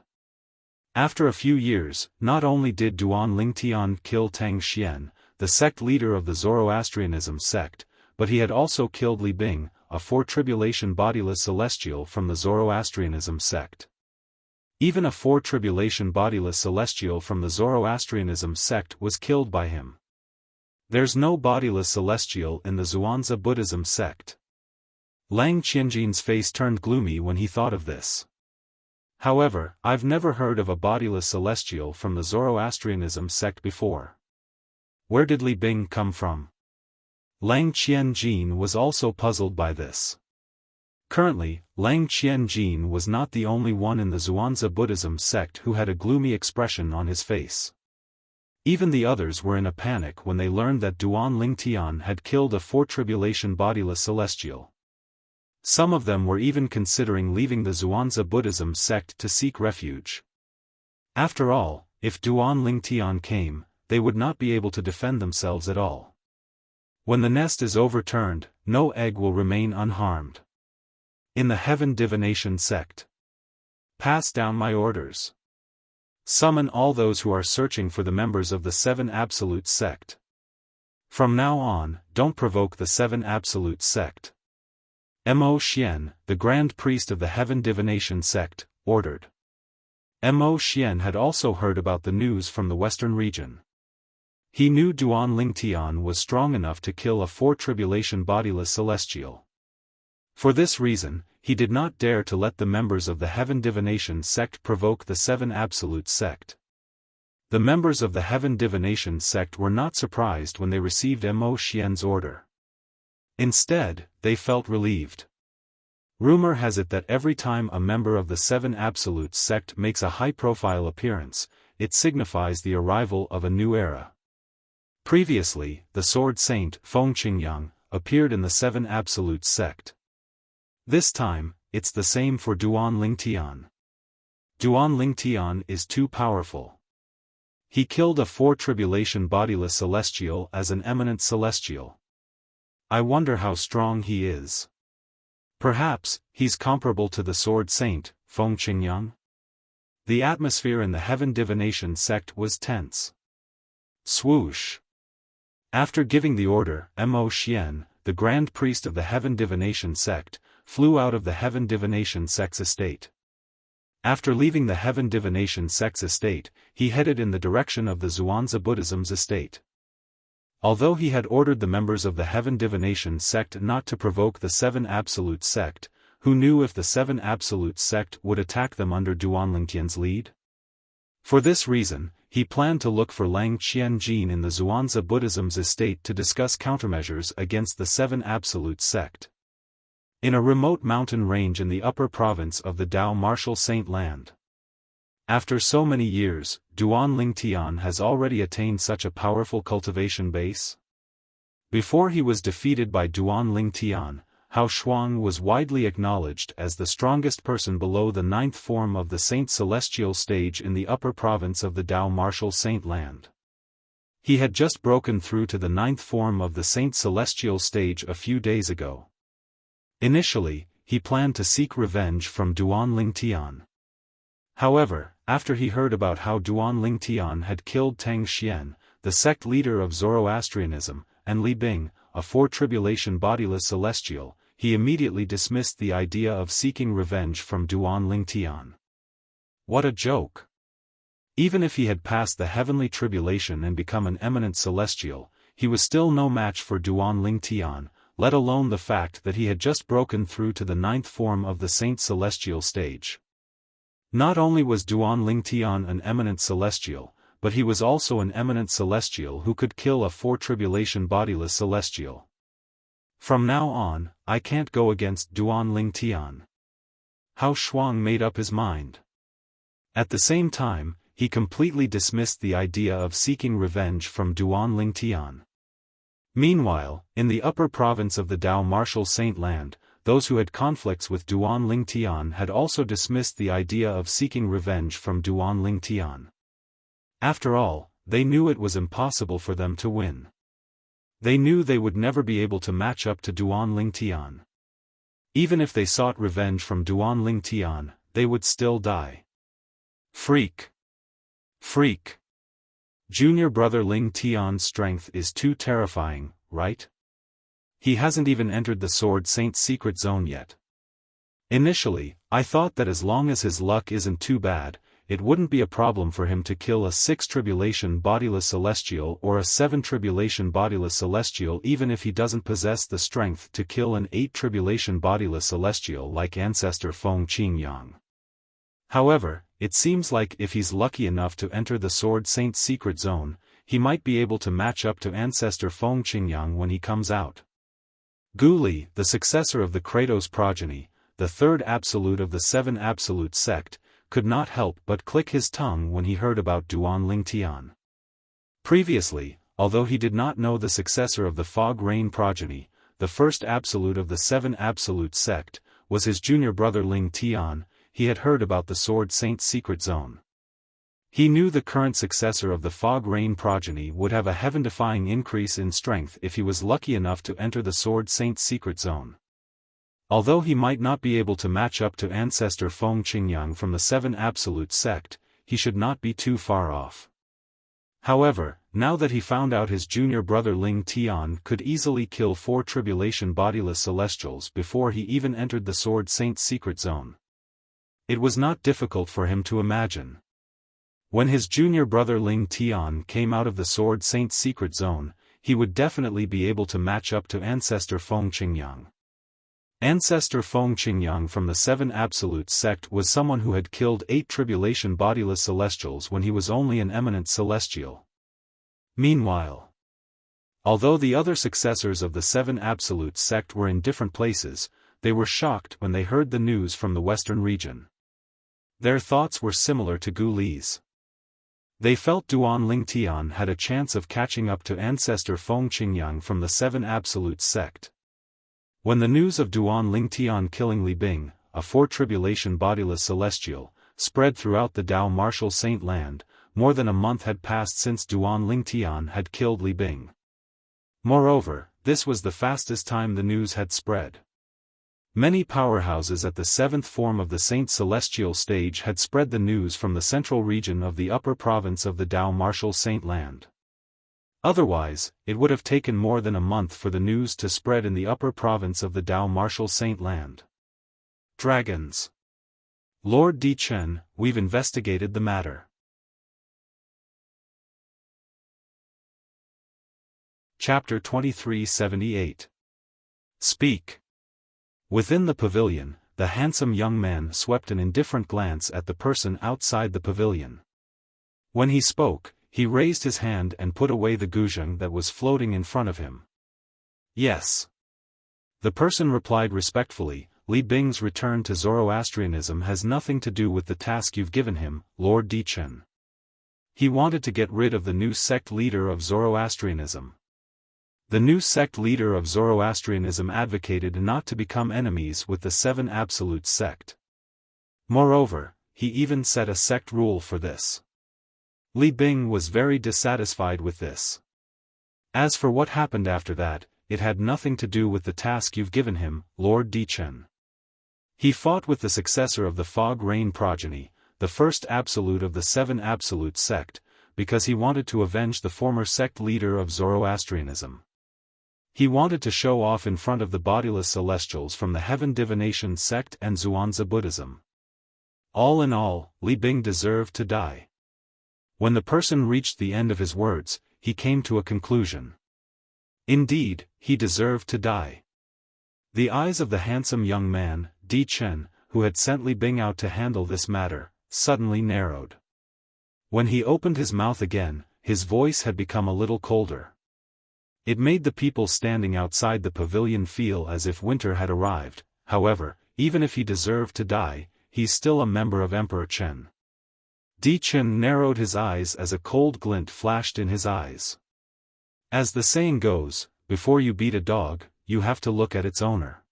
After a few years, not only did Duan Lingtian kill Tang Xian, the sect leader of the Zoroastrianism sect, but he had also killed Li Bing, a 4 tribulation bodiless celestial from the Zoroastrianism sect. Even a 4 tribulation bodiless celestial from the Zoroastrianism sect was killed by him. There's no bodiless celestial in the Zhuangzi Buddhism sect. Lang Qianjin's face turned gloomy when he thought of this. However, I've never heard of a bodiless celestial from the Zoroastrianism sect before. Where did Li Bing come from? Lang Qianjin was also puzzled by this. Currently, Lang Qianjin was not the only one in the Zhuangzi Buddhism sect who had a gloomy expression on his face. Even the others were in a panic when they learned that Duan Lingtian had killed a 4 tribulation bodiless celestial. Some of them were even considering leaving the Zhuangzi Buddhism sect to seek refuge. After all, if Duan Lingtian came, they would not be able to defend themselves at all. When the nest is overturned, no egg will remain unharmed. In the Heaven Divination sect, pass down my orders. Summon all those who are searching for the members of the 7 Absolute sect. From now on, don't provoke the 7 Absolute sect. Mo Xian, the Grand Priest of the Heaven Divination sect, ordered. Mo Xian had also heard about the news from the western region. He knew Duan Lingtian was strong enough to kill a 4 tribulation bodiless celestial. For this reason, he did not dare to let the members of the Heaven Divination sect provoke the 7 Absolute sect. The members of the Heaven Divination sect were not surprised when they received Mo Xian's order. Instead, they felt relieved. Rumor has it that every time a member of the 7 Absolute sect makes a high-profile appearance, it signifies the arrival of a new era. Previously, the Sword Saint Feng Qingyang appeared in the 7 Absolute sect. This time, it's the same for Duan Lingtian. Duan Lingtian is too powerful. He killed a 4 tribulation bodiless celestial as an eminent celestial. I wonder how strong he is. Perhaps, he's comparable to the Sword Saint, Feng Qingyang? The atmosphere in the Heaven Divination sect was tense. Swoosh! After giving the order, Mo Xian, the Grand Priest of the Heaven Divination sect, flew out of the Heaven Divination sect's estate. After leaving the Heaven Divination sect's estate, he headed in the direction of the Zhuangzi Buddhism's estate. Although he had ordered the members of the Heaven Divination sect not to provoke the 7 Absolute sect, who knew if the Seven Absolute sect would attack them under Duan Lingtian's lead? For this reason, he planned to look for Lang Qianjin in the Zhuangzi Buddhism's estate to discuss countermeasures against the Seven Absolute sect. In a remote mountain range in the upper province of the Dao Martial Saint Land. After so many years, Duan Lingtian has already attained such a powerful cultivation base. Before he was defeated by Duan Lingtian, Hao Shuang was widely acknowledged as the strongest person below the ninth form of the Saint Celestial stage in the upper province of the Dao Martial Saint Land. He had just broken through to the ninth form of the Saint Celestial stage a few days ago. Initially, he planned to seek revenge from Duan Lingtian. However, after he heard about how Duan Lingtian had killed Tang Xian, the sect leader of Zoroastrianism, and Li Bing, a four-tribulation bodiless celestial, he immediately dismissed the idea of seeking revenge from Duan Lingtian. What a joke! Even if he had passed the heavenly tribulation and become an eminent celestial, he was still no match for Duan Lingtian, let alone the fact that he had just broken through to the ninth form of the Saint Celestial stage. Not only was Duan Lingtian an eminent celestial, but he was also an eminent celestial who could kill a four-tribulation bodiless celestial. From now on, I can't go against Duan Lingtian. Hao Shuang made up his mind. At the same time, he completely dismissed the idea of seeking revenge from Duan Lingtian. Meanwhile, in the upper province of the Dao Martial Saint Land, those who had conflicts with Duan Lingtian had also dismissed the idea of seeking revenge from Duan Lingtian. After all, they knew it was impossible for them to win. They knew they would never be able to match up to Duan Lingtian. Even if they sought revenge from Duan Lingtian, they would still die. Freak! Freak! Junior brother Lingtian's strength is too terrifying, right? He hasn't even entered the Sword Saint's secret zone yet. Initially, I thought that as long as his luck isn't too bad, it wouldn't be a problem for him to kill a 6-tribulation bodiless celestial or a 7-tribulation bodiless celestial even if he doesn't possess the strength to kill an 8-tribulation bodiless celestial like Ancestor Feng Qingyang. However, it seems like if he's lucky enough to enter the Sword Saint's secret zone, he might be able to match up to Ancestor Feng Qingyang when he comes out. Gu Li, the successor of the Kratos progeny, the third absolute of the Seven Absolute sect, could not help but click his tongue when he heard about Duan Lingtian. Previously, although he did not know the successor of the Fog Rain progeny, the first absolute of the Seven Absolute sect, was his junior brother Lingtian, he had heard about the Sword Saint's secret zone. He knew the current successor of the Fog Rain progeny would have a heaven-defying increase in strength if he was lucky enough to enter the Sword Saint's secret zone. Although he might not be able to match up to Ancestor Feng Qingyang from the Seven Absolute sect, he should not be too far off. However, now that he found out his junior brother Lingtian could easily kill 4 tribulation bodiless celestials before he even entered the Sword Saint's secret zone, it was not difficult for him to imagine. When his junior brother Lingtian came out of the Sword Saint's secret zone, he would definitely be able to match up to Ancestor Feng Qingyang. Ancestor Feng Qingyang from the Seven Absolute sect was someone who had killed 8 tribulation bodiless celestials when he was only an eminent celestial. Meanwhile, although the other successors of the Seven Absolute sect were in different places, they were shocked when they heard the news from the western region. Their thoughts were similar to Gu Li's. They felt Duan Lingtian had a chance of catching up to Ancestor Feng Qingyang from the Seven Absolute sect. When the news of Duan Lingtian killing Li Bing, a 4-tribulation bodiless celestial, spread throughout the Dao Martial Saint Land, more than a month had passed since Duan Lingtian had killed Li Bing. Moreover, this was the fastest time the news had spread. Many powerhouses at the 7th form of the Saint Celestial stage had spread the news from the central region of the upper province of the Dao Martial Saint Land. Otherwise, it would have taken more than a month for the news to spread in the upper province of the Dao Martial Saint Land. Dragons. Lord Di Chen, we've investigated the matter. Chapter 2378. Speak. Within the pavilion, the handsome young man swept an indifferent glance at the person outside the pavilion. When he spoke, he raised his hand and put away the guzheng that was floating in front of him. Yes. The person replied respectfully, Li Bing's return to Zoroastrianism has nothing to do with the task you've given him, Lord Dichen. He wanted to get rid of the new sect leader of Zoroastrianism. The new sect leader of Zoroastrianism advocated not to become enemies with the Seven Absolute sect. Moreover, he even set a sect rule for this. Li Bing was very dissatisfied with this. As for what happened after that, it had nothing to do with the task you've given him, Lord Dichen. He fought with the successor of the Fog Rain progeny, the first absolute of the Seven Absolute sect, because he wanted to avenge the former sect leader of Zoroastrianism. He wanted to show off in front of the bodiless celestials from the Heaven Divination sect and Zhuangzi Buddhism. All in all, Li Bing deserved to die. When the person reached the end of his words, he came to a conclusion. Indeed, he deserved to die. The eyes of the handsome young man, Di Chen, who had sent Li Bing out to handle this matter, suddenly narrowed. When he opened his mouth again, his voice had become a little colder. It made the people standing outside the pavilion feel as if winter had arrived. However, even if he deserved to die, he's still a member of Emperor Chen. Di Chen narrowed his eyes as a cold glint flashed in his eyes. As the saying goes, before you beat a dog, you have to look at its owner.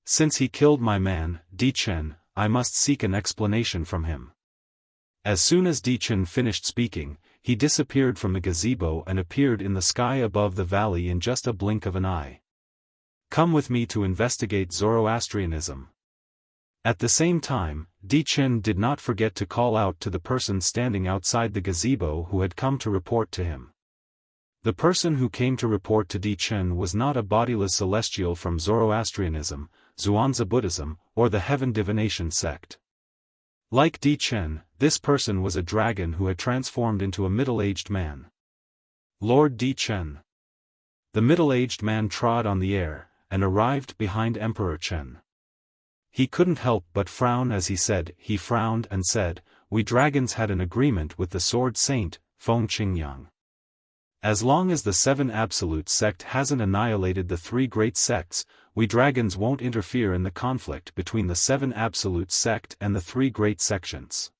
Since he killed my man, Di Chen, I must seek an explanation from him. As soon as Di Chen finished speaking, he disappeared from the gazebo and appeared in the sky above the valley in just a blink of an eye. Come with me to investigate Zoroastrianism. At the same time, Di Chen did not forget to call out to the person standing outside the gazebo who had come to report to him. The person who came to report to Di Chen was not a bodiless celestial from Zoroastrianism, Zhuangzi Buddhism, or the Heaven Divination sect. Like Di Chen, this person was a dragon who had transformed into a middle-aged man. Lord Di Chen. The middle-aged man trod on the air, and arrived behind Emperor Chen. He couldn't help but frown as he frowned and said, we dragons had an agreement with the Sword Saint, Feng Qingyang. As long as the Seven Absolute sect hasn't annihilated the three great sects, we dragons won't interfere in the conflict between the Seven Absolute sect and the three great sections.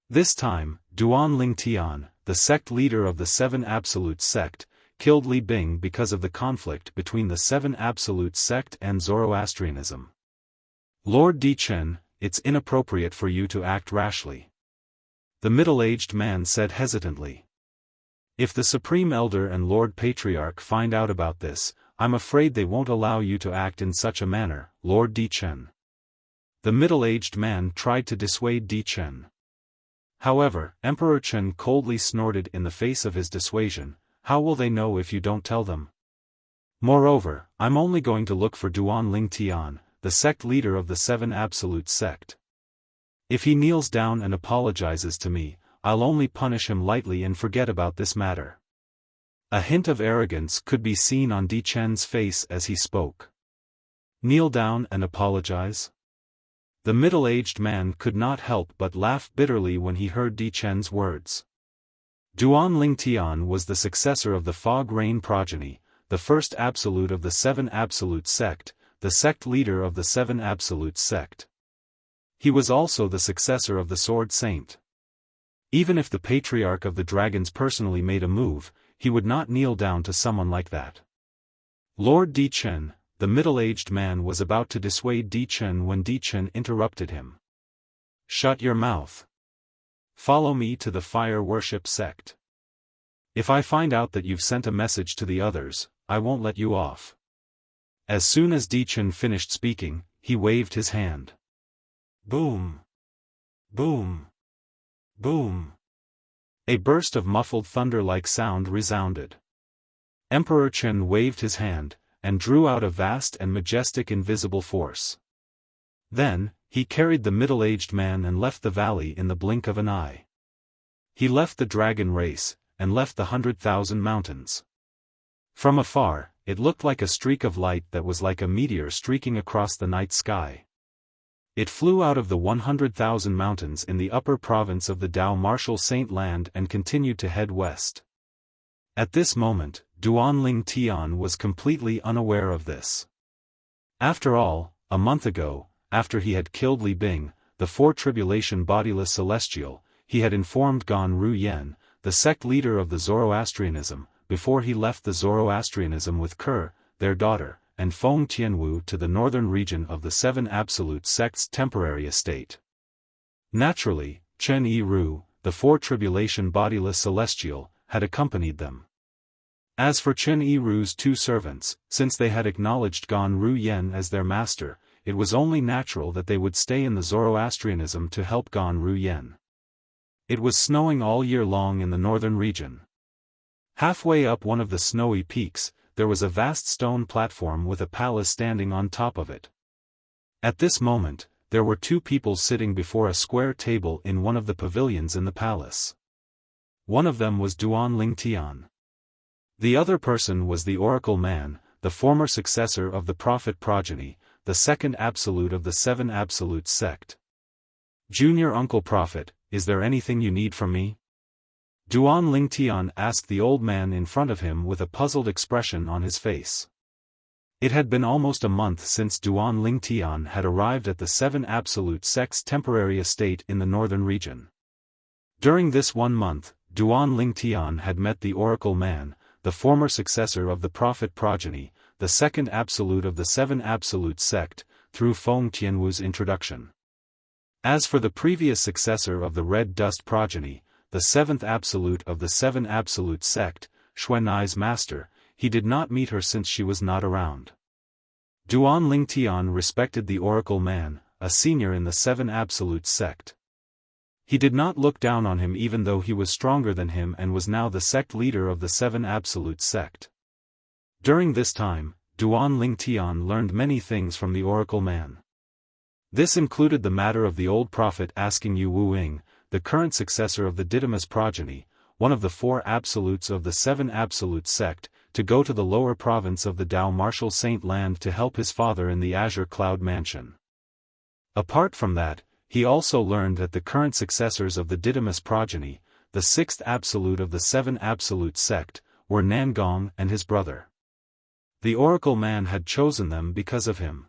This time, Duan Lingtian, the sect leader of the Seven Absolute sect, killed Li Bing because of the conflict between the Seven Absolute sect and Zoroastrianism. Lord Di Chen, it's inappropriate for you to act rashly. The middle-aged man said hesitantly. If the Supreme Elder and Lord Patriarch find out about this, I'm afraid they won't allow you to act in such a manner, Lord Di Chen. The middle-aged man tried to dissuade Di Chen. However, Emperor Chen coldly snorted in the face of his dissuasion, how will they know if you don't tell them? Moreover, I'm only going to look for Duan Lingtian, the sect leader of the Seven Absolute sect. If he kneels down and apologizes to me, I'll only punish him lightly and forget about this matter. A hint of arrogance could be seen on Di Chen's face as he spoke. Kneel down and apologize? The middle-aged man could not help but laugh bitterly when he heard Di Chen's words. Duan Lingtian was the successor of the Fog Rain progeny, the first absolute of the Seven Absolute sect, the sect leader of the Seven Absolute sect. He was also the successor of the Sword Saint. Even if the Patriarch of the Dragons personally made a move, he would not kneel down to someone like that. Lord Di Chen, the middle-aged man was about to dissuade Di Chen when Di Chen interrupted him. Shut your mouth. Follow me to the fire worship sect. If I find out that you've sent a message to the others, I won't let you off. As soon as Di Chen finished speaking, he waved his hand. Boom! Boom! Boom! A burst of muffled thunder-like sound resounded. Emperor Chen waved his hand, and drew out a vast and majestic invisible force. Then, he carried the middle-aged man and left the valley in the blink of an eye. He left the dragon race, and left the 100,000 mountains. From afar, it looked like a streak of light that was like a meteor streaking across the night sky. It flew out of the 100,000 mountains in the upper province of the Dao Martial Saint Land and continued to head west. At this moment, Duanling Tian was completely unaware of this. After all, a month ago, after he had killed Li Bing, the four-tribulation bodiless celestial, he had informed Gan Ruyen, the sect leader of the Zoroastrianism, before he left the Zoroastrianism with Ke, their daughter, and Feng Tianwu to the northern region of the Seven Absolute Sect's temporary estate. Naturally, Chen Yiru, the four-tribulation bodiless celestial, had accompanied them. As for Chen Yiru's two servants, since they had acknowledged Gan Ruyen as their master, it was only natural that they would stay in the Zoroastrianism to help Gan Ruyen. It was snowing all year long in the northern region. Halfway up one of the snowy peaks, there was a vast stone platform with a palace standing on top of it. At this moment, there were two people sitting before a square table in one of the pavilions in the palace. One of them was Duanling Tian. The other person was the Oracle Man, the former successor of the Prophet progeny, the second absolute of the Seven Absolute sect. "Junior Uncle Prophet, is there anything you need from me?" Duanling Tian asked the old man in front of him with a puzzled expression on his face. It had been almost a month since Duanling Tian had arrived at the Seven Absolute sect's temporary estate in the northern region. During this 1 month, Duanling Tian had met the Oracle Man, the former successor of the Prophet progeny, the second absolute of the Seven Absolute sect, through Feng Tianwu's introduction. As for the previous successor of the Red Dust progeny, the seventh absolute of the Seven Absolute sect, Xuanai's master, he did not meet her since she was not around. Duanling Tian respected the Oracle Man, a senior in the Seven Absolute sect. He did not look down on him even though he was stronger than him and was now the sect leader of the Seven Absolute sect. During this time, Duanling Tian learned many things from the Oracle Man. This included the matter of the old prophet asking Yu Wuing, the current successor of the Didymus progeny, one of the four absolutes of the Seven Absolute sect, to go to the lower province of the Dao Martial Saint Land to help his father in the Azure Cloud Mansion. Apart from that, he also learned that the current successors of the Didymus progeny, the sixth absolute of the Seven Absolute sect, were Nangong and his brother. The Oracle Man had chosen them because of him.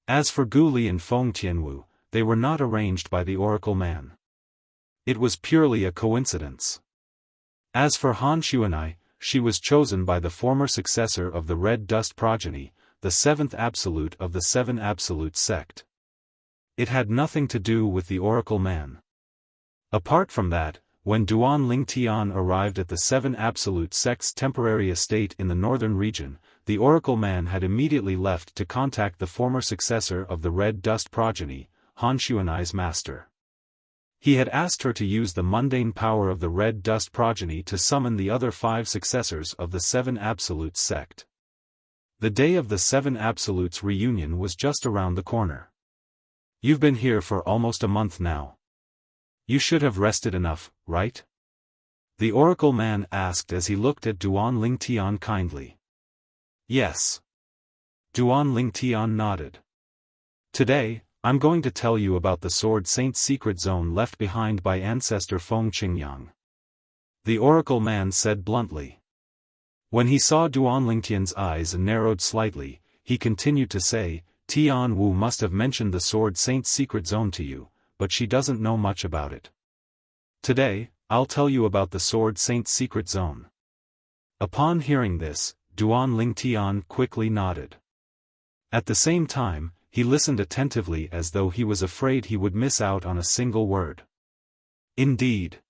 As for Guli and Feng Tianwu, they were not arranged by the Oracle Man. It was purely a coincidence. As for Han Xuanai, she was chosen by the former successor of the Red Dust progeny, the seventh absolute of the Seven Absolute sect. It had nothing to do with the Oracle Man. Apart from that, when Duanling Tian arrived at the Seven Absolute sect's temporary estate in the northern region, the Oracle Man had immediately left to contact the former successor of the Red Dust progeny, Han Xuanai's master. He had asked her to use the mundane power of the Red Dust progeny to summon the other 5 successors of the Seven Absolute sect. The day of the Seven Absolutes reunion was just around the corner. "You've been here for almost a month now. You should have rested enough, right?" The Oracle Man asked as he looked at Duanling Tian kindly. "Yes." Duanling Tian nodded. "Today, I'm going to tell you about the Sword Saint's secret zone left behind by ancestor Feng Qingyang," the Oracle Man said bluntly. When he saw Duanling Tian's eyes narrowed slightly, he continued to say, "Tian Wu must have mentioned the Sword Saint's secret zone to you, but she doesn't know much about it. Today, I'll tell you about the Sword Saint's secret zone." Upon hearing this, Duanling Tian quickly nodded. At the same time, he listened attentively as though he was afraid he would miss out on a single word. Indeed.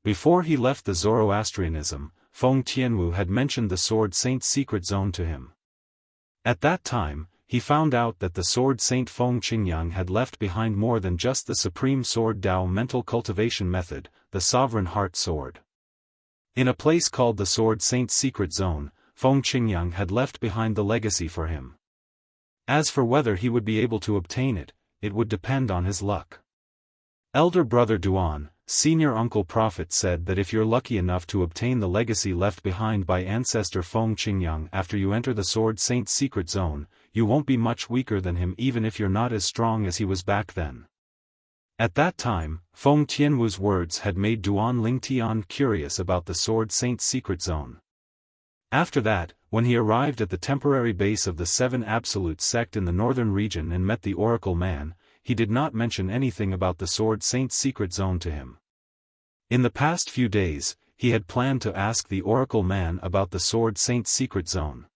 Before he left the Zoroastrianism, Feng Tianwu had mentioned the Sword Saint's secret zone to him. At that time, he found out that the Sword Saint Feng Qingyang had left behind more than just the Supreme Sword Dao mental cultivation method, the Sovereign Heart Sword. In a place called the Sword Saint's secret zone, Feng Qingyang had left behind the legacy for him. As for whether he would be able to obtain it, it would depend on his luck. Elder brother Duan, senior uncle prophet, said that if you're lucky enough to obtain the legacy left behind by ancestor Feng Qingyang after you enter the Sword Saint's secret zone, you won't be much weaker than him even if you're not as strong as he was back then. At that time, Feng Tianwu's words had made Duan Lingtian curious about the Sword Saint's secret zone. After that, when he arrived at the temporary base of the Seven Absolute sect in the northern region and met the Oracle Man, he did not mention anything about the Sword Saint's secret zone to him. In the past few days, he had planned to ask the Oracle Man about the Sword Saint's secret zone.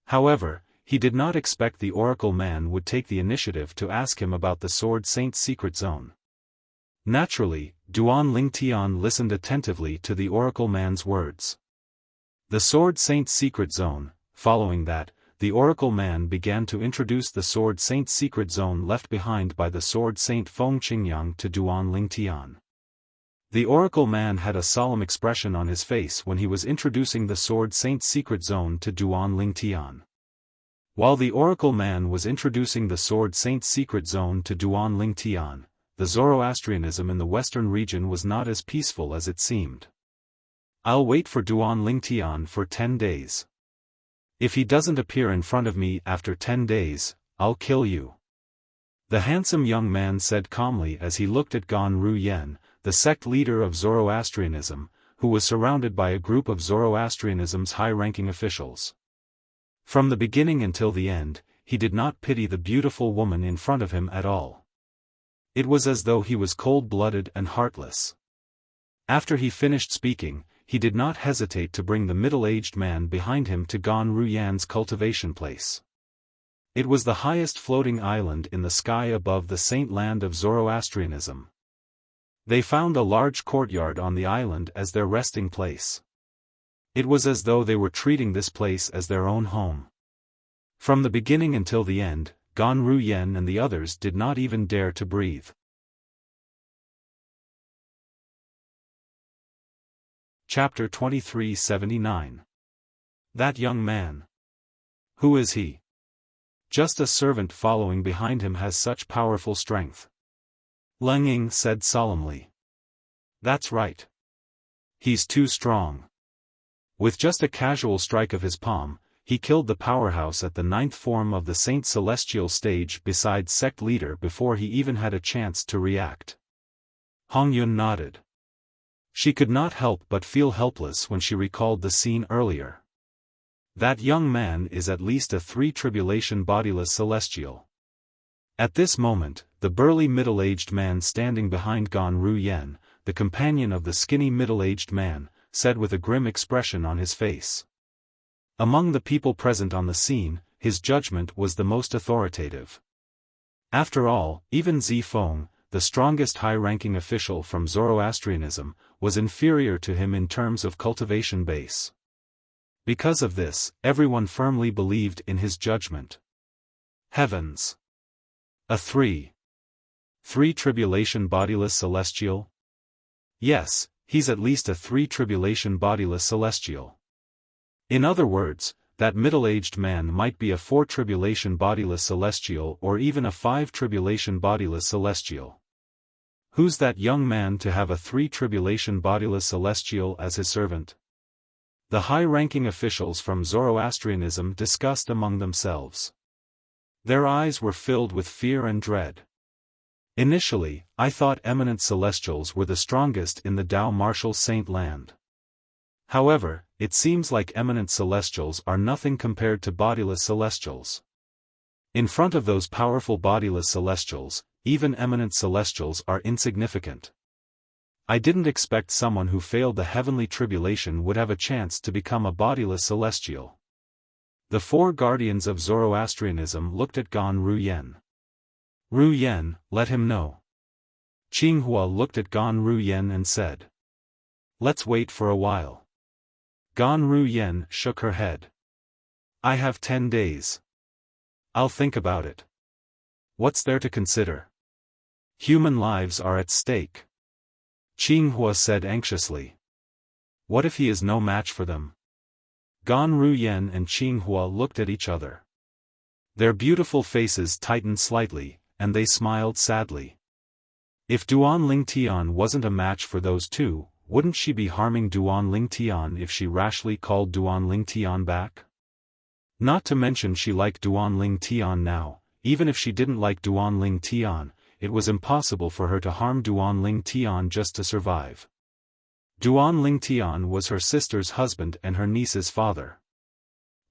However, he did not expect the Oracle Man would take the initiative to ask him about the Sword Saint's secret zone. Naturally, Duan Lingtian listened attentively to the Oracle Man's words. The Sword Saint's secret zone. Following that, the Oracle Man began to introduce the Sword Saint's secret zone left behind by the Sword Saint Feng Qingyang to Duan Lingtian. The Oracle Man had a solemn expression on his face when he was introducing the Sword Saint's secret zone to Duan Lingtian. While the Oracle Man was introducing the Sword Saint's secret zone to Duan Lingtian, the Zoroastrianism in the western region was not as peaceful as it seemed. I'll wait for Duan Lingtian for 10 days. If he doesn't appear in front of me after 10 days, I'll kill you. The handsome young man said calmly as he looked at Gan Ruyen, the sect leader of Zoroastrianism, who was surrounded by a group of Zoroastrianism's high-ranking officials. From the beginning until the end, he did not pity the beautiful woman in front of him at all. It was as though he was cold-blooded and heartless. After he finished speaking, he did not hesitate to bring the middle-aged man behind him to Gan Ruyan's cultivation place. It was the highest floating island in the sky above the saint land of Zoroastrianism. They found a large courtyard on the island as their resting place. It was as though they were treating this place as their own home. From the beginning until the end, Gan Ruyen and the others did not even dare to breathe. Chapter 2379. That young man. Who is he? Just a servant following behind him has such powerful strength. Leng Ying said solemnly. That's right. He's too strong. With just a casual strike of his palm, he killed the powerhouse at the 9th form of the Saint Celestial stage beside sect leader before he even had a chance to react. Hong Yun nodded. She could not help but feel helpless when she recalled the scene earlier. That young man is at least a 3-tribulation bodiless celestial. At this moment, the burly middle-aged man standing behind Gan Ruyen, the companion of the skinny middle-aged man, said with a grim expression on his face. Among the people present on the scene, his judgment was the most authoritative. After all, even Zi Feng, the strongest high-ranking official from Zoroastrianism, was inferior to him in terms of cultivation base. Because of this, everyone firmly believed in his judgment. Heavens! A 3-tribulation bodiless celestial? Yes, he's at least a 3-tribulation bodiless celestial. In other words, that middle-aged man might be a 4-tribulation bodiless celestial or even a 5-tribulation bodiless celestial. Who's that young man to have a 3-tribulation bodiless celestial as his servant? The high-ranking officials from Zoroastrianism discussed among themselves. Their eyes were filled with fear and dread. Initially, I thought eminent celestials were the strongest in the Tao Martial Saint Land. However, it seems like eminent celestials are nothing compared to bodiless celestials. In front of those powerful bodiless celestials, even eminent celestials are insignificant. I didn't expect someone who failed the heavenly tribulation would have a chance to become a bodiless celestial. The 4 guardians of Zoroastrianism looked at Gan Ruyen. Ruyen, let him know. Qinghua looked at Gan Ruyen and said. Let's wait for a while. Gan Ruyen shook her head. I have 10 days. I'll think about it. What's there to consider? Human lives are at stake. Qinghua said anxiously. What if he is no match for them? Gan Ruyen and Qinghua looked at each other. Their beautiful faces tightened slightly, and they smiled sadly. If Duan Lingtian wasn't a match for those two, wouldn't she be harming Duan Lingtian if she rashly called Duan Lingtian back? Not to mention she liked Duan Ling Tian now. Even if she didn't like Duan Ling Tian, it was impossible for her to harm Duan Ling Tian just to survive. Duan Ling Tian was her sister's husband and her niece's father.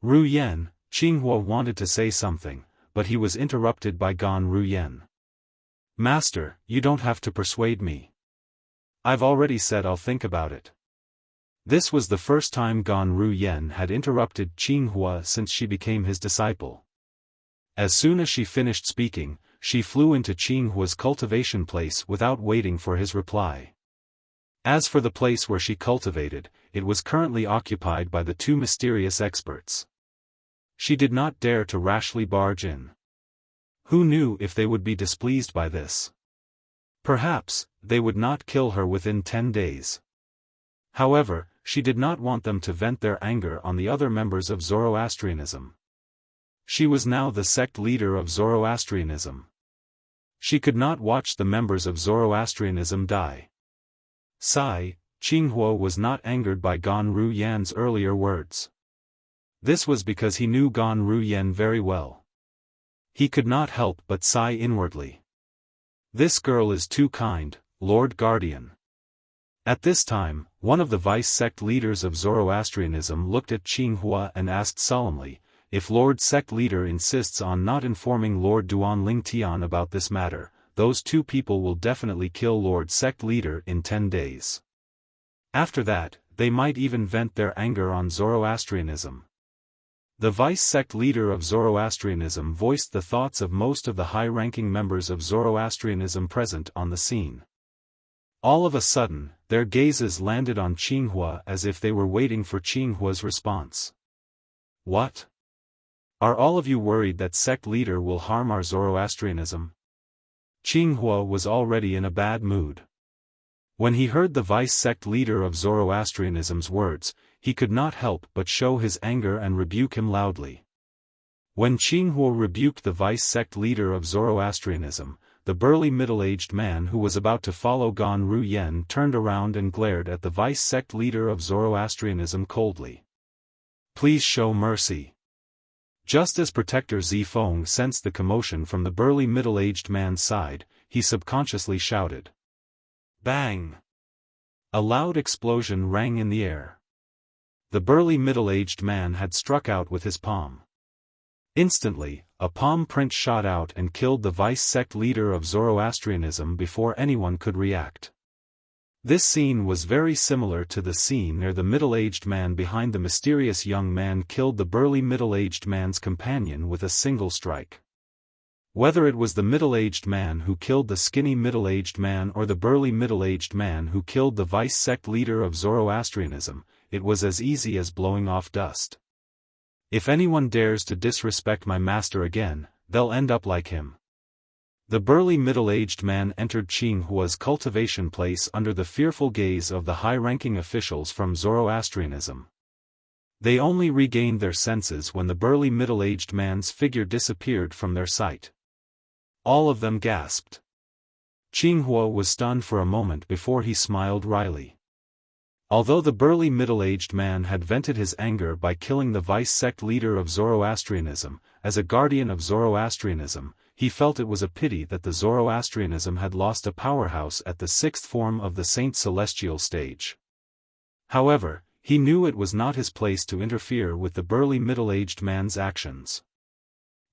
Ru Yen, Qinghua wanted to say something, but he was interrupted by Gan Ru Yen. Master, you don't have to persuade me. I've already said I'll think about it. This was the first time Gan Ru Yen had interrupted Qinghua since she became his disciple. As soon as she finished speaking, she flew into Qinghua's cultivation place without waiting for his reply. As for the place where she cultivated, it was currently occupied by the two mysterious experts. She did not dare to rashly barge in. Who knew if they would be displeased by this? Perhaps, they would not kill her within 10 days. However, she did not want them to vent their anger on the other members of Zoroastrianism. She was now the sect leader of Zoroastrianism. She could not watch the members of Zoroastrianism die. Qinghua was not angered by Gan Ru Yan's earlier words. This was because he knew Gan Ru Yan very well. He could not help but sigh inwardly. This girl is too kind, Lord Guardian. At this time, one of the vice-sect leaders of Zoroastrianism looked at Qinghua and asked solemnly, if Lord Sect Leader insists on not informing Lord Duan Ling Tian about this matter, those two people will definitely kill Lord Sect Leader in 10 days. After that, they might even vent their anger on Zoroastrianism. The vice-sect leader of Zoroastrianism voiced the thoughts of most of the high-ranking members of Zoroastrianism present on the scene. All of a sudden, their gazes landed on Qinghua as if they were waiting for Qinghua's response. What? Are all of you worried that sect leader will harm our Zoroastrianism? Qinghua was already in a bad mood. When he heard the vice-sect leader of Zoroastrianism's words, he could not help but show his anger and rebuke him loudly. When Qinghua rebuked the vice-sect leader of Zoroastrianism, the burly middle-aged man who was about to follow Gan Ru Yen turned around and glared at the vice-sect leader of Zoroastrianism coldly. Please show mercy. Just as Protector Zifeng sensed the commotion from the burly middle-aged man's side, he subconsciously shouted. Bang! A loud explosion rang in the air. The burly middle-aged man had struck out with his palm. Instantly, a palm print shot out and killed the vice-sect leader of Zoroastrianism before anyone could react. This scene was very similar to the scene where the middle-aged man behind the mysterious young man killed the burly middle-aged man's companion with a single strike. Whether it was the middle-aged man who killed the skinny middle-aged man or the burly middle-aged man who killed the vice-sect leader of Zoroastrianism, it was as easy as blowing off dust. If anyone dares to disrespect my master again, they'll end up like him. The burly middle-aged man entered Qinghua's cultivation place under the fearful gaze of the high-ranking officials from Zoroastrianism. They only regained their senses when the burly middle-aged man's figure disappeared from their sight. All of them gasped. Qinghua was stunned for a moment before he smiled wryly. Although the burly middle-aged man had vented his anger by killing the vice-sect leader of Zoroastrianism, as a guardian of Zoroastrianism, he felt it was a pity that the Zoroastrianism had lost a powerhouse at the sixth form of the Saint Celestial stage. However, he knew it was not his place to interfere with the burly middle-aged man's actions.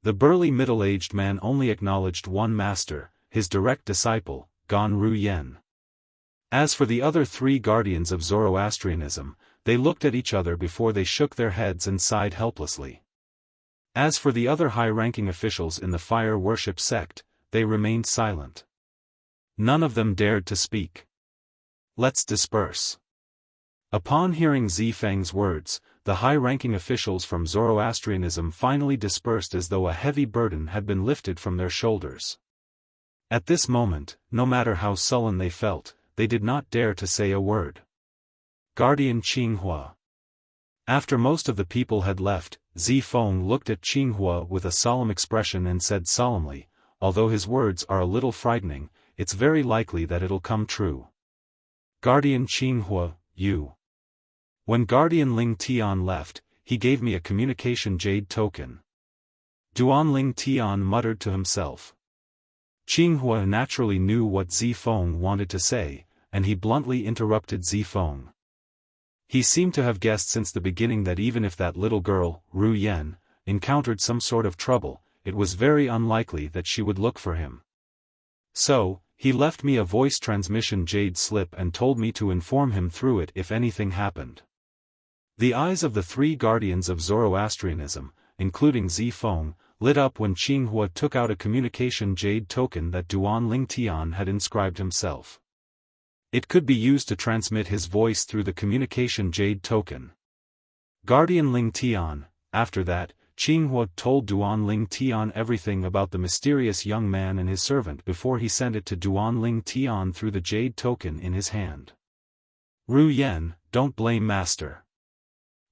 The burly middle-aged man only acknowledged one master, his direct disciple, Gan Ru Yen. As for the other three guardians of Zoroastrianism, they looked at each other before they shook their heads and sighed helplessly. As for the other high-ranking officials in the fire worship sect, they remained silent. None of them dared to speak. Let's disperse. Upon hearing Zifeng's words, the high-ranking officials from Zoroastrianism finally dispersed as though a heavy burden had been lifted from their shoulders. At this moment, no matter how sullen they felt, they did not dare to say a word. Guardian Qinghua. After most of the people had left, Zifeng looked at Qinghua with a solemn expression and said solemnly, although his words are a little frightening, it's very likely that it'll come true. Guardian Qinghua, you. When Guardian Ling Tian left, he gave me a communication jade token. Duanling Tian muttered to himself. Qinghua naturally knew what Zifeng wanted to say, and he bluntly interrupted Zifeng. He seemed to have guessed since the beginning that even if that little girl, Ru Yan, encountered some sort of trouble, it was very unlikely that she would look for him. So, he left me a voice transmission jade slip and told me to inform him through it if anything happened. The eyes of the three guardians of Zoroastrianism, including Zifeng, lit up when Qinghua took out a communication jade token that Duanling Tian had inscribed himself. It could be used to transmit his voice through the communication jade token. Guardian Ling Tian. After that, Qinghua told Duanling Tian everything about the mysterious young man and his servant before he sent it to Duanling Tian through the jade token in his hand. Ru Yan, don't blame Master.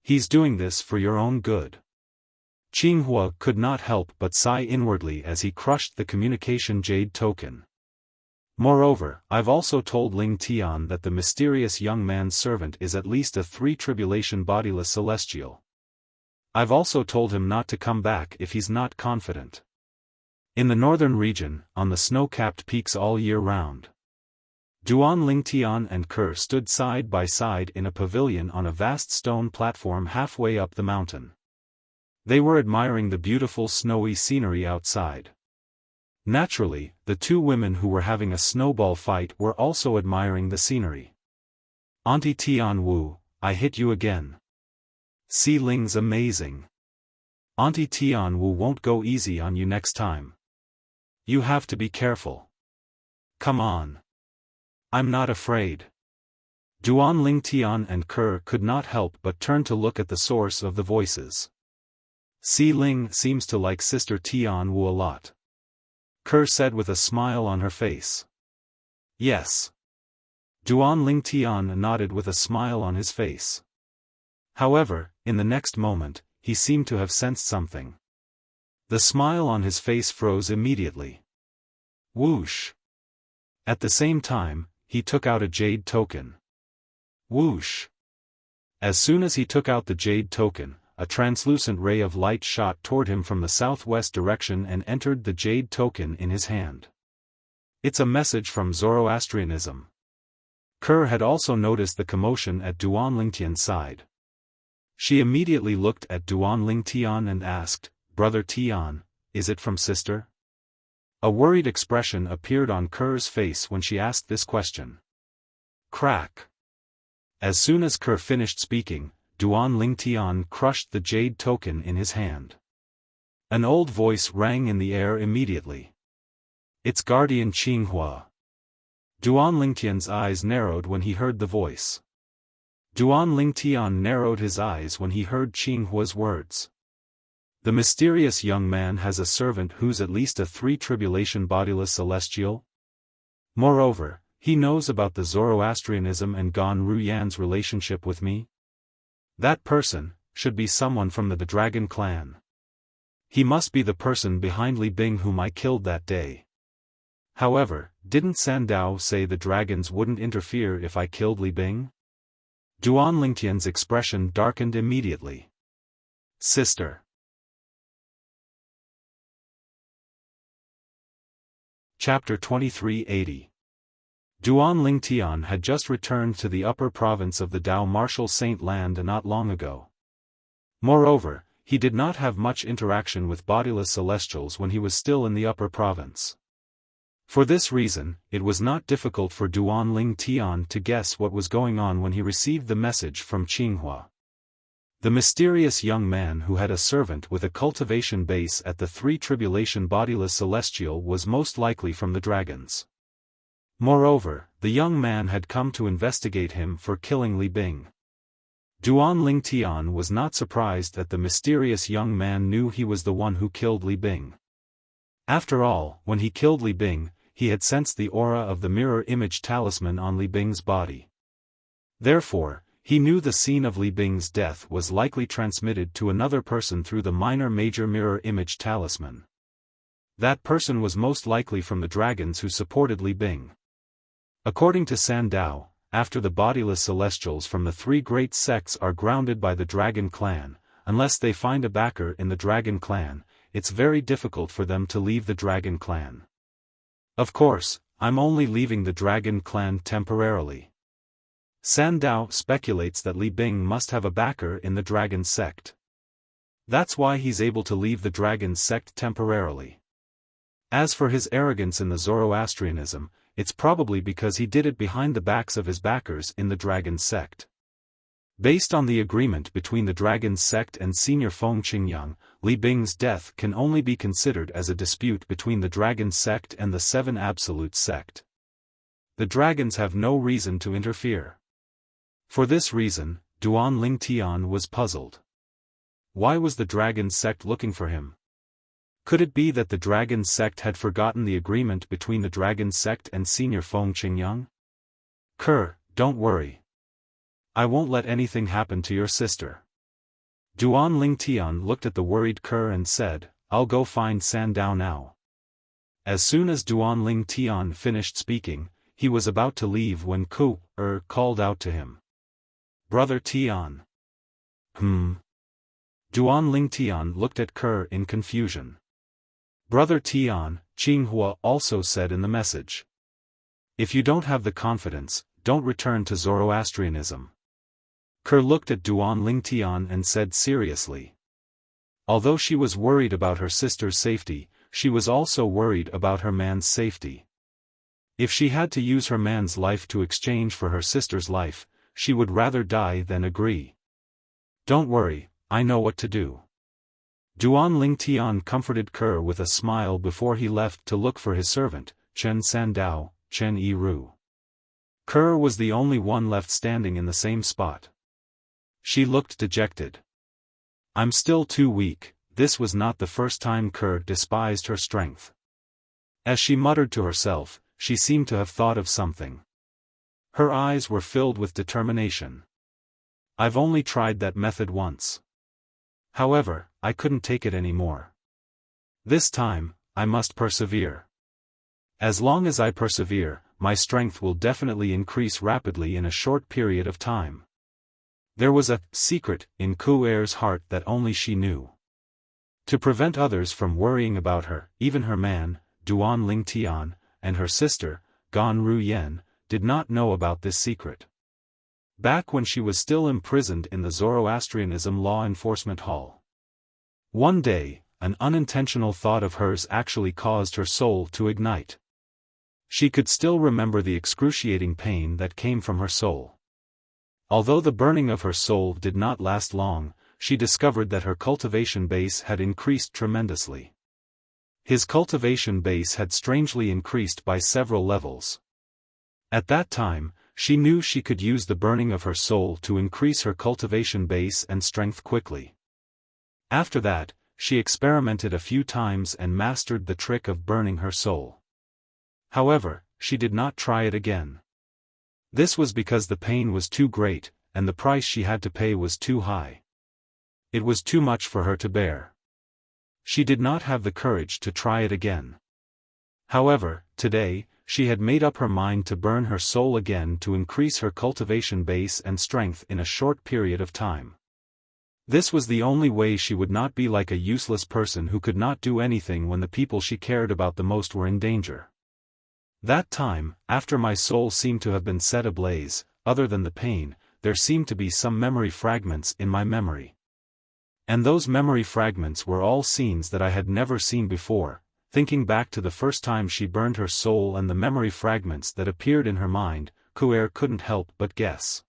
He's doing this for your own good. Qinghua could not help but sigh inwardly as he crushed the communication jade token. Moreover, I've also told Ling Tian that the mysterious young man's servant is at least a three-tribulation bodiless celestial. I've also told him not to come back if he's not confident. In the northern region, on the snow-capped peaks all year round, Duanling Tian and Ke stood side by side in a pavilion on a vast stone platform halfway up the mountain. They were admiring the beautiful snowy scenery outside. Naturally, the two women who were having a snowball fight were also admiring the scenery. Auntie Tian Wu, I hit you again. Si Ling's amazing. Auntie Tian Wu won't go easy on you next time. You have to be careful. Come on. I'm not afraid. Duanling Tian and Ke could not help but turn to look at the source of the voices. Si Ling seems to like Sister Tian Wu a lot. Ke said with a smile on her face. Yes. Duanling Tian nodded with a smile on his face. However, in the next moment, he seemed to have sensed something. The smile on his face froze immediately. Whoosh. At the same time, he took out a jade token. Whoosh. As soon as he took out the jade token, a translucent ray of light shot toward him from the southwest direction and entered the jade token in his hand. It's a message from Zoroastrianism. Ke had also noticed the commotion at Duanling Tian's side. She immediately looked at Duanling Tian and asked, Brother Tian, is it from Sister? A worried expression appeared on Ke's face when she asked this question. Crack. As soon as Ke finished speaking, Duanling Tian crushed the jade token in his hand. An old voice rang in the air immediately. It's Guardian Qinghua. Duanling Tian's eyes narrowed when he heard the voice. Duanling Tian narrowed his eyes when he heard Qinghua's words. The mysterious young man has a servant who's at least a three-tribulation bodiless celestial? Moreover, he knows about the Zoroastrianism and Gan Ruyan's relationship with me? That person should be someone from the Dragon clan. He must be the person behind Li Bing whom I killed that day. However, didn't Sandao say the dragons wouldn't interfere if I killed Li Bing? Duanling Tian's expression darkened immediately. Sister. Chapter 2380. Duanling Tian had just returned to the upper province of the Dao Martial Saint Land not long ago. Moreover, he did not have much interaction with bodiless celestials when he was still in the upper province. For this reason, it was not difficult for Duanling Tian to guess what was going on when he received the message from Qinghua. The mysterious young man who had a servant with a cultivation base at the three-tribulation bodiless celestial was most likely from the dragons. Moreover, the young man had come to investigate him for killing Li Bing. Duanling Tian was not surprised that the mysterious young man knew he was the one who killed Li Bing. After all, when he killed Li Bing, he had sensed the aura of the mirror image talisman on Li Bing's body. Therefore, he knew the scene of Li Bing's death was likely transmitted to another person through the minor-major mirror image talisman. That person was most likely from the dragons who supported Li Bing. According to Sandao, after the bodiless celestials from the three great sects are grounded by the Dragon clan, unless they find a backer in the Dragon Clan, it's very difficult for them to leave the Dragon Clan. Of course, I'm only leaving the Dragon Clan temporarily. Sandao speculates that Li Bing must have a backer in the Dragon Sect. That's why he's able to leave the Dragon Sect temporarily. As for his arrogance in the Zoroastrianism, it's probably because he did it behind the backs of his backers in the Dragon Sect. Based on the agreement between the Dragon Sect and Senior Feng Qingyang, Li Bing's death can only be considered as a dispute between the Dragon Sect and the Seven Absolute Sect. The dragons have no reason to interfere. For this reason, Duan Lingtian was puzzled. Why was the Dragon Sect looking for him? Could it be that the Dragon Sect had forgotten the agreement between the Dragon Sect and Senior Feng Qingyang? Kerr, don't worry. I won't let anything happen to your sister. Duan Lingtian looked at the worried Kerr and said, I'll go find Sandao now. As soon as Duan Lingtian finished speaking, he was about to leave when Ku-er called out to him. Brother Tian. Duan Lingtian looked at Kerr in confusion. Brother Tian, Qinghua also said in the message. If you don't have the confidence, don't return to Zoroastrianism. Kerr looked at Duan Lingtian and said seriously. Although she was worried about her sister's safety, she was also worried about her man's safety. If she had to use her man's life to exchange for her sister's life, she would rather die than agree. Don't worry, I know what to do. Duan Lingtian comforted Kerr with a smile before he left to look for his servant, Chen Sandao, Chen Yiru. Kerr was the only one left standing in the same spot. She looked dejected. I'm still too weak. This was not the first time Kerr despised her strength. As she muttered to herself, she seemed to have thought of something. Her eyes were filled with determination. I've only tried that method once. However, I couldn't take it anymore. This time, I must persevere. As long as I persevere, my strength will definitely increase rapidly in a short period of time. There was a secret in Ku-er's heart that only she knew. To prevent others from worrying about her, even her man, Duan Lingtian, and her sister, Gan Ruyen, did not know about this secret. Back when she was still imprisoned in the Zoroastrianism Law Enforcement Hall. One day, an unintentional thought of hers actually caused her soul to ignite. She could still remember the excruciating pain that came from her soul. Although the burning of her soul did not last long, she discovered that her cultivation base had increased tremendously. His cultivation base had strangely increased by several levels. At that time, she knew she could use the burning of her soul to increase her cultivation base and strength quickly. After that, she experimented a few times and mastered the trick of burning her soul. However, she did not try it again. This was because the pain was too great, and the price she had to pay was too high. It was too much for her to bear. She did not have the courage to try it again. However, today, she had made up her mind to burn her soul again to increase her cultivation base and strength in a short period of time. This was the only way she would not be like a useless person who could not do anything when the people she cared about the most were in danger. That time, after my soul seemed to have been set ablaze, other than the pain, there seemed to be some memory fragments in my memory. And those memory fragments were all scenes that I had never seen before. Thinking back to the first time she burned her soul and the memory fragments that appeared in her mind, Ku-er couldn't help but guess.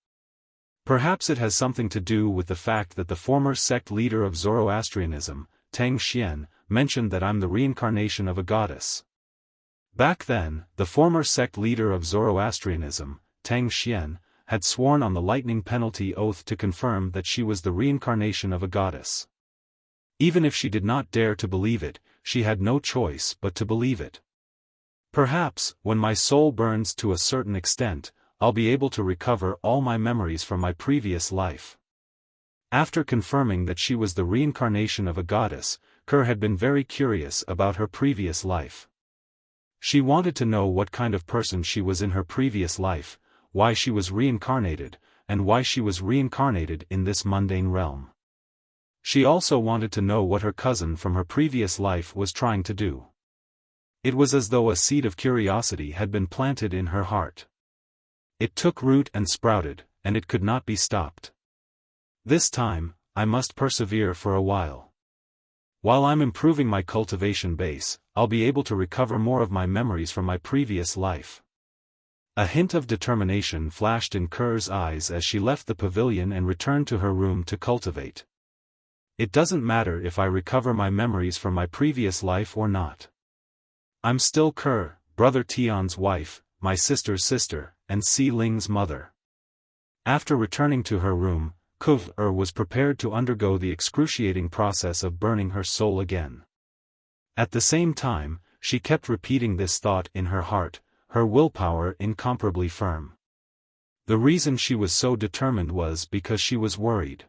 Perhaps it has something to do with the fact that the former sect leader of Zoroastrianism, Tang Xian, mentioned that I'm the reincarnation of a goddess. Back then, the former sect leader of Zoroastrianism, Tang Xian, had sworn on the lightning penalty oath to confirm that she was the reincarnation of a goddess. Even if she did not dare to believe it, she had no choice but to believe it. Perhaps, when my soul burns to a certain extent, I'll be able to recover all my memories from my previous life. After confirming that she was the reincarnation of a goddess, Kerr had been very curious about her previous life. She wanted to know what kind of person she was in her previous life, why she was reincarnated, and why she was reincarnated in this mundane realm. She also wanted to know what her cousin from her previous life was trying to do. It was as though a seed of curiosity had been planted in her heart. It took root and sprouted, and it could not be stopped. This time, I must persevere for a while. While I'm improving my cultivation base, I'll be able to recover more of my memories from my previous life. A hint of determination flashed in Kerr's eyes as she left the pavilion and returned to her room to cultivate. It doesn't matter if I recover my memories from my previous life or not. I'm still Kerr, Brother Tian's wife, my sister's sister, and Si Ling's mother. After returning to her room, Kerr was prepared to undergo the excruciating process of burning her soul again. At the same time, she kept repeating this thought in her heart, her willpower incomparably firm. The reason she was so determined was because she was worried.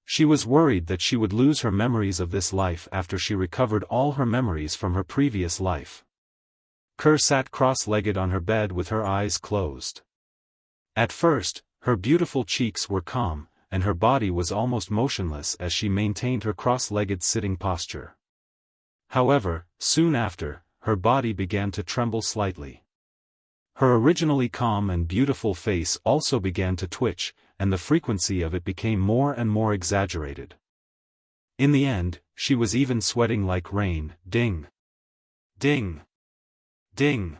She was worried that she would lose her memories of this life after she recovered all her memories from her previous life. Kerr sat cross-legged on her bed with her eyes closed. At first, her beautiful cheeks were calm, and her body was almost motionless as she maintained her cross-legged sitting posture. However, soon after, her body began to tremble slightly. Her originally calm and beautiful face also began to twitch, and the frequency of it became more and more exaggerated. In the end, she was even sweating like rain, ding, ding, ding.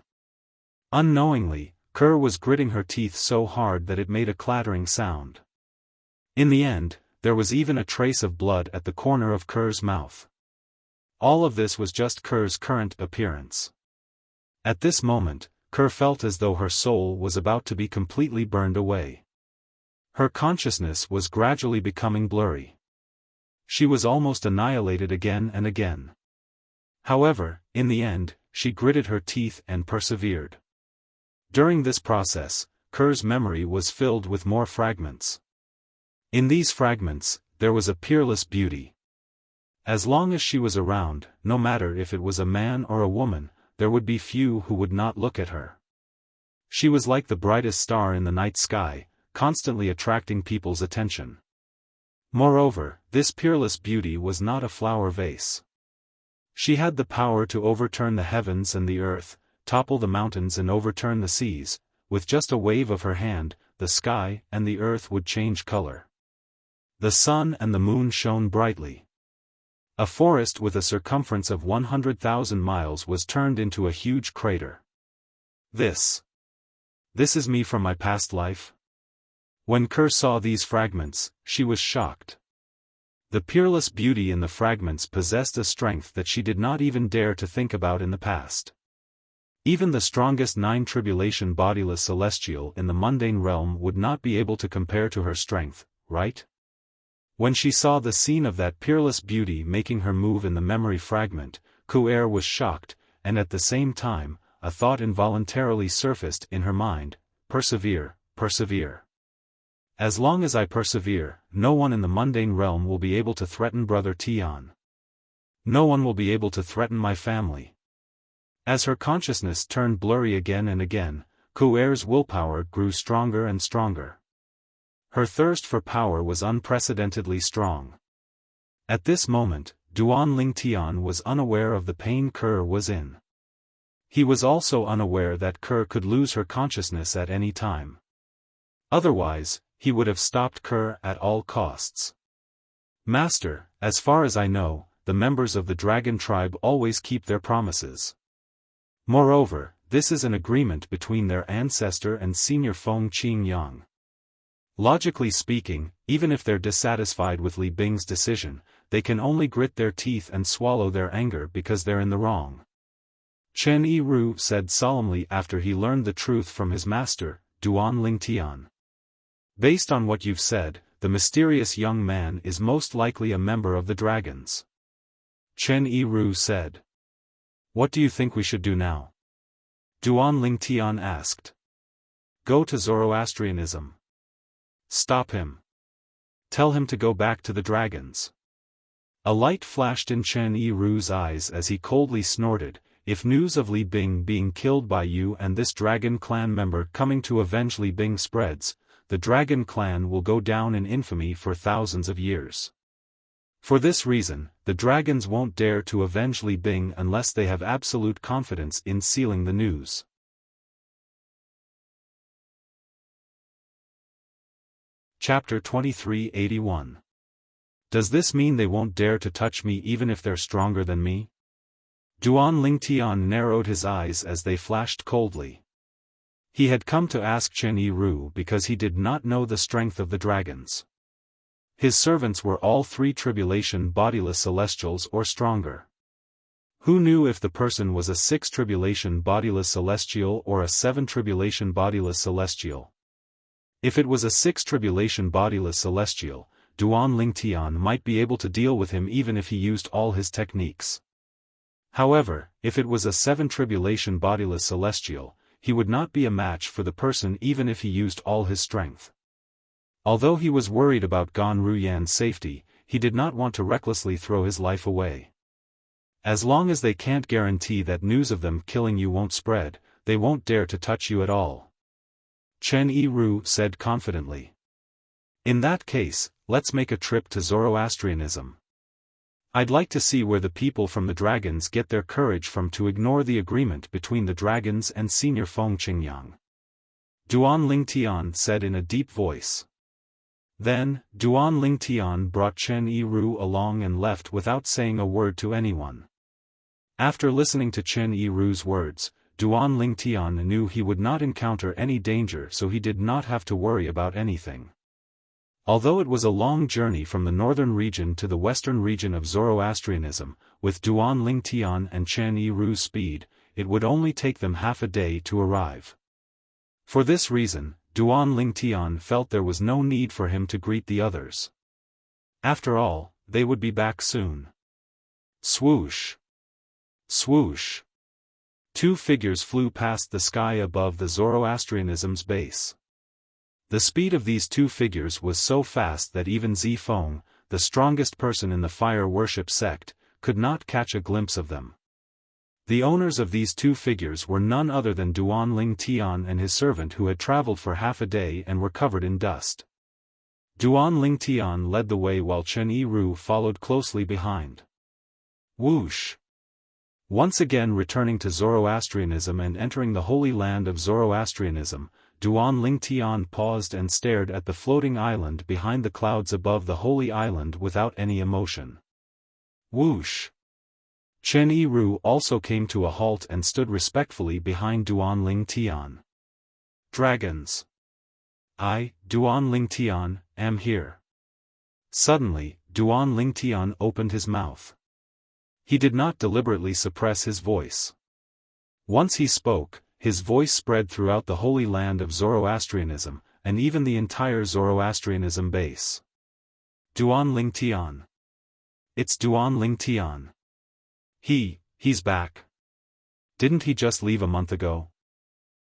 Unknowingly, Kerr was gritting her teeth so hard that it made a clattering sound. In the end, there was even a trace of blood at the corner of Kerr's mouth. All of this was just Kerr's current appearance. At this moment, Kerr felt as though her soul was about to be completely burned away. Her consciousness was gradually becoming blurry. She was almost annihilated again and again. However, in the end, she gritted her teeth and persevered. During this process, Kerr's memory was filled with more fragments. In these fragments, there was a peerless beauty. As long as she was around, no matter if it was a man or a woman, there would be few who would not look at her. She was like the brightest star in the night sky, constantly attracting people's attention. Moreover, this peerless beauty was not a flower vase. She had the power to overturn the heavens and the earth, topple the mountains and overturn the seas. With just a wave of her hand, the sky and the earth would change color. The sun and the moon shone brightly. A forest with a circumference of 100,000 miles was turned into a huge crater. This is me from my past life? When Kerr saw these fragments, she was shocked. The peerless beauty in the fragments possessed a strength that she did not even dare to think about in the past. Even the strongest 9 bodiless celestial in the mundane realm would not be able to compare to her strength, right? When she saw the scene of that peerless beauty making her move in the memory fragment, Kerr was shocked, and at the same time, a thought involuntarily surfaced in her mind: persevere, persevere. As long as I persevere, no one in the mundane realm will be able to threaten Brother Tian. No one will be able to threaten my family. As her consciousness turned blurry again and again, Kerr's willpower grew stronger and stronger. Her thirst for power was unprecedentedly strong. At this moment, Duan Lingtian was unaware of the pain Kerr was in. He was also unaware that Kerr could lose her consciousness at any time. Otherwise, he would have stopped Kerr at all costs. Master, as far as I know, the members of the dragon tribe always keep their promises. Moreover, this is an agreement between their ancestor and senior Feng Qingyang. Logically speaking, even if they're dissatisfied with Li Bing's decision, they can only grit their teeth and swallow their anger because they're in the wrong. Chen Yiru said solemnly after he learned the truth from his master, Duan Lingtian. Based on what you've said, the mysterious young man is most likely a member of the dragons. Chen Yiru said. What do you think we should do now? Duan Lingtian asked. Go to Zoroastrianism. Stop him. Tell him to go back to the dragons. A light flashed in Chen Yiru's eyes as he coldly snorted, if news of Li Bing being killed by you and this dragon clan member coming to avenge Li Bing spreads, the dragon clan will go down in infamy for thousands of years. For this reason, the dragons won't dare to avenge Li Bing unless they have absolute confidence in sealing the news. Chapter 2381. Does this mean they won't dare to touch me even if they're stronger than me? Duan Lingtian narrowed his eyes as they flashed coldly. He had come to ask Chen Yiru because he did not know the strength of the dragons. His servants were all 3 tribulation bodiless celestials or stronger. Who knew if the person was a 6 tribulation bodiless celestial or a 7 tribulation bodiless celestial? If it was a 6 tribulation bodiless celestial, Duan Lingtian might be able to deal with him even if he used all his techniques. However, if it was a 7 tribulation bodiless celestial, he would not be a match for the person even if he used all his strength. Although he was worried about Gan Ruyan's safety, he did not want to recklessly throw his life away. As long as they can't guarantee that news of them killing you won't spread, they won't dare to touch you at all. Chen Yiru said confidently. In that case, let's make a trip to Zoroastrianism. I'd like to see where the people from the dragons get their courage from to ignore the agreement between the dragons and Senior Feng Qingyang. Duan Lingtian said in a deep voice. Then, Duan Lingtian brought Chen Yiru along and left without saying a word to anyone. After listening to Chen Yiru's words, Duan Lingtian knew he would not encounter any danger, so he did not have to worry about anything. Although it was a long journey from the northern region to the western region of Zoroastrianism, with Duan Lingtian and Chen Yiru's speed, it would only take them half a day to arrive. For this reason, Duan Lingtian felt there was no need for him to greet the others. After all, they would be back soon. Swoosh! Swoosh! 2 figures flew past the sky above the Zoroastrianism's base. The speed of these 2 figures was so fast that even Zifeng, the strongest person in the fire worship sect, could not catch a glimpse of them. The owners of these 2 figures were none other than Duan Lingtian and his servant, who had traveled for half a day and were covered in dust. Duan Lingtian led the way while Chen Yiru followed closely behind. Whoosh! Once again returning to Zoroastrianism and entering the holy land of Zoroastrianism, Duan Lingtian paused and stared at the floating island behind the clouds above the holy island without any emotion. Whoosh! Chen Yiru also came to a halt and stood respectfully behind Duan Lingtian. Dragons! I, Duan Lingtian, am here. Suddenly, Duan Lingtian opened his mouth. He did not deliberately suppress his voice. Once he spoke, his voice spread throughout the holy land of Zoroastrianism, and even the entire Zoroastrianism base. Duan Lingtian. It's Duan Lingtian. He's back. Didn't he just leave a month ago?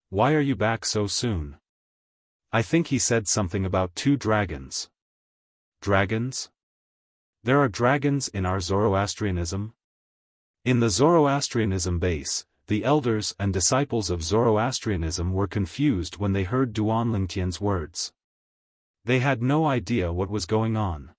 Why are you back so soon? I think he said something about 2 dragons. Dragons? There are dragons in our Zoroastrianism? In the Zoroastrianism base, the elders and disciples of Zoroastrianism were confused when they heard Duan Lingtian's words. They had no idea what was going on.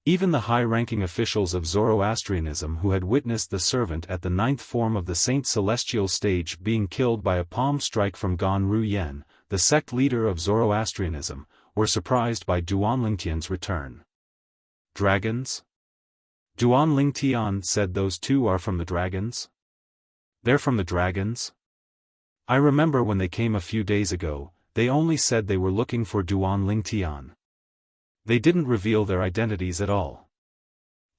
Even the high-ranking officials of Zoroastrianism who had witnessed the servant at the 9th form of the Saint Celestial stage being killed by a palm strike from Gan Ruyan, the sect leader of Zoroastrianism, were surprised by Duan Lingtian's return. Dragons? Duan Lingtian said those 2 are from the dragons? They're from the dragons? I remember when they came a few days ago, they only said they were looking for Duan Lingtian. They didn't reveal their identities at all.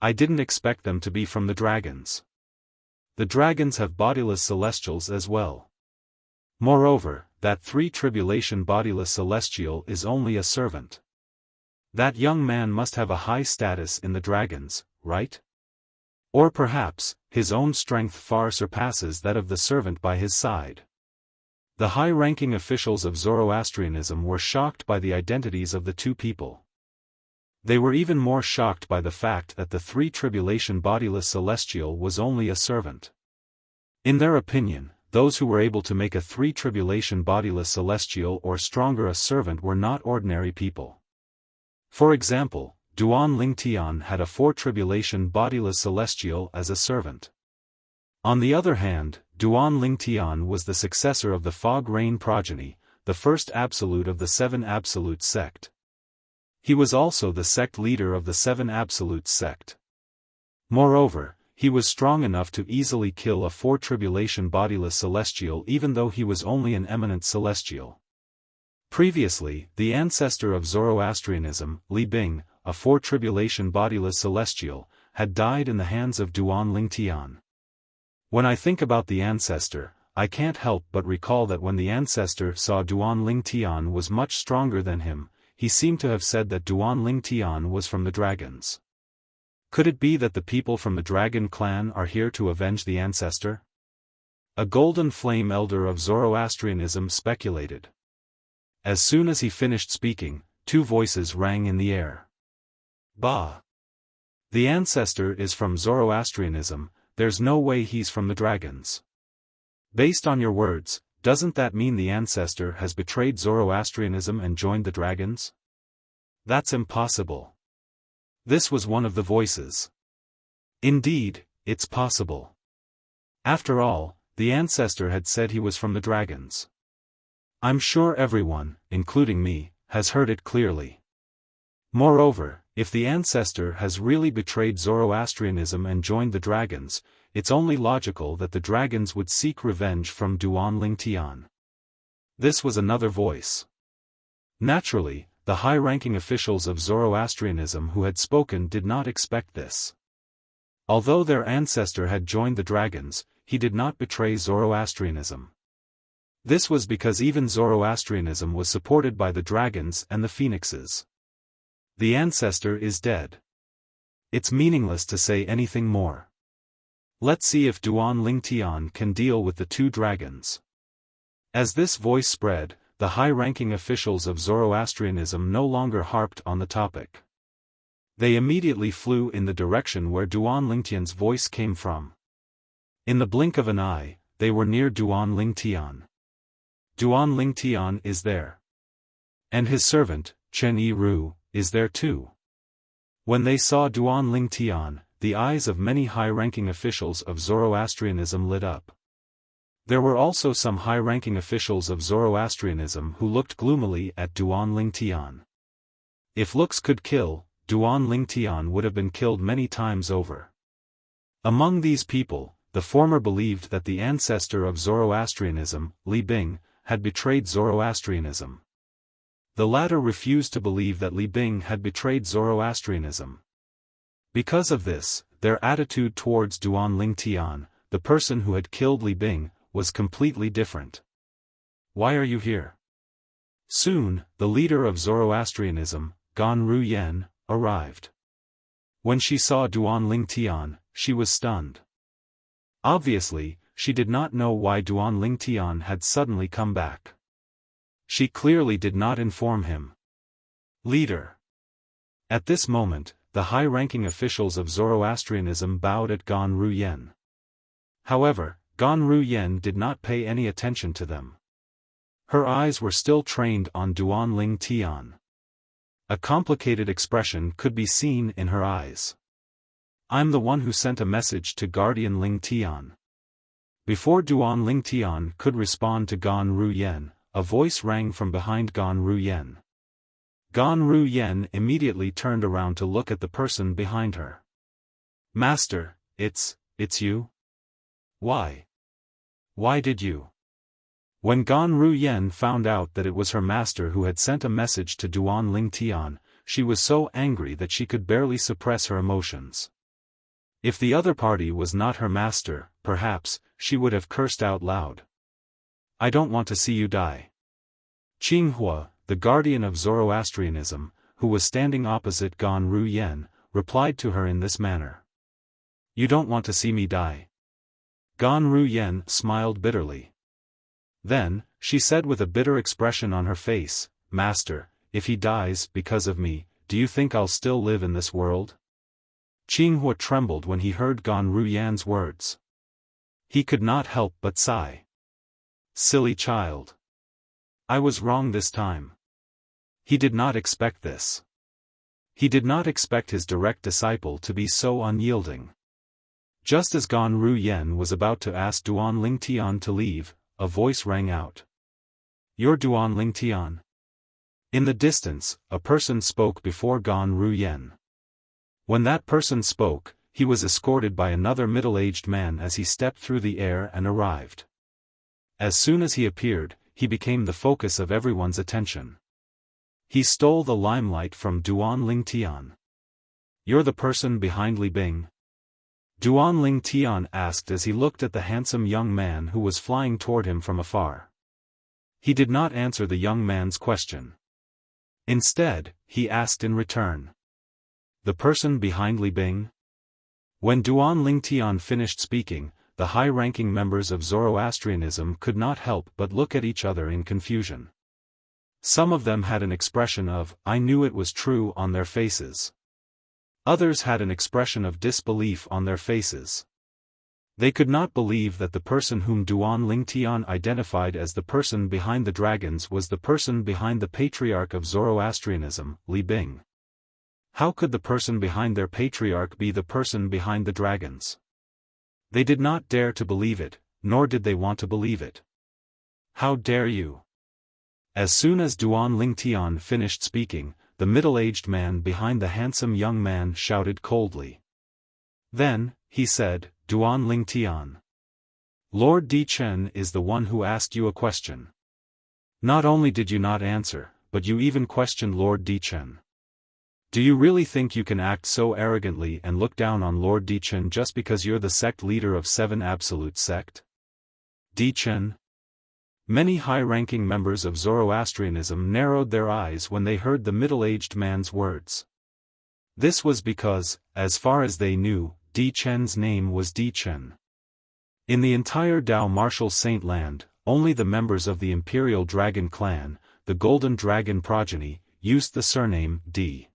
I didn't expect them to be from the dragons. The dragons have bodiless celestials as well. Moreover, that 3 tribulation bodiless celestial is only a servant. That young man must have a high status in the dragons, right? Or perhaps, his own strength far surpasses that of the servant by his side. The high-ranking officials of Zoroastrianism were shocked by the identities of the 2 people. They were even more shocked by the fact that the 3 tribulation bodiless celestial was only a servant. In their opinion, those who were able to make a 3 tribulation bodiless celestial or stronger a servant were not ordinary people. For example, Duan Lingtian had a four-tribulation bodiless celestial as a servant. On the other hand, Duan Lingtian was the successor of the Fog Rain progeny, the first absolute of the Seven Absolutes sect. He was also the sect leader of the Seven Absolutes sect. Moreover, he was strong enough to easily kill a four-tribulation bodiless celestial even though he was only an eminent celestial. Previously, the ancestor of Zoroastrianism, Li Bing, a four-tribulation bodiless celestial, had died in the hands of Duan Lingtian. When I think about the ancestor, I can't help but recall that when the ancestor saw Duan Lingtian was much stronger than him, he seemed to have said that Duan Lingtian was from the dragons. Could it be that the people from the dragon clan are here to avenge the ancestor? A golden flame elder of Zoroastrianism speculated. As soon as he finished speaking, two voices rang in the air. Bah! The ancestor is from Zoroastrianism, there's no way he's from the dragons. Based on your words, doesn't that mean the ancestor has betrayed Zoroastrianism and joined the dragons? That's impossible. This was one of the voices. Indeed, it's possible. After all, the ancestor had said he was from the dragons. I'm sure everyone, including me, has heard it clearly. Moreover, if the ancestor has really betrayed Zoroastrianism and joined the dragons, it's only logical that the dragons would seek revenge from Duan Lingtian. This was another voice. Naturally, the high-ranking officials of Zoroastrianism who had spoken did not expect this. Although their ancestor had joined the dragons, he did not betray Zoroastrianism. This was because even Zoroastrianism was supported by the dragons and the phoenixes. The ancestor is dead. It's meaningless to say anything more. Let's see if Duan Lingtian can deal with the two dragons. As this voice spread, the high-ranking officials of Zoroastrianism no longer harped on the topic. They immediately flew in the direction where Duan Lingtian's voice came from. In the blink of an eye, they were near Duan Lingtian. Duan Lingtian is there. And his servant, Chen Yiru, is there too. When they saw Duan Lingtian, the eyes of many high-ranking officials of Zoroastrianism lit up. There were also some high-ranking officials of Zoroastrianism who looked gloomily at Duan Lingtian. If looks could kill, Duan Lingtian would have been killed many times over. Among these people, the former believed that the ancestor of Zoroastrianism, Li Bing, had betrayed Zoroastrianism. The latter refused to believe that Li Bing had betrayed Zoroastrianism. Because of this, their attitude towards Duan Lingtian, the person who had killed Li Bing, was completely different. Why are you here? Soon, the leader of Zoroastrianism, Gan Ruyen, arrived. When she saw Duan Lingtian, she was stunned. Obviously, she did not know why Duan Lingtian had suddenly come back. She clearly did not inform him. Leader. At this moment, the high-ranking officials of Zoroastrianism bowed at Gan Ruyen. However, Gan Ruyen did not pay any attention to them. Her eyes were still trained on Duan Lingtian. A complicated expression could be seen in her eyes. I'm the one who sent a message to Guardian Lingtian. Before Duan Lingtian could respond to Gan Ruyen, a voice rang from behind Gan Ruyen. Gan Ruyen immediately turned around to look at the person behind her. Master, it's you? Why? Why did you? When Gan Ruyen found out that it was her master who had sent a message to Duan Lingtian, she was so angry that she could barely suppress her emotions. If the other party was not her master, perhaps, she would have cursed out loud. I don't want to see you die. Qinghua, the guardian of Zoroastrianism, who was standing opposite Gan Ruyen, replied to her in this manner. You don't want to see me die. Gan Ruyen smiled bitterly. Then, she said with a bitter expression on her face, Master, if he dies because of me, do you think I'll still live in this world? Qinghua trembled when he heard Gan Ruyen's words. He could not help but sigh. Silly child. I was wrong this time. He did not expect this. He did not expect his direct disciple to be so unyielding. Just as Gan Ru Yen was about to ask Duan Ling Tian to leave, a voice rang out. "You're Duan Ling Tian?" In the distance, a person spoke before Gan Ru Yen. When that person spoke, he was escorted by another middle-aged man as he stepped through the air and arrived. As soon as he appeared, he became the focus of everyone's attention. He stole the limelight from Duan Ling Tian. "You're the person behind Li Bing?" Duan Ling Tian asked as he looked at the handsome young man who was flying toward him from afar. He did not answer the young man's question. Instead, he asked in return. "The person behind Li Bing?" When Duan Ling Tian finished speaking, the high-ranking members of Zoroastrianism could not help but look at each other in confusion. Some of them had an expression of, "I knew it was true" on their faces. Others had an expression of disbelief on their faces. They could not believe that the person whom Duan Ling Tian identified as the person behind the dragons was the person behind the patriarch of Zoroastrianism, Li Bing. How could the person behind their patriarch be the person behind the dragons? They did not dare to believe it, nor did they want to believe it. "How dare you?" As soon as Duan Ling Tian finished speaking, the middle-aged man behind the handsome young man shouted coldly. Then, he said, "Duan Ling Tian. Lord Di Chen is the one who asked you a question. Not only did you not answer, but you even questioned Lord Di Chen. Do you really think you can act so arrogantly and look down on Lord Di Chen just because you're the sect leader of 7 Absolute Sect? Di Chen?" Many high-ranking members of Zoroastrianism narrowed their eyes when they heard the middle-aged man's words. This was because, as far as they knew, Di Chen's name was Di Chen. In the entire Dao Martial Saint Land, only the members of the Imperial Dragon clan, the Golden Dragon progeny, used the surname Di.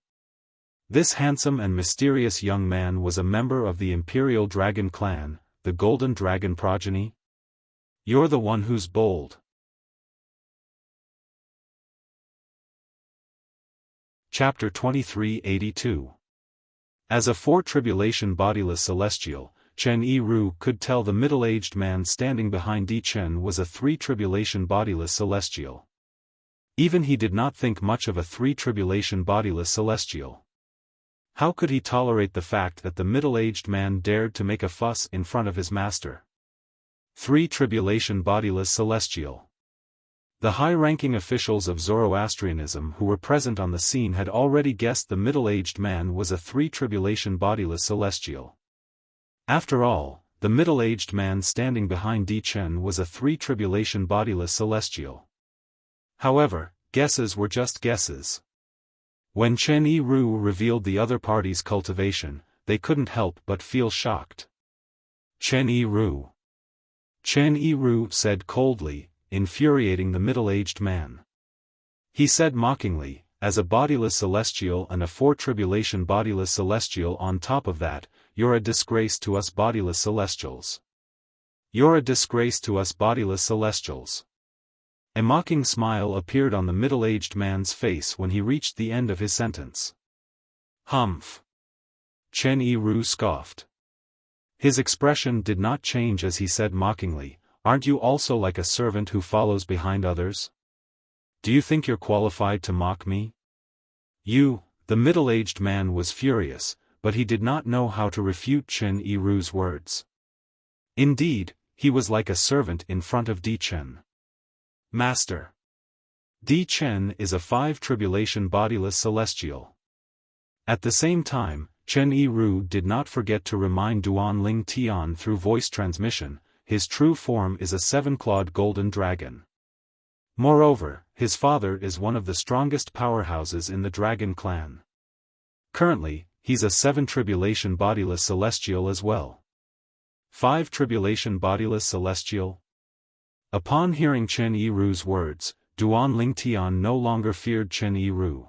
This handsome and mysterious young man was a member of the Imperial Dragon clan, the Golden Dragon progeny. "You're the one who's bold." Chapter 2382. As a 4-tribulation bodiless celestial, Chen Yiru could tell the middle-aged man standing behind Di Chen was a 3-tribulation bodiless celestial. Even he did not think much of a 3-tribulation bodiless celestial. How could he tolerate the fact that the middle-aged man dared to make a fuss in front of his master? 3-tribulation bodiless celestial. The high-ranking officials of Zoroastrianism who were present on the scene had already guessed the middle-aged man was a 3-tribulation bodiless celestial. After all, the middle-aged man standing behind Di Chen was a 3-tribulation bodiless celestial. However, guesses were just guesses. When Chen Yiru revealed the other party's cultivation, they couldn't help but feel shocked. "Chen Yiru." Chen Yiru said coldly, infuriating the middle-aged man. He said mockingly, "As a bodiless celestial and a 4-tribulation bodiless celestial on top of that, you're a disgrace to us bodiless celestials. You're a disgrace to us bodiless celestials." A mocking smile appeared on the middle-aged man's face when he reached the end of his sentence. "Humph!" Chen Yiru scoffed. His expression did not change as he said mockingly, "Aren't you also like a servant who follows behind others? Do you think you're qualified to mock me?" The middle-aged man was furious, but he did not know how to refute Chen Yiru's words. Indeed, he was like a servant in front of Di Chen. "Master. Di Chen is a 5-tribulation bodiless celestial." At the same time, Chen Yiru did not forget to remind Duan Ling Tian through voice transmission, his true form is a 7-clawed golden dragon. Moreover, his father is one of the strongest powerhouses in the dragon clan. Currently, he's a 7-tribulation bodiless celestial as well. 5-tribulation bodiless celestial? Upon hearing Chen Yiru's words, Duan Ling Tian no longer feared Chen Yiru.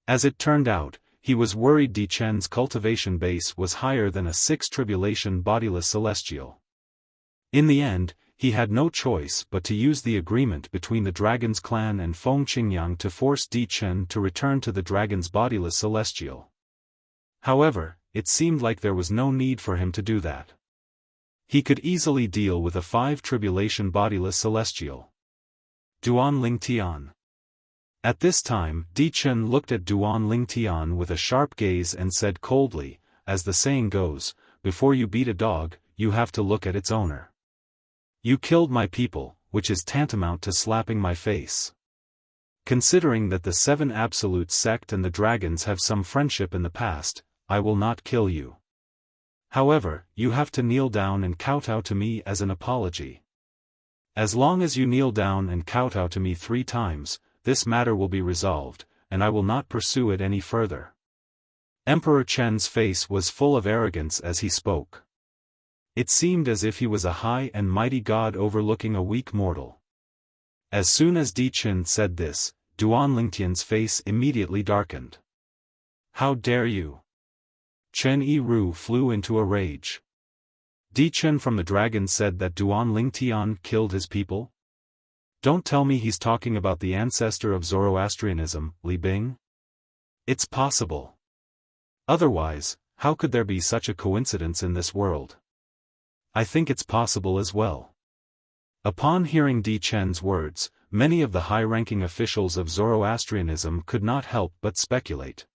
As it turned out, he was worried Di Chen's cultivation base was higher than a 6-tribulation bodiless celestial. In the end, he had no choice but to use the agreement between the Dragon's clan and Feng Qingyang to force Di Chen to return to the Dragon's bodiless celestial. However, it seemed like there was no need for him to do that. He could easily deal with a 5 tribulation bodiless celestial. Duan Lingtian. At this time, Di Chen looked at Duan Lingtian with a sharp gaze and said coldly, as the saying goes, before you beat a dog, you have to look at its owner. You killed my people, which is tantamount to slapping my face. Considering that the 7 Absolute sect and the dragons have some friendship in the past, I will not kill you. However, you have to kneel down and kowtow to me as an apology. As long as you kneel down and kowtow to me 3 times, this matter will be resolved, and I will not pursue it any further. Emperor Chen's face was full of arrogance as he spoke. It seemed as if he was a high and mighty god overlooking a weak mortal. As soon as Di Chen said this, Duan Lingtian's face immediately darkened. How dare you? Chen Yiru flew into a rage. Di Chen from the dragon said that Duan Lingtian killed his people? Don't tell me he's talking about the ancestor of Zoroastrianism, Li Bing? It's possible. Otherwise, how could there be such a coincidence in this world? I think it's possible as well. Upon hearing Di Chen's words, many of the high-ranking officials of Zoroastrianism could not help but speculate.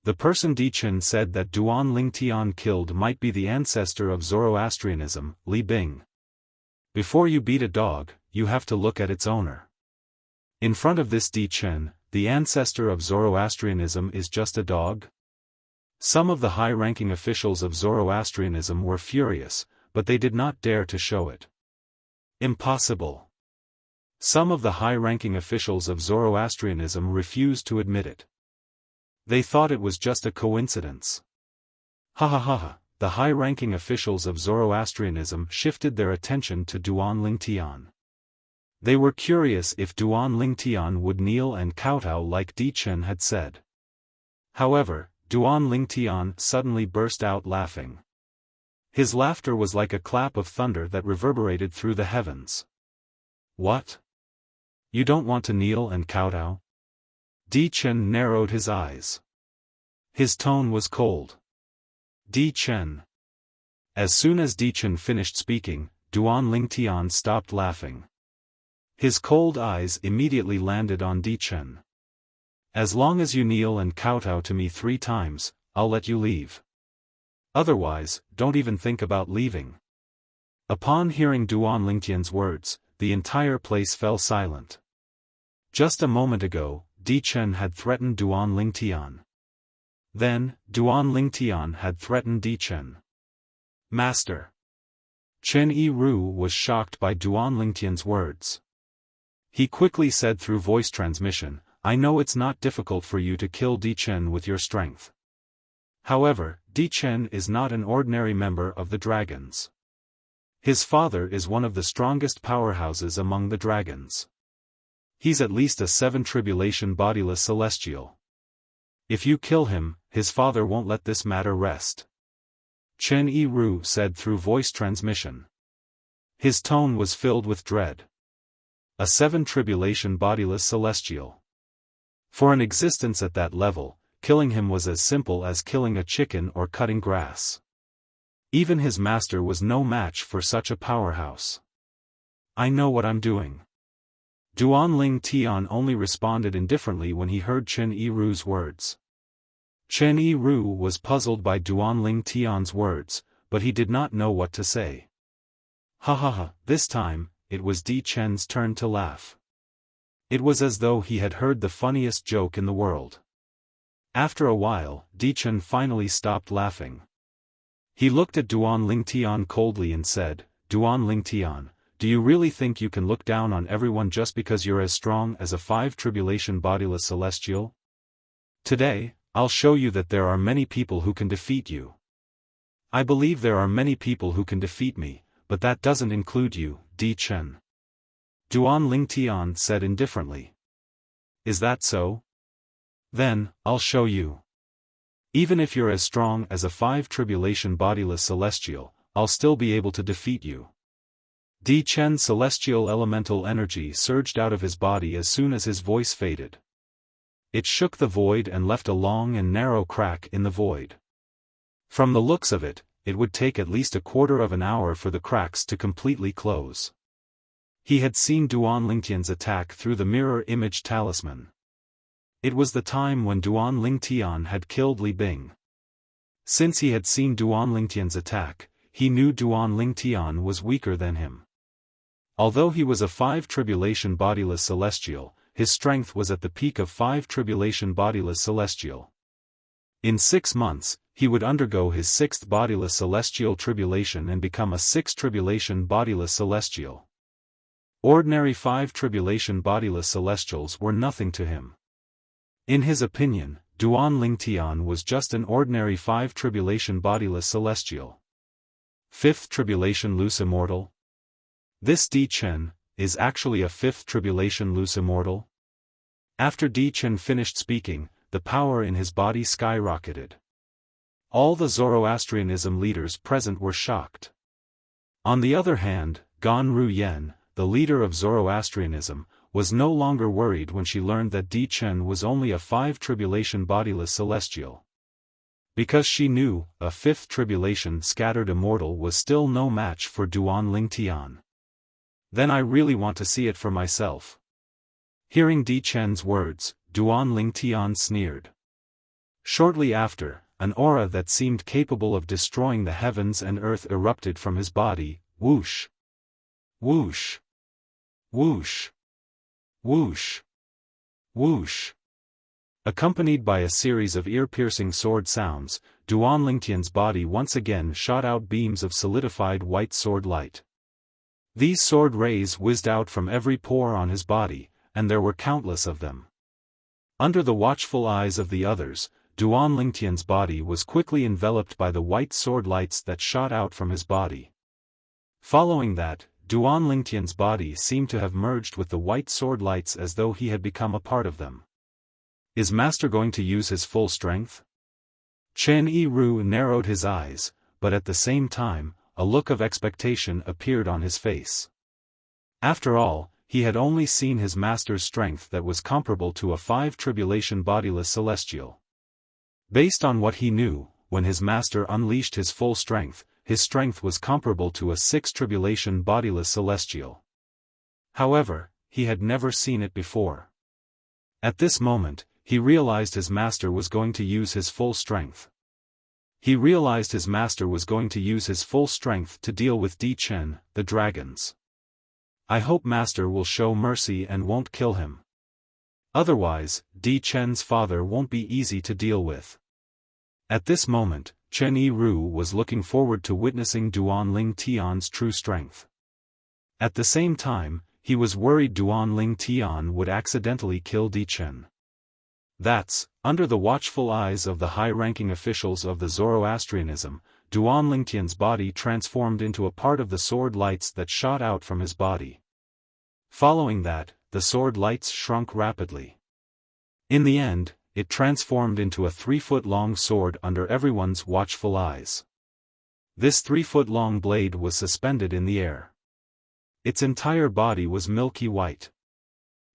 The person Di Chen said that Duan Lingtian killed might be the ancestor of Zoroastrianism, Li Bing. Before you beat a dog, you have to look at its owner. In front of this Di Chen, the ancestor of Zoroastrianism is just a dog? Some of the high-ranking officials of Zoroastrianism were furious, but they did not dare to show it. Impossible. Some of the high-ranking officials of Zoroastrianism refused to admit it. They thought it was just a coincidence. Ha ha ha ha, the high-ranking officials of Zoroastrianism shifted their attention to Duan Lingtian. They were curious if Duan Lingtian would kneel and kowtow like Di Chen had said. However, Duan Lingtian suddenly burst out laughing. His laughter was like a clap of thunder that reverberated through the heavens. What? You don't want to kneel and kowtow? Di Chen narrowed his eyes. His tone was cold. Di Chen. As soon as Di Chen finished speaking, Duan Lingtian stopped laughing. His cold eyes immediately landed on Di Chen. As long as you kneel and kowtow to me 3 times, I'll let you leave. Otherwise, don't even think about leaving. Upon hearing Duan Lingtian's words, the entire place fell silent. Just a moment ago, Di Chen had threatened Duan Lingtian. Then, Duan Lingtian had threatened Di Chen. Master. Chen Yiru was shocked by Duan Lingtian's words. He quickly said through voice transmission, I know it's not difficult for you to kill Di Chen with your strength. However, Di Chen is not an ordinary member of the dragons. His father is one of the strongest powerhouses among the dragons. He's at least a 7 tribulation bodiless celestial. If you kill him, his father won't let this matter rest. Chen Yiru said through voice transmission. His tone was filled with dread. A 7 tribulation bodiless celestial. For an existence at that level, killing him was as simple as killing a chicken or cutting grass. Even his master was no match for such a powerhouse. I know what I'm doing. Duan Lingtian only responded indifferently when he heard Chen Yiru's words. Chen Yiru was puzzled by Duan Lingtian's words, but he did not know what to say. Ha ha ha, this time, it was Di Chen's turn to laugh. It was as though he had heard the funniest joke in the world. After a while, Di Chen finally stopped laughing. He looked at Duan Lingtian coldly and said, Duan Lingtian, do you really think you can look down on everyone just because you're as strong as a 5 tribulation bodiless celestial? Today, I'll show you that there are many people who can defeat you. I believe there are many people who can defeat me, but that doesn't include you, Di Chen. Duan Lingtian said indifferently. Is that so? Then, I'll show you. Even if you're as strong as a 5 tribulation bodiless celestial, I'll still be able to defeat you. Di Chen's celestial elemental energy surged out of his body as soon as his voice faded. It shook the void and left a long and narrow crack in the void. From the looks of it, it would take at least a quarter of an hour for the cracks to completely close. He had seen Duan Lingtian's attack through the mirror image talisman. It was the time when Duan Lingtian had killed Li Bing. Since he had seen Duan Lingtian's attack, he knew Duan Lingtian was weaker than him. Although he was a 5 tribulation bodiless celestial, his strength was at the peak of 5 tribulation bodiless celestial. In 6 months, he would undergo his 6th bodiless celestial tribulation and become a 6 tribulation bodiless celestial. Ordinary 5 tribulation bodiless celestials were nothing to him. In his opinion, Duan Lingtian was just an ordinary 5 tribulation bodiless celestial. 5th tribulation loose immortal? This Di Chen is actually a 5th tribulation loose immortal? After Di Chen finished speaking, the power in his body skyrocketed. All the Zoroastrianism leaders present were shocked. On the other hand, Gan Ru Yen, the leader of Zoroastrianism, was no longer worried when she learned that Di Chen was only a 5 tribulation bodiless celestial. Because she knew, a 5th tribulation scattered immortal was still no match for Duan Lingtian. Then I really want to see it for myself. Hearing Di Chen's words, Duan Lingtian sneered. Shortly after, an aura that seemed capable of destroying the heavens and earth erupted from his body. Whoosh! Whoosh! Whoosh! Whoosh! Whoosh! Accompanied by a series of ear-piercing sword sounds, Duan Lingtian's body once again shot out beams of solidified white sword light. These sword rays whizzed out from every pore on his body, and there were countless of them. Under the watchful eyes of the others, Duan Lingtian's body was quickly enveloped by the white sword lights that shot out from his body. Following that, Duan Lingtian's body seemed to have merged with the white sword lights as though he had become a part of them. Is Master going to use his full strength? Chen Yiru narrowed his eyes, but at the same time, a look of expectation appeared on his face. After all, he had only seen his master's strength that was comparable to a 5 tribulation bodiless celestial. Based on what he knew, when his master unleashed his full strength, his strength was comparable to a 6 tribulation bodiless celestial. However, he had never seen it before. At this moment, he realized his master was going to use his full strength. He realized his master was going to use his full strength to deal with Di Chen, the dragons. I hope Master will show mercy and won't kill him. Otherwise, Di Chen's father won't be easy to deal with. At this moment, Chen Yiru was looking forward to witnessing Duan Lingtian's true strength. At the same time, he was worried Duan Lingtian would accidentally kill Di Chen. That's, under the watchful eyes of the high-ranking officials of the Zoroastrianism, Duan Lingtian's body transformed into a part of the sword lights that shot out from his body. Following that, the sword lights shrunk rapidly. In the end, it transformed into a 3-foot-long sword under everyone's watchful eyes. This 3-foot-long blade was suspended in the air. Its entire body was milky white.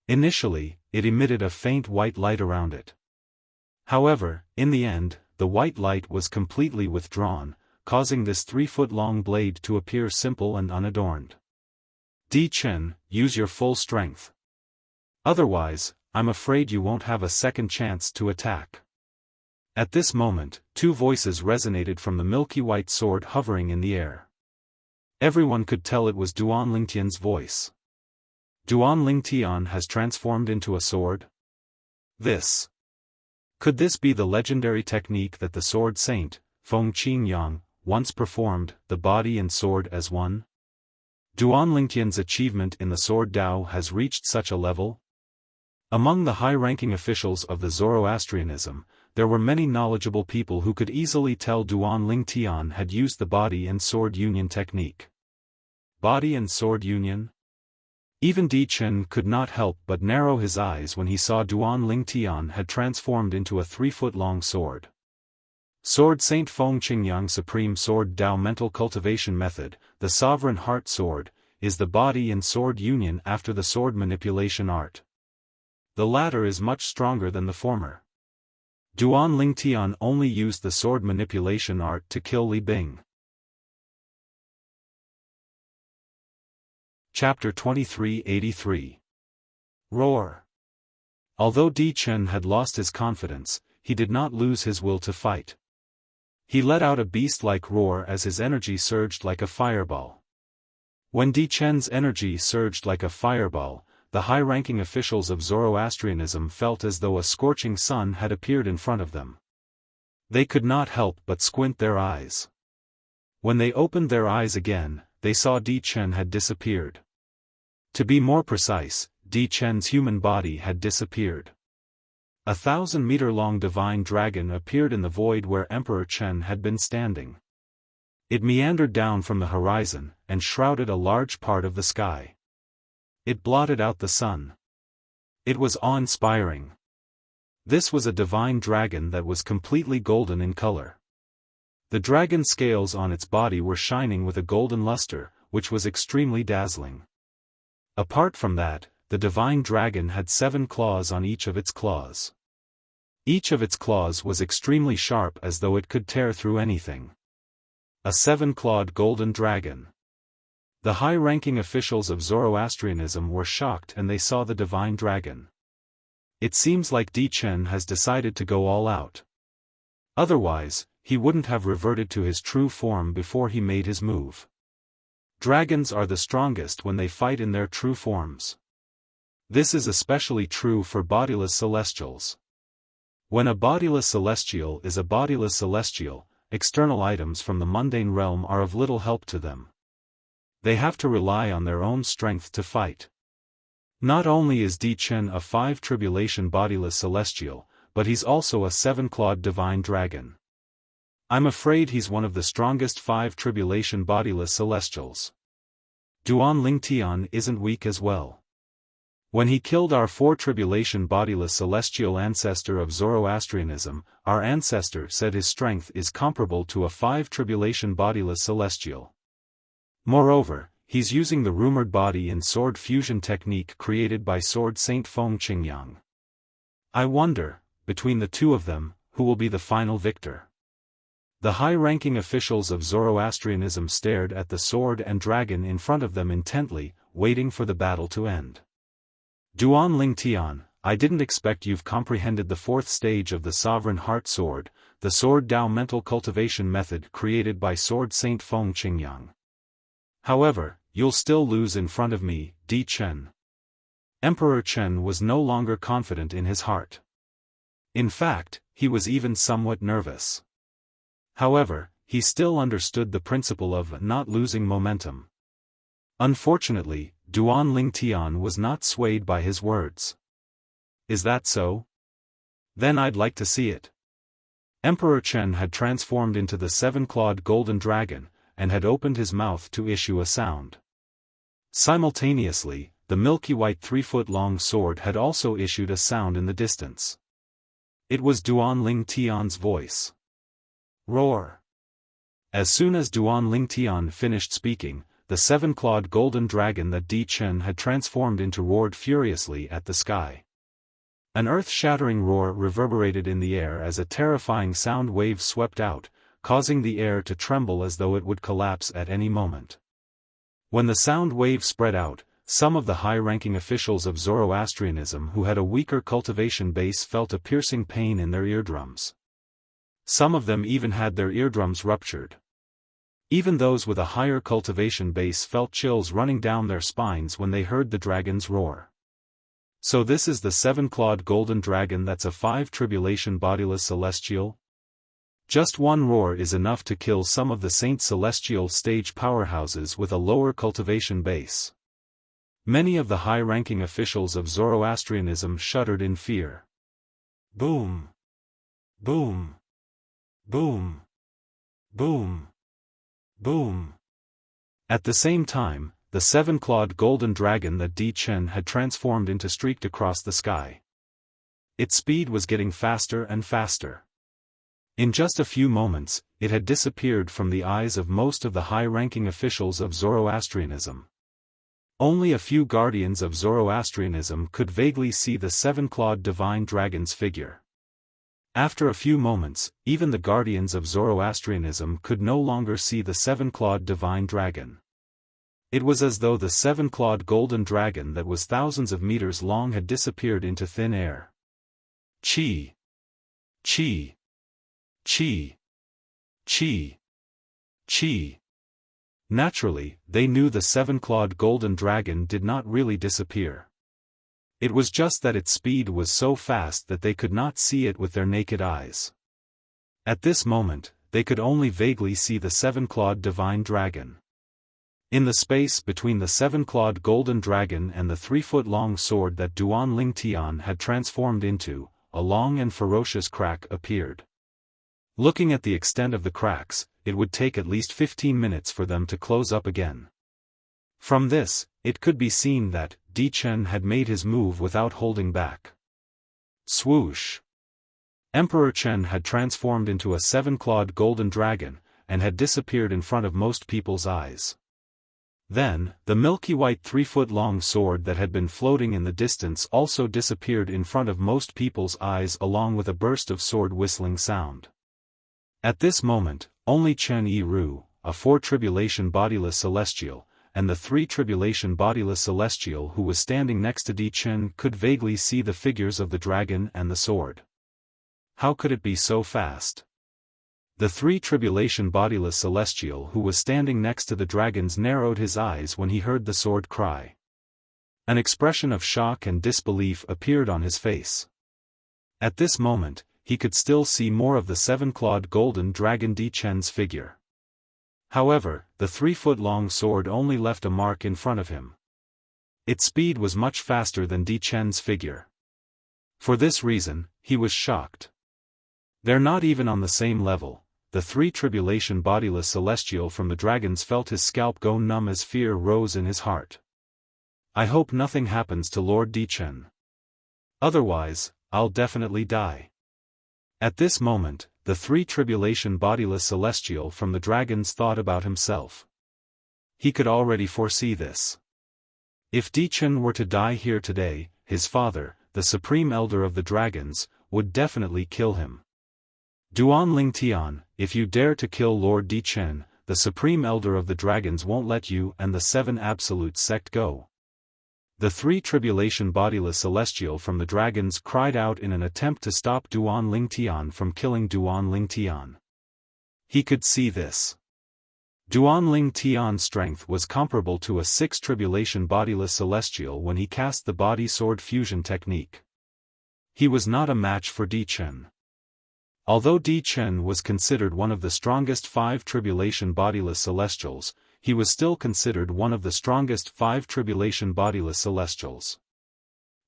Initially, it emitted a faint white light around it. However, in the end, the white light was completely withdrawn, causing this 3-foot-long blade to appear simple and unadorned. Di Chen, use your full strength. Otherwise, I'm afraid you won't have a second chance to attack. At this moment, 2 voices resonated from the milky white sword hovering in the air. Everyone could tell it was Duan Lingtian's voice. Duan Lingtian has transformed into a sword? Could this be the legendary technique that the sword saint, Feng Qingyang, once performed, the body and sword as one? Duan Lingtian's achievement in the sword Dao has reached such a level? Among the high-ranking officials of the Zoroastrianism, there were many knowledgeable people who could easily tell Duan Lingtian had used the body and sword union technique. Body and sword union? Even Di Chen could not help but narrow his eyes when he saw Duan Lingtian had transformed into a 3-foot-long sword. Sword Saint Feng Qingyang Supreme Sword Dao Mental Cultivation Method, the Sovereign Heart Sword, is the body and sword union after the sword manipulation art. The latter is much stronger than the former. Duan Lingtian only used the sword manipulation art to kill Li Bing. Chapter 2383. Roar. Although Di Chen had lost his confidence, he did not lose his will to fight. He let out a beast-like roar as his energy surged like a fireball. When Di Chen's energy surged like a fireball, the high-ranking officials of Zoroastrianism felt as though a scorching sun had appeared in front of them. They could not help but squint their eyes. When they opened their eyes again, they saw Di Chen had disappeared. To be more precise, Di Chen's human body had disappeared. A 1,000-meter-long divine dragon appeared in the void where Emperor Chen had been standing. It meandered down from the horizon, and shrouded a large part of the sky. It blotted out the sun. It was awe-inspiring. This was a divine dragon that was completely golden in color. The dragon scales on its body were shining with a golden luster, which was extremely dazzling. Apart from that, the divine dragon had 7 claws on each of its claws. Each of its claws was extremely sharp as though it could tear through anything. A 7-clawed golden dragon. The high-ranking officials of Zoroastrianism were shocked and they saw the divine dragon. It seems like Di Chen has decided to go all out. Otherwise, he wouldn't have reverted to his true form before he made his move. Dragons are the strongest when they fight in their true forms. This is especially true for bodiless celestials. When a bodiless celestial is a bodiless celestial, external items from the mundane realm are of little help to them. They have to rely on their own strength to fight. Not only is Di Chen a 5-tribulation bodiless celestial, but he's also a 7-clawed divine dragon. I'm afraid he's one of the strongest 5-tribulation bodiless celestials. Duan Lingtian isn't weak as well. When he killed our 4-tribulation bodiless celestial ancestor of Zoroastrianism, our ancestor said his strength is comparable to a 5-tribulation bodiless celestial. Moreover, he's using the rumored body and sword fusion technique created by Sword Saint Feng Qingyang. I wonder, between the two of them, who will be the final victor. The high-ranking officials of Zoroastrianism stared at the sword and dragon in front of them intently, waiting for the battle to end. Duan Lingtian, I didn't expect you've comprehended the 4th stage of the Sovereign Heart Sword, the Sword Dao mental cultivation method created by Sword Saint Feng Qingyang. However, you'll still lose in front of me, Di Chen. Emperor Chen was no longer confident in his heart. In fact, he was even somewhat nervous. However, he still understood the principle of not losing momentum. Unfortunately, Duan Lingtian was not swayed by his words. Is that so? Then I'd like to see it. Emperor Chen had transformed into the 7-clawed golden dragon, and had opened his mouth to issue a sound. Simultaneously, the milky white 3-foot-long sword had also issued a sound in the distance. It was Duan Lingtian's voice. Roar. As soon as Duan Lingtian finished speaking, the 7-clawed golden dragon that Di Chen had transformed into roared furiously at the sky. An earth-shattering roar reverberated in the air as a terrifying sound wave swept out, causing the air to tremble as though it would collapse at any moment. When the sound wave spread out, some of the high-ranking officials of Zoroastrianism who had a weaker cultivation base felt a piercing pain in their eardrums. Some of them even had their eardrums ruptured. Even those with a higher cultivation base felt chills running down their spines when they heard the dragon's roar. So this is the 7-clawed golden dragon that's a 5-tribulation bodiless celestial? Just one roar is enough to kill some of the Saint Celestial stage powerhouses with a lower cultivation base. Many of the high-ranking officials of Zoroastrianism shuddered in fear. Boom! Boom! Boom! Boom! Boom! At the same time, the 7-clawed golden dragon that Di Chen had transformed into streaked across the sky. Its speed was getting faster and faster. In just a few moments, it had disappeared from the eyes of most of the high-ranking officials of Zoroastrianism. Only a few guardians of Zoroastrianism could vaguely see the seven-clawed divine dragon's figure. After a few moments, even the guardians of Zoroastrianism could no longer see the seven-clawed divine dragon. It was as though the seven-clawed golden dragon that was thousands of meters long had disappeared into thin air. Chi! Chi! Chi! Chi! Chi! Naturally, they knew the seven-clawed golden dragon did not really disappear. It was just that its speed was so fast that they could not see it with their naked eyes. At this moment, they could only vaguely see the seven-clawed divine dragon. In the space between the seven-clawed golden dragon and the 3-foot-long sword that Duan Ling Tian had transformed into, a long and ferocious crack appeared. Looking at the extent of the cracks, it would take at least 15 minutes for them to close up again. From this, it could be seen that Di Chen had made his move without holding back. Swoosh! Emperor Chen had transformed into a seven-clawed golden dragon, and had disappeared in front of most people's eyes. Then, the milky white 3-foot-long sword that had been floating in the distance also disappeared in front of most people's eyes along with a burst of sword whistling sound. At this moment, only Chen Yiru, a 4-tribulation bodiless celestial, and the 3-tribulation bodiless celestial who was standing next to Di Chen could vaguely see the figures of the dragon and the sword. How could it be so fast? The 3-tribulation bodiless celestial who was standing next to the dragons narrowed his eyes when he heard the sword cry. An expression of shock and disbelief appeared on his face. At this moment, he could still see more of the seven-clawed golden dragon Di Chen's figure. However, the 3-foot-long sword only left a mark in front of him. Its speed was much faster than Di Chen's figure. For this reason, he was shocked. They're not even on the same level. The 3-tribulation bodiless celestial from the dragons felt his scalp go numb as fear rose in his heart. I hope nothing happens to Lord Di Chen. Otherwise, I'll definitely die. At this moment, the 3-tribulation bodiless celestial from the dragons thought about himself. He could already foresee this. If Di Chen were to die here today, his father, the supreme elder of the dragons, would definitely kill him. Duan Ling Tian, if you dare to kill Lord Di Chen, the supreme elder of the dragons won't let you and the 7 absolute sect go. The 3-tribulation bodiless celestial from the dragons cried out in an attempt to stop Duan Ling Tian from killing Duan Ling Tian. He could see this. Duan Ling Tian's strength was comparable to a 6-tribulation bodiless celestial when he cast the body sword fusion technique. He was not a match for Di Chen. Although Di Chen was considered one of the strongest 5-tribulation bodiless celestials, he was still considered one of the strongest 5-tribulation bodiless celestials.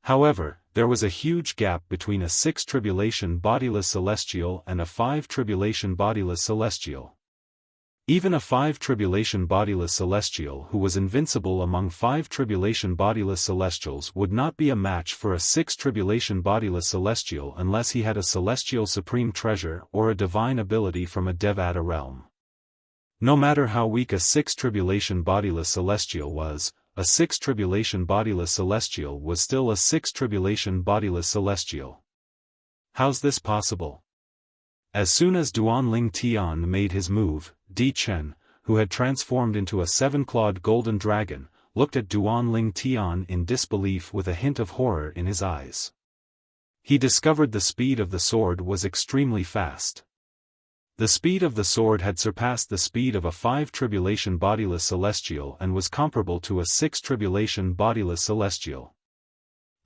However, there was a huge gap between a 6-tribulation bodiless celestial and a 5-tribulation bodiless celestial. Even a 5-tribulation bodiless celestial who was invincible among 5-tribulation bodiless celestials would not be a match for a 6-tribulation bodiless celestial unless he had a celestial supreme treasure or a divine ability from a Devata realm. No matter how weak a 6-tribulation bodiless celestial was, a 6-tribulation bodiless celestial was still a 6-tribulation bodiless celestial. How's this possible? As soon as Duan Ling Tian made his move, Di Chen, who had transformed into a 7-clawed golden dragon, looked at Duan Ling Tian in disbelief with a hint of horror in his eyes. He discovered the speed of the sword was extremely fast. The speed of the sword had surpassed the speed of a 5-tribulation bodiless celestial and was comparable to a 6-tribulation bodiless celestial.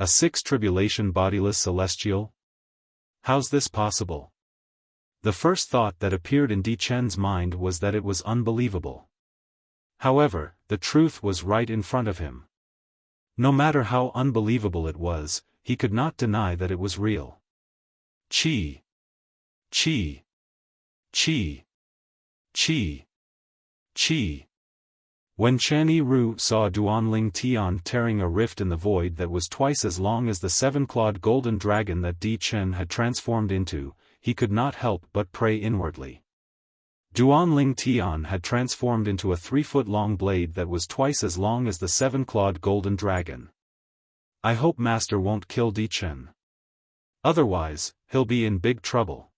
A 6-tribulation bodiless celestial? How's this possible? The first thought that appeared in Di Chen's mind was that it was unbelievable. However, the truth was right in front of him. No matter how unbelievable it was, he could not deny that it was real. Chi! Chi! Chi! Chi! Chi! When Chen Yiru saw Duan Ling Tian tearing a rift in the void that was twice as long as the 7-clawed golden dragon that Di Chen had transformed into, he could not help but pray inwardly. Duanling Tian had transformed into a 3-foot-long blade that was twice as long as the 7-clawed golden dragon. I hope Master won't kill Di Chen. Otherwise, he'll be in big trouble.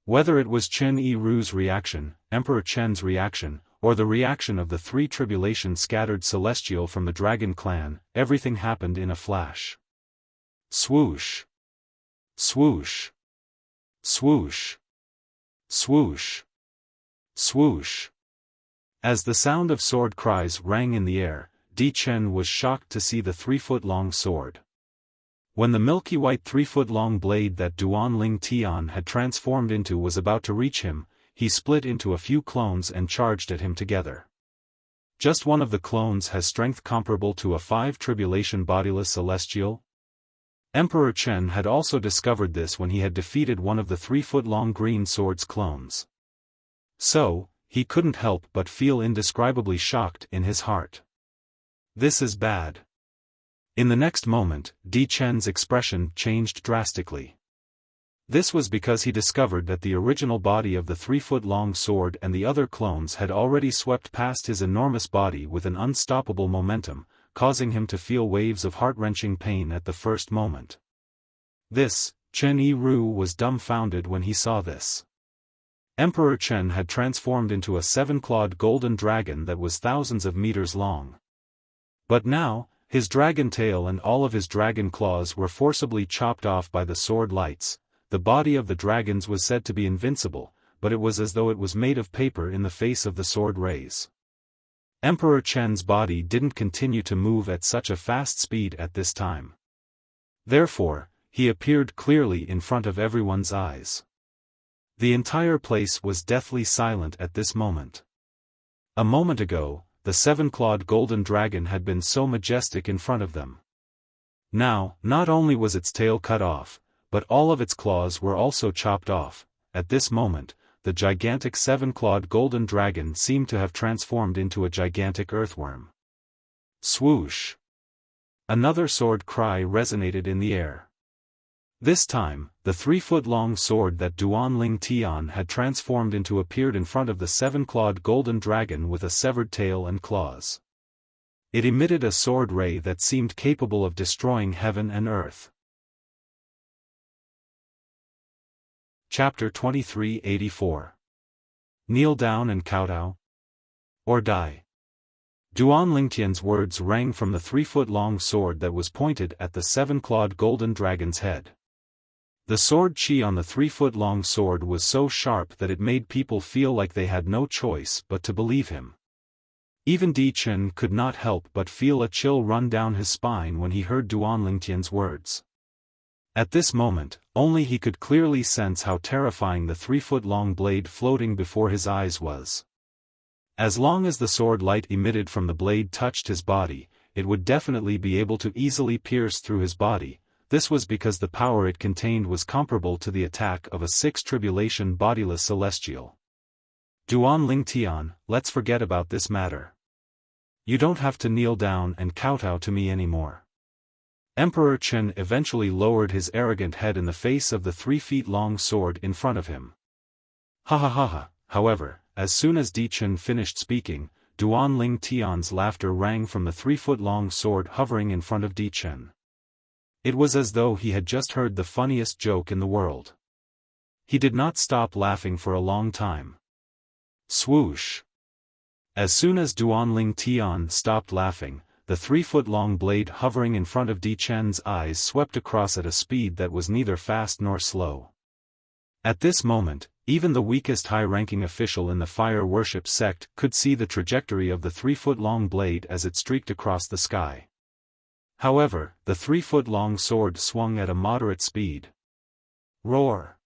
Whether it was Chen Yiru's reaction, Emperor Chen's reaction, or the reaction of the 3 tribulation-scattered celestial from the dragon clan, everything happened in a flash. Swoosh! Swoosh! Swoosh! Swoosh! Swoosh! As the sound of sword cries rang in the air, Di Chen was shocked to see the 3-foot-long sword. When the milky white 3-foot-long blade that Duanling Tian had transformed into was about to reach him, he split into a few clones and charged at him together. Just one of the clones has strength comparable to a 5 tribulation bodiless celestial? Emperor Chen had also discovered this when he had defeated one of the 3-foot-long green sword's clones. So, he couldn't help but feel indescribably shocked in his heart. This is bad. In the next moment, Di Chen's expression changed drastically. This was because he discovered that the original body of the 3-foot-long sword and the other clones had already swept past his enormous body with an unstoppable momentum, causing him to feel waves of heart-wrenching pain at the first moment. Chen Yiru was dumbfounded when he saw this. Emperor Chen had transformed into a 7-clawed golden dragon that was thousands of meters long. But now, his dragon tail and all of his dragon claws were forcibly chopped off by the sword lights. The body of the dragons was said to be invincible, but it was as though it was made of paper in the face of the sword rays. Emperor Chen's body didn't continue to move at such a fast speed at this time. Therefore, he appeared clearly in front of everyone's eyes. The entire place was deathly silent at this moment. A moment ago, the 7-clawed golden dragon had been so majestic in front of them. Now, not only was its tail cut off, but all of its claws were also chopped off. At this moment, the gigantic 7-clawed golden dragon seemed to have transformed into a gigantic earthworm. Swoosh! Another sword cry resonated in the air. This time, the 3-foot-long sword that Duanling Tian had transformed into appeared in front of the 7-clawed golden dragon with a severed tail and claws. It emitted a sword ray that seemed capable of destroying heaven and earth. Chapter 2384. Kneel down and kowtow? Or die. Duanling Tian's words rang from the 3-foot-long sword that was pointed at the 7-clawed golden dragon's head. The sword chi on the 3-foot-long sword was so sharp that it made people feel like they had no choice but to believe him. Even Di Chen could not help but feel a chill run down his spine when he heard Duanling Tian's words. At this moment, only he could clearly sense how terrifying the 3-foot-long blade floating before his eyes was. As long as the sword light emitted from the blade touched his body, it would definitely be able to easily pierce through his body. This was because the power it contained was comparable to the attack of a 6 tribulation bodiless celestial. Duanling Tian, let's forget about this matter. You don't have to kneel down and kowtow to me anymore. Emperor Chen eventually lowered his arrogant head in the face of the 3-feet-long sword in front of him. Ha ha ha ha. However, as soon as Di Chen finished speaking, Duanling Tian's laughter rang from the 3-foot-long sword hovering in front of Di Chen. It was as though he had just heard the funniest joke in the world. He did not stop laughing for a long time. Swoosh! As soon as Duanling Tian stopped laughing, the 3-foot-long blade hovering in front of Di Chen's eyes swept across at a speed that was neither fast nor slow. At this moment, even the weakest high-ranking official in the fire worship sect could see the trajectory of the 3-foot-long blade as it streaked across the sky. However, the 3-foot-long sword swung at a moderate speed. Roar!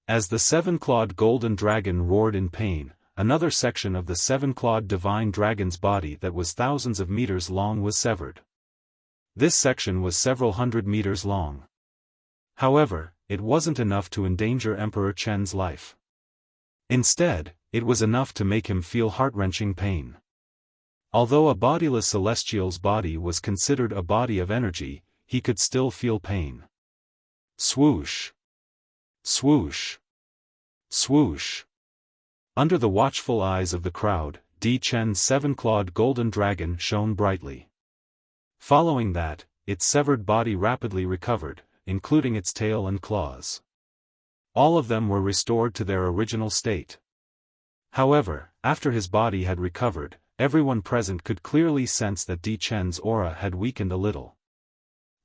As the 7-clawed golden dragon roared in pain, another section of the 7-clawed divine dragon's body that was thousands of meters long was severed. This section was several hundred meters long. However, it wasn't enough to endanger Emperor Chen's life. Instead, it was enough to make him feel heart-wrenching pain. Although a bodiless celestial's body was considered a body of energy, he could still feel pain. Swoosh! Swoosh! Swoosh! Under the watchful eyes of the crowd, Di Chen's seven-clawed golden dragon shone brightly. Following that, its severed body rapidly recovered, including its tail and claws. All of them were restored to their original state. However, after his body had recovered, everyone present could clearly sense that Di Chen's aura had weakened a little.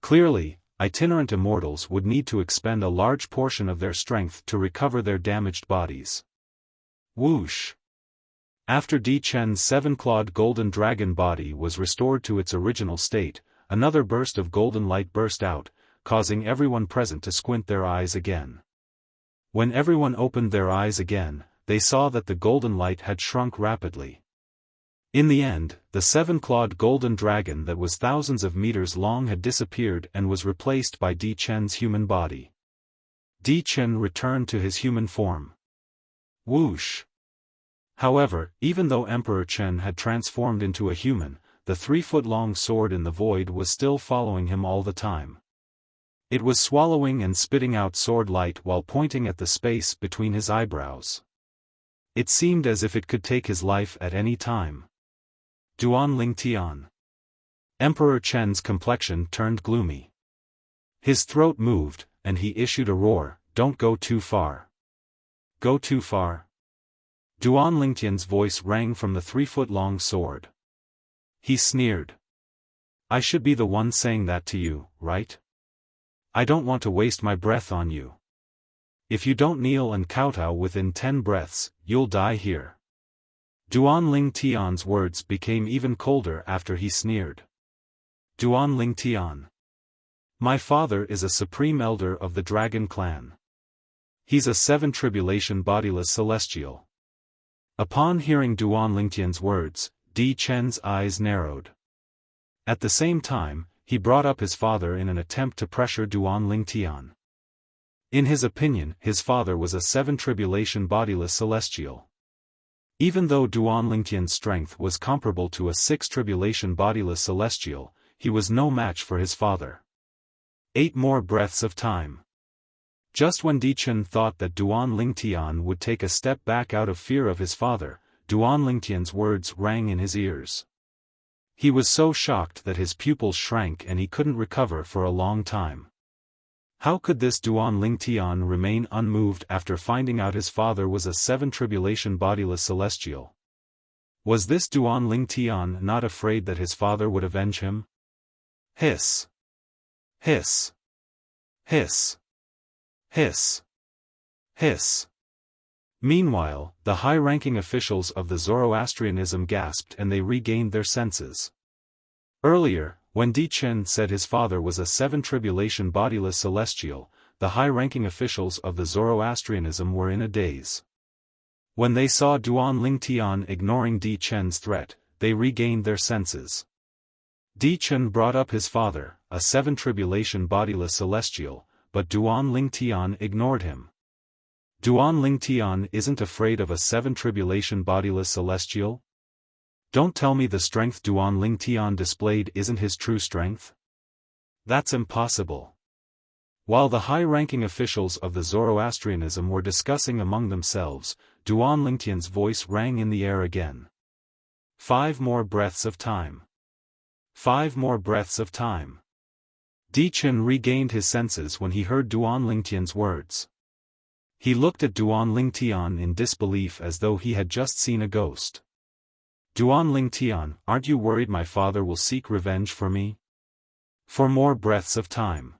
Clearly, itinerant immortals would need to expend a large portion of their strength to recover their damaged bodies. Whoosh! After Di Chen's seven-clawed golden dragon body was restored to its original state, another burst of golden light burst out, causing everyone present to squint their eyes again. When everyone opened their eyes again, they saw that the golden light had shrunk rapidly. In the end, the seven-clawed golden dragon that was thousands of meters long had disappeared and was replaced by Di Chen's human body. Di Chen returned to his human form. Whoosh! However, even though Emperor Chen had transformed into a human, the 3-foot-long sword in the void was still following him all the time. It was swallowing and spitting out sword light while pointing at the space between his eyebrows. It seemed as if it could take his life at any time. Duanling Tian. Emperor Chen's complexion turned gloomy. His throat moved, and he issued a roar, "Don't go too far." Go too far? Duanling Tian's voice rang from the 3-foot-long sword. He sneered. I should be the one saying that to you, right? I don't want to waste my breath on you. If you don't kneel and kowtow within 10 breaths, you'll die here. Duanling Tian's words became even colder after he sneered. Duanling Tian. My father is a supreme elder of the dragon clan. He's a 7 bodiless celestial. Upon hearing Duanling Tian's words, Di Chen's eyes narrowed. At the same time, he brought up his father in an attempt to pressure Duanling Tian. In his opinion, his father was a 7 bodiless celestial. Even though Duanling Tian's strength was comparable to a 6 bodiless celestial, he was no match for his father. 8 more breaths of time. Just when Di Chen thought that Duanling Tian would take a step back out of fear of his father, Duanling Tian's words rang in his ears. He was so shocked that his pupils shrank and he couldn't recover for a long time. How could this Duanling Tian remain unmoved after finding out his father was a 7 bodiless celestial? Was this Duanling Tian not afraid that his father would avenge him? Hiss! Hiss! Hiss! Hiss! Hiss! Meanwhile, the high-ranking officials of the Zoroastrianism gasped and they regained their senses. Earlier, when Di Chen said his father was a 7 bodiless celestial, the high-ranking officials of the Zoroastrianism were in a daze. When they saw Duanling Tian ignoring Di Chen's threat, they regained their senses. Di Chen brought up his father, a 7 bodiless celestial, but Duanling Tian ignored him. Duanling Tian isn't afraid of a 7 bodiless celestial? Don't tell me the strength Duanling Tian displayed isn't his true strength? That's impossible. While the high-ranking officials of the Zoroastrianism were discussing among themselves, Duanling Tian's voice rang in the air again. 5 more breaths of time. 5 more breaths of time. Di Chen regained his senses when he heard Duanling Tian's words. He looked at Duanling Tian in disbelief as though he had just seen a ghost. Duanling Tian, aren't you worried my father will seek revenge for me? 4 more breaths of time.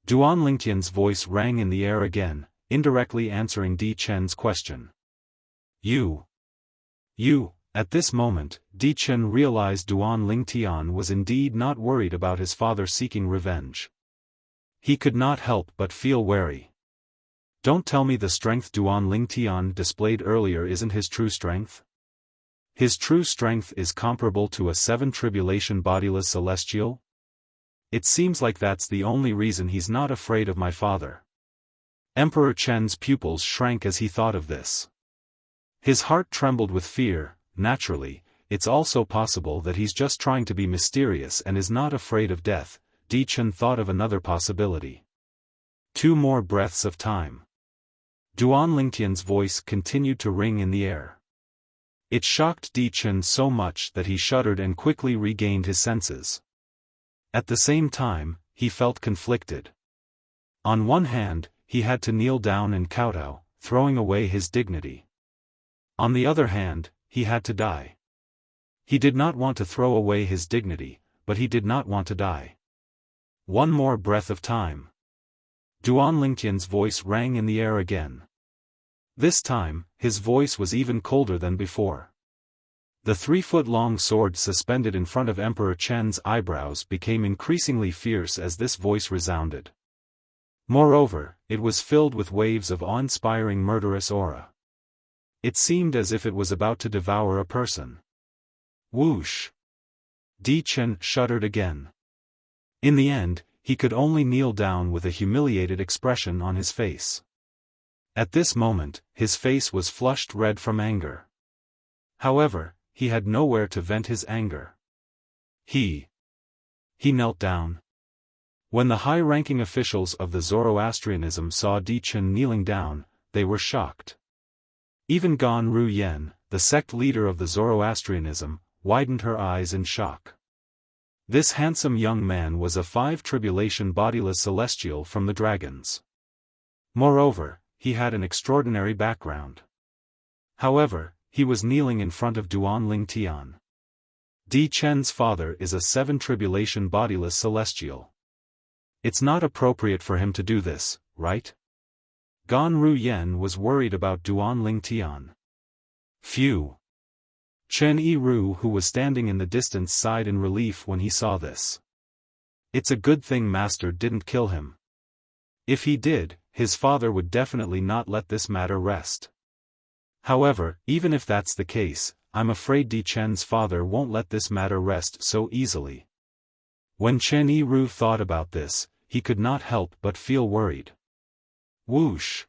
Duanling Tian's voice rang in the air again, indirectly answering Di Chen's question. You. At this moment, Di Chen realized Duanling Tian was indeed not worried about his father seeking revenge. He could not help but feel wary. Don't tell me the strength Duanling Tian displayed earlier isn't his true strength? His true strength is comparable to a 7 bodiless celestial? It seems like that's the only reason he's not afraid of my father. Emperor Chen's pupils shrank as he thought of this. His heart trembled with fear. Naturally, it's also possible that he's just trying to be mysterious and is not afraid of death. Di Chen thought of another possibility. 2 more breaths of time. Duan Lingtian's voice continued to ring in the air. It shocked Di Chen so much that he shuddered and quickly regained his senses. At the same time, he felt conflicted. On one hand, he had to kneel down and kowtow, throwing away his dignity. On the other hand, he had to die. He did not want to throw away his dignity, but he did not want to die. One more breath of time. Duan Lingtian's voice rang in the air again. This time, his voice was even colder than before. The 3-foot-long sword suspended in front of Emperor Chen's eyebrows became increasingly fierce as this voice resounded. Moreover, it was filled with waves of awe-inspiring murderous aura. It seemed as if it was about to devour a person. Whoosh! Di Chen shuddered again. In the end, he could only kneel down with a humiliated expression on his face. At this moment, his face was flushed red from anger. However, he had nowhere to vent his anger. He knelt down. When the high-ranking officials of the Zoroastrianism saw Di Chen kneeling down, they were shocked. Even Gan Ru Yen, the sect leader of the Zoroastrianism, widened her eyes in shock. This handsome young man was a 5-tribulation bodiless celestial from the dragons. Moreover, he had an extraordinary background. However, he was kneeling in front of Duan Lingtian. Di Chen's father is a 7-tribulation bodiless celestial. It's not appropriate for him to do this, right? Gan Ru Yen was worried about Duan Lingtian. Phew! Chen Yiru, who was standing in the distance, sighed in relief when he saw this. It's a good thing Master didn't kill him. If he did, his father would definitely not let this matter rest. However, even if that's the case, I'm afraid Di Chen's father won't let this matter rest so easily. When Chen Yiru thought about this, he could not help but feel worried. Whoosh!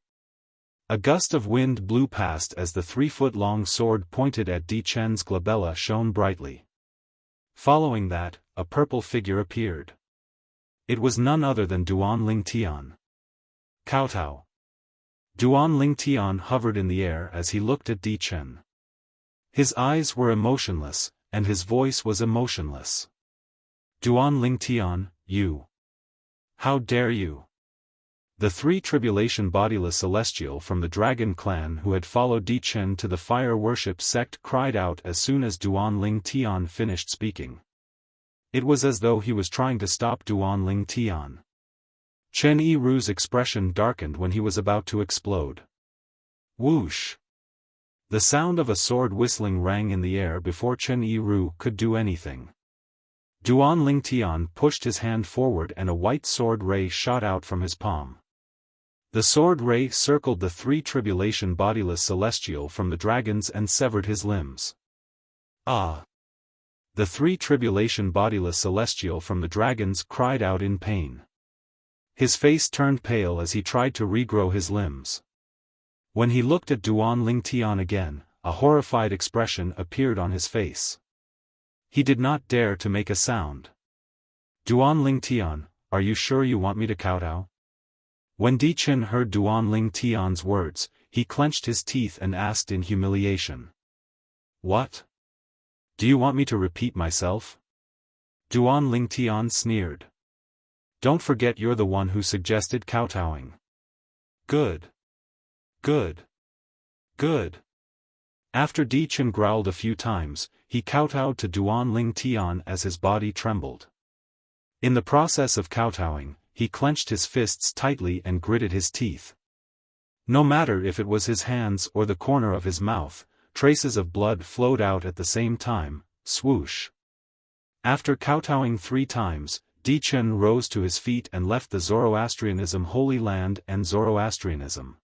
A gust of wind blew past as the 3-foot-long sword pointed at Di Chen's glabella shone brightly. Following that, a purple figure appeared. It was none other than Duan Lingtian. Kowtow. Duan Lingtian hovered in the air as he looked at Di Chen. His eyes were emotionless, and his voice was emotionless. Duan Lingtian, you! How dare you! The 3-tribulation bodiless celestial from the dragon clan who had followed Di Chen to the fire worship sect cried out as soon as Duan Lingtian finished speaking. It was as though he was trying to stop Duan Lingtian. Chen Yiru's expression darkened when he was about to explode. Whoosh! The sound of a sword whistling rang in the air before Chen Yiru could do anything. Duan Lingtian pushed his hand forward and a white sword ray shot out from his palm. The sword ray circled the 3-tribulation bodiless celestial from the dragons and severed his limbs. Ah! The 3-tribulation bodiless celestial from the dragons cried out in pain. His face turned pale as he tried to regrow his limbs. When he looked at Duan Lingtian again, a horrified expression appeared on his face. He did not dare to make a sound. Duan Lingtian, are you sure you want me to kowtow? When Di Chen heard Duan Lingtian's words, he clenched his teeth and asked in humiliation. What? Do you want me to repeat myself? Duan Lingtian sneered. Don't forget you're the one who suggested kowtowing. Good. Good. Good. After Di Chen growled a few times, he kowtowed to Duan Lingtian as his body trembled. In the process of kowtowing, he clenched his fists tightly and gritted his teeth. No matter if it was his hands or the corner of his mouth, traces of blood flowed out at the same time, swoosh. After kowtowing 3 times, Di Chen rose to his feet and left the Zoroastrianism Holy Land and Zoroastrianism.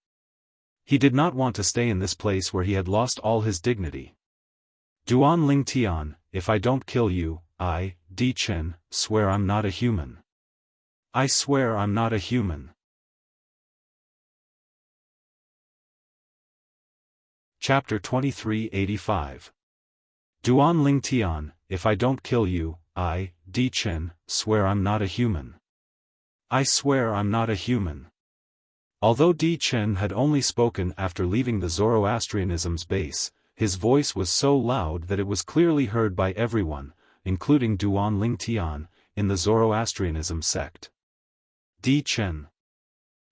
He did not want to stay in this place where he had lost all his dignity. Duan Lingtian, if I don't kill you, I, Di Chen, swear I'm not a human. I swear I'm not a human. Chapter 2385. Duan Lingtian, if I don't kill you, I, Di Chen, swear I'm not a human. I swear I'm not a human. Although Di Chen had only spoken after leaving the Zoroastrianism's base, his voice was so loud that it was clearly heard by everyone, including Duan Lingtian, in the Zoroastrianism sect. Di Chen.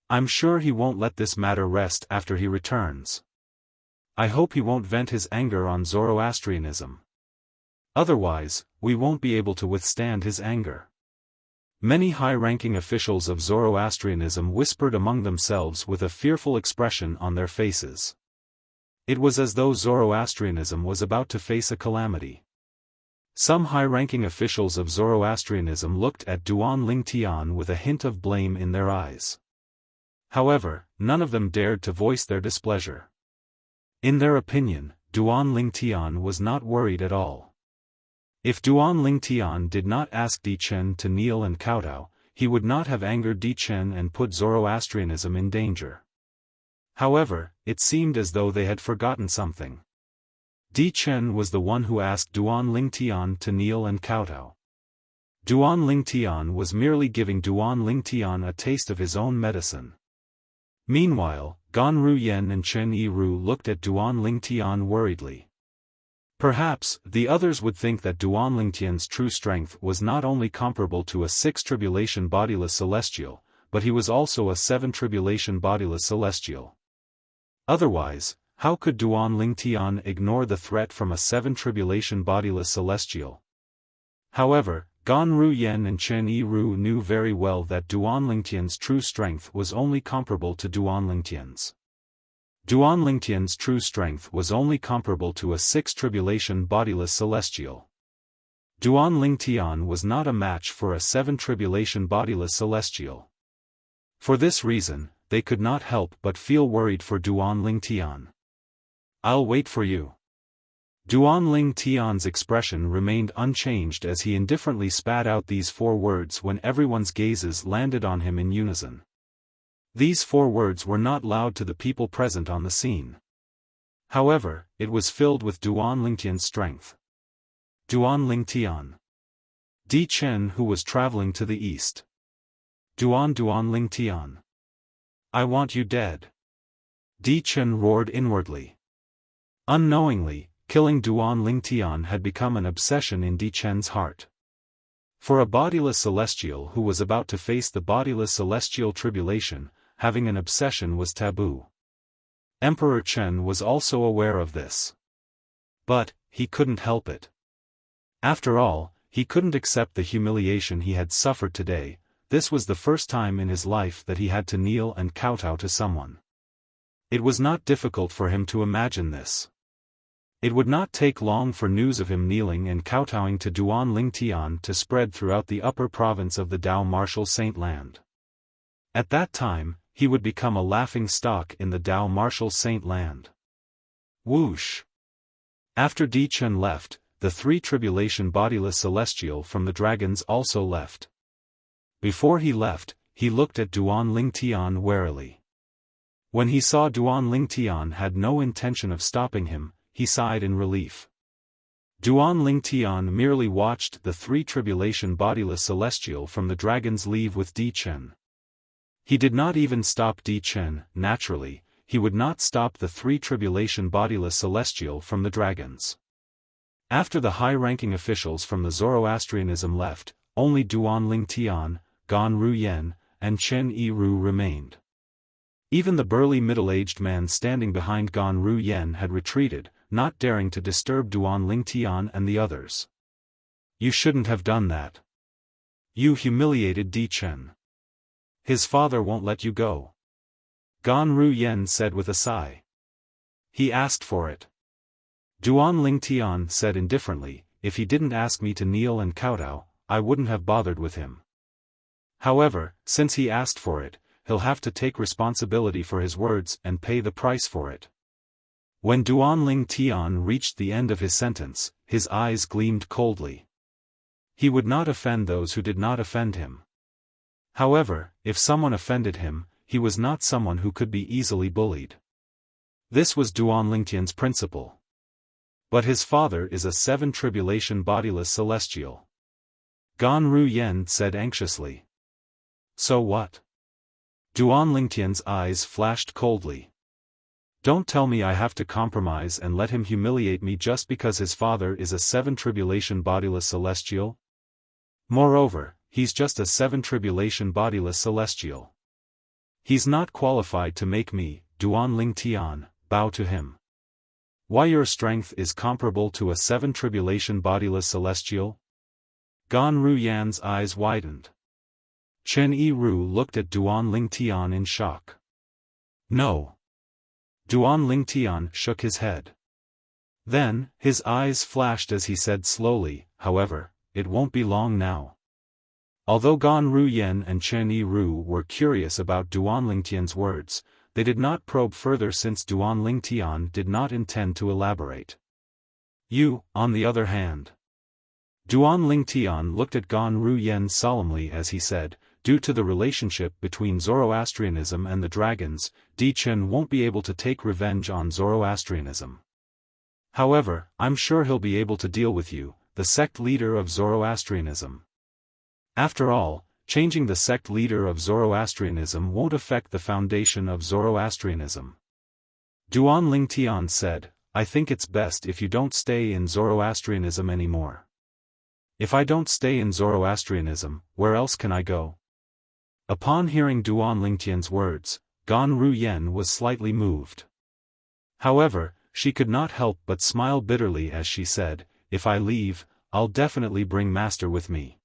I'm sure he won't let this matter rest after he returns. I hope he won't vent his anger on Zoroastrianism. Otherwise, we won't be able to withstand his anger. Many high-ranking officials of Zoroastrianism whispered among themselves with a fearful expression on their faces. It was as though Zoroastrianism was about to face a calamity. Some high-ranking officials of Zoroastrianism looked at Duan Lingtian with a hint of blame in their eyes. However, none of them dared to voice their displeasure. In their opinion, Duan Lingtian was not worried at all. If Duan Lingtian did not ask Di Chen to kneel and kowtow, he would not have angered Di Chen and put Zoroastrianism in danger. However, it seemed as though they had forgotten something. Di Chen was the one who asked Duan Lingtian to kneel and kowtow. Duan Lingtian was merely giving Duan Lingtian a taste of his own medicine. Meanwhile, Gan Ruyen and Chen Yiru looked at Duan Lingtian worriedly. Perhaps, the others would think that Duan Lingtian's true strength was not only comparable to a 6 tribulation bodiless celestial, but he was also a 7 tribulation bodiless celestial. Otherwise, how could Duan Lingtian ignore the threat from a 7 tribulation bodiless celestial? However, Gan Ruyen and Chen Yiru knew very well that Duan Lingtian's true strength was only comparable to Duan Lingtian's. Duan Lingtian's true strength was only comparable to a 6 tribulation bodiless celestial. Duan Lingtian was not a match for a 7 tribulation bodiless celestial. For this reason, they could not help but feel worried for Duan Lingtian. I'll wait for you. Duan Lingtian's expression remained unchanged as he indifferently spat out these 4 words when everyone's gazes landed on him in unison. These 4 words were not loud to the people present on the scene. However, it was filled with Duan Lingtian's strength. Duan Lingtian. Di Chen who was traveling to the east. Duan Lingtian. I want you dead. Di Chen roared inwardly. Unknowingly, killing Duan Lingtian had become an obsession in Di Chen's heart. For a bodiless celestial who was about to face the bodiless celestial tribulation, having an obsession was taboo. Emperor Chen was also aware of this. But, he couldn't help it. After all, he couldn't accept the humiliation he had suffered today. This was the first time in his life that he had to kneel and kowtow to someone. It was not difficult for him to imagine this. It would not take long for news of him kneeling and kowtowing to Duan Lingtian to spread throughout the upper province of the Dao Martial Saint Land. At that time, he would become a laughing stock in the Dao Martial Saint Land. Whoosh! After Di Chen left, the 3 tribulation bodiless celestial from the dragons also left. Before he left, he looked at Duan Lingtian warily. When he saw Duan Lingtian had no intention of stopping him, he sighed in relief. Duan Lingtian merely watched the 3 tribulation bodiless celestial from the dragons leave with Di Chen. He did not even stop Di Chen. Naturally, he would not stop the 3 tribulation bodiless celestial from the dragons. After the high-ranking officials from the Zoroastrianism left, only Duan Lingtian, Gan Ruyen, and Chen Yiru remained. Even the burly middle-aged man standing behind Gan Ruyen had retreated, not daring to disturb Duan Lingtian and the others. You shouldn't have done that. You humiliated Di Chen. His father won't let you go. Gan Ruyen said with a sigh. He asked for it. Duan Lingtian said indifferently, if he didn't ask me to kneel and kowtow, I wouldn't have bothered with him. However, since he asked for it, he'll have to take responsibility for his words and pay the price for it. When Duan Lingtian reached the end of his sentence, his eyes gleamed coldly. He would not offend those who did not offend him. However, if someone offended him, he was not someone who could be easily bullied. This was Duan Lingtian's principle. But his father is a 7 tribulation bodiless celestial. Gan Ruyen said anxiously. So what? Duan Lingtian's eyes flashed coldly. Don't tell me I have to compromise and let him humiliate me just because his father is a 7 tribulation bodiless celestial? Moreover, he's just a 7 tribulation bodiless celestial. He's not qualified to make me, Duan Lingtian, bow to him. Why your strength is comparable to a 7 tribulation bodiless celestial? Gan Ruyan's eyes widened. Chen Yiru looked at Duan Lingtian in shock. No. Duan Lingtian shook his head. Then, his eyes flashed as he said slowly, however, it won't be long now. Although Gan Ruyan and Chen Yiru were curious about Duan Lingtian's words, they did not probe further since Duan Lingtian did not intend to elaborate. You, on the other hand. Duan Lingtian looked at Gan Ruyan solemnly as he said, due to the relationship between Zoroastrianism and the dragons, Di Chen won't be able to take revenge on Zoroastrianism. However, I'm sure he'll be able to deal with you, the sect leader of Zoroastrianism. After all, changing the sect leader of Zoroastrianism won't affect the foundation of Zoroastrianism. Duan Lingtian said, I think it's best if you don't stay in Zoroastrianism anymore. If I don't stay in Zoroastrianism, where else can I go? Upon hearing Duan Lingtian's words, Gan Ruyan was slightly moved. However, she could not help but smile bitterly as she said, if I leave, I'll definitely bring Master with me.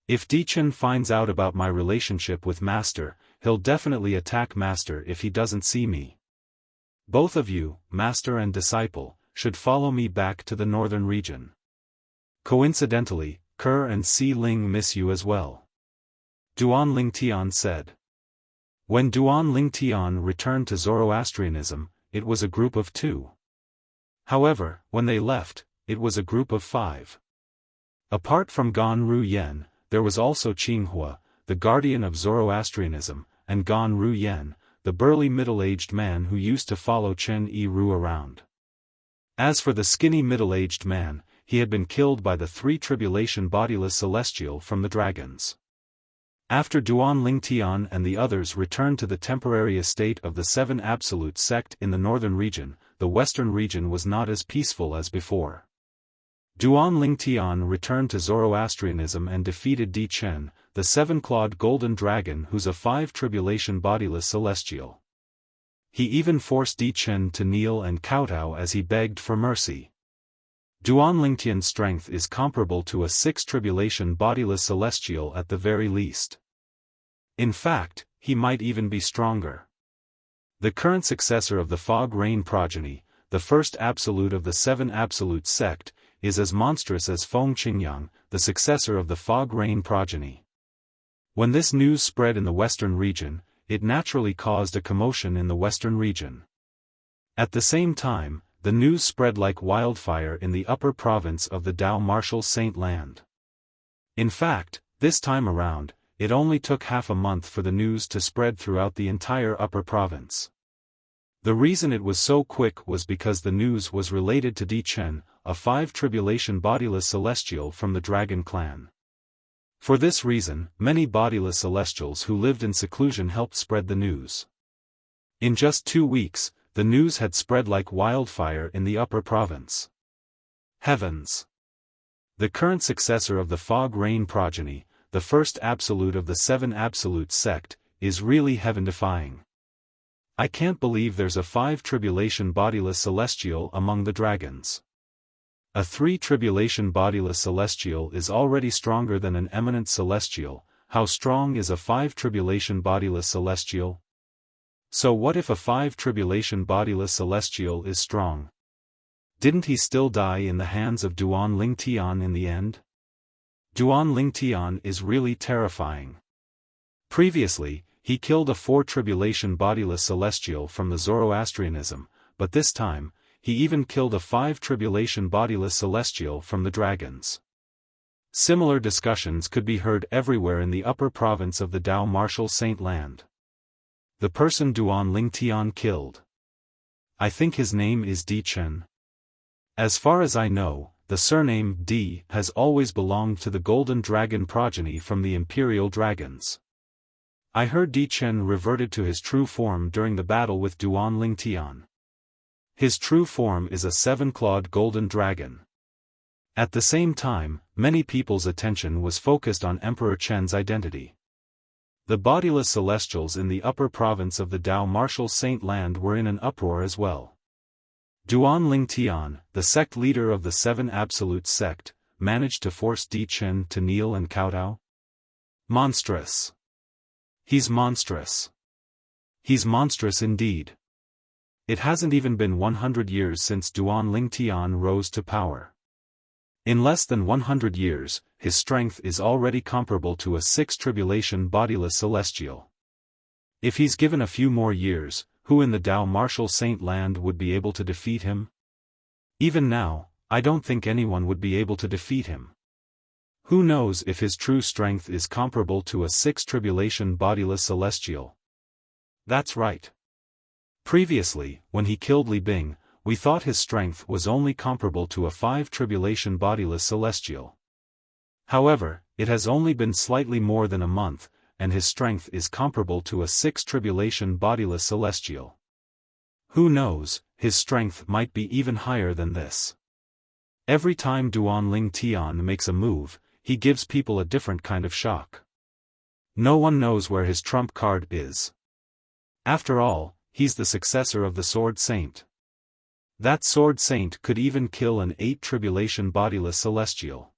If Di Chen finds out about my relationship with Master, he'll definitely attack Master if he doesn't see me. Both of you, Master and disciple, should follow me back to the northern region. Coincidentally, Kerr and Si Ling miss you as well. Duan Lingtian said. When Duan Lingtian returned to Zoroastrianism, it was a group of 2. However, when they left, it was a group of 5. Apart from Gan Ruyan, there was also Qinghua, the guardian of Zoroastrianism, and Gan Ruyan, the burly middle-aged man who used to follow Chen Yiru around. As for the skinny middle-aged man, he had been killed by the 3 tribulation bodiless celestial from the dragons. After Duan Lingtian and the others returned to the temporary estate of the 7 absolute sect in the northern region, the western region was not as peaceful as before. Duan Lingtian returned to Zoroastrianism and defeated Di Chen, the 7-clawed golden dragon who's a 5 tribulation bodiless celestial. He even forced Di Chen to kneel and kowtow as he begged for mercy. Duan Lingtian's strength is comparable to a 6 tribulation bodiless celestial at the very least. In fact, he might even be stronger. The current successor of the Fog Rain progeny, the first absolute of the 7 absolute sect, is as monstrous as Feng Qingyang, the successor of the Fog Rain progeny. When this news spread in the western region, it naturally caused a commotion in the western region. At the same time, the news spread like wildfire in the upper province of the Dao Martial Saint Land. In fact, this time around, it only took half a month for the news to spread throughout the entire upper province. The reason it was so quick was because the news was related to Di Chen, a 5 tribulation bodiless celestial from the Dragon clan. For this reason, many bodiless celestials who lived in seclusion helped spread the news. In just 2 weeks, the news had spread like wildfire in the upper province. Heavens! The current successor of the Fog Rain progeny, the first absolute of the 7 absolute sect, is really heaven-defying. I can't believe there's a 5 tribulation bodiless celestial among the dragons. A 3 tribulation bodiless celestial is already stronger than an eminent celestial. How strong is a 5 tribulation bodiless celestial? So what if a 5 tribulation bodiless celestial is strong? Didn't he still die in the hands of Duan Lingtian in the end? Duan Lingtian is really terrifying. Previously, he killed a 4 tribulation bodiless celestial from the Zoroastrianism, but this time, he even killed a 5 tribulation bodiless celestial from the dragons. Similar discussions could be heard everywhere in the upper province of the Dao Martial Saint Land. The person Duan Lingtian killed. I think his name is Di Chen. As far as I know, the surname Di has always belonged to the Golden Dragon progeny from the Imperial Dragons. I heard Di Chen reverted to his true form during the battle with Duan Ling Tian. His true form is a seven-clawed golden dragon. At the same time, many people's attention was focused on Emperor Chen's identity. The bodiless celestials in the upper province of the Dao Martial Saint Land were in an uproar as well. Duan Ling Tian, the sect leader of the Seven Absolute sect, managed to force Di Chen to kneel and kowtow? Monstrous. He's monstrous. He's monstrous indeed. It hasn't even been 100 years since Duan Ling Tian rose to power. In less than 100 years, his strength is already comparable to a six-tribulation bodiless celestial. If he's given a few more years, who in the Dao Martial Saint Land would be able to defeat him? Even now, I don't think anyone would be able to defeat him. Who knows if his true strength is comparable to a six-tribulation bodiless celestial? That's right. Previously, when he killed Li Bing, we thought his strength was only comparable to a five-tribulation bodiless celestial. However, it has only been slightly more than a month, and his strength is comparable to a six-tribulation bodiless celestial. Who knows, his strength might be even higher than this. Every time Duan Ling Tian makes a move, he gives people a different kind of shock. No one knows where his trump card is. After all, he's the successor of the Sword Saint. That Sword Saint could even kill an eight-tribulation bodiless celestial.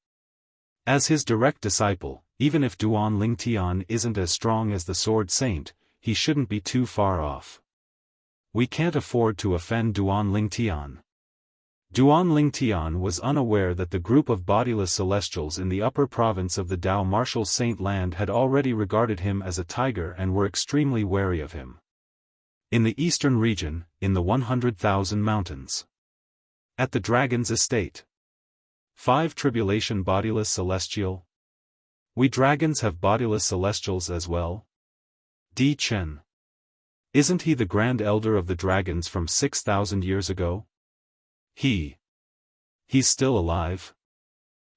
As his direct disciple, even if Duan Ling Tian isn't as strong as the Sword Saint, he shouldn't be too far off. We can't afford to offend Duan Ling Tian. Duan Ling Tian was unaware that the group of bodiless celestials in the upper province of the Dao Martial Saint Land had already regarded him as a tiger and were extremely wary of him. In the eastern region, in the 100,000 mountains. At the dragon's estate. 5 tribulation bodiless celestial. We dragons have bodiless celestials as well? Di Chen. Isn't he the grand elder of the dragons from 6,000 years ago? He's still alive?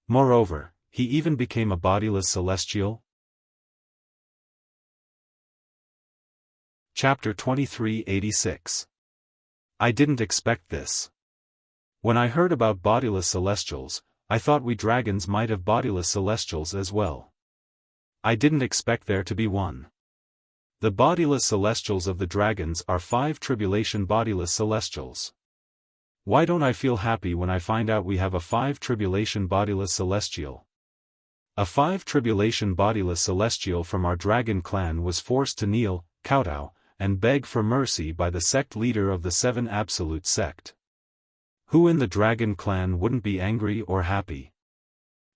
Moreover, he even became a bodiless celestial? Chapter 2386. I didn't expect this. When I heard about bodiless celestials, I thought we dragons might have bodiless celestials as well. I didn't expect there to be one. The bodiless celestials of the dragons are 5 tribulation bodiless celestials. Why don't I feel happy when I find out we have a 5 tribulation bodiless celestial? A 5 tribulation bodiless celestial from our dragon clan was forced to kneel, kowtow, and beg for mercy by the sect leader of the 7 Absolute sect. Who in the dragon clan wouldn't be angry or happy?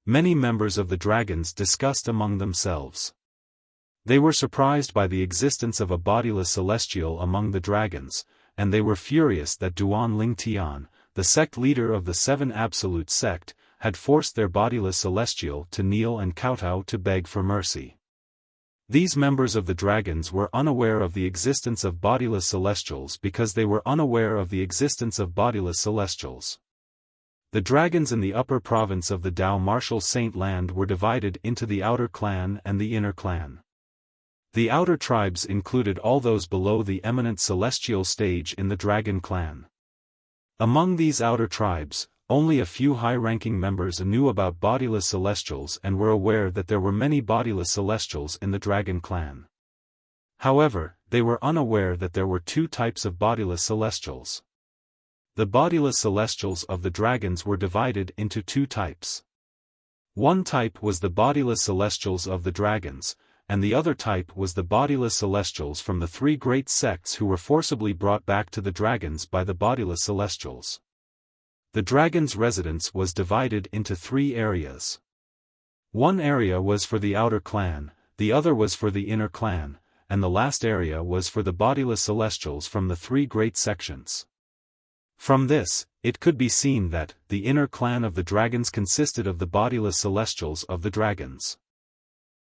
Many members of the dragons discussed among themselves. They were surprised by the existence of a bodiless celestial among the dragons, and they were furious that Duan Ling Tian, the sect leader of the 7 Absolute sect, had forced their bodiless celestial to kneel and kowtow to beg for mercy. These members of the dragons were unaware of the existence of bodiless celestials because they were unaware of the existence of bodiless celestials. The dragons in the upper province of the Dao Martial Saint Land were divided into the outer clan and the inner clan. The outer tribes included all those below the eminent celestial stage in the dragon clan. Among these outer tribes, only a few high-ranking members knew about bodiless celestials and were aware that there were many bodiless celestials in the dragon clan. However, they were unaware that there were 2 types of bodiless celestials. The bodiless celestials of the dragons were divided into 2 types. One type was the bodiless celestials of the dragons, and the other type was the bodiless celestials from the 3 great sects who were forcibly brought back to the dragons by the bodiless celestials. The dragon's residence was divided into 3 areas. One area was for the outer clan, the other was for the inner clan, and the last area was for the bodiless celestials from the 3 great sections. From this, it could be seen that the inner clan of the dragons consisted of the bodiless celestials of the dragons.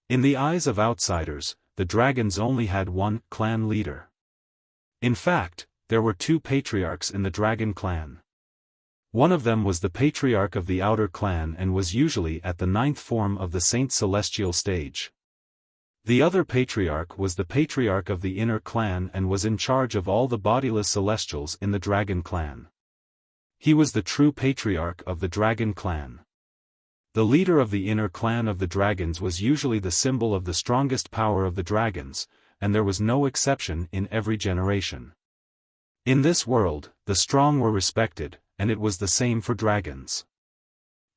In the eyes of outsiders, the dragons only had one clan leader. In fact, there were 2 patriarchs in the dragon clan. One of them was the patriarch of the outer clan and was usually at the 9th form of the Saint Celestial stage. The other patriarch was the patriarch of the inner clan and was in charge of all the bodiless celestials in the dragon clan. He was the true patriarch of the dragon clan. The leader of the inner clan of the dragons was usually the symbol of the strongest power of the dragons, and there was no exception in every generation. In this world, the strong were respected, and it was the same for dragons.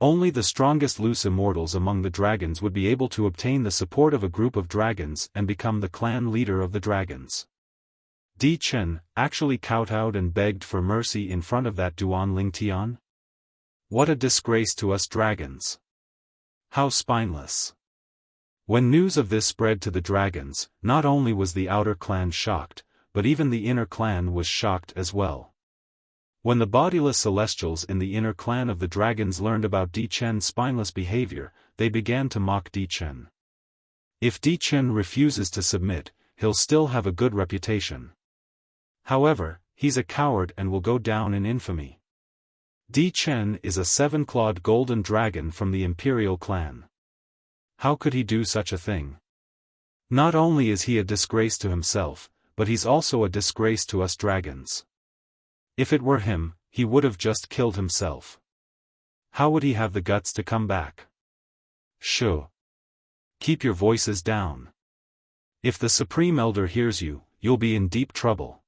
Only the strongest loose immortals among the dragons would be able to obtain the support of a group of dragons and become the clan leader of the dragons. Di Chen actually kowtowed and begged for mercy in front of that Duan Ling Tian? What a disgrace to us dragons! How spineless! When news of this spread to the dragons, not only was the outer clan shocked, but even the inner clan was shocked as well. When the bodiless celestials in the inner clan of the dragons learned about Di Chen's spineless behavior, they began to mock Di Chen. If Di Chen refuses to submit, he'll still have a good reputation. However, he's a coward and will go down in infamy. Di Chen is a seven-clawed golden dragon from the imperial clan. How could he do such a thing? Not only is he a disgrace to himself, but he's also a disgrace to us dragons. If it were him, he would have just killed himself. How would he have the guts to come back? Shoo! Keep your voices down. If the Supreme Elder hears you, you'll be in deep trouble.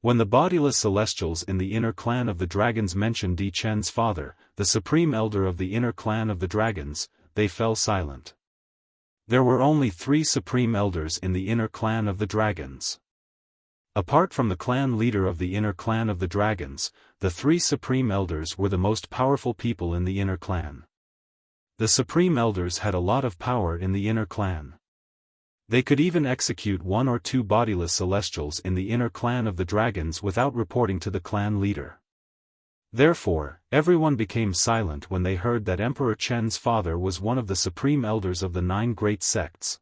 When the bodiless celestials in the inner clan of the dragons mentioned Di Chen's father, the Supreme Elder of the inner clan of the dragons, they fell silent. There were only 3 Supreme Elders in the inner clan of the dragons. Apart from the clan leader of the inner clan of the dragons, the 3 Supreme Elders were the most powerful people in the inner clan. The Supreme Elders had a lot of power in the inner clan. They could even execute 1 or 2 bodiless celestials in the inner clan of the dragons without reporting to the clan leader. Therefore, everyone became silent when they heard that Emperor Chen's father was one of the Supreme Elders of the 9 great sects.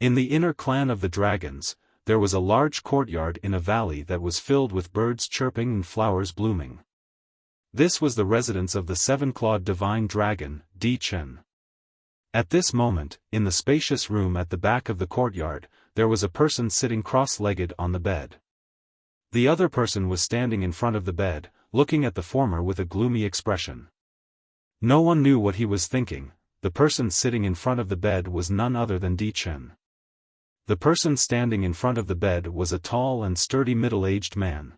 In the inner clan of the dragons, there was a large courtyard in a valley that was filled with birds chirping and flowers blooming. This was the residence of the 7-clawed divine dragon, Di Chen. At this moment, in the spacious room at the back of the courtyard, there was a person sitting cross-legged on the bed. The other person was standing in front of the bed, looking at the former with a gloomy expression. No one knew what he was thinking. The person sitting in front of the bed was none other than Di Chen. The person standing in front of the bed was a tall and sturdy middle-aged man.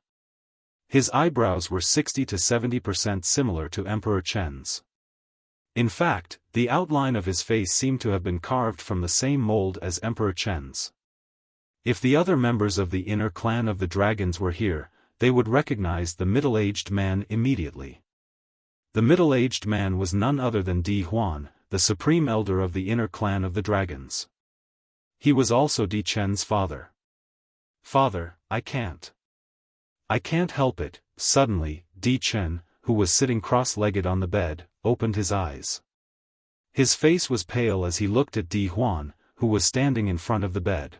His eyebrows were 60 to 70% similar to Emperor Chen's. In fact, the outline of his face seemed to have been carved from the same mold as Emperor Chen's. If the other members of the inner clan of the dragons were here, they would recognize the middle-aged man immediately. The middle-aged man was none other than Di Huan, the supreme elder of the inner clan of the dragons. He was also Di Chen's father. "Father, I can't help it." Suddenly, Di Chen, who was sitting cross-legged on the bed, opened his eyes. His face was pale as he looked at Di Huan, who was standing in front of the bed.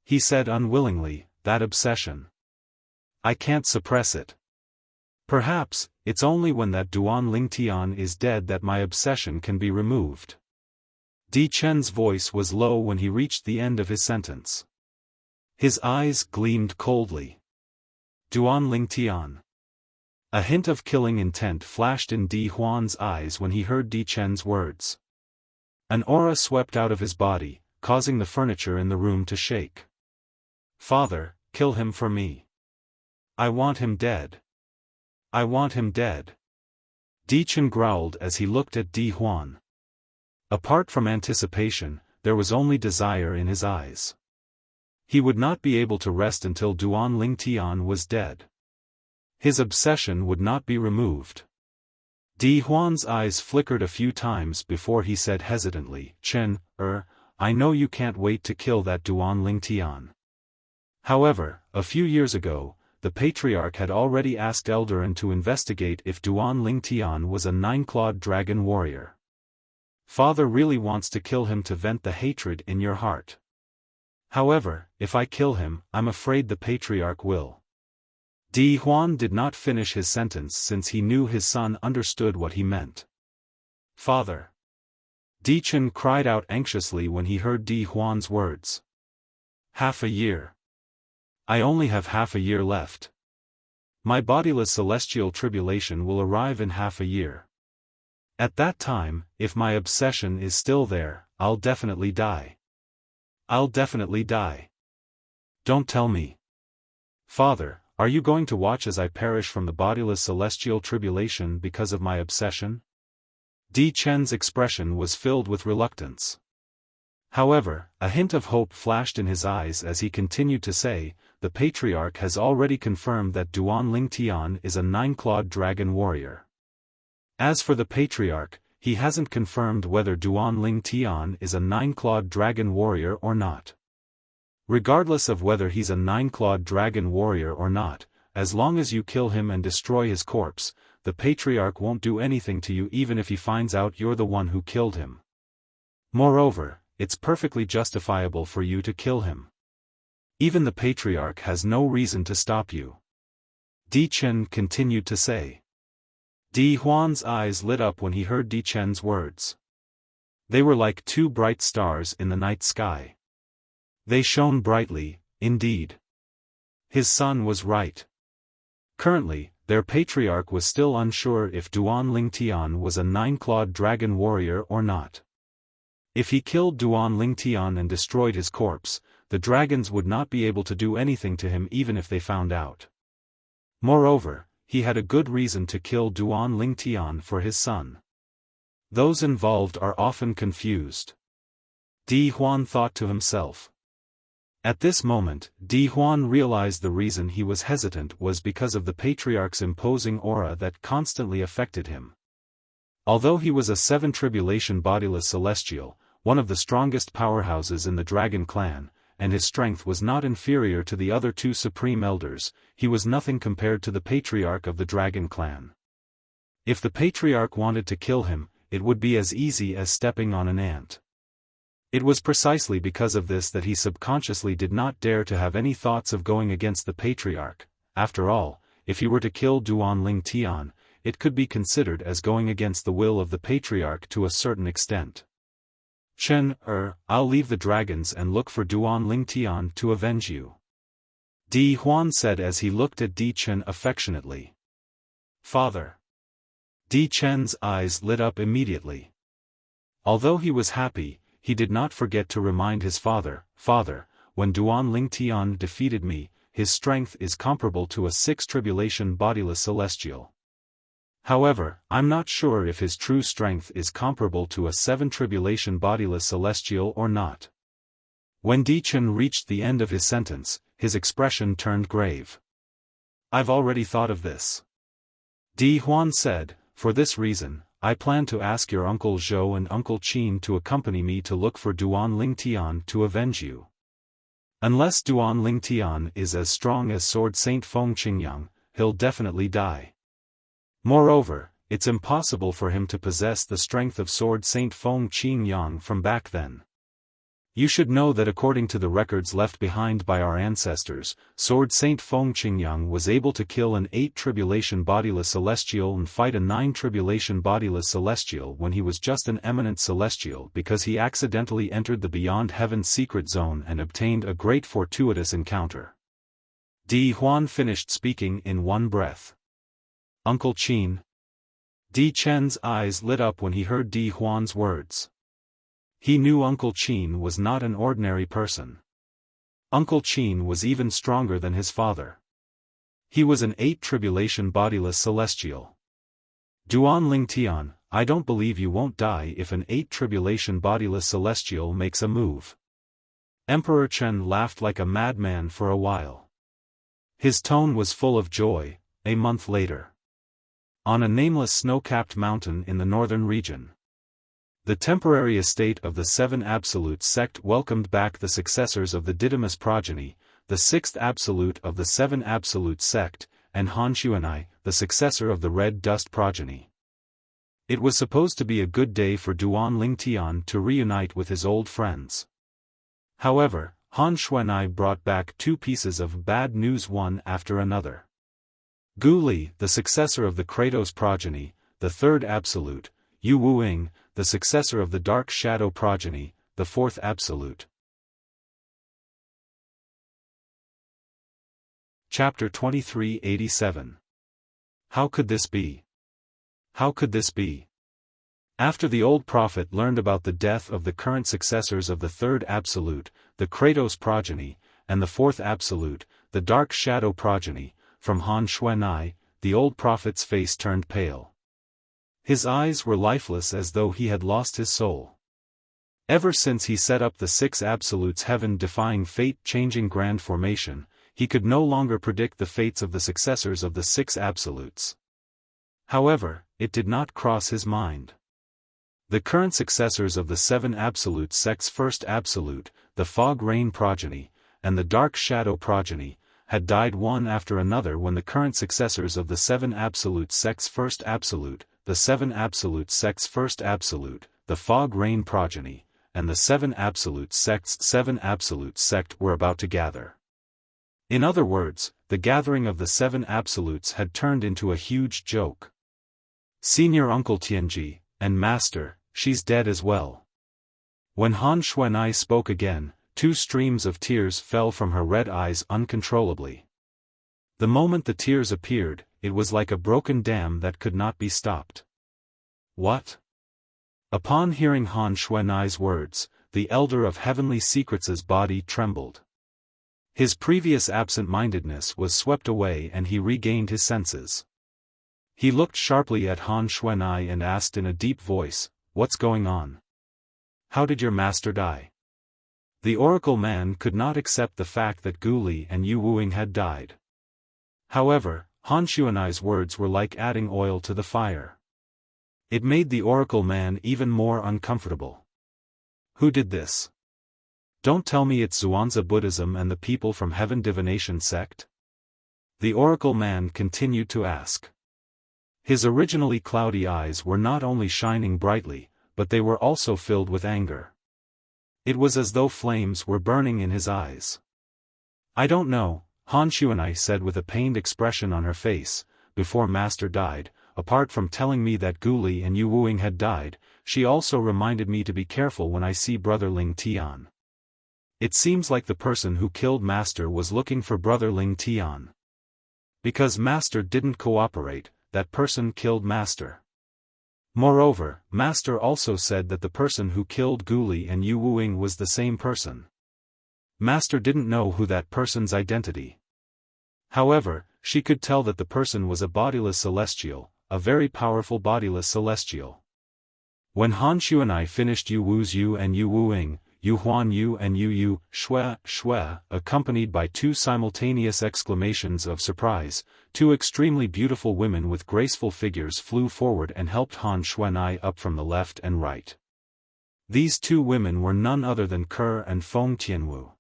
He said unwillingly, "That obsession. I can't suppress it. Perhaps, it's only when that Duan Ling Tian is dead that my obsession can be removed." Di Chen's voice was low when he reached the end of his sentence. His eyes gleamed coldly. Duan Ling Tian. A hint of killing intent flashed in Di Huan's eyes when he heard Di Chen's words. An aura swept out of his body, causing the furniture in the room to shake. "Father, kill him for me. I want him dead. I want him dead." Di Chen growled as he looked at Di Huan. Apart from anticipation, there was only desire in his eyes. He would not be able to rest until Duan Ling Tian was dead. His obsession would not be removed. Di Huan's eyes flickered a few times before he said hesitantly, "Chen, I know you can't wait to kill that Duan Ling Tian." However, a few years ago, the patriarch had already asked Eldarin to investigate if Duan Ling Tian was a 9-clawed dragon warrior. "Father really wants to kill him to vent the hatred in your heart. However, if I kill him, I'm afraid the patriarch will." Di Huan did not finish his sentence since he knew his son understood what he meant. "Father." Di Chen cried out anxiously when he heard Di Huan's words. Half a year. I only have half a year left. My bodiless celestial tribulation will arrive in half a year. At that time, if my obsession is still there, I'll definitely die. I'll definitely die. Don't tell me. Father, are you going to watch as I perish from the bodiless celestial tribulation because of my obsession? Di Chen's expression was filled with reluctance. However, a hint of hope flashed in his eyes as he continued to say, the Patriarch has already confirmed that Duan Ling Tian is a 9-clawed dragon warrior. As for the Patriarch, he hasn't confirmed whether Duan Ling Tian is a 9-clawed dragon warrior or not. Regardless of whether he's a 9-clawed dragon warrior or not, as long as you kill him and destroy his corpse, the Patriarch won't do anything to you even if he finds out you're the one who killed him. Moreover, it's perfectly justifiable for you to kill him. Even the Patriarch has no reason to stop you. Di Chen continued to say. Di Huan's eyes lit up when he heard Di Chen's words. They were like two bright stars in the night sky. They shone brightly, indeed. His son was right. Currently, their Patriarch was still unsure if Duan Ling Tian was a 9-clawed dragon warrior or not. If he killed Duan Ling Tian and destroyed his corpse, the dragons would not be able to do anything to him even if they found out. Moreover, he had a good reason to kill Duan Ling Tian for his son. Those involved are often confused. Di Huan thought to himself. At this moment, Di Huan realized the reason he was hesitant was because of the Patriarch's imposing aura that constantly affected him. Although he was a 7-tribulation bodiless celestial, one of the strongest powerhouses in the dragon clan, and his strength was not inferior to the other 2 supreme elders, he was nothing compared to the Patriarch of the dragon clan. If the Patriarch wanted to kill him, it would be as easy as stepping on an ant. It was precisely because of this that he subconsciously did not dare to have any thoughts of going against the Patriarch. After all, if he were to kill Duan Ling Tian, it could be considered as going against the will of the Patriarch to a certain extent. Chen, I'll leave the dragons and look for Duan Ling Tian to avenge you. Di Huan said as he looked at Di Chen affectionately. Father. Di Chen's eyes lit up immediately. Although he was happy, he did not forget to remind his father, Father, when Duan Ling Tian defeated me, his strength is comparable to a 6-tribulation bodiless celestial. However, I'm not sure if his true strength is comparable to a 7-tribulation bodiless celestial or not. When Di Chen reached the end of his sentence, his expression turned grave. I've already thought of this. Di Huan said, for this reason, I plan to ask your Uncle Zhou and Uncle Qin to accompany me to look for Duan Ling Tian to avenge you. Unless Duan Ling Tian is as strong as Sword Saint Feng Qingyang, he'll definitely die. Moreover, it's impossible for him to possess the strength of Sword Saint Feng Qingyang from back then. You should know that according to the records left behind by our ancestors, Sword Saint Feng Qingyang was able to kill an 8-tribulation bodiless celestial and fight a 9-tribulation bodiless celestial when he was just an eminent celestial because he accidentally entered the Beyond Heaven's secret zone and obtained a great fortuitous encounter. Di Huan finished speaking in one breath. Uncle Qin. Di Chen's eyes lit up when he heard Di Huan's words. He knew Uncle Qin was not an ordinary person. Uncle Qin was even stronger than his father. He was an 8-tribulation bodiless celestial. Duan Ling Tian, I don't believe you won't die if an 8-tribulation bodiless celestial makes a move. Emperor Chen laughed like a madman for a while. His tone was full of joy. A month later. On a nameless snow-capped mountain in the northern region. The temporary estate of the 7 Absolute sect welcomed back the successors of the Didymus progeny, the 6th Absolute of the 7 Absolute sect, and Han Xuanai, the successor of the Red Dust progeny. It was supposed to be a good day for Duan Ling Tian to reunite with his old friends. However, Han Xuanai brought back 2 pieces of bad news one after another. Gu Li, the successor of the Kratos progeny, the 3rd Absolute, Yu Wuing, the successor of the Dark Shadow progeny, the fourth absolute. Chapter 2387. How could this be? How could this be? After the old prophet learned about the death of the current successors of the third absolute, the Kratos progeny, and the fourth absolute, the Dark Shadow progeny, from Han Xuanai, the old prophet's face turned pale. His eyes were lifeless as though he had lost his soul. Ever since he set up the six absolutes' heaven-defying fate-changing grand formation, he could no longer predict the fates of the successors of the six absolutes. However, it did not cross his mind. The current successors of the seven absolute sects' first absolute, the Fog Rain progeny, and the Dark Shadow progeny, had died one after another when the current successors of the seven absolute sects' first absolute, the seven absolute sects' first absolute, the Fog Rain progeny, and the seven absolute sects' seven absolute sect were about to gather. In other words, the gathering of the seven absolutes had turned into a huge joke. Senior Uncle Tianji, and Master, she's dead as well. When Han Xuanai spoke again, 2 streams of tears fell from her red eyes uncontrollably. The moment the tears appeared, it was like a broken dam that could not be stopped. What? Upon hearing Han Xuanai's words, the Elder of Heavenly Secrets' body trembled. His previous absent-mindedness was swept away and he regained his senses. He looked sharply at Han Xuanai and asked in a deep voice, "What's going on? How did your master die?" The Oracle man could not accept the fact that Gu Li and Yu Wuing had died. However, Han Xuanai's words were like adding oil to the fire. It made the Oracle man even more uncomfortable. Who did this? Don't tell me it's Xuanzi Buddhism and the people from Heaven Divination sect? The Oracle man continued to ask. His originally cloudy eyes were not only shining brightly, but they were also filled with anger. It was as though flames were burning in his eyes. I don't know, Han Xuanai said with a pained expression on her face. Before Master died, apart from telling me that Gu Li and Yu Wuing had died, she also reminded me to be careful when I see Brother Ling Tian. It seems like the person who killed Master was looking for Brother Ling Tian. Because Master didn't cooperate, that person killed Master. Moreover, Master also said that the person who killed Gu Li and Yu Wuing was the same person. Master didn't know who that person's identity. However, she could tell that the person was a bodiless celestial, a very powerful bodiless celestial. When Han Xuanai finished Yu Wu's Yu and Yu Wuing, Yu Huan Yu and Yu Yu, Shui, accompanied by 2 simultaneous exclamations of surprise, 2 extremely beautiful women with graceful figures flew forward and helped Han Xuanai up from the left and right. These 2 women were none other than Ke and Feng Tianwu.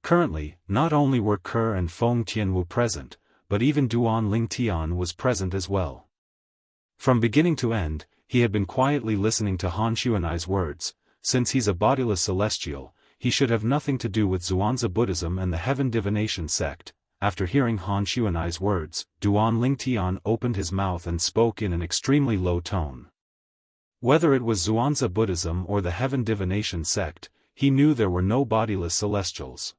Currently, not only were Ke and Feng Tianwu present, but even Duan Ling Tian was present as well. From beginning to end, he had been quietly listening to Han Xuanai's words. Since he's a bodiless celestial, he should have nothing to do with Xuanzi Buddhism and the Heaven Divination sect. After hearing Han Xuanai's words, Duan Ling Tian opened his mouth and spoke in an extremely low tone. Whether it was Xuanzi Buddhism or the Heaven Divination sect, he knew there were no bodiless celestials.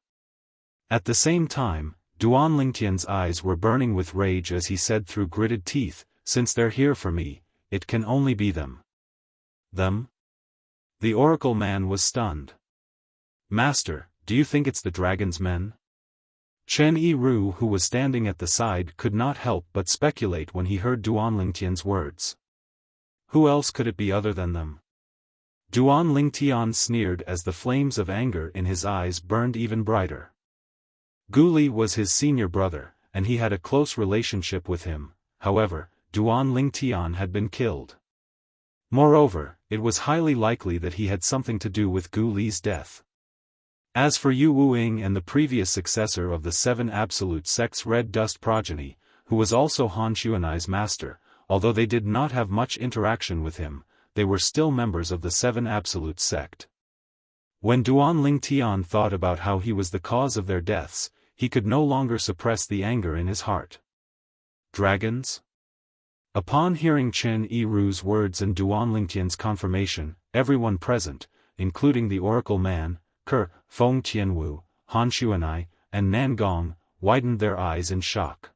At the same time, Duan Ling Tian's eyes were burning with rage as he said through gritted teeth, "Since they're here for me, it can only be them." Them? The Oracle man was stunned. "Master, do you think it's the dragon's men?" Chen Yiru, who was standing at the side, could not help but speculate when he heard Duan Ling Tian's words. Who else could it be other than them? Duan Ling Tian sneered as the flames of anger in his eyes burned even brighter. Gu Li was his senior brother, and he had a close relationship with him. However, Duan Ling Tian had been killed. Moreover, it was highly likely that he had something to do with Gu Li's death. As for Yu Wuing and the previous successor of the 7 absolute sect's Red Dust progeny, who was also Han Xuanai's master, although they did not have much interaction with him, they were still members of the 7 absolute sect. When Duan Ling Tian thought about how he was the cause of their deaths, he could no longer suppress the anger in his heart. Dragons? Upon hearing Chen Yiru's words and Duan Lingtian's confirmation, everyone present, including the oracle man, Ke, Feng Tianwu, Han Xuanai, and Nan Gong, widened their eyes in shock.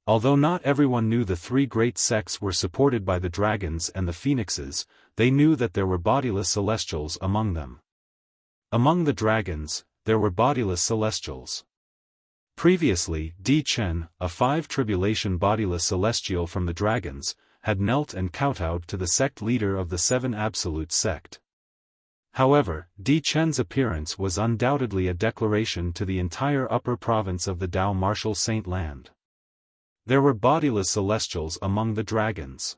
Although not everyone knew the three great sects were supported by the dragons and the phoenixes, they knew that there were bodiless celestials among them. Among the dragons, there were bodiless celestials. Previously, Di Chen, a 5 tribulation bodiless celestial from the dragons, had knelt and kowtowed to the sect leader of the 7 absolute sect. However, Di Chen's appearance was undoubtedly a declaration to the entire upper province of the Dao Martial Saint Land. There were bodiless celestials among the dragons.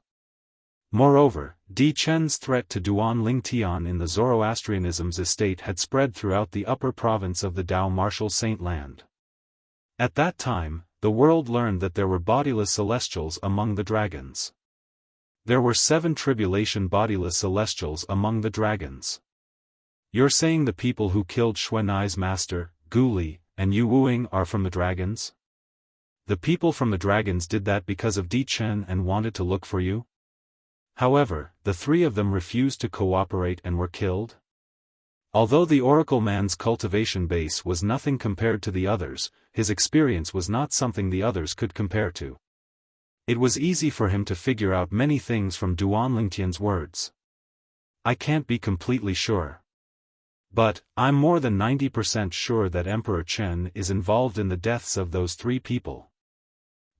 Moreover, Di Chen's threat to Duan Lingtian in the Zoroastrianism's estate had spread throughout the upper province of the Dao Martial Saint Land. At that time, the world learned that there were bodiless celestials among the dragons. There were 7 tribulation bodiless celestials among the dragons. You're saying the people who killed Xuanai's master, Gu Li, and Yu Wuing are from the dragons? The people from the dragons did that because of Di Chen and wanted to look for you? However, the 3 of them refused to cooperate and were killed? Although the oracle man's cultivation base was nothing compared to the others, his experience was not something the others could compare to. It was easy for him to figure out many things from Duan Lingtian's words. I can't be completely sure. But, I'm more than 90% sure that Emperor Chen is involved in the deaths of those 3 people.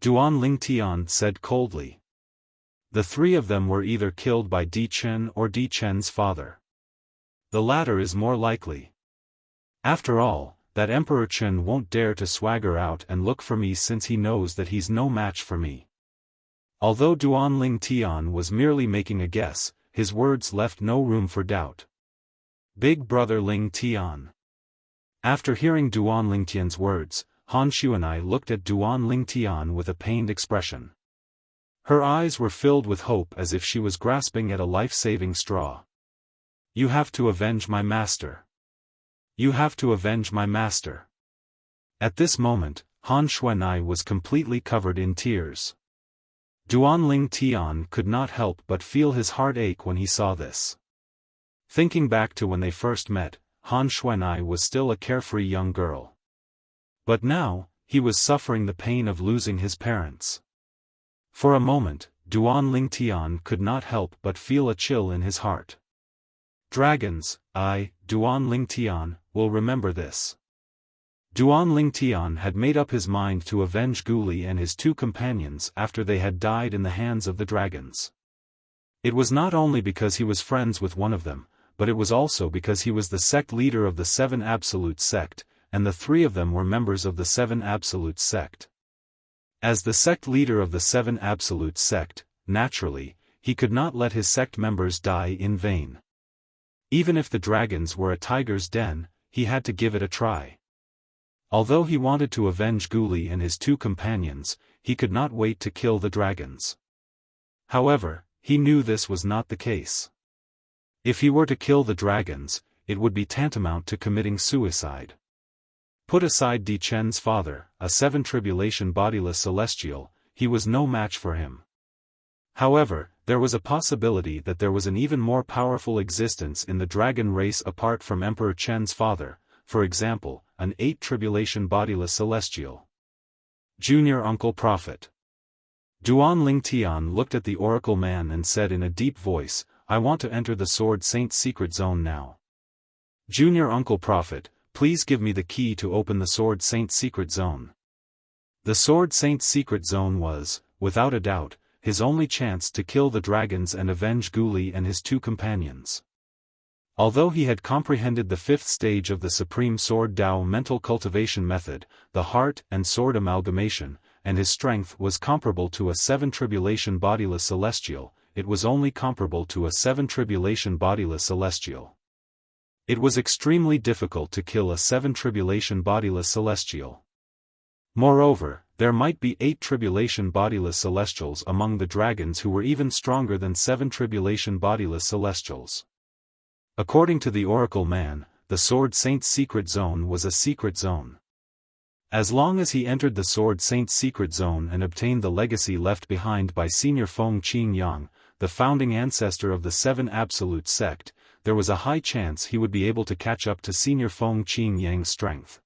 Duan Lingtian said coldly. The 3 of them were either killed by Di Chen or Di Chen's father. The latter is more likely. After all, that Emperor Chen won't dare to swagger out and look for me since he knows that he's no match for me. Although Duan Lingtian was merely making a guess, his words left no room for doubt. Big brother Lingtian. After hearing Duan Lingtian's words, Han Xuanai looked at Duan Lingtian with a pained expression. Her eyes were filled with hope as if she was grasping at a life-saving straw. You have to avenge my master. You have to avenge my master. At this moment, Han Xuanai was completely covered in tears. Duan Lingtian could not help but feel his heart ache when he saw this. Thinking back to when they first met, Han Xuanai was still a carefree young girl. But now, he was suffering the pain of losing his parents. For a moment, Duan Lingtian could not help but feel a chill in his heart. Dragons, Duan Lingtian, will remember this. Duan Lingtian had made up his mind to avenge Gu Li and his 2 companions after they had died in the hands of the dragons. It was not only because he was friends with one of them, but it was also because he was the sect leader of the 7 Absolute sect, and the 3 of them were members of the 7 Absolute sect. As the sect leader of the 7 Absolute sect, naturally, he could not let his sect members die in vain. Even if the dragons were a tiger's den, he had to give it a try. Although he wanted to avenge Gu Li and his 2 companions, he could not wait to kill the dragons. However, he knew this was not the case. If he were to kill the dragons, it would be tantamount to committing suicide. Put aside Di Chen's father, a 7 tribulation bodiless celestial, he was no match for him. However, there was a possibility that there was an even more powerful existence in the dragon race apart from Emperor Chen's father, for example, an 8 tribulation bodiless celestial. Junior Uncle Prophet. Duan Lingtian looked at the oracle man and said in a deep voice, I want to enter the Sword Saint's secret zone now. Junior Uncle Prophet, please give me the key to open the Sword Saint's secret zone. The Sword Saint's secret zone was, without a doubt, his only chance to kill the dragons and avenge Gu Li and his 2 companions. Although he had comprehended the 5th stage of the Supreme Sword Dao mental cultivation method, the heart and sword amalgamation, and his strength was comparable to a 7 tribulation bodiless celestial, it was only comparable to a 7 tribulation bodiless celestial. It was extremely difficult to kill a 7 tribulation bodiless celestial. Moreover, there might be 8 tribulation bodiless celestials among the dragons who were even stronger than 7 tribulation bodiless celestials. According to the oracle man, the Sword Saint's secret zone was a secret zone. As long as he entered the Sword Saint's secret zone and obtained the legacy left behind by Senior Feng Qingyang, the founding ancestor of the Seven Absolute Sect, there was a high chance he would be able to catch up to Senior Feng Qingyang's strength.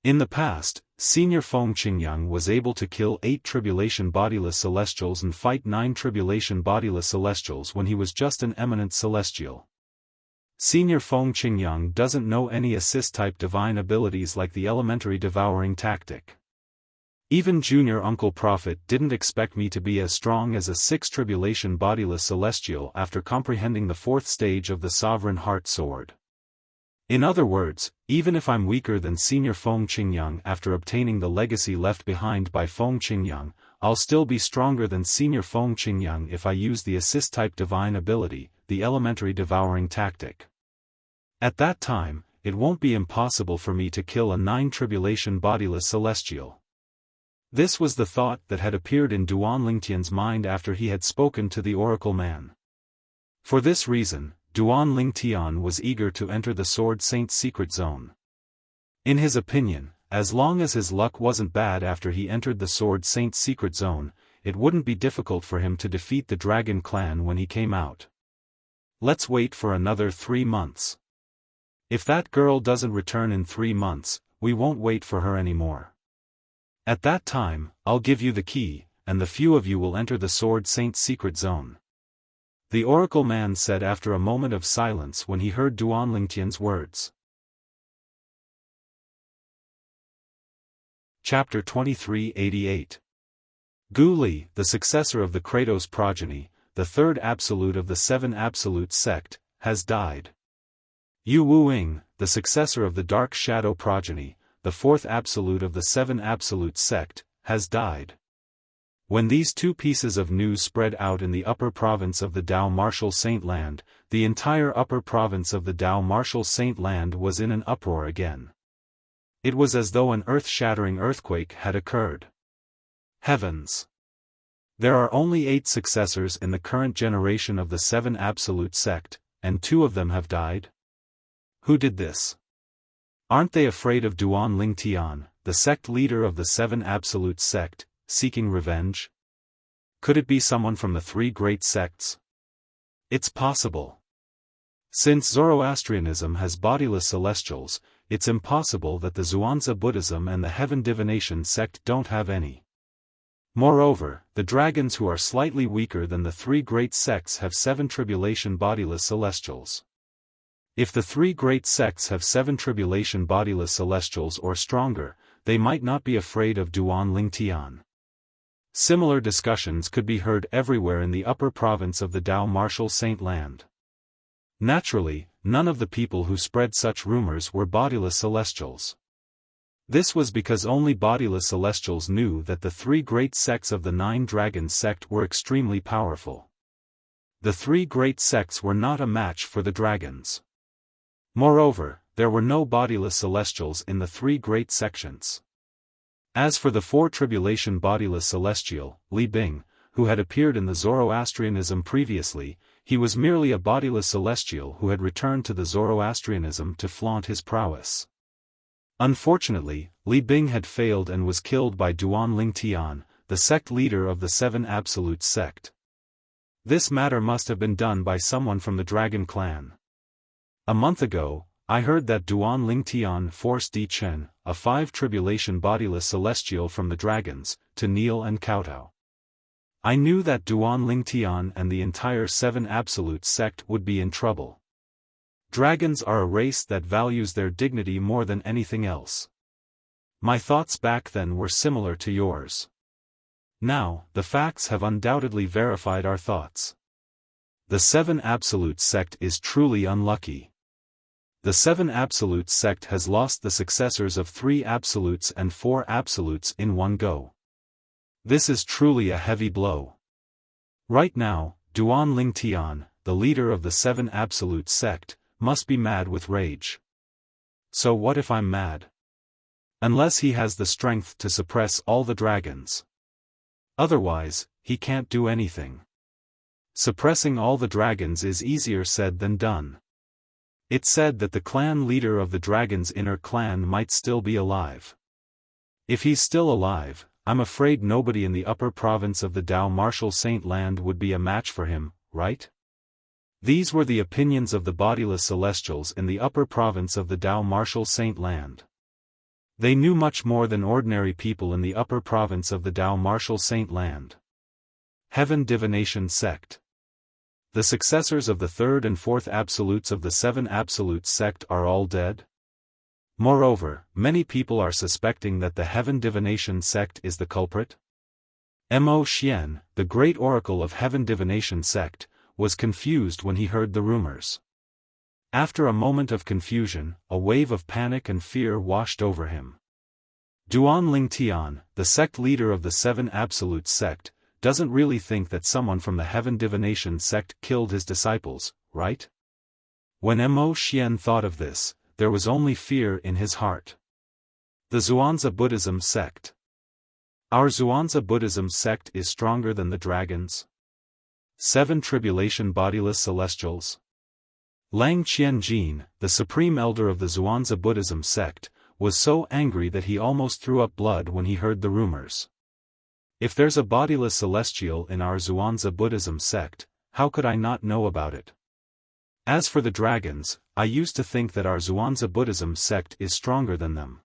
In the past, Senior Feng Qingyang was able to kill 8 tribulation bodiless celestials and fight 9 tribulation bodiless celestials when he was just an eminent celestial. Senior Feng Qingyang doesn't know any assist-type divine abilities like the elementary devouring tactic. Even Junior Uncle Prophet didn't expect me to be as strong as a 6 tribulation bodiless celestial after comprehending the 4th stage of the Sovereign Heart Sword. In other words, even if I'm weaker than Senior Feng Qingyang after obtaining the legacy left behind by Feng Qingyang, I'll still be stronger than Senior Feng Qingyang if I use the assist-type divine ability, the elementary devouring tactic. At that time, it won't be impossible for me to kill a 9 tribulation bodiless celestial. This was the thought that had appeared in Duan Lingtian's mind after he had spoken to the Oracle Man. For this reason, Duan Lingtian was eager to enter the Sword Saint's secret zone. In his opinion, as long as his luck wasn't bad after he entered the Sword Saint's secret zone, it wouldn't be difficult for him to defeat the Dragon Clan when he came out. Let's wait for another 3 months. If that girl doesn't return in 3 months, we won't wait for her anymore. At that time, I'll give you the key, and the few of you will enter the Sword Saint's secret zone. The Oracle Man said after a moment of silence when he heard Duan Lingtian's words. Chapter 2388. Gu Li, the successor of the Kratos progeny, the 3rd absolute of the 7 Absolute Sect, has died. Yu Wuing, the successor of the Dark Shadow progeny, the 4th absolute of the 7 Absolute Sect, has died. When these 2 pieces of news spread out in the upper province of the Dao Martial Saint Land, the entire upper province of the Dao Martial Saint Land was in an uproar again. It was as though an earth-shattering earthquake had occurred. Heavens! There are only 8 successors in the current generation of the 7 Absolute Sect, and 2 of them have died? Who did this? Aren't they afraid of Duan Lingtian, the sect leader of the 7 Absolute Sect, seeking revenge? Could it be someone from the 3 great sects? It's possible. Since Zoroastrianism has bodiless celestials, it's impossible that the Zhuangzi Buddhism and the Heaven Divination sect don't have any. Moreover, the dragons who are slightly weaker than the 3 great sects have 7 tribulation bodiless celestials. If the 3 great sects have 7 tribulation bodiless celestials or stronger, they might not be afraid of Duan Lingtian. Similar discussions could be heard everywhere in the upper province of the Dao Martial Saint Land. Naturally, none of the people who spread such rumors were bodiless celestials. This was because only bodiless celestials knew that the 3 great sects of the 9 Dragons sect were extremely powerful. The 3 great sects were not a match for the dragons. Moreover, there were no bodiless celestials in the 3 great sections. As for the 4 tribulation bodiless celestial, Li Bing, who had appeared in the Zoroastrianism previously, he was merely a bodiless celestial who had returned to the Zoroastrianism to flaunt his prowess. Unfortunately, Li Bing had failed and was killed by Duan Lingtian, the sect leader of the 7 Absolute Sect. This matter must have been done by someone from the Dragon Clan. A month ago, I heard that Duan Lingtian forced Di Chen, a 5 tribulation bodiless celestial from the dragons, to kneel and kowtow. I knew that Duan Lingtian and the entire 7 Absolute Sect would be in trouble. Dragons are a race that values their dignity more than anything else. My thoughts back then were similar to yours. Now, the facts have undoubtedly verified our thoughts. The 7 Absolute Sect is truly unlucky. The 7 Absolute Sect has lost the successors of 3 Absolutes and 4 Absolutes in one go. This is truly a heavy blow. Right now, Duan Lingtian, the leader of the 7 Absolute Sect, must be mad with rage. So what if I'm mad? Unless he has the strength to suppress all the dragons. Otherwise, he can't do anything. Suppressing all the dragons is easier said than done. It's said that the clan leader of the dragon's inner clan might still be alive. If he's still alive, I'm afraid nobody in the upper province of the Tao Martial Saint Land would be a match for him, right? These were the opinions of the bodiless celestials in the upper province of the Tao Martial Saint Land. They knew much more than ordinary people in the upper province of the Tao Martial Saint Land. Heaven Divination Sect. The successors of the third and fourth absolutes of the seven absolutes sect are all dead? Moreover, many people are suspecting that the Heaven Divination Sect is the culprit. Mo Xian, the great oracle of Heaven Divination Sect, was confused when he heard the rumors. After a moment of confusion, a wave of panic and fear washed over him. Duan Lingtian, the sect leader of the Seven Absolutes sect, doesn't really think that someone from the Heaven Divination Sect killed his disciples, right? When Mo Xian thought of this, there was only fear in his heart. The Xuanzi Buddhism Sect. Our Xuanzi Buddhism sect is stronger than the dragons. 7 Tribulation Bodiless Celestials. Lang Qianjin, the supreme elder of the Xuanzi Buddhism sect, was so angry that he almost threw up blood when he heard the rumors. If there's a bodiless celestial in our Xuanzi Buddhism sect, how could I not know about it? As for the dragons, I used to think that our Xuanzi Buddhism sect is stronger than them.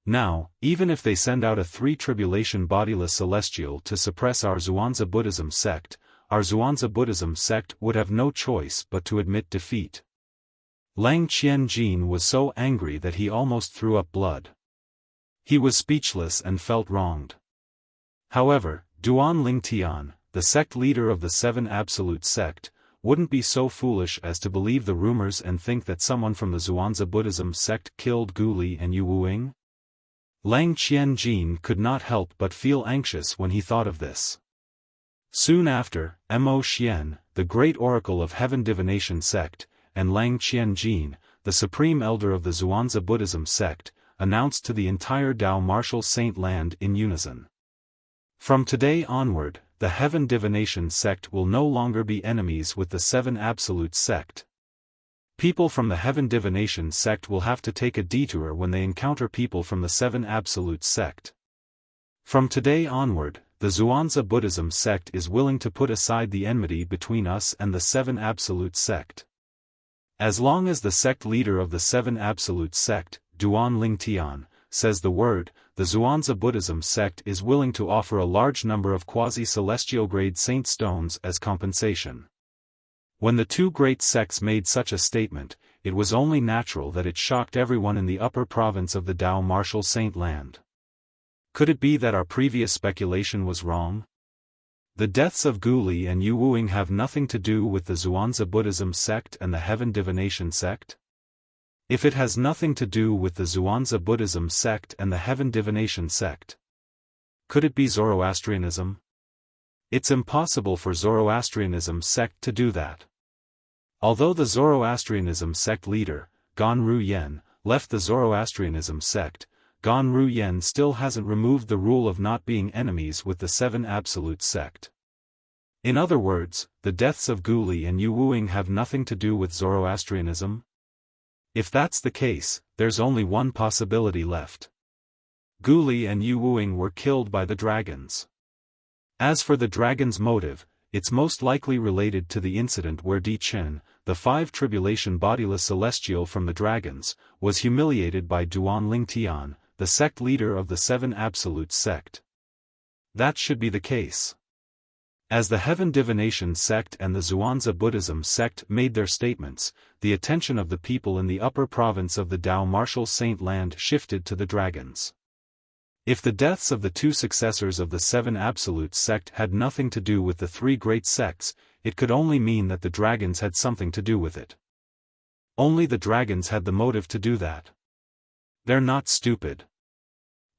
Now, even if they send out a 3 Tribulation Bodiless Celestial to suppress our Xuanzi Buddhism sect, our Xuanzi Buddhism sect would have no choice but to admit defeat. Lang Qianjin was so angry that he almost threw up blood. He was speechless and felt wronged. However, Duan Lingtian, the sect leader of the Seven Absolute sect, wouldn't be so foolish as to believe the rumors and think that someone from the Xuanzi Buddhism sect killed Gu Li and Yu Wuing. Lang Qianjin could not help but feel anxious when he thought of this. Soon after, Mo Xian, the great oracle of Heaven Divination Sect, and Lang Qianjin, the supreme elder of the Xuanzi Buddhism sect, announced to the entire Tao Martial Saint Land in unison. From today onward, the Heaven Divination Sect will no longer be enemies with the Seven Absolute Sect. People from the Heaven Divination Sect will have to take a detour when they encounter people from the Seven Absolute Sect. From today onward, the Xuanzi Buddhism Sect is willing to put aside the enmity between us and the Seven Absolute Sect. As long as the sect leader of the Seven Absolute Sect, Duan Lingtian, says the word, the Xuanzi Buddhism sect is willing to offer a large number of quasi-celestial grade saint stones as compensation. When the two great sects made such a statement, it was only natural that it shocked everyone in the upper province of the Tao Martial Saint Land. Could it be that our previous speculation was wrong? The deaths of Gu Li and Yu Wuing have nothing to do with the Xuanzi Buddhism sect and the Heaven Divination sect? If it has nothing to do with the Xuanzi Buddhism sect and the Heaven Divination sect, could it be Zoroastrianism? It's impossible for Zoroastrianism sect to do that. Although the Zoroastrianism sect leader, Ganru Yen, left the Zoroastrianism sect, Ganru Yen still hasn't removed the rule of not being enemies with the Seven Absolute sect. In other words, the deaths of Gu Li and Yu Wuing have nothing to do with Zoroastrianism? If that's the case, there's only one possibility left. Gu Li and Yu Wuing were killed by the dragons. As for the dragon's motive, it's most likely related to the incident where Di Chen, the 5 Tribulation Bodiless Celestial from the dragons, was humiliated by Duan Lingtian, the sect leader of the Seven Absolute sect. That should be the case. As the Heaven Divination sect and the Xuanzi Buddhism sect made their statements, the attention of the people in the upper province of the Tao Martial Saint Land shifted to the dragons. If the deaths of the 2 successors of the Seven Absolute sect had nothing to do with the 3 great sects, it could only mean that the dragons had something to do with it. Only the dragons had the motive to do that. They're not stupid.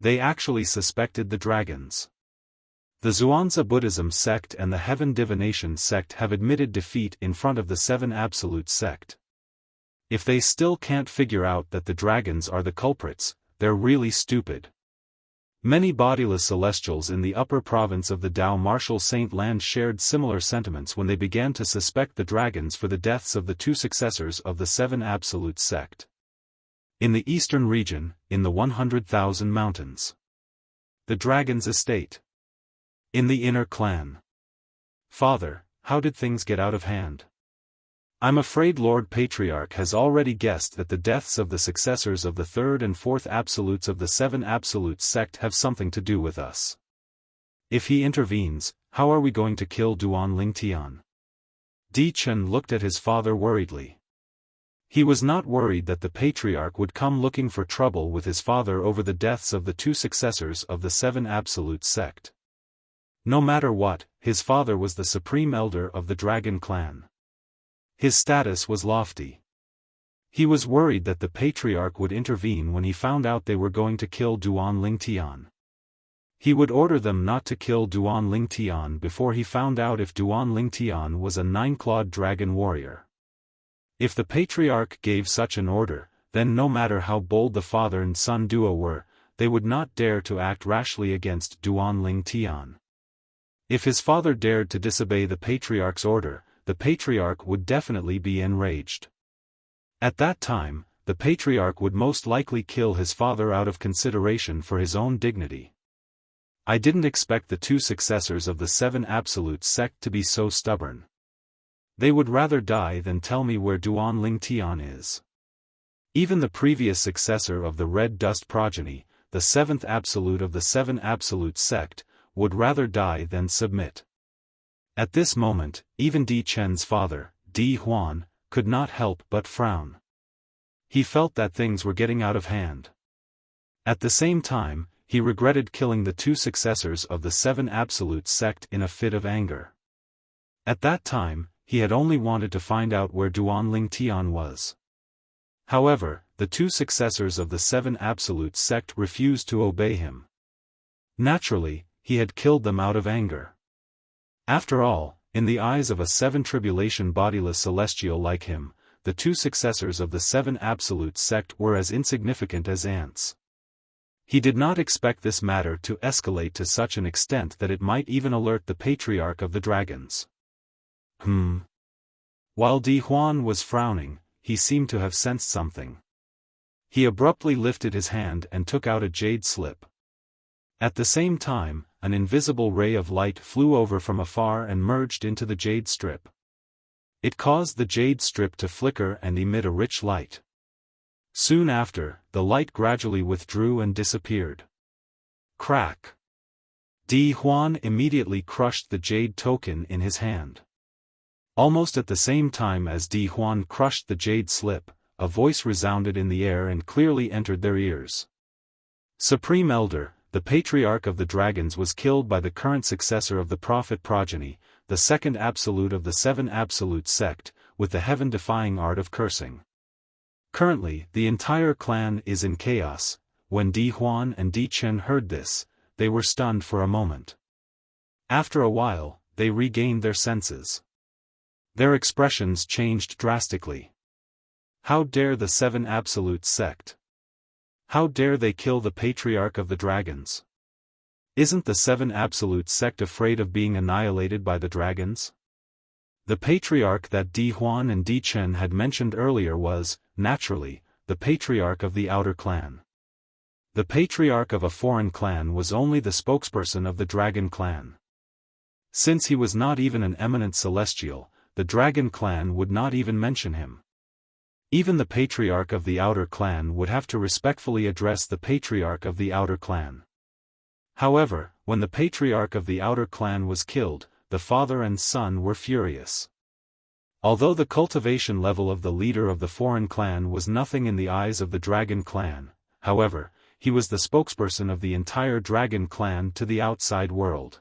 They actually suspected the dragons. The Xuanzi Buddhism sect and the Heaven Divination sect have admitted defeat in front of the Seven Absolute sect. If they still can't figure out that the dragons are the culprits, they're really stupid. Many bodiless celestials in the upper province of the Tao Martial Saint Land shared similar sentiments when they began to suspect the dragons for the deaths of the 2 successors of the Seven Absolute sect. In the eastern region, in the 100,000 mountains. The dragon's estate. In the inner clan. Father, how did things get out of hand? I'm afraid Lord Patriarch has already guessed that the deaths of the successors of the third and fourth absolutes of the seven absolute sect have something to do with us. If he intervenes, how are we going to kill Duan Lingtian? Di Chen looked at his father worriedly. He was not worried that the Patriarch would come looking for trouble with his father over the deaths of the two successors of the seven absolute sect. No matter what, his father was the supreme elder of the dragon clan. His status was lofty. He was worried that the Patriarch would intervene when he found out they were going to kill Duan Lingtian. He would order them not to kill Duan Lingtian before he found out if Duan Lingtian was a nine-clawed dragon warrior. If the Patriarch gave such an order, then no matter how bold the father and son duo were, they would not dare to act rashly against Duan Lingtian. If his father dared to disobey the Patriarch's order, the Patriarch would definitely be enraged. At that time, the Patriarch would most likely kill his father out of consideration for his own dignity. I didn't expect the two successors of the seven absolute sect to be so stubborn. They would rather die than tell me where Duan Lingtian is. Even the previous successor of the Red Dust progeny, the seventh absolute of the seven absolute sect, would rather die than submit. At this moment, even Di Chen's father, Di Huan, could not help but frown. He felt that things were getting out of hand. At the same time, he regretted killing the two successors of the seven absolute sect in a fit of anger. At that time, he had only wanted to find out where Duan Lingtian was. However, the two successors of the seven absolute sect refused to obey him. Naturally, he had killed them out of anger. After all, in the eyes of a seven tribulation bodiless celestial like him, the two successors of the seven absolute sect were as insignificant as ants. He did not expect this matter to escalate to such an extent that it might even alert the Patriarch of the Dragons. While Di Huan was frowning, he seemed to have sensed something. He abruptly lifted his hand and took out a jade slip. At the same time, an invisible ray of light flew over from afar and merged into the jade strip. It caused the jade strip to flicker and emit a rich light. Soon after, the light gradually withdrew and disappeared. Crack! Di Huan immediately crushed the jade token in his hand. Almost at the same time as Di Huan crushed the jade slip, a voice resounded in the air and clearly entered their ears. Supreme Elder, the Patriarch of the Dragons was killed by the current successor of the Prophet progeny, the second absolute of the seven absolute sect, with the heaven-defying art of cursing. Currently, the entire clan is in chaos. When Di Huan and Di Chen heard this, they were stunned for a moment. After a while, they regained their senses. Their expressions changed drastically. How dare the seven absolute sect? How dare they kill the Patriarch of the Dragons? Isn't the seven absolute sect afraid of being annihilated by the dragons? The Patriarch that Di Huan and Di Chen had mentioned earlier was, naturally, the Patriarch of the Outer Clan. The Patriarch of a foreign clan was only the spokesperson of the Dragon Clan. Since he was not even an eminent celestial, the Dragon Clan would not even mention him. Even the Patriarch of the Outer Clan would have to respectfully address the Patriarch of the Outer Clan. However, when the Patriarch of the Outer Clan was killed, the father and son were furious. Although the cultivation level of the leader of the foreign clan was nothing in the eyes of the Dragon Clan, however, he was the spokesperson of the entire Dragon Clan to the outside world.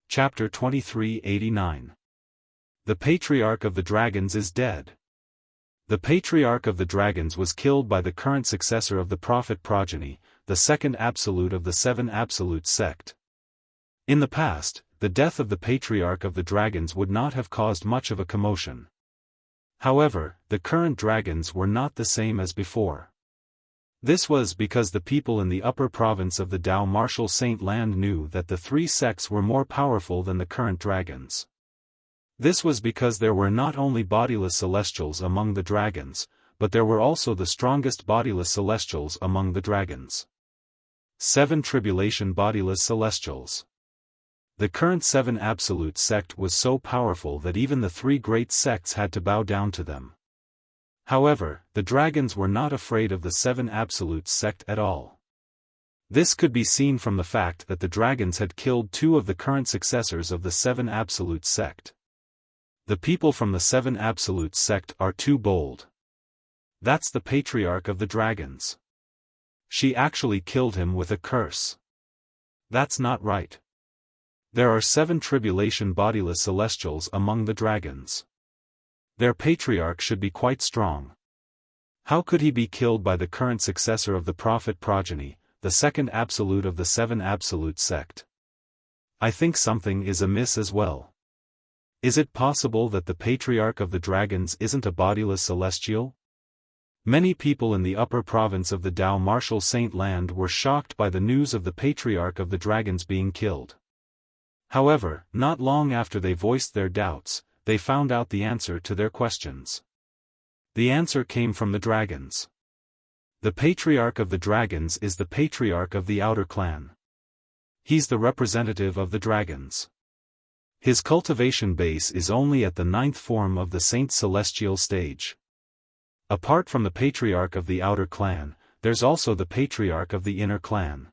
Chapter 2389. The Patriarch of the Dragons is dead. The Patriarch of the Dragons was killed by the current successor of the Prophet progeny, the second absolute of the seven absolute sect. In the past, the death of the Patriarch of the Dragons would not have caused much of a commotion. However, the current dragons were not the same as before. This was because the people in the upper province of the Dao Martial Saint Land knew that the three sects were more powerful than the current dragons. This was because there were not only bodiless celestials among the dragons, but there were also the strongest bodiless celestials among the dragons. 7 Tribulation Bodiless Celestials. The current 7 Absolute sect was so powerful that even the 3 great sects had to bow down to them. However, the dragons were not afraid of the 7 Absolute sect at all. This could be seen from the fact that the dragons had killed 2 of the current successors of the 7 Absolute sect. The people from the 7 Absolute sect are too bold. That's the patriarch of the dragons. She actually killed him with a curse. That's not right. There are 7 Tribulation Bodiless Celestials among the dragons. Their patriarch should be quite strong. How could he be killed by the current successor of the prophet progeny, the second absolute of the 7 Absolute sect? I think something is amiss as well. Is it possible that the patriarch of the dragons isn't a bodiless celestial? Many people in the upper province of the Dao Martial Saint Land were shocked by the news of the patriarch of the dragons being killed. However, not long after they voiced their doubts, they found out the answer to their questions. The answer came from the dragons. The patriarch of the dragons is the patriarch of the outer clan. He's the representative of the dragons. His cultivation base is only at the 9th form of the Saint Celestial stage. Apart from the patriarch of the outer clan, there's also the patriarch of the inner clan.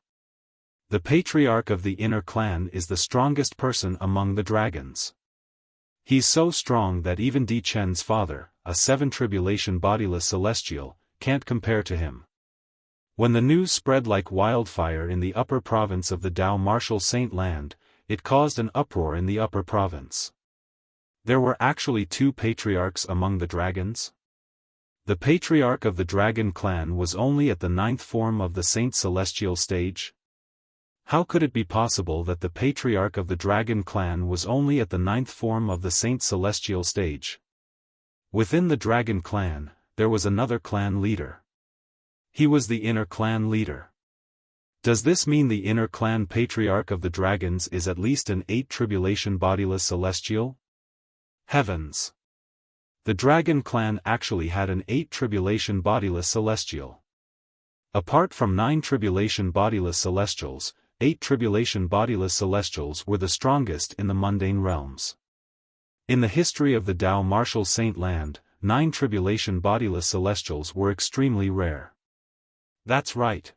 The patriarch of the inner clan is the strongest person among the dragons. He's so strong that even Di Chen's father, a 7 Tribulation Bodiless Celestial, can't compare to him. When the news spread like wildfire in the upper province of the Dao Martial Saint Land, it caused an uproar in the upper province. There were actually 2 patriarchs among the dragons. The patriarch of the dragon clan was only at the 9th form of the Saint Celestial stage. How could it be possible that the patriarch of the dragon clan was only at the 9th form of the Saint Celestial stage? Within the dragon clan, there was another clan leader. He was the inner clan leader. Does this mean the inner clan patriarch of the dragons is at least an 8 Tribulation Bodiless Celestial? Heavens! The dragon clan actually had an 8 Tribulation Bodiless Celestial. Apart from 9 Tribulation Bodiless Celestials, 8 Tribulation Bodiless Celestials were the strongest in the mundane realms. In the history of the Dao Martial Saint Land, 9 Tribulation Bodiless Celestials were extremely rare. That's right.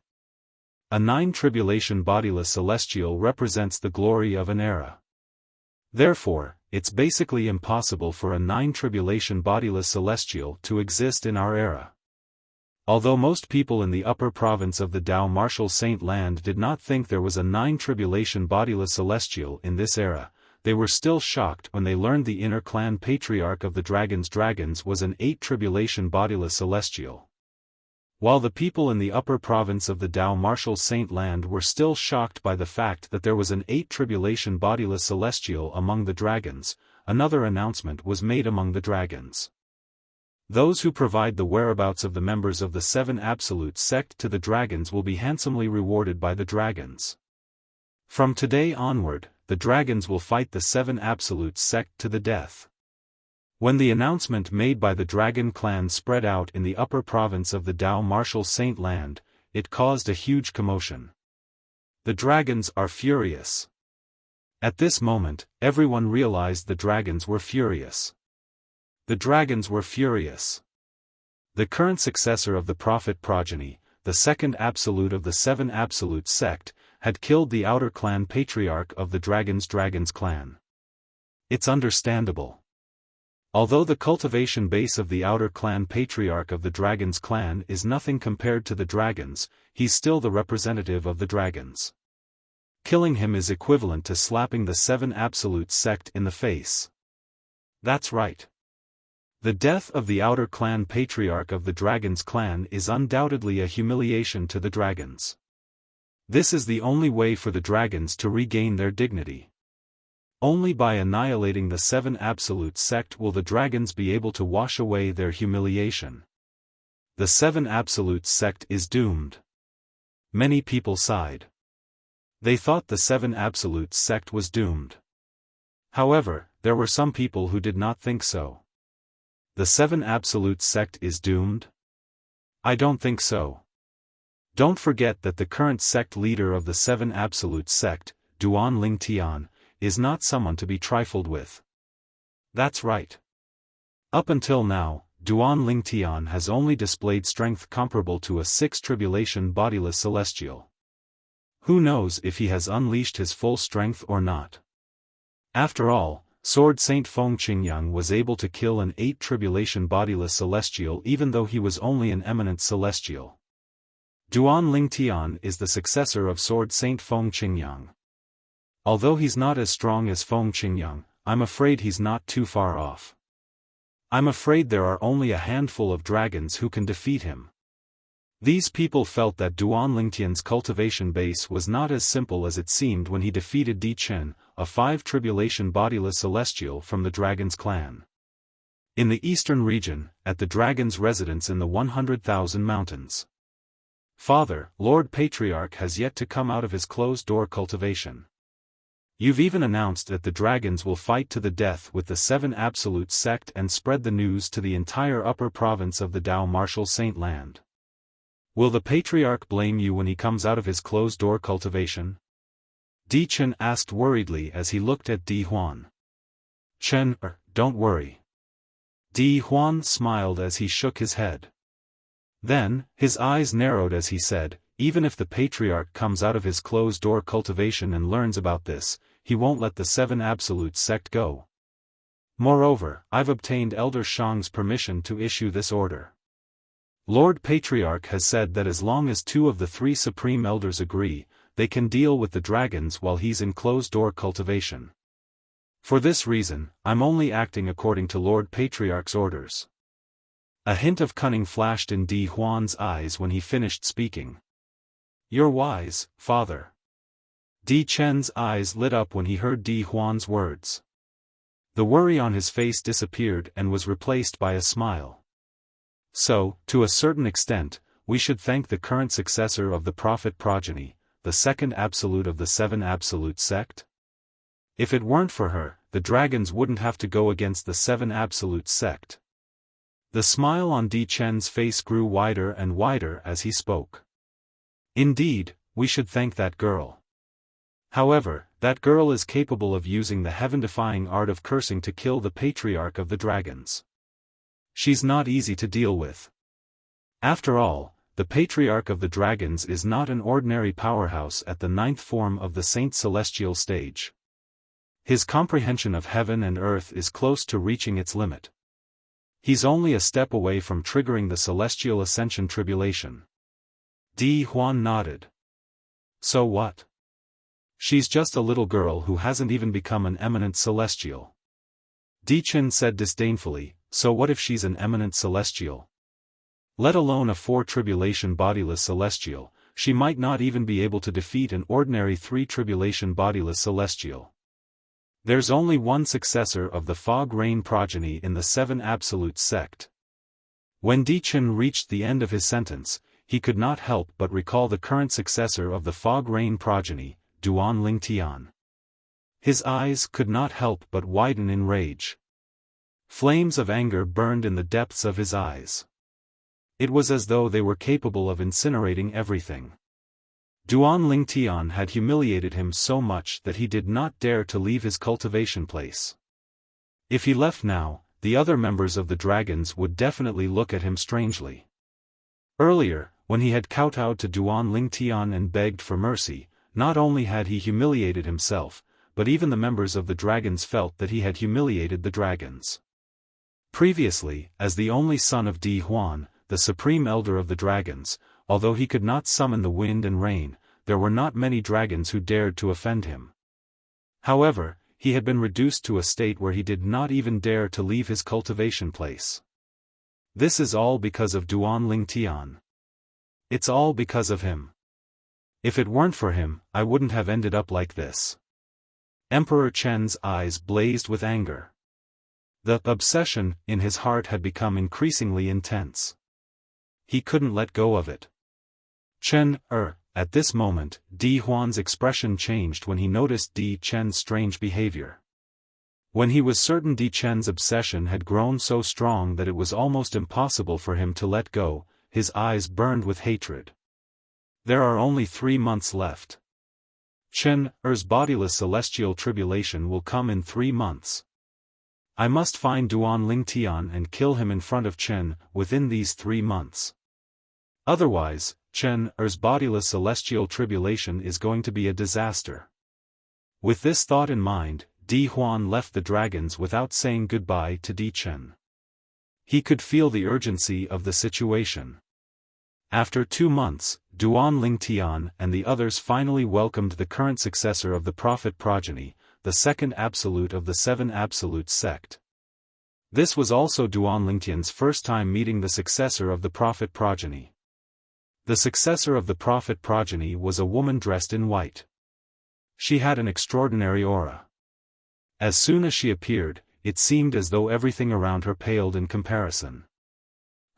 A 9 Tribulation Bodiless Celestial represents the glory of an era. Therefore, it's basically impossible for a 9 Tribulation Bodiless Celestial to exist in our era. Although most people in the upper province of the Dao Martial Saint Land did not think there was a 9 Tribulation Bodiless Celestial in this era, they were still shocked when they learned the inner clan patriarch of the dragons was an 8 Tribulation Bodiless Celestial. While the people in the upper province of the Dao Martial Saint Land were still shocked by the fact that there was an 8 Tribulation Bodiless Celestial among the dragons, another announcement was made among the dragons. Those who provide the whereabouts of the members of the 7 Absolute sect to the dragons will be handsomely rewarded by the dragons. From today onward, the dragons will fight the 7 Absolute sect to the death. When the announcement made by the dragon clan spread out in the upper province of the Dao Martial Saint Land, it caused a huge commotion. The dragons are furious. At this moment, everyone realized the dragons were furious. The dragons were furious. The current successor of the prophet progeny, the second absolute of the 7 Absolute sect, had killed the outer clan patriarch of the dragons clan. It's understandable. Although the cultivation base of the outer clan patriarch of the dragons clan is nothing compared to the dragons, he's still the representative of the dragons. Killing him is equivalent to slapping the 7 Absolute sect in the face. That's right. The death of the outer clan patriarch of the dragons clan is undoubtedly a humiliation to the dragons. This is the only way for the dragons to regain their dignity. Only by annihilating the 7 Absolute sect will the dragons be able to wash away their humiliation. The 7 Absolute sect is doomed. Many people sighed. They thought the 7 Absolute sect was doomed. However, there were some people who did not think so. The 7 Absolute sect is doomed? I don't think so. Don't forget that the current sect leader of the Seven Absolute sect, Duan Ling Tian, is not someone to be trifled with. That's right. Up until now, Duan Ling Tian has only displayed strength comparable to a sixth tribulation bodiless celestial. Who knows if he has unleashed his full strength or not? After all, Sword Saint Feng Qingyang was able to kill an 8th tribulation bodiless celestial even though he was only an eminent celestial. Duan Ling Tian is the successor of Sword Saint Feng Qingyang. Although he's not as strong as Feng Qingyang, I'm afraid he's not too far off. I'm afraid there are only a handful of dragons who can defeat him. These people felt that Duan Lingtian's cultivation base was not as simple as it seemed when he defeated Di Chen, a 5 tribulation bodiless celestial from the Dragon's clan. In the eastern region, at the Dragon's residence in the 100,000 mountains. Father, Lord Patriarch has yet to come out of his closed-door cultivation. You've even announced that the Dragons will fight to the death with the Seven Absolute sect and spread the news to the entire upper province of the Dao Martial Saint Land. Will the Patriarch blame you when he comes out of his closed-door cultivation? Di Chen asked worriedly as he looked at Di Huan. Chen, don't worry. Di Huan smiled as he shook his head. Then, his eyes narrowed as he said, even if the Patriarch comes out of his closed-door cultivation and learns about this, he won't let the Seven Absolute sect go. Moreover, I've obtained Elder Shang's permission to issue this order. Lord Patriarch has said that as long as 2 of the 3 Supreme Elders agree, they can deal with the dragons while he's in closed-door cultivation. For this reason, I'm only acting according to Lord Patriarch's orders. A hint of cunning flashed in Di Huan's eyes when he finished speaking. You're wise, Father. Di Chen's eyes lit up when he heard Di Huan's words. The worry on his face disappeared and was replaced by a smile. So, to a certain extent, we should thank the current successor of the Prophet progeny, the second absolute of the Seven Absolute sect? If it weren't for her, the dragons wouldn't have to go against the Seven Absolute sect. The smile on Di Chen's face grew wider and wider as he spoke. Indeed, we should thank that girl. However, that girl is capable of using the heaven-defying art of cursing to kill the Patriarch of the Dragons. She's not easy to deal with. After all, the Patriarch of the Dragons is not an ordinary powerhouse at the 9th form of the Saint Celestial stage. His comprehension of heaven and earth is close to reaching its limit. He's only a step away from triggering the Celestial Ascension Tribulation. Di Huan nodded. So what? She's just a little girl who hasn't even become an eminent celestial. Di Chen said disdainfully, so what if she's an eminent celestial? Let alone a 4 tribulation bodiless celestial, she might not even be able to defeat an ordinary 3 tribulation bodiless celestial. There's only one successor of the Fog Rain progeny in the Seven Absolute sect. When Di Chen reached the end of his sentence, he could not help but recall the current successor of the Fog Rain progeny, Duan Ling Tian. His eyes could not help but widen in rage. Flames of anger burned in the depths of his eyes. It was as though they were capable of incinerating everything. Duan Ling Tian had humiliated him so much that he did not dare to leave his cultivation place. If he left now, the other members of the dragons would definitely look at him strangely. Earlier, when he had kowtowed to Duan Ling Tian and begged for mercy, not only had he humiliated himself, but even the members of the dragons felt that he had humiliated the dragons. Previously, as the only son of Di Huan, the supreme elder of the dragons, although he could not summon the wind and rain, there were not many dragons who dared to offend him. However, he had been reduced to a state where he did not even dare to leave his cultivation place. This is all because of Duan Ling Tian. It's all because of him. If it weren't for him, I wouldn't have ended up like this. Emperor Chen's eyes blazed with anger. The obsession in his heart had become increasingly intense. He couldn't let go of it. At this moment, Di Huan's expression changed when he noticed Di Chen's strange behavior. When he was certain Di Chen's obsession had grown so strong that it was almost impossible for him to let go, his eyes burned with hatred. There are only 3 months left. Chen Er's bodiless celestial tribulation will come in 3 months. I must find Duan Lingtian and kill him in front of Chen within these 3 months. Otherwise, Chen Er's bodiless celestial tribulation is going to be a disaster. With this thought in mind, Di Huan left the dragons without saying goodbye to Di Chen. He could feel the urgency of the situation. After 2 months, Duan Lingtian and the others finally welcomed the current successor of the prophet progeny, the second absolute of the 7 absolute sect. This was also Duan Lingtian's first time meeting the successor of the prophet progeny. The successor of the prophet progeny was a woman dressed in white. She had an extraordinary aura. As soon as she appeared, it seemed as though everything around her paled in comparison.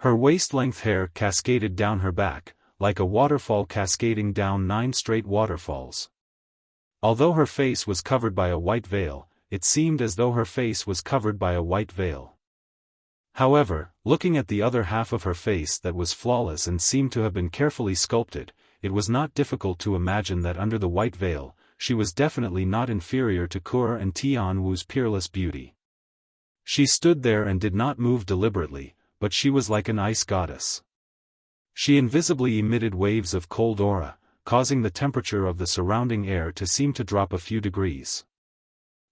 Her waist-length hair cascaded down her back, like a waterfall cascading down 9 straight waterfalls. Although her face was covered by a white veil, it seemed as though her face was covered by a white veil. However, looking at the other half of her face that was flawless and seemed to have been carefully sculpted, it was not difficult to imagine that under the white veil, she was definitely not inferior to Kur and Tian Wu's peerless beauty. She stood there and did not move deliberately, but she was like an ice goddess. She invisibly emitted waves of cold aura, causing the temperature of the surrounding air to seem to drop a few degrees.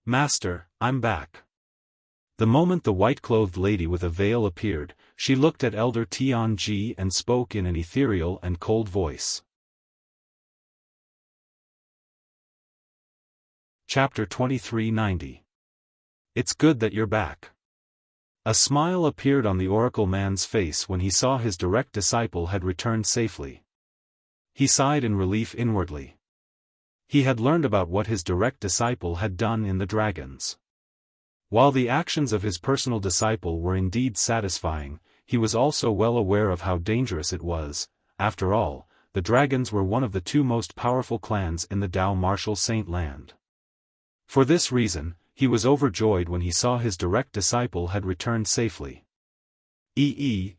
"Master, I'm back." The moment the white-clothed lady with a veil appeared, she looked at Elder Tian Ji and spoke in an ethereal and cold voice. Chapter 2390. It's good that you're back. A smile appeared on the oracle man's face when he saw his direct disciple had returned safely. He sighed in relief inwardly. He had learned about what his direct disciple had done in the dragons. While the actions of his personal disciple were indeed satisfying, he was also well aware of how dangerous it was. After all, the dragons were one of the 2 most powerful clans in the Dao Martial Saint Land. For this reason, he was overjoyed when he saw his direct disciple had returned safely. The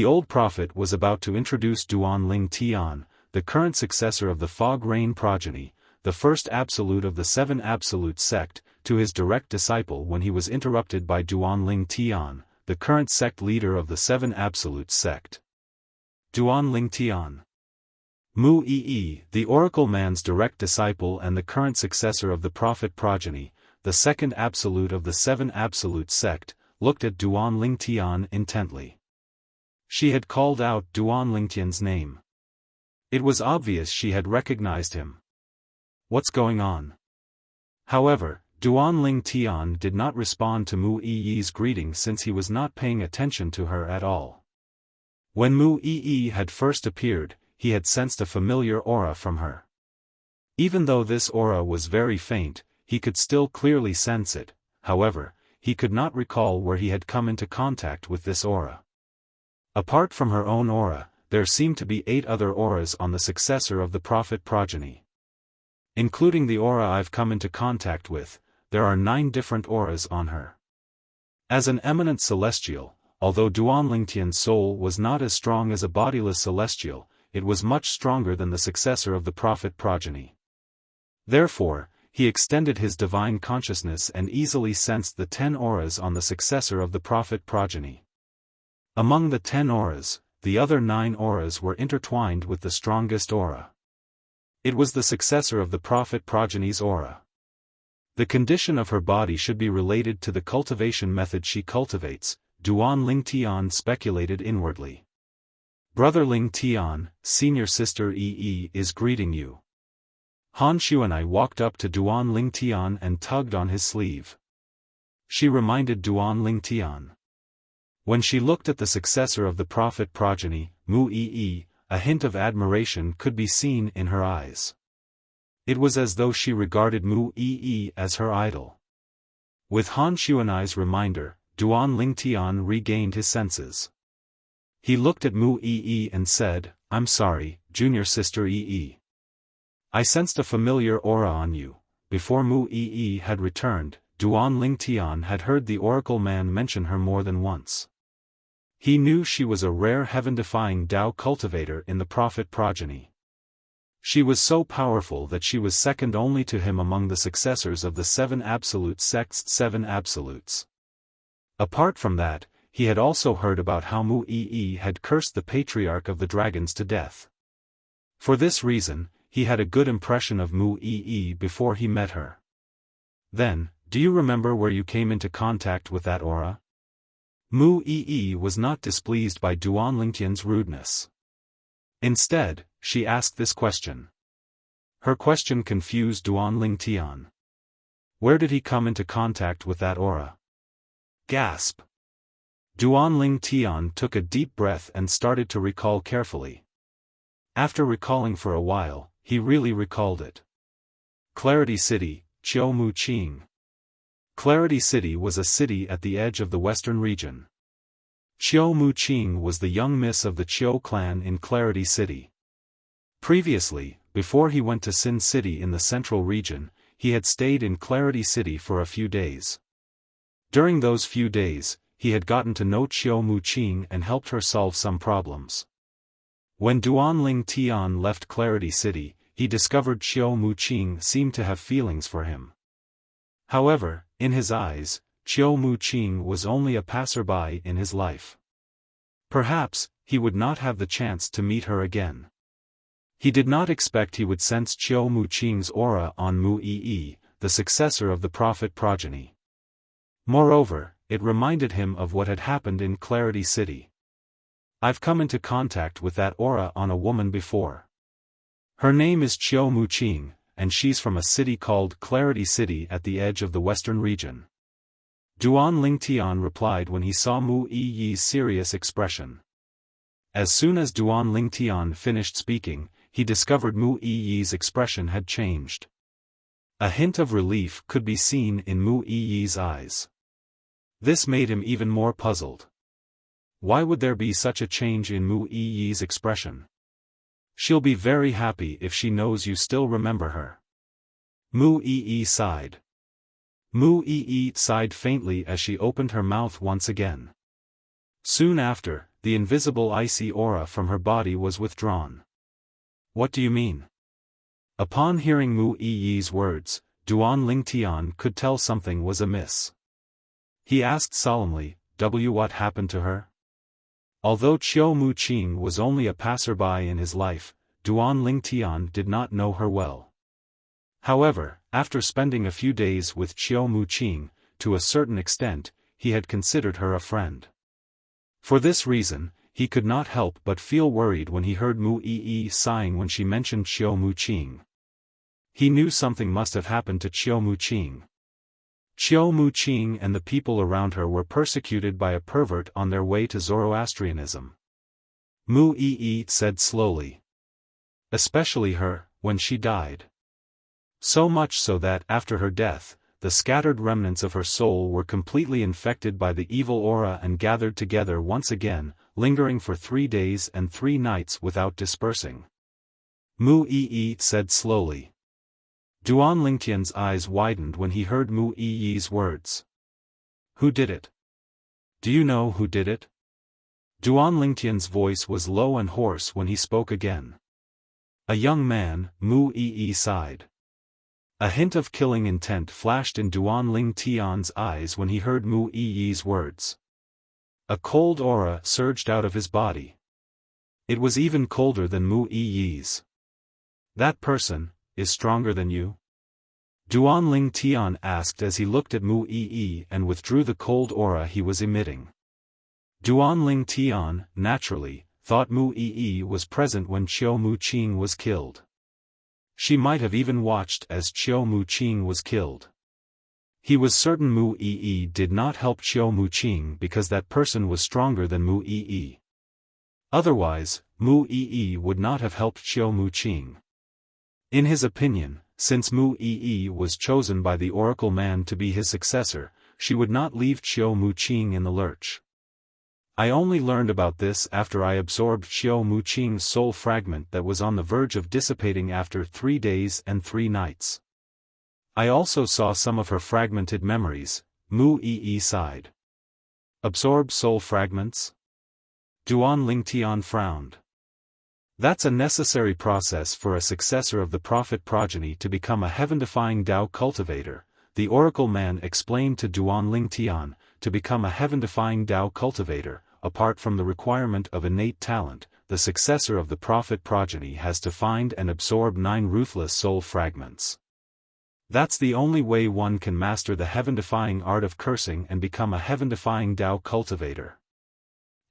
old prophet was about to introduce Duan Lingtian, the current successor of the Fog Rain progeny, the first absolute of the 7 absolute sect, to his direct disciple when he was interrupted by Duan Lingtian, the current sect leader of the 7 absolute sect. Duan Lingtian. Mu Yi, the oracle man's direct disciple and the current successor of the prophet progeny, the second absolute of the 7 absolute sect, looked at Duan Lingtian intently. She had called out Duan Lingtian's name. It was obvious she had recognized him. What's going on? However, Duan Lingtian did not respond to Mu Yi's greeting since he was not paying attention to her at all. When Mu Yi had first appeared, he had sensed a familiar aura from her. Even though this aura was very faint, he could still clearly sense it. However, he could not recall where he had come into contact with this aura. Apart from her own aura, there seemed to be 8 other auras on the successor of the prophet progeny. Including the aura I've come into contact with, there are 9 different auras on her. As an eminent celestial, although Duan Lingtian's soul was not as strong as a bodiless celestial, it was much stronger than the successor of the prophet progeny. Therefore, he extended his divine consciousness and easily sensed the 10 auras on the successor of the prophet progeny. Among the 10 auras, the other 9 auras were intertwined with the strongest aura. It was the successor of the prophet progeny's aura. The condition of her body should be related to the cultivation method she cultivates, Duan Lingtian speculated inwardly. Brother Lingtian, senior sister Yi is greeting you. Han Xuanai walked up to Duan Lingtian and tugged on his sleeve. She reminded Duan Lingtian. When she looked at the successor of the prophet progeny, Mu Yi, a hint of admiration could be seen in her eyes. It was as though she regarded Mu Yi as her idol. With Han Xuanai's reminder, Duan Lingtian regained his senses. He looked at Mu Yi and said, "I'm sorry, junior sister Yi. I sensed a familiar aura on you." Before Mu Yi had returned, Duan Lingtian had heard the oracle man mention her more than once. He knew she was a rare heaven-defying Tao cultivator in the prophet progeny. She was so powerful that she was second only to him among the successors of the Seven Absolute Sect's Seven Absolutes. Apart from that, he had also heard about how Mu Yi had cursed the patriarch of the dragons to death. For this reason, he had a good impression of Mu Yi before he met her. Then, do you remember where you came into contact with that aura? Mu Yi was not displeased by Duan Lingtian's rudeness. Instead, she asked this question. Her question confused Duan Lingtian. Where did he come into contact with that aura? Gasp. Duan Lingtian took a deep breath and started to recall carefully. After recalling for a while, he really recalled it. Clarity City, Qiu Qing. Clarity City was a city at the edge of the western region. Qiu Qing was the young miss of the Qiu clan in Clarity City. Previously, before he went to Sin City in the central region, he had stayed in Clarity City for a few days. During those few days, he had gotten to know Qiu Qing and helped her solve some problems. When Duan Lingtian left Clarity City, he discovered Qiu Qing seemed to have feelings for him. However, in his eyes, Qiu Qing was only a passerby in his life. Perhaps, he would not have the chance to meet her again. He did not expect he would sense Qiu Qing's aura on Mu Yi, the successor of the prophet progeny. Moreover, it reminded him of what had happened in Clarity City. I've come into contact with that aura on a woman before. Her name is Qiu Qing, and she's from a city called Clarity City at the edge of the western region. Duan Lingtian replied when he saw Mu Yi's serious expression. As soon as Duan Lingtian finished speaking, he discovered Mu Yi's expression had changed. A hint of relief could be seen in Mu Yi's eyes. This made him even more puzzled. Why would there be such a change in Mu Yi's expression? She'll be very happy if she knows you still remember her. Mu Yi sighed. Mu Yi sighed faintly as she opened her mouth once again. Soon after, the invisible icy aura from her body was withdrawn. What do you mean? Upon hearing Mu Yi's words, Duan Lingtian could tell something was amiss. He asked solemnly, what happened to her? Although Qiu Qing was only a passerby in his life, Duan Lingtian did not know her well. However, after spending a few days with Qiu Qing, to a certain extent, he had considered her a friend. For this reason, he could not help but feel worried when he heard Mu Yi sighing when she mentioned Qiu Qing. He knew something must have happened to Qiu Qing. Qiu Qing and the people around her were persecuted by a pervert on their way to Zoroastrianism. Mu Yi said slowly. Especially her, when she died. So much so that after her death, the scattered remnants of her soul were completely infected by the evil aura and gathered together once again, lingering for 3 days and 3 nights without dispersing. Mu Yi said slowly. Duan Lingtian's eyes widened when he heard Mu Yi's words. Who did it? Do you know who did it? Duan Lingtian's voice was low and hoarse when he spoke again. A young man, Mu Yi sighed. A hint of killing intent flashed in Duan Lingtian's eyes when he heard Mu Yi's words. A cold aura surged out of his body. It was even colder than Mu Yi's. That person is stronger than you? Duan Lingtian asked as he looked at Mu Yi and withdrew the cold aura he was emitting. Duan Lingtian, naturally, thought Mu Yi was present when Qiu Qing was killed. She might have even watched as Qiu Qing was killed. He was certain Mu Yi did not help Qiu Qing because that person was stronger than Mu Yi. Otherwise, Mu Yi would not have helped Qiu Qing. In his opinion, since Mu Yi was chosen by the Oracle Man to be his successor, she would not leave Qiu Qing in the lurch. I only learned about this after I absorbed Qiu Qing's soul fragment that was on the verge of dissipating after 3 days and 3 nights. I also saw some of her fragmented memories. Mu Yi sighed. Absorb soul fragments? Duan Lingtian frowned. That's a necessary process for a successor of the prophet progeny to become a heaven-defying Tao cultivator, the oracle man explained to Duan Lingtian. To become a heaven-defying Tao cultivator, apart from the requirement of innate talent, the successor of the prophet progeny has to find and absorb 9 ruthless soul fragments. That's the only way one can master the heaven-defying art of cursing and become a heaven-defying Tao cultivator.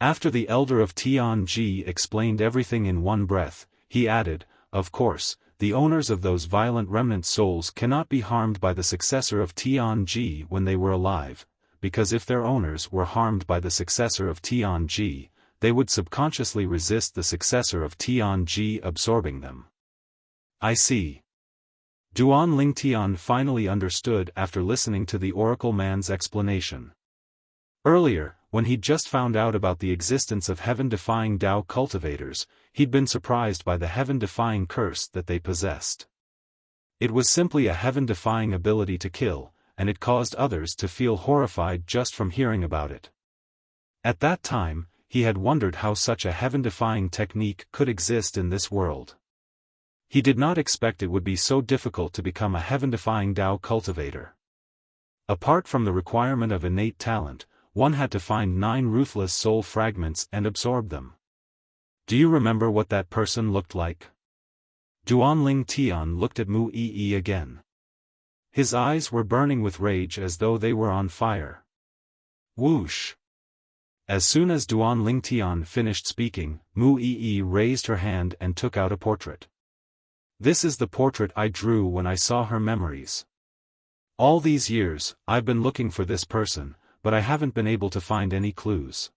After the elder of Tianji explained everything in one breath, he added, of course, the owners of those violent remnant souls cannot be harmed by the successor of Tianji when they were alive, because if their owners were harmed by the successor of Tianji, they would subconsciously resist the successor of Tianji absorbing them. I see. Duan Lingtian finally understood after listening to the oracle man's explanation. Earlier, when he'd just found out about the existence of heaven-defying Tao cultivators, he'd been surprised by the heaven-defying curse that they possessed. It was simply a heaven-defying ability to kill, and it caused others to feel horrified just from hearing about it. At that time, he had wondered how such a heaven-defying technique could exist in this world. He did not expect it would be so difficult to become a heaven-defying Tao cultivator. Apart from the requirement of innate talent, one had to find 9 ruthless soul fragments and absorb them. Do you remember what that person looked like? Duan Lingtian looked at Mu Yi again. His eyes were burning with rage as though they were on fire. Whoosh! As soon as Duan Lingtian finished speaking, Mu Yi raised her hand and took out a portrait. This is the portrait I drew when I saw her memories. All these years, I've been looking for this person, but I haven't been able to find any clues.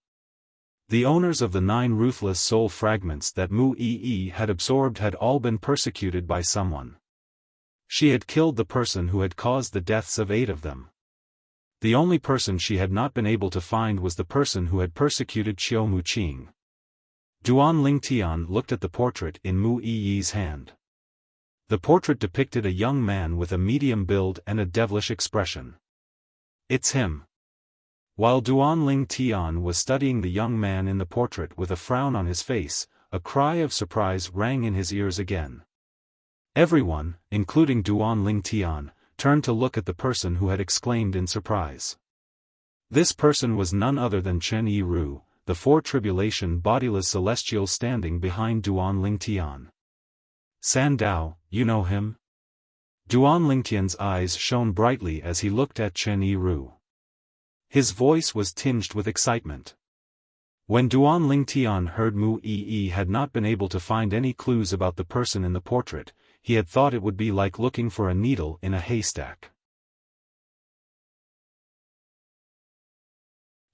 The owners of the 9 ruthless soul fragments that Mu Yi had absorbed had all been persecuted by someone. She had killed the person who had caused the deaths of 8 of them. The only person she had not been able to find was the person who had persecuted Xiao Muqing. Duan Lingtian looked at the portrait in Mu Yi's hand. The portrait depicted a young man with a medium build and a devilish expression. It's him. While Duan Lingtian was studying the young man in the portrait with a frown on his face, a cry of surprise rang in his ears again. Everyone, including Duan Lingtian, turned to look at the person who had exclaimed in surprise. This person was none other than Chen Yiru, the 4 tribulation bodiless celestial standing behind Duan Lingtian. Sandao, you know him? Duan Lingtian's eyes shone brightly as he looked at Chen Yiru. His voice was tinged with excitement. When Duan Lingtian heard Mu Yi had not been able to find any clues about the person in the portrait, he had thought it would be like looking for a needle in a haystack.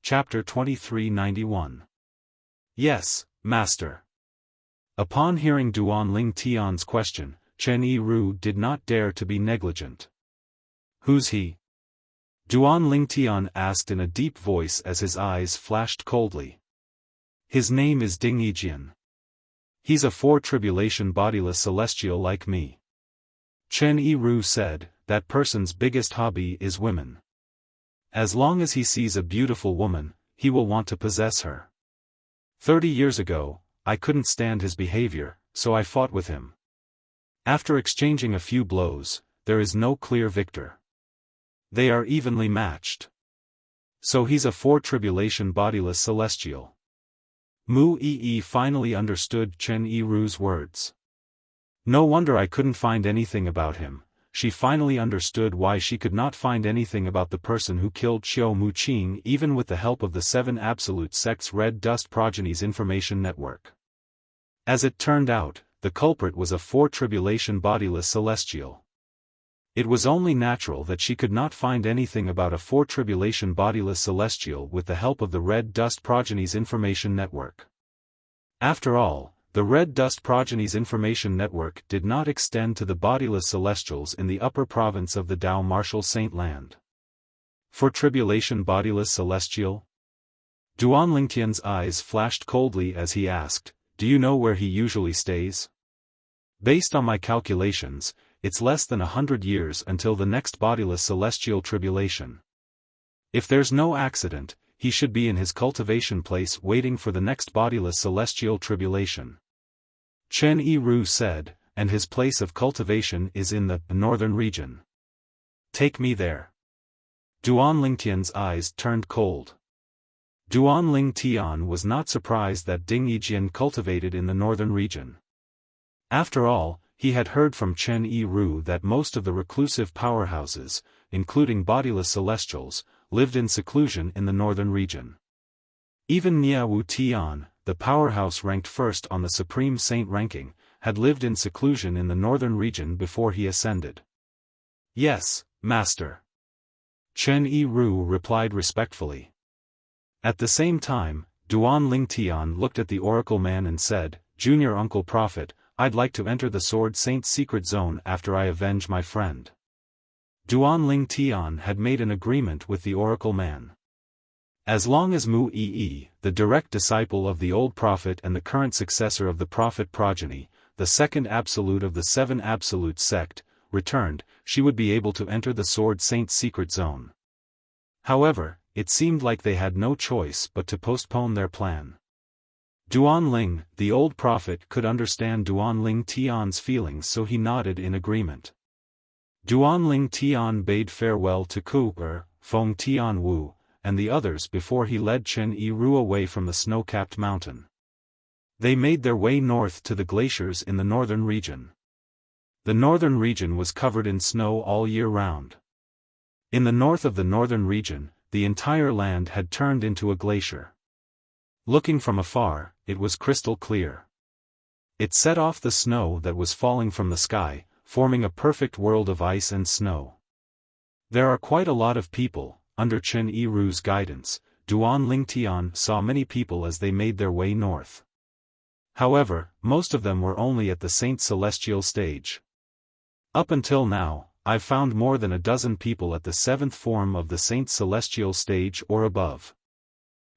Chapter 2391. Yes, Master. Upon hearing Duan Lingtian's question, Chen Yiru did not dare to be negligent. Who's he? Duan Lingtian asked in a deep voice as his eyes flashed coldly. His name is Ding Yijian. He's a 4 tribulation bodiless celestial like me. Chen Yiru said, that person's biggest hobby is women. As long as he sees a beautiful woman, he will want to possess her. 30 years ago, I couldn't stand his behavior, so I fought with him. After exchanging a few blows, there is no clear victor. They are evenly matched. So he's a 4 tribulation bodiless celestial. Mu Yi finally understood Chen Yiru's words. No wonder I couldn't find anything about him. She finally understood why she could not find anything about the person who killed Xiao Muqing even with the help of the 7 Absolute Sect's Red Dust Progenies Information Network. As it turned out, the culprit was a 4 tribulation bodiless celestial. It was only natural that she could not find anything about a 4 tribulation bodiless celestial with the help of the Red Dust Progenies Information Network. After all, the Red Dust Progenies Information Network did not extend to the bodiless celestials in the upper province of the Tao Martial Saint Land. 4 tribulation bodiless celestial? Duan Lingtian's eyes flashed coldly as he asked, do you know where he usually stays? Based on my calculations, it's less than 100 years until the next bodiless celestial tribulation. If there's no accident, he should be in his cultivation place waiting for the next bodiless celestial tribulation. Chen Yiru said, and his place of cultivation is in the northern region. Take me there. Duan Lingtian's eyes turned cold. Duan Lingtian was not surprised that Ding Yijian cultivated in the northern region. After all, he had heard from Chen Yiru that most of the reclusive powerhouses, including bodiless celestials, lived in seclusion in the northern region. Even Niawu Tian, the powerhouse ranked first on the Supreme Saint ranking, had lived in seclusion in the northern region before he ascended. Yes, Master. Chen Yiru replied respectfully. At the same time, Duan Lingtian looked at the oracle man and said, Junior Uncle Prophet, I'd like to enter the Sword Saint's secret zone after I avenge my friend. Duan Lingtian had made an agreement with the oracle man. As long as Mu Yi, the direct disciple of the old prophet and the current successor of the prophet progeny, the second absolute of the seven absolute sect, returned, she would be able to enter the Sword Saint's secret zone. However, it seemed like they had no choice but to postpone their plan. Duan Ling, the old prophet, could understand Duan Ling Tian's feelings, so he nodded in agreement. Duan Ling Tian bade farewell to Ku Feng Tian Wu, and the others before he led Chen Yiru away from the snow-capped mountain. They made their way north to the glaciers in the northern region. The northern region was covered in snow all year round. In the north of the northern region, the entire land had turned into a glacier. Looking from afar, it was crystal clear. It set off the snow that was falling from the sky, forming a perfect world of ice and snow. There are quite a lot of people. Under Chen Yiru's guidance, Duan Lingtian saw many people as they made their way north. However, most of them were only at the Saint Celestial stage. Up until now, I've found more than a dozen people at the seventh form of the Saint Celestial stage or above.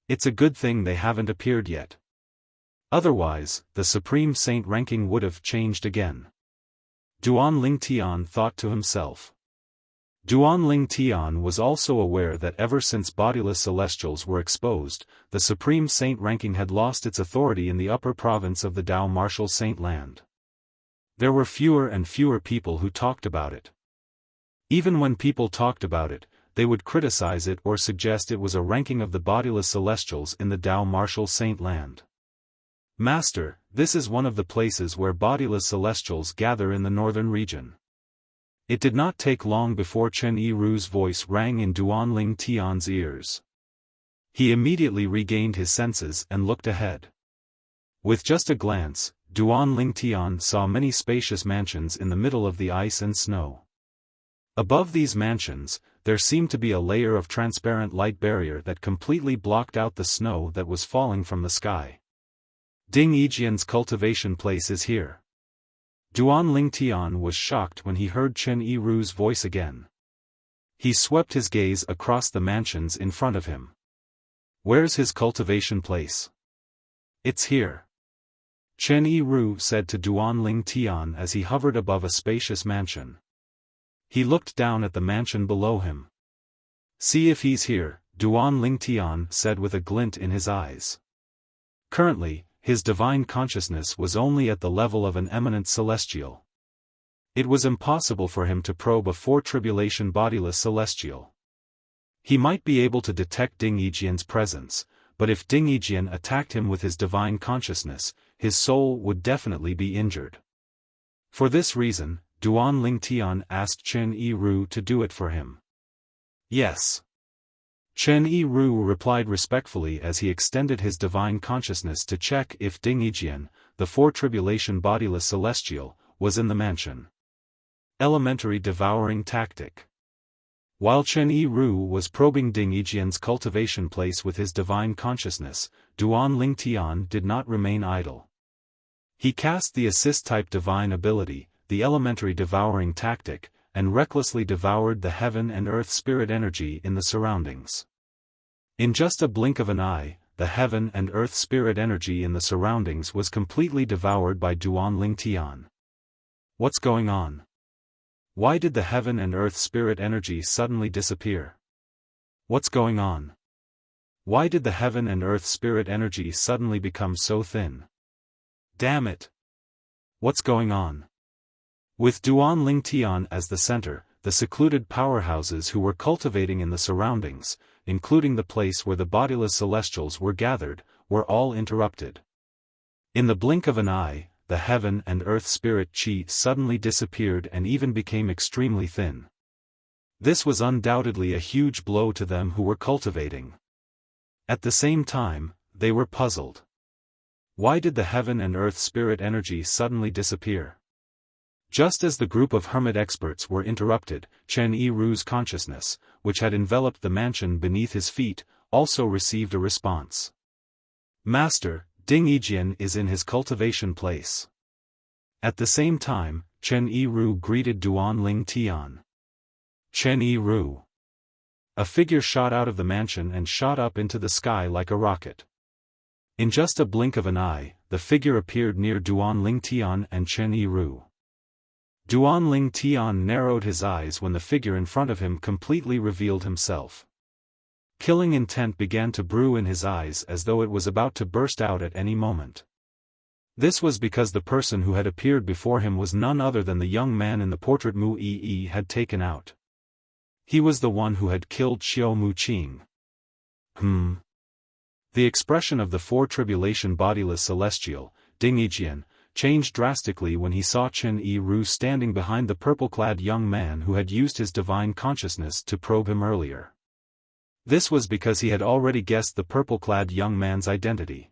It's a good thing they haven't appeared yet. Otherwise, the Supreme Saint ranking would have changed again. Duan Lingtian thought to himself. Duan Lingtian was also aware that ever since bodiless celestials were exposed, the Supreme Saint ranking had lost its authority in the upper province of the Dao Martial Saint land. There were fewer and fewer people who talked about it. Even when people talked about it, they would criticize it or suggest it was a ranking of the bodiless celestials in the Dao Martial Saint land. Master, this is one of the places where bodiless celestials gather in the northern region. It did not take long before Chen Yiru's voice rang in Duan Lingtian's ears. He immediately regained his senses and looked ahead. With just a glance, Duan Lingtian saw many spacious mansions in the middle of the ice and snow. Above these mansions, there seemed to be a layer of transparent light barrier that completely blocked out the snow that was falling from the sky. Ding Yijian's cultivation place is here. Duan Lingtian was shocked when he heard Chen Yiru's voice again. He swept his gaze across the mansions in front of him. Where's his cultivation place? It's here. Chen Yiru said to Duan Lingtian as he hovered above a spacious mansion. He looked down at the mansion below him. See if he's here, Duan Lingtian said with a glint in his eyes. Currently, his divine consciousness was only at the level of an eminent celestial. It was impossible for him to probe a four-tribulation bodiless celestial. He might be able to detect Ding Yijian's presence, but if Ding Yijian attacked him with his divine consciousness, his soul would definitely be injured. For this reason, Duan Lingtian asked Chen Yiru to do it for him. Yes. Chen Yiru replied respectfully as he extended his divine consciousness to check if Ding Yijian, the four-tribulation bodiless celestial, was in the mansion. Elementary devouring tactic. While Chen Yiru was probing Ding Yijian's cultivation place with his divine consciousness, Duan Lingtian did not remain idle. He cast the assist-type divine ability, the elementary devouring tactic, and recklessly devoured the heaven and earth spirit energy in the surroundings. In just a blink of an eye, the heaven and earth spirit energy in the surroundings was completely devoured by Duan Lingtian. What's going on? Why did the heaven and earth spirit energy suddenly disappear? What's going on? Why did the heaven and earth spirit energy suddenly become so thin? Damn it! What's going on? With Duan Ling Tian as the center, the secluded powerhouses who were cultivating in the surroundings, including the place where the bodiless celestials were gathered, were all interrupted. In the blink of an eye, the heaven and earth spirit chi suddenly disappeared and even became extremely thin. This was undoubtedly a huge blow to them who were cultivating. At the same time, they were puzzled. Why did the heaven and earth spirit energy suddenly disappear? Just as the group of hermit experts were interrupted, Chen Yiru's consciousness, which had enveloped the mansion beneath his feet, also received a response. Master, Ding Yijian is in his cultivation place. At the same time, Chen Yiru greeted Duan Ling Tian. Chen Yiru. A figure shot out of the mansion and shot up into the sky like a rocket. In just a blink of an eye, the figure appeared near Duan Ling Tian and Chen Yiru. Duan Ling Tian narrowed his eyes when the figure in front of him completely revealed himself. Killing intent began to brew in his eyes as though it was about to burst out at any moment. This was because the person who had appeared before him was none other than the young man in the portrait Mu Yi had taken out. He was the one who had killed Xiao Mu Qing. The expression of the four tribulation bodiless celestial, Ding Yijian, changed drastically when he saw Chen Yiru standing behind the purple-clad young man who had used his divine consciousness to probe him earlier. This was because he had already guessed the purple-clad young man's identity.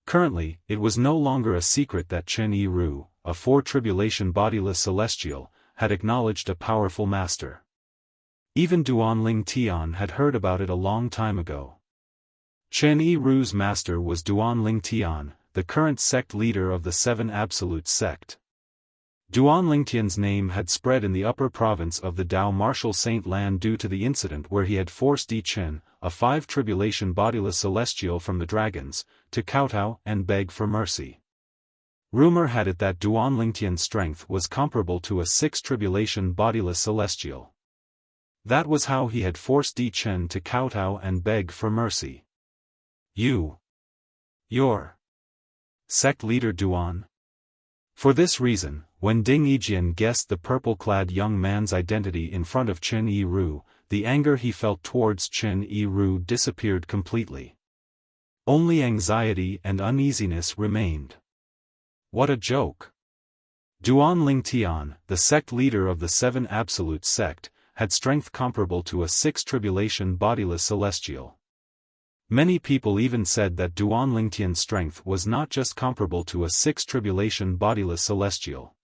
Currently, it was no longer a secret that Chen Yiru, a four-tribulation bodiless celestial, had acknowledged a powerful master. Even Duan Ling Tian had heard about it a long time ago. Chen Yiru's master was Duan Ling Tian, the current sect leader of the Seven Absolute sect. Duan Lingtian's name had spread in the upper province of the Dao Martial Saint Land due to the incident where he had forced Di Chen, a five-tribulation bodiless celestial from the dragons, to kowtow and beg for mercy. Rumor had it that Duan Lingtian's strength was comparable to a six-tribulation bodiless celestial. That was how he had forced Di Chen to kowtow and beg for mercy. Your sect leader Duan? For this reason, when Ding Yijian guessed the purple-clad young man's identity in front of Chen Yiru, the anger he felt towards Chen Yiru disappeared completely. Only anxiety and uneasiness remained. What a joke! Duan Ling Tian, the sect leader of the Seven Absolute sect, had strength comparable to a six-tribulation bodiless celestial. Many people even said that Duan Lingtian's strength was not just comparable to a six-tribulation bodiless celestial.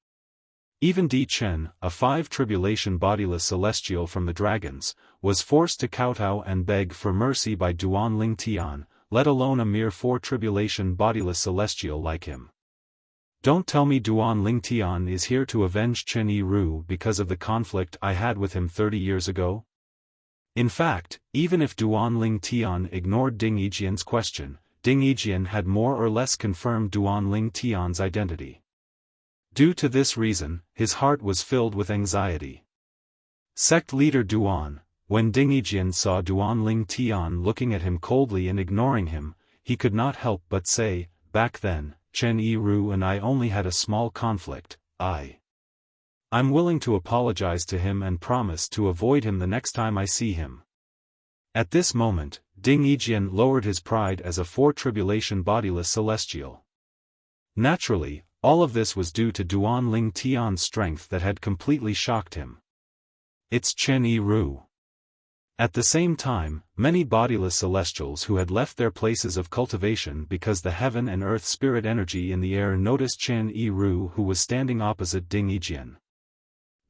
Even Di Chen, a five-tribulation bodiless celestial from the dragons, was forced to kowtow and beg for mercy by Duan Ling Tian, let alone a mere four-tribulation bodiless celestial like him. Don't tell me Duan Ling Tian is here to avenge Chen Yiru because of the conflict I had with him 30 years ago? In fact, even if Duan Ling Tian ignored Ding Yijian's question, Ding Yijian had more or less confirmed Duan Ling Tian's identity. Due to this reason, his heart was filled with anxiety. Sect leader Duan, when Ding Yijian saw Duan Ling Tian looking at him coldly and ignoring him, he could not help but say, "Back then, Chen Yiru and I only had a small conflict. I'm willing to apologize to him and promise to avoid him the next time I see him." At this moment, Ding Yijian lowered his pride as a four-tribulation bodiless celestial. Naturally, all of this was due to Duan Ling Tian's strength that had completely shocked him. It's Chen Yiru. At the same time, many bodiless celestials who had left their places of cultivation because the heaven and earth spirit energy in the air noticed Chen Yiru, who was standing opposite Ding Yijian.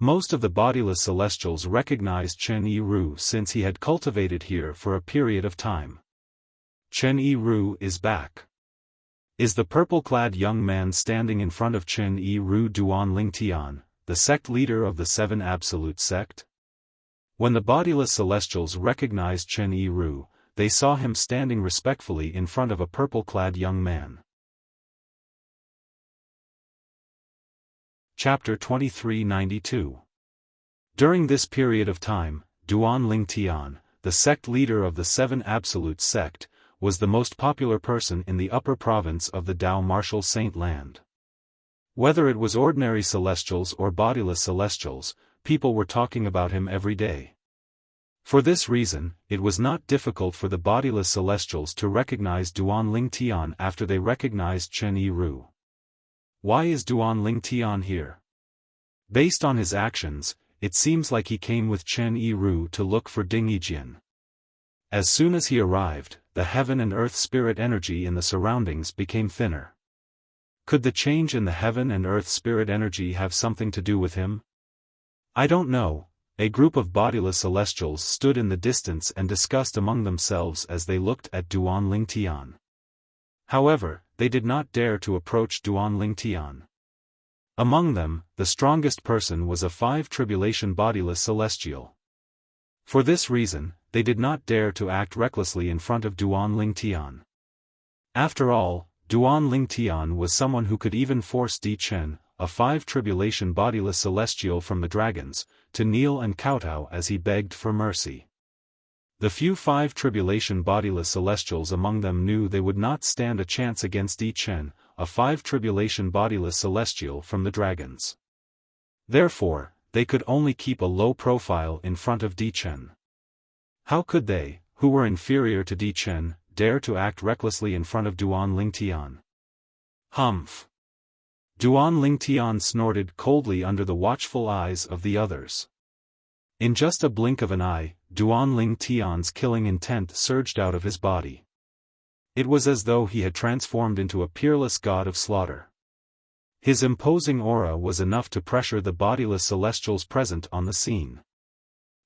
Most of the bodiless celestials recognized Chen Yiru since he had cultivated here for a period of time. Chen Yiru is back. Is the purple-clad young man standing in front of Chen Yiru Duan Ling Tian, the sect leader of the Seven Absolute sect? When the bodiless celestials recognized Chen Yiru, they saw him standing respectfully in front of a purple-clad young man. Chapter 2392. During this period of time, Duan Ling Tian, the sect leader of the Seven Absolute sect, was the most popular person in the upper province of the Tao Martial Saint Land. Whether it was ordinary celestials or bodiless celestials, people were talking about him every day. For this reason, it was not difficult for the bodiless celestials to recognize Duan Ling Tian after they recognized Chen Yiru. Why is Duan Ling Tian here? Based on his actions, it seems like he came with Chen Yiru to look for Ding Yijian. As soon as he arrived, the heaven and earth spirit energy in the surroundings became thinner. Could the change in the heaven and earth spirit energy have something to do with him? I don't know. A group of bodiless celestials stood in the distance and discussed among themselves as they looked at Duan Ling Tian. However, they did not dare to approach Duan Ling Tian. Among them, the strongest person was a 5 tribulation bodiless celestial. For this reason, they did not dare to act recklessly in front of Duan Ling Tian. After all, Duan Ling Tian was someone who could even force Di Chen, a 5 tribulation bodiless celestial from the dragons, to kneel and kowtow as he begged for mercy. The few 5 tribulation bodiless celestials among them knew they would not stand a chance against Di Chen, a 5 tribulation bodiless celestial from the dragons. Therefore, they could only keep a low profile in front of Di Chen. How could they, who were inferior to Di Chen, dare to act recklessly in front of Duan Ling Tian? Humph! Duan Ling Tian snorted coldly under the watchful eyes of the others. In just a blink of an eye, Duan Ling Tian's killing intent surged out of his body. It was as though he had transformed into a peerless god of slaughter. His imposing aura was enough to pressure the bodiless celestials present on the scene.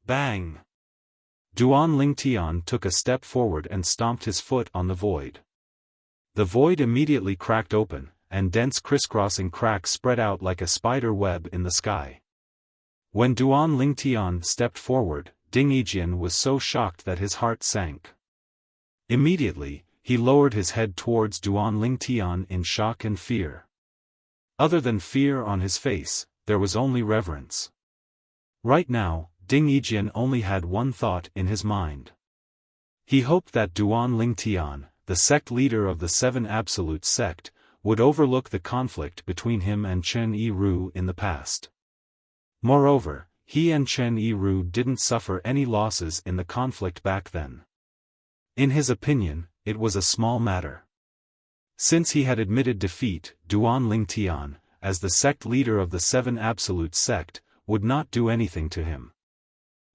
Bang! Duan Ling Tian took a step forward and stomped his foot on the void. The void immediately cracked open, and dense crisscrossing cracks spread out like a spider web in the sky. When Duan Ling Tian stepped forward, Ding Yijian was so shocked that his heart sank. Immediately, he lowered his head towards Duan Ling Tian in shock and fear. Other than fear on his face, there was only reverence. Right now, Ding Yijian only had one thought in his mind. He hoped that Duan Ling Tian, the sect leader of the Seven Absolute sect, would overlook the conflict between him and Chen Yiru in the past. Moreover, he and Chen Yiru didn't suffer any losses in the conflict back then. In his opinion, it was a small matter. Since he had admitted defeat, Duan Ling Tian, as the sect leader of the Seven Absolute sect, would not do anything to him.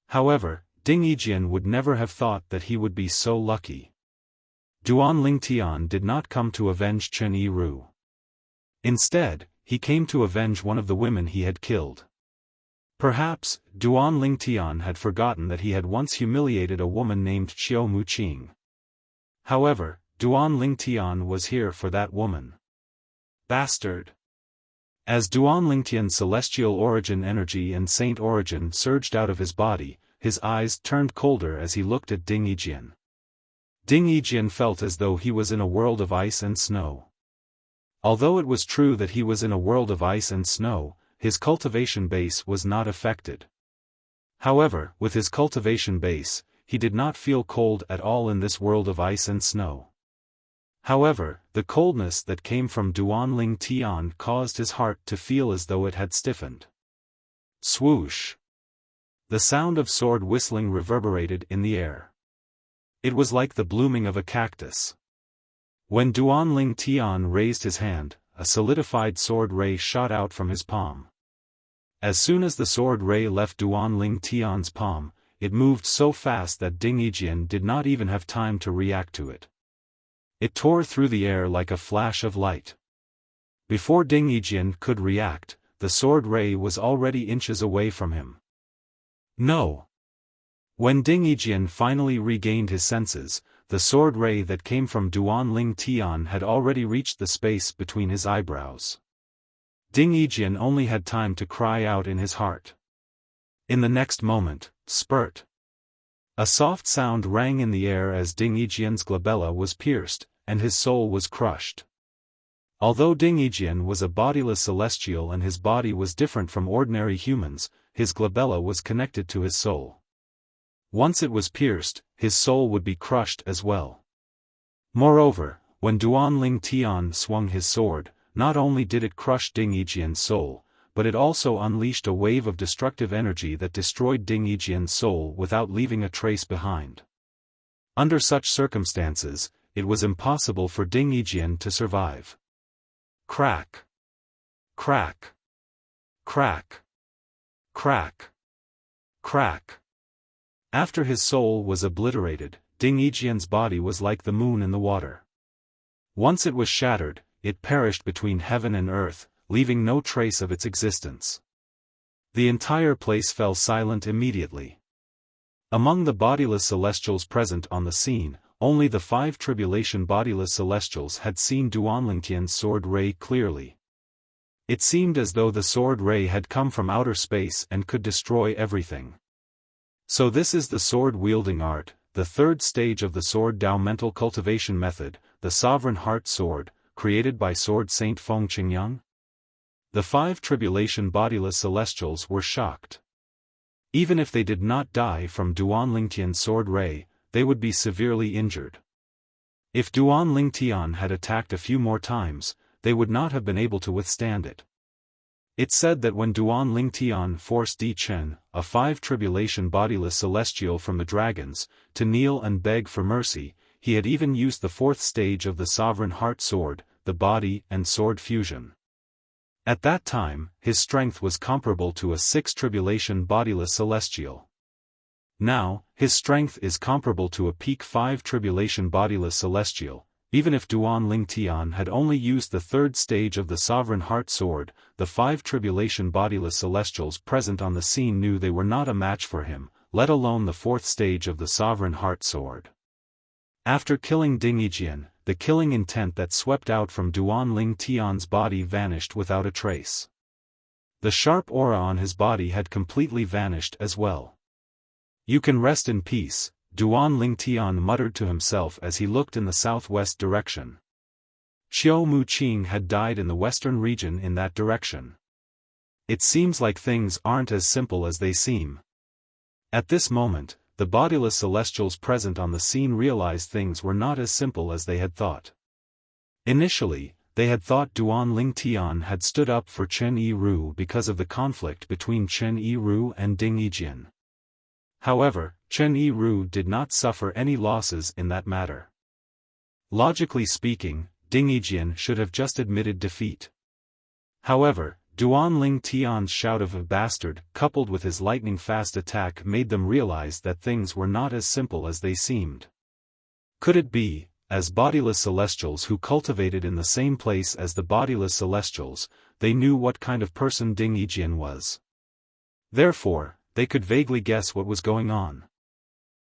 However, Ding Yijian would never have thought that he would be so lucky. Duan Ling Tian did not come to avenge Chen Yiru. Instead, he came to avenge one of the women he had killed. Perhaps, Duan Ling Tian had forgotten that he had once humiliated a woman named Xiao Muqing. However, Duan Ling Tian was here for that woman. Bastard! As Duan Ling Tian's celestial origin energy and saint origin surged out of his body, his eyes turned colder as he looked at Ding Yijian. Ding Yijian felt as though he was in a world of ice and snow. Although it was true that he was in a world of ice and snow, his cultivation base was not affected. However, with his cultivation base, he did not feel cold at all in this world of ice and snow. However, the coldness that came from Duan Ling Tian caused his heart to feel as though it had stiffened. Swoosh! The sound of sword whistling reverberated in the air. It was like the blooming of a cactus. When Duan Ling Tian raised his hand, a solidified sword ray shot out from his palm. As soon as the sword ray left Duan Ling Tian's palm, it moved so fast that Ding Yijian did not even have time to react to it. It tore through the air like a flash of light. Before Ding Yijian could react, the sword ray was already inches away from him. No! When Ding Yijian finally regained his senses, the sword ray that came from Duan Ling Tian had already reached the space between his eyebrows. Ding Yijian only had time to cry out in his heart. In the next moment, spurt! A soft sound rang in the air as Ding Yijian's glabella was pierced, and his soul was crushed. Although Ding Yijian was a bodiless celestial and his body was different from ordinary humans, his glabella was connected to his soul. Once it was pierced, his soul would be crushed as well. Moreover, when Duanling Tian swung his sword, not only did it crush Ding Yijian's soul, but it also unleashed a wave of destructive energy that destroyed Ding Yijian's soul without leaving a trace behind. Under such circumstances, it was impossible for Ding Yijian to survive. Crack! Crack! Crack! Crack! Crack! After his soul was obliterated, Ding Yijian's body was like the moon in the water. Once it was shattered, it perished between heaven and earth, leaving no trace of its existence. The entire place fell silent immediately. Among the bodiless celestials present on the scene, only the 5 tribulation bodiless celestials had seen Duanlingtian's sword ray clearly. It seemed as though the sword ray had come from outer space and could destroy everything. So this is the sword-wielding art, the third stage of the Sword Dao mental cultivation method, the Sovereign Heart Sword, created by Sword Saint Feng Qingyang? The 5 tribulation bodiless celestials were shocked. Even if they did not die from Duanlingtian's sword ray, they would be severely injured. If Duanlingtian had attacked a few more times, they would not have been able to withstand it. It said that when Duanlingtian forced Di Chen, a 5 tribulation bodiless celestial from the dragons, to kneel and beg for mercy, he had even used the 4th stage of the Sovereign Heart Sword, the body and sword fusion. At that time, his strength was comparable to a 6 tribulation bodiless celestial. Now, his strength is comparable to a peak 5 tribulation bodiless celestial. Even if Duanlingtian had only used the 3rd stage of the Sovereign Heart Sword, the 5 tribulation bodiless celestials present on the scene knew they were not a match for him, let alone the 4th stage of the Sovereign Heart Sword. After killing Ding Yijian, the killing intent that swept out from Duanlingtian's body vanished without a trace. The sharp aura on his body had completely vanished as well. "You can rest in peace," Duanlingtian muttered to himself as he looked in the southwest direction. Qiu Muqing had died in the western region in that direction. It seems like things aren't as simple as they seem. At this moment, the bodiless celestials present on the scene realized things were not as simple as they had thought. Initially, they had thought Duanlingtian had stood up for Chen Yiru because of the conflict between Chen Yiru and Ding Yijian. However, Chen Yiru did not suffer any losses in that matter. Logically speaking, Ding Yijian should have just admitted defeat. However, Duanlingtian's shout of "a bastard," coupled with his lightning-fast attack, made them realize that things were not as simple as they seemed. Could it be, as bodiless celestials who cultivated in the same place as the bodiless celestials, they knew what kind of person Ding Yijian was? Therefore, they could vaguely guess what was going on.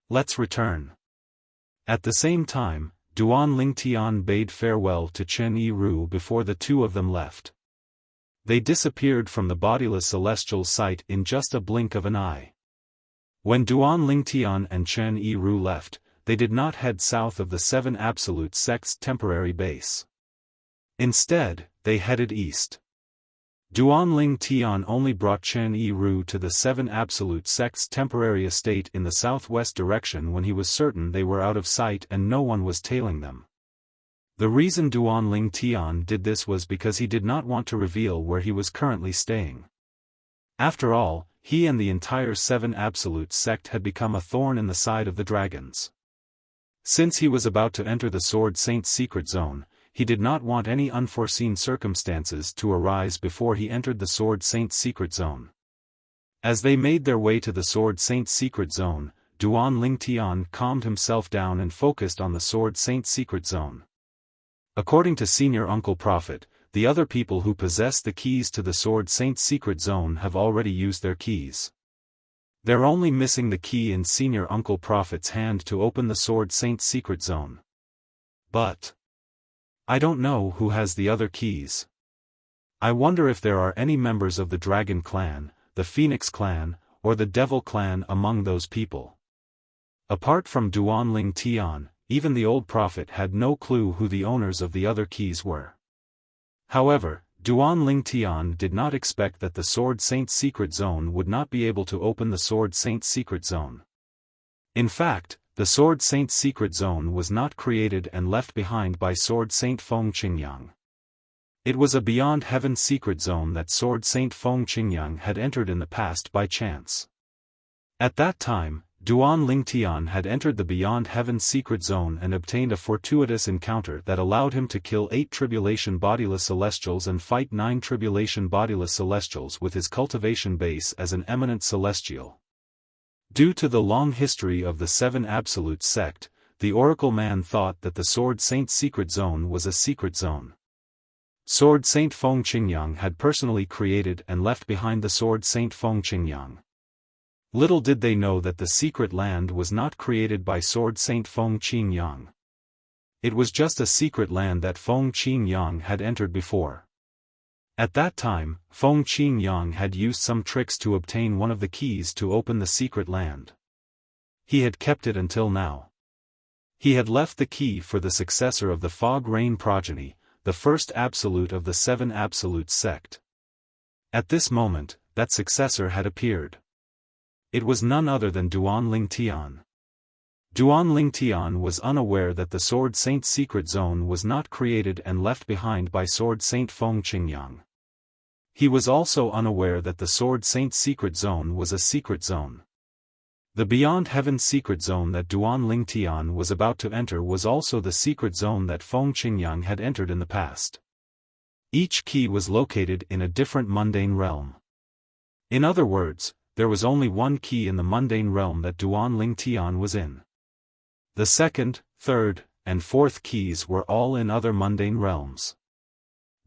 Let's return. At the same time, Duanlingtian bade farewell to Chen Yiru before the two of them left. They disappeared from the bodiless celestial's sight in just a blink of an eye. When Duanlingtian and Chen Yiru left, they did not head south of the 7 Absolute Sect's temporary base. Instead, they headed east. Duanlingtian only brought Chen Yiru to the 7 Absolute Sect's temporary estate in the southwest direction when he was certain they were out of sight and no one was tailing them. The reason Duanlingtian did this was because he did not want to reveal where he was currently staying. After all, he and the entire 7 Absolute Sect had become a thorn in the side of the dragons. Since he was about to enter the Sword Saint's secret zone, he did not want any unforeseen circumstances to arise before he entered the Sword Saint's secret zone. As they made their way to the Sword Saint's secret zone, Duanlingtian calmed himself down and focused on the Sword Saint's secret zone. According to Senior Uncle Prophet, the other people who possess the keys to the Sword Saint's secret zone have already used their keys. They're only missing the key in Senior Uncle Prophet's hand to open the Sword Saint's secret zone. But I don't know who has the other keys. I wonder if there are any members of the Dragon Clan, the Phoenix Clan, or the Devil Clan among those people. Apart from Duanlingtian, even the old prophet had no clue who the owners of the other keys were. However, Duanlingtian did not expect that the Sword Saint's secret zone would not be able to open the Sword Saint's secret zone. In fact, the Sword Saint's secret zone was not created and left behind by Sword Saint Feng Qingyang. It was a Beyond Heaven secret zone that Sword Saint Feng Qingyang had entered in the past by chance. At that time, Duan Lingtian had entered the Beyond Heaven secret zone and obtained a fortuitous encounter that allowed him to kill 8 tribulation bodiless celestials and fight 9 tribulation bodiless celestials with his cultivation base as an eminent celestial. Due to the long history of the 7 Absolute sect, the Oracle Man thought that the Sword Saint's secret zone was a secret zone. Sword Saint Feng Qingyang had personally created and left behind the Sword Saint Feng Qingyang. Little did they know that the secret land was not created by Sword Saint Feng Qingyang. It was just a secret land that Feng Qingyang had entered before. At that time, Feng Qingyang had used some tricks to obtain one of the keys to open the secret land. He had kept it until now. He had left the key for the successor of the Fog Rain progeny, the first absolute of the 7 Absolute sect. At this moment, that successor had appeared. It was none other than Duan Lingtian. Duan Lingtian was unaware that the Sword Saint's secret zone was not created and left behind by Sword Saint Feng Qingyang. He was also unaware that the Sword Saint's secret zone was a secret zone. The Beyond Heaven secret zone that Duan Lingtian was about to enter was also the secret zone that Feng Qingyang had entered in the past. Each key was located in a different mundane realm. In other words, there was only one key in the mundane realm that Duan Lingtian was in. The second, third, and fourth keys were all in other mundane realms.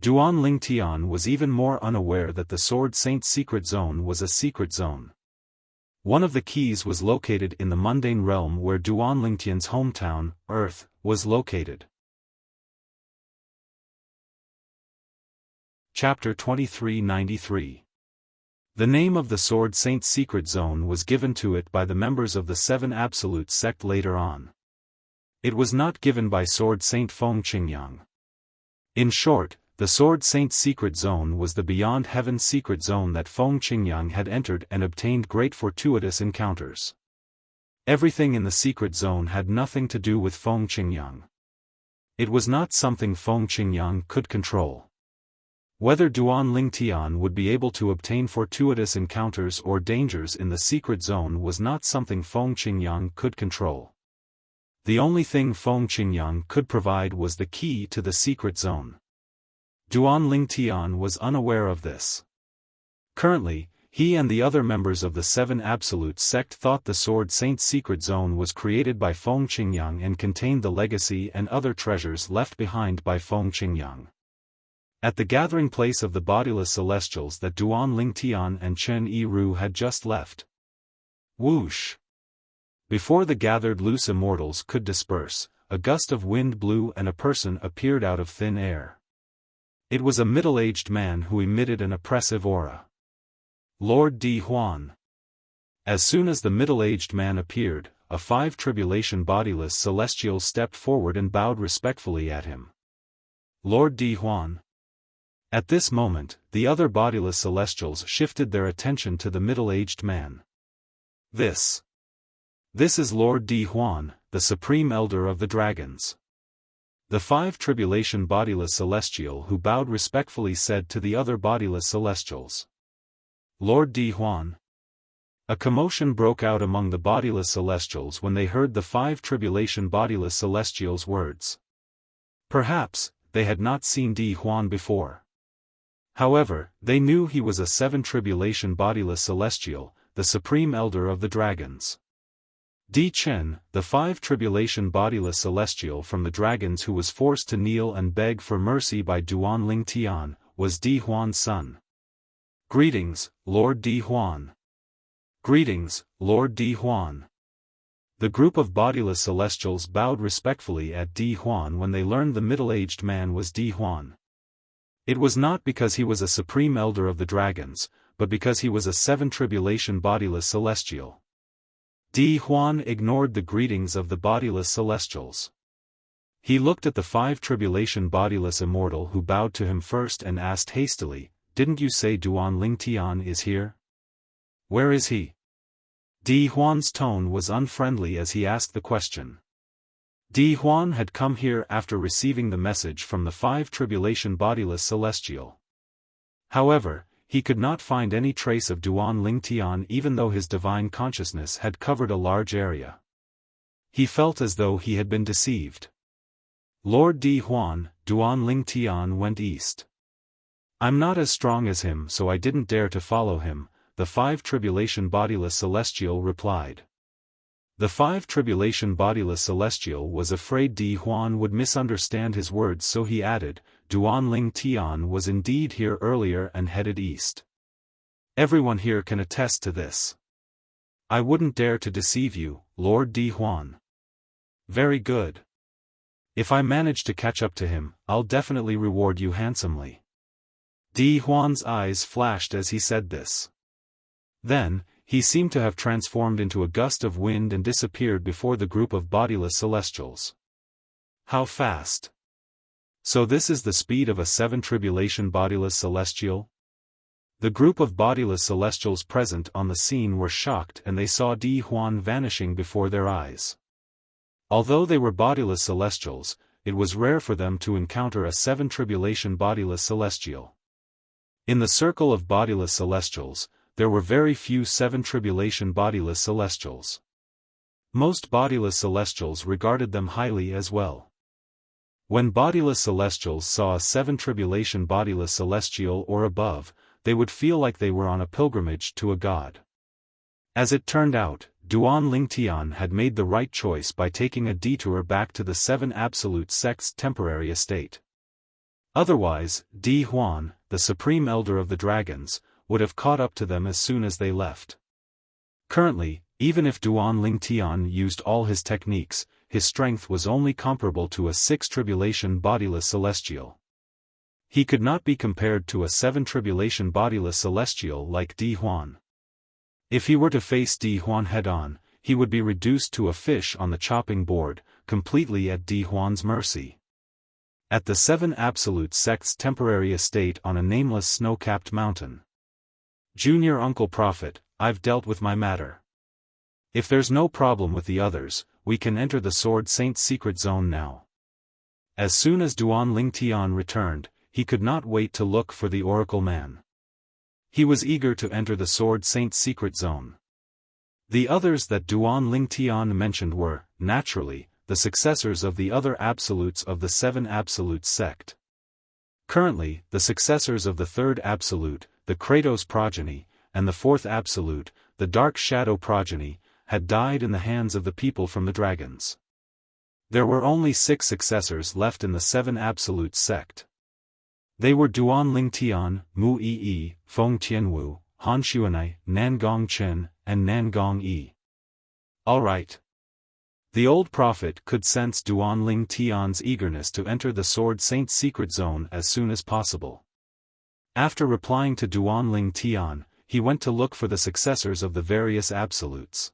Duan Lingtian was even more unaware that the Sword Saint's secret zone was a secret zone. One of the keys was located in the mundane realm where Duan Lingtian's hometown, Earth, was located. Chapter 2393. The name of the Sword Saint's secret zone was given to it by the members of the 7 Absolute sect later on. It was not given by Sword Saint Feng Qingyang. In short, the Sword Saint's secret zone was the Beyond Heaven secret zone that Feng Qingyang had entered and obtained great fortuitous encounters. Everything in the secret zone had nothing to do with Feng Qingyang. It was not something Feng Qingyang could control. Whether Duan Lingtian would be able to obtain fortuitous encounters or dangers in the secret zone was not something Feng Qingyang could control. The only thing Feng Qingyang could provide was the key to the secret zone. Duan Lingtian was unaware of this. Currently, he and the other members of the 7 Absolute sect thought the Sword Saint's secret zone was created by Feng Qingyang and contained the legacy and other treasures left behind by Feng Qingyang. At the gathering place of the bodiless celestials that Duan Lingtian and Chen Yiru had just left. Whoosh! Before the gathered loose immortals could disperse, a gust of wind blew and a person appeared out of thin air. It was a middle-aged man who emitted an oppressive aura. Lord Di Huan. As soon as the middle-aged man appeared, a 5 tribulation bodiless celestials stepped forward and bowed respectfully at him. Lord Di Huan. At this moment, the other bodiless celestials shifted their attention to the middle-aged man. This is Lord Di Huan, the Supreme Elder of the Dragons. The 5 tribulation bodiless celestial who bowed respectfully said to the other bodiless celestials. Lord Di Huan. A commotion broke out among the bodiless celestials when they heard the 5 tribulation bodiless celestials' words. Perhaps, they had not seen Di Huan before. However, they knew he was a 7 tribulation bodiless celestial, the Supreme Elder of the Dragons. Di Chen, the 5 tribulation bodiless celestial from the dragons who was forced to kneel and beg for mercy by Duan Lingtian, was Di Huan's son. Greetings, Lord Di Huan. Greetings, Lord Di Huan. The group of bodiless celestials bowed respectfully at Di Huan when they learned the middle-aged man was Di Huan. It was not because he was a Supreme Elder of the Dragons, but because he was a 7 tribulation bodiless celestial. Di Huan ignored the greetings of the bodiless celestials. He looked at the 5 tribulation bodiless immortal who bowed to him first and asked hastily, "Didn't you say Duan Lingtian is here? Where is he?" Di Huan's tone was unfriendly as he asked the question. Di Huan had come here after receiving the message from the 5 tribulation bodiless celestial. However, he could not find any trace of Duan Ling Tian even though his divine consciousness had covered a large area. He felt as though he had been deceived. Lord Di Huan, Duan Ling Tian went east. I'm not as strong as him so I didn't dare to follow him, the 5 tribulation bodiless celestial replied. The 5 tribulation bodiless celestial was afraid Di Huan would misunderstand his words so he added, Duan Ling Tian was indeed here earlier and headed east. Everyone here can attest to this. I wouldn't dare to deceive you, Lord Di Huan. Very good. If I manage to catch up to him, I'll definitely reward you handsomely. Di Huan's eyes flashed as he said this. Then, he seemed to have transformed into a gust of wind and disappeared before the group of bodiless celestials. How fast! So this is the speed of a 7 tribulation bodiless celestial? The group of bodiless celestials present on the scene were shocked and they saw Di Huan vanishing before their eyes. Although they were bodiless celestials, it was rare for them to encounter a 7 tribulation bodiless celestial. In the circle of bodiless celestials, there were very few 7 tribulation bodiless celestials. Most bodiless celestials regarded them highly as well. When bodiless celestials saw a 7 tribulation bodiless celestial or above, they would feel like they were on a pilgrimage to a god. As it turned out, Duan Ling Tian had made the right choice by taking a detour back to the 7 Absolute Sect's temporary estate. Otherwise, Di Huan, the supreme elder of the dragons, would have caught up to them as soon as they left. Currently, even if Duan Ling Tian used all his techniques, his strength was only comparable to a 6 tribulation bodiless celestial. He could not be compared to a 7 tribulation bodiless celestial like Di Huan. If he were to face Di Huan head-on, he would be reduced to a fish on the chopping board, completely at Di Huan's mercy. At the 7 Absolute Sect's temporary estate on a nameless snow-capped mountain. Junior Uncle Prophet, I've dealt with my matter. If there's no problem with the others, we can enter the Sword Saint's secret zone now. As soon as Duan Ling Tian returned, he could not wait to look for the Oracle Man. He was eager to enter the Sword Saint's secret zone. The others that Duan Ling Tian mentioned were, naturally, the successors of the other absolutes of the 7 Absolute Sect. Currently, the successors of the 3rd Absolute, the Kratos progeny, and the 4th Absolute, the Dark Shadow progeny, had died in the hands of the people from the dragons. There were only 6 successors left in the 7 Absolute Sect. They were Duan Ling Tian, Mu Yi, Feng Tianwu, Han Xuanai, Nangong Chen, and Nangong Yi. Alright. The old prophet could sense Duan Ling Tian's eagerness to enter the Sword Saint's secret zone as soon as possible. After replying to Duan Ling Tian, he went to look for the successors of the various absolutes.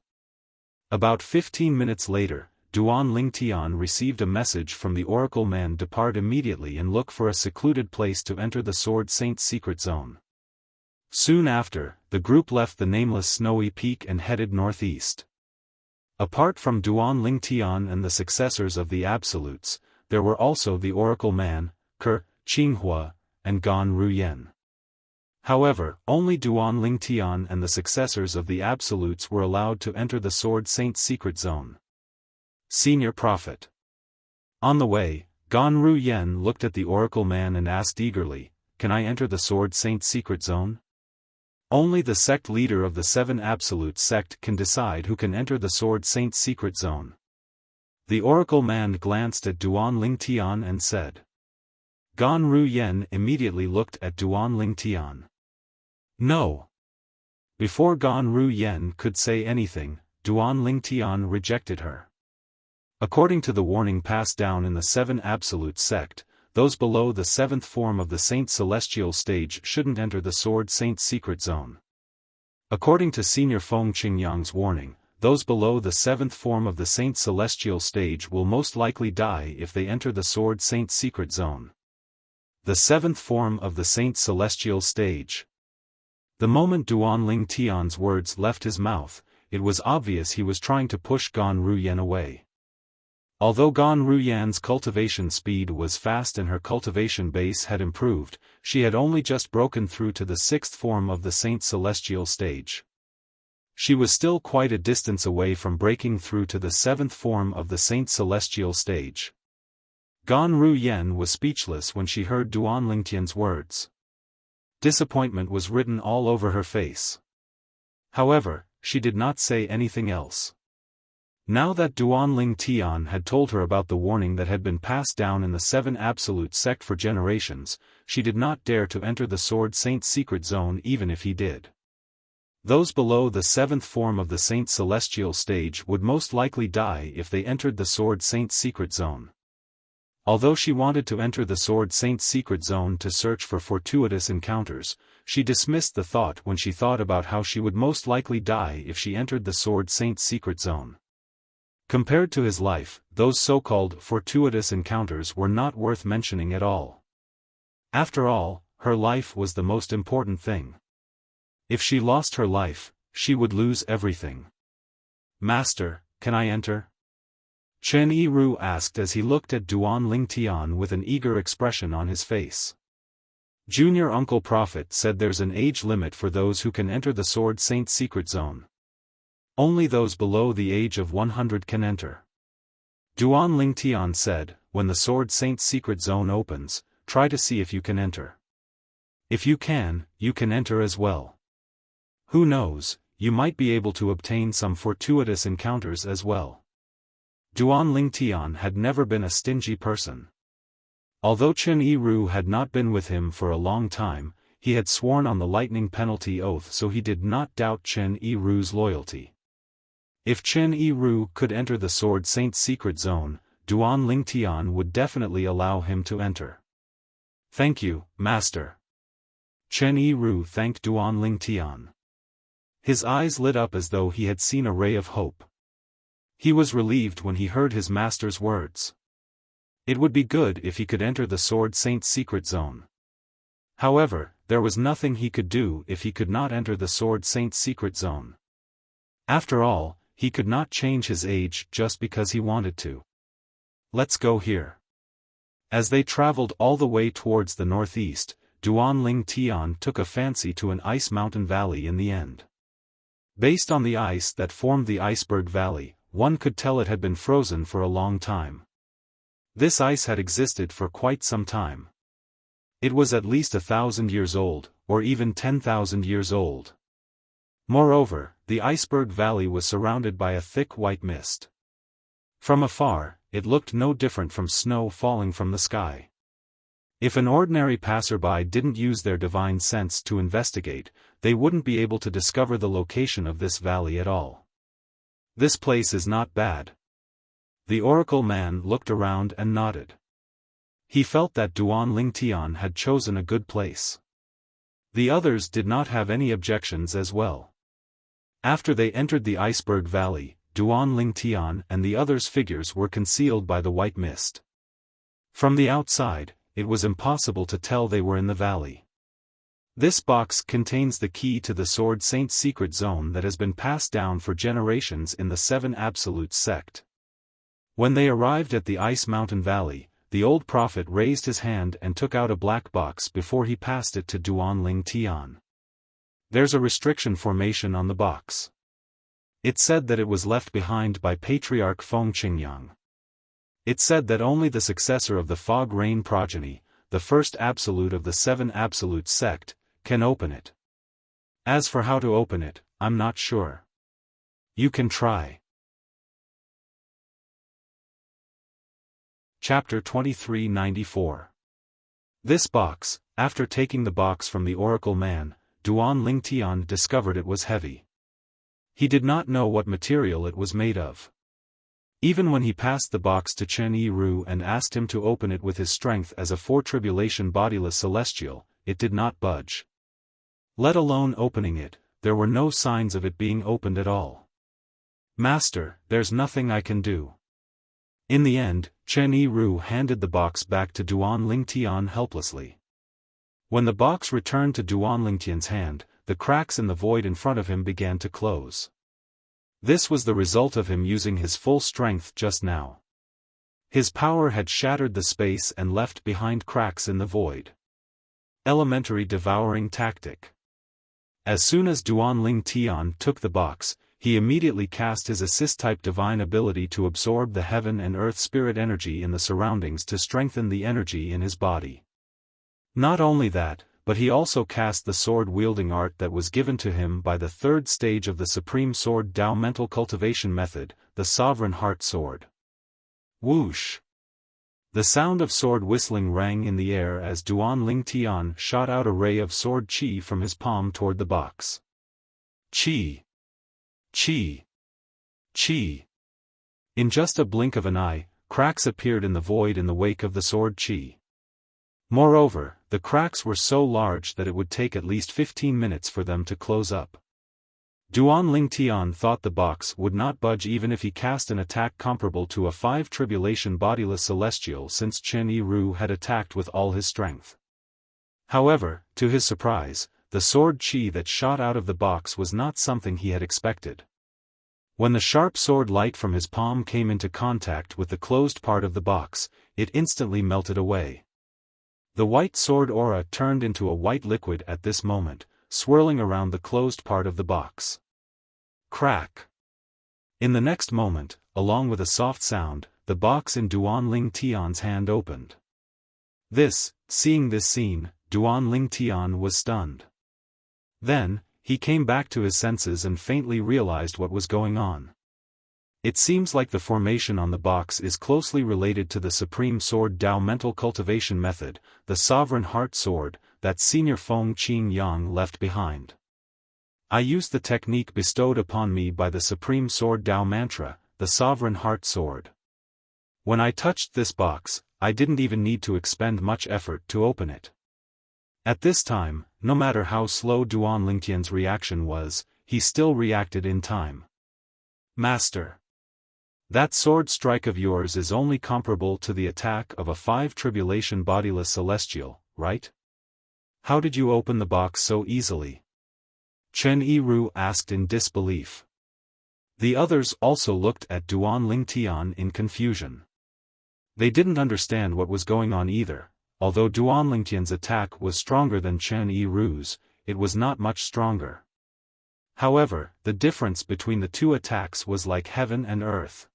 About 15 minutes later, Duan Ling Tian received a message from the Oracle Man: depart immediately and look for a secluded place to enter the Sword Saint's secret zone. Soon after, the group left the nameless snowy peak and headed northeast. Apart from Duan Ling Tian and the successors of the absolutes, there were also the Oracle Man, Ke, Qinghua, and Gan Ruyen. However, only Duan Ling Tian and the successors of the absolutes were allowed to enter the Sword Saint's secret zone. Senior Prophet. On the way, Gan Ruyen looked at the Oracle Man and asked eagerly, can I enter the Sword Saint's secret zone? Only the sect leader of the 7 Absolute Sect can decide who can enter the Sword Saint's secret zone. The Oracle Man glanced at Duan Ling Tian and said. Gan Ruyen immediately looked at Duan Ling Tian. No. Before Gan Ruyen could say anything, Duan Ling Tian rejected her. According to the warning passed down in the 7 Absolute Sect, those below the 7th form of the Saint Celestial stage shouldn't enter the Sword Saint's secret zone. According to Senior Feng Qingyang's warning, those below the 7th form of the Saint Celestial stage will most likely die if they enter the Sword Saint's secret zone. The 7th form of the Saint Celestial stage. The moment Duan Ling Tian's words left his mouth, it was obvious he was trying to push Gan Ruyan away. Although Gan Ruyan's cultivation speed was fast and her cultivation base had improved, she had only just broken through to the 6th form of the Saint Celestial stage. She was still quite a distance away from breaking through to the 7th form of the Saint Celestial stage. Gan Ruyan was speechless when she heard Duan Lingtian's words. Disappointment was written all over her face. However, she did not say anything else. Now that Duan Lingtian had told her about the warning that had been passed down in the 7 Absolute sect for generations, she did not dare to enter the Sword Saint's secret zone even if he did. Those below the 7th form of the Saint Celestial stage would most likely die if they entered the Sword Saint's secret zone. Although she wanted to enter the Sword Saint's secret zone to search for fortuitous encounters, she dismissed the thought when she thought about how she would most likely die if she entered the Sword Saint's secret zone. Compared to his life, those so-called fortuitous encounters were not worth mentioning at all. After all, her life was the most important thing. If she lost her life, she would lose everything. "Master, can I enter?" Chen Yiru asked as he looked at Duan Lingtian with an eager expression on his face. Junior Uncle Prophet said there's an age limit for those who can enter the Sword Saint's secret zone. Only those below the age of 100 can enter. Duan Lingtian said, when the Sword Saint's secret zone opens, try to see if you can enter. If you can enter as well. Who knows, you might be able to obtain some fortuitous encounters as well. Duan Lingtian had never been a stingy person. Although Chen Yiru had not been with him for a long time, he had sworn on the lightning penalty oath, so he did not doubt Chen Yiru's loyalty. If Chen Yiru could enter the Sword Saint's secret zone, Duan Lingtian would definitely allow him to enter. "Thank you, Master." Chen Yiru thanked Duan Lingtian. His eyes lit up as though he had seen a ray of hope. He was relieved when he heard his master's words. It would be good if he could enter the Sword Saint's secret zone. However, there was nothing he could do if he could not enter the Sword Saint's secret zone. After all, he could not change his age just because he wanted to. "Let's go here." As they traveled all the way towards the northeast, Duan Lingtian took a fancy to an ice mountain valley in the end. Based on the ice that formed the iceberg valley, one could tell it had been frozen for a long time. This ice had existed for quite some time. It was at least 1,000 years old, or even 10,000 years old. Moreover, the iceberg valley was surrounded by a thick white mist. From afar, it looked no different from snow falling from the sky. If an ordinary passerby didn't use their divine sense to investigate, they wouldn't be able to discover the location of this valley at all. "This place is not bad." The oracle man looked around and nodded. He felt that Duan Lingtian had chosen a good place. The others did not have any objections as well. After they entered the iceberg valley, Duan Lingtian and the others' figures were concealed by the white mist. From the outside, it was impossible to tell they were in the valley. This box contains the key to the Sword Saint's secret zone that has been passed down for generations in the 7 Absolute sect. When they arrived at the Ice Mountain Valley, the old prophet raised his hand and took out a black box before he passed it to Duan Lingtian. There's a restriction formation on the box. It said that it was left behind by Patriarch Feng Qingyang. It said that only the successor of the Fog Rain progeny, the first absolute of the 7 Absolute sect, can open it. As for how to open it, I'm not sure. You can try. Chapter 2394. This box, after taking the box from the oracle man, Duan Lingtian discovered it was heavy. He did not know what material it was made of. Even when he passed the box to Chen Yiru and asked him to open it with his strength as a four-tribulation bodiless celestial, it did not budge. Let alone opening it, there were no signs of it being opened at all. "Master, there's nothing I can do." In the end, Chen Yiru handed the box back to Duan Lingtian helplessly. When the box returned to Duan Lingtian's hand, the cracks in the void in front of him began to close. This was the result of him using his full strength just now. His power had shattered the space and left behind cracks in the void. Elementary devouring tactic. As soon as Duanling Tian took the box, he immediately cast his assist-type divine ability to absorb the heaven and earth spirit energy in the surroundings to strengthen the energy in his body. Not only that, but he also cast the sword-wielding art that was given to him by the third stage of the Supreme Sword Dao mental cultivation method, the Sovereign Heart Sword. Whoosh! The sound of sword whistling rang in the air as Duanling Tian shot out a ray of sword qi from his palm toward the box. Qi! Qi! Qi! In just a blink of an eye, cracks appeared in the void in the wake of the sword qi. Moreover, the cracks were so large that it would take at least 15 minutes for them to close up. Duanling Tian thought the box would not budge even if he cast an attack comparable to a 5 tribulation bodiless celestial, since Chen Yiru had attacked with all his strength. However, to his surprise, the sword qi that shot out of the box was not something he had expected. When the sharp sword light from his palm came into contact with the closed part of the box, it instantly melted away. The white sword aura turned into a white liquid at this moment, swirling around the closed part of the box. Crack! In the next moment, along with a soft sound, the box in Duanling Tian's hand opened. Seeing this scene, Duanling Tian was stunned. Then, he came back to his senses and faintly realized what was going on. It seems like the formation on the box is closely related to the Supreme Sword Dao mental cultivation method, the Sovereign Heart Sword, that Senior Feng Qing Yang left behind. I used the technique bestowed upon me by the Supreme Sword Dao mantra, the Sovereign Heart Sword. When I touched this box, I didn't even need to expend much effort to open it. At this time, no matter how slow Duanling Tian's reaction was, he still reacted in time. Master! That sword strike of yours is only comparable to the attack of a 5 tribulation bodiless celestial, right? How did you open the box so easily? Chen Yiru asked in disbelief. The others also looked at Duanling Tian in confusion. They didn't understand what was going on either. Although Duanling Tian's attack was stronger than Chen Yiru's, it was not much stronger. However, the difference between the two attacks was like heaven and earth.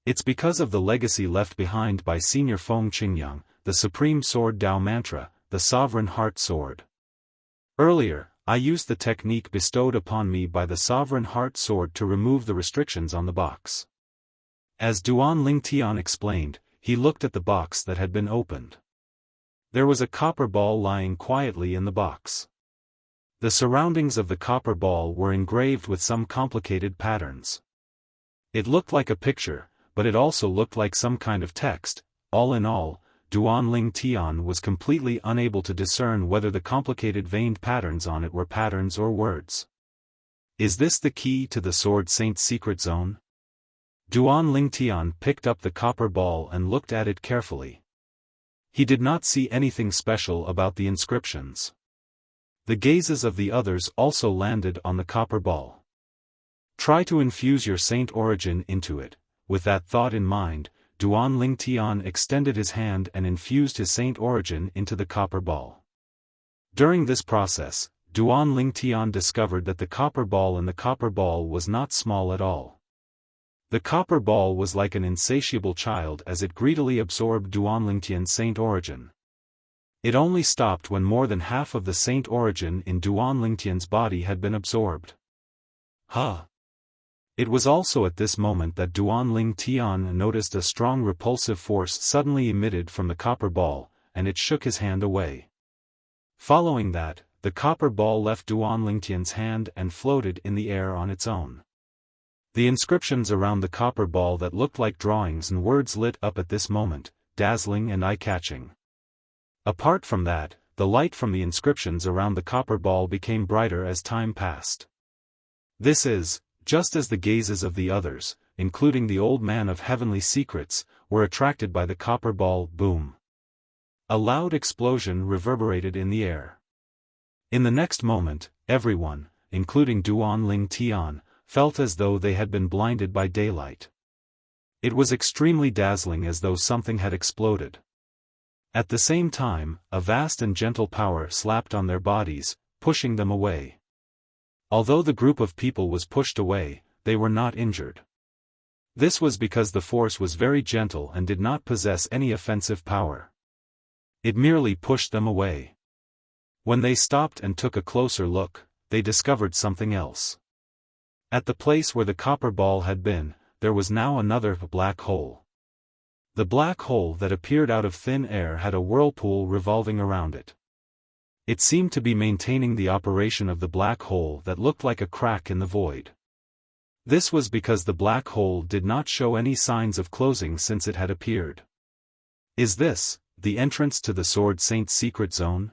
It's because of the legacy left behind by Senior Feng Qingyang, the Supreme Sword Dao mantra, the Sovereign Heart Sword. Earlier, I used the technique bestowed upon me by the Sovereign Heart Sword to remove the restrictions on the box. As Duanling Tian explained, he looked at the box that had been opened. There was a copper ball lying quietly in the box. The surroundings of the copper ball were engraved with some complicated patterns. It looked like a picture, but it also looked like some kind of text. All in all, Duanling Tian was completely unable to discern whether the complicated veined patterns on it were patterns or words. Is this the key to the Sword Saint's secret zone? Duanling Tian picked up the copper ball and looked at it carefully. He did not see anything special about the inscriptions. The gazes of the others also landed on the copper ball. Try to infuse your saint origin into it. With that thought in mind, Duanling Tian extended his hand and infused his saint origin into the copper ball. During this process, Duanling Tian discovered that the copper ball in the copper ball was not small at all. The copper ball was like an insatiable child as it greedily absorbed Duanling Tian's saint origin. It only stopped when more than half of the saint origin in Duanling Tian's body had been absorbed. It was also at this moment that Duanling Tian noticed a strong repulsive force suddenly emitted from the copper ball, and it shook his hand away. Following that, the copper ball left Duanling Tian's hand and floated in the air on its own. The inscriptions around the copper ball that looked like drawings and words lit up at this moment, dazzling and eye-catching. Apart from that, the light from the inscriptions around the copper ball became brighter as time passed. This is, just as the gazes of the others, including the old man of heavenly secrets, were attracted by the copper ball. Boom! A loud explosion reverberated in the air. In the next moment, everyone, including Duanling Tian, felt as though they had been blinded by daylight. It was extremely dazzling, as though something had exploded. At the same time, a vast and gentle power slapped on their bodies, pushing them away. Although the group of people was pushed away, they were not injured. This was because the force was very gentle and did not possess any offensive power. It merely pushed them away. When they stopped and took a closer look, they discovered something else. At the place where the copper ball had been, there was now another black hole. The black hole that appeared out of thin air had a whirlpool revolving around it. It seemed to be maintaining the operation of the black hole that looked like a crack in the void. This was because the black hole did not show any signs of closing since it had appeared. Is this the entrance to the Sword Saint's secret zone?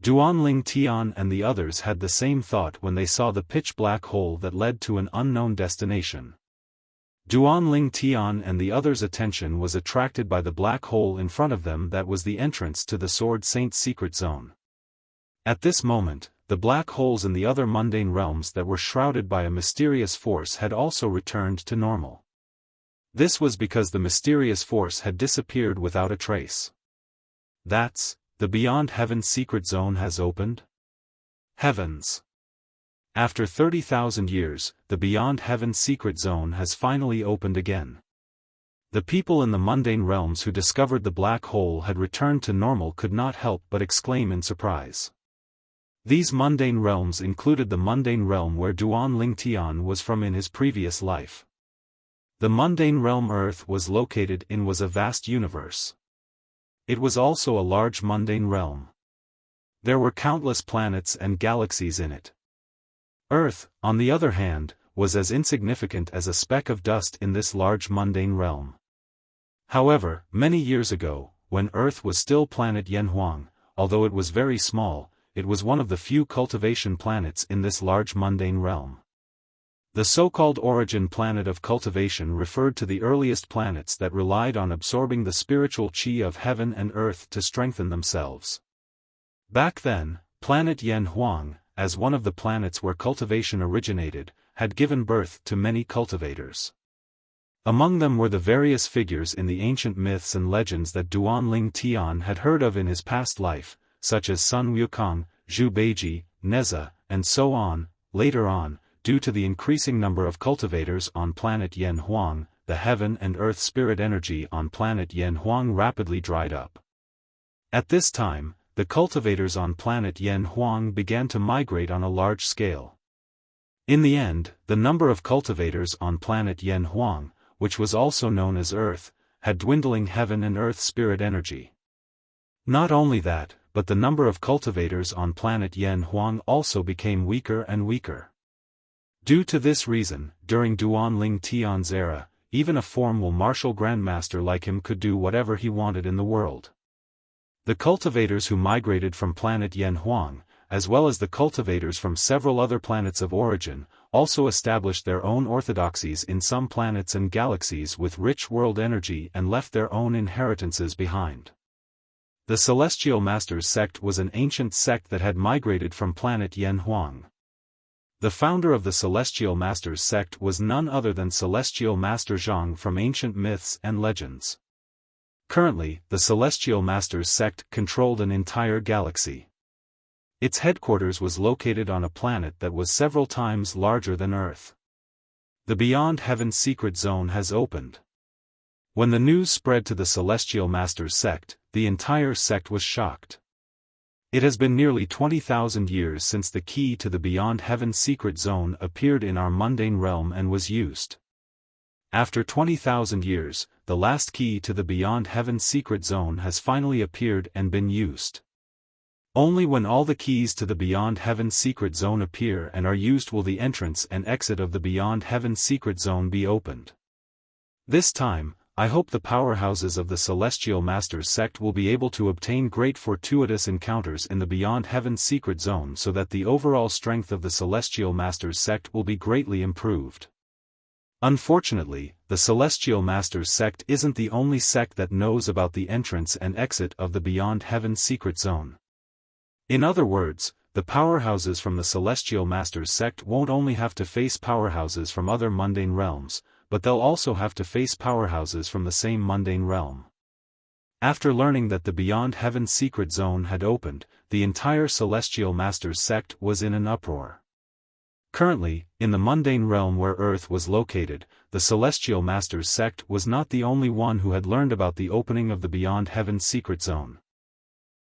Duanling Tian and the others had the same thought when they saw the pitch-black hole that led to an unknown destination. Duanling Tian and the others' attention was attracted by the black hole in front of them that was the entrance to the Sword Saint's secret zone. At this moment, the black holes in the other mundane realms that were shrouded by a mysterious force had also returned to normal. This was because the mysterious force had disappeared without a trace. That's, the Beyond Heaven's secret zone has opened? Heavens! After 30,000 years, the Beyond Heaven's secret zone has finally opened again. The people in the mundane realms who discovered the black hole had returned to normal could not help but exclaim in surprise. These mundane realms included the mundane realm where Duanling Tian was from in his previous life. The mundane realm Earth was located in was a vast universe. It was also a large mundane realm. There were countless planets and galaxies in it. Earth, on the other hand, was as insignificant as a speck of dust in this large mundane realm. However, many years ago, when Earth was still planet Yanhuang, although it was very small, it was one of the few cultivation planets in this large mundane realm. The so-called origin planet of cultivation referred to the earliest planets that relied on absorbing the spiritual qi of heaven and earth to strengthen themselves. Back then, planet Yanhuang, as one of the planets where cultivation originated, had given birth to many cultivators. Among them were the various figures in the ancient myths and legends that Duanling Tian had heard of in his past life, such as Sun Wukong, Zhu Beiji, Neza, and so on. Later on, due to the increasing number of cultivators on planet Yanhuang, the heaven and earth spirit energy on planet Yanhuang rapidly dried up. At this time, the cultivators on planet Yanhuang began to migrate on a large scale. In the end, the number of cultivators on planet Yanhuang, which was also known as Earth, had dwindling heaven and earth spirit energy. Not only that, but the number of cultivators on planet Yanhuang also became weaker and weaker. Due to this reason, during Duanling Tian's era, even a formal martial grandmaster like him could do whatever he wanted in the world. The cultivators who migrated from planet Yanhuang, as well as the cultivators from several other planets of origin, also established their own orthodoxies in some planets and galaxies with rich world energy and left their own inheritances behind. The Celestial Masters sect was an ancient sect that had migrated from planet Yanhuang. The founder of the Celestial Masters sect was none other than Celestial Master Zhang from ancient myths and legends. Currently, the Celestial Masters sect controlled an entire galaxy. Its headquarters was located on a planet that was several times larger than Earth. The Beyond Heaven's secret zone has opened. When the news spread to the Celestial Masters sect, the entire sect was shocked. It has been nearly 20,000 years since the key to the Beyond Heaven's secret zone appeared in our mundane realm and was used. After 20,000 years, the last key to the Beyond Heaven's secret zone has finally appeared and been used. Only when all the keys to the Beyond Heaven's secret zone appear and are used will the entrance and exit of the Beyond Heaven's secret zone be opened. This time, I hope the powerhouses of the Celestial Masters sect will be able to obtain great fortuitous encounters in the Beyond Heaven's secret zone so that the overall strength of the Celestial Masters sect will be greatly improved. Unfortunately, the Celestial Masters sect isn't the only sect that knows about the entrance and exit of the Beyond Heaven's secret zone. In other words, the powerhouses from the Celestial Masters sect won't only have to face powerhouses from other mundane realms, but they'll also have to face powerhouses from the same mundane realm. After learning that the Beyond Heaven secret zone had opened, the entire Celestial Masters sect was in an uproar. Currently, in the mundane realm where Earth was located, the Celestial Masters sect was not the only one who had learned about the opening of the Beyond Heaven secret zone.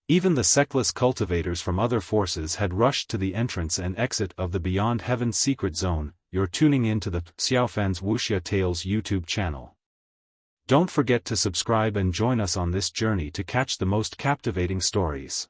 Even the sectless cultivators from other forces had rushed to the entrance and exit of the Beyond Heaven secret zone. You're tuning in to the Xiaofan's Wuxia Tales YouTube channel. Don't forget to subscribe and join us on this journey to catch the most captivating stories.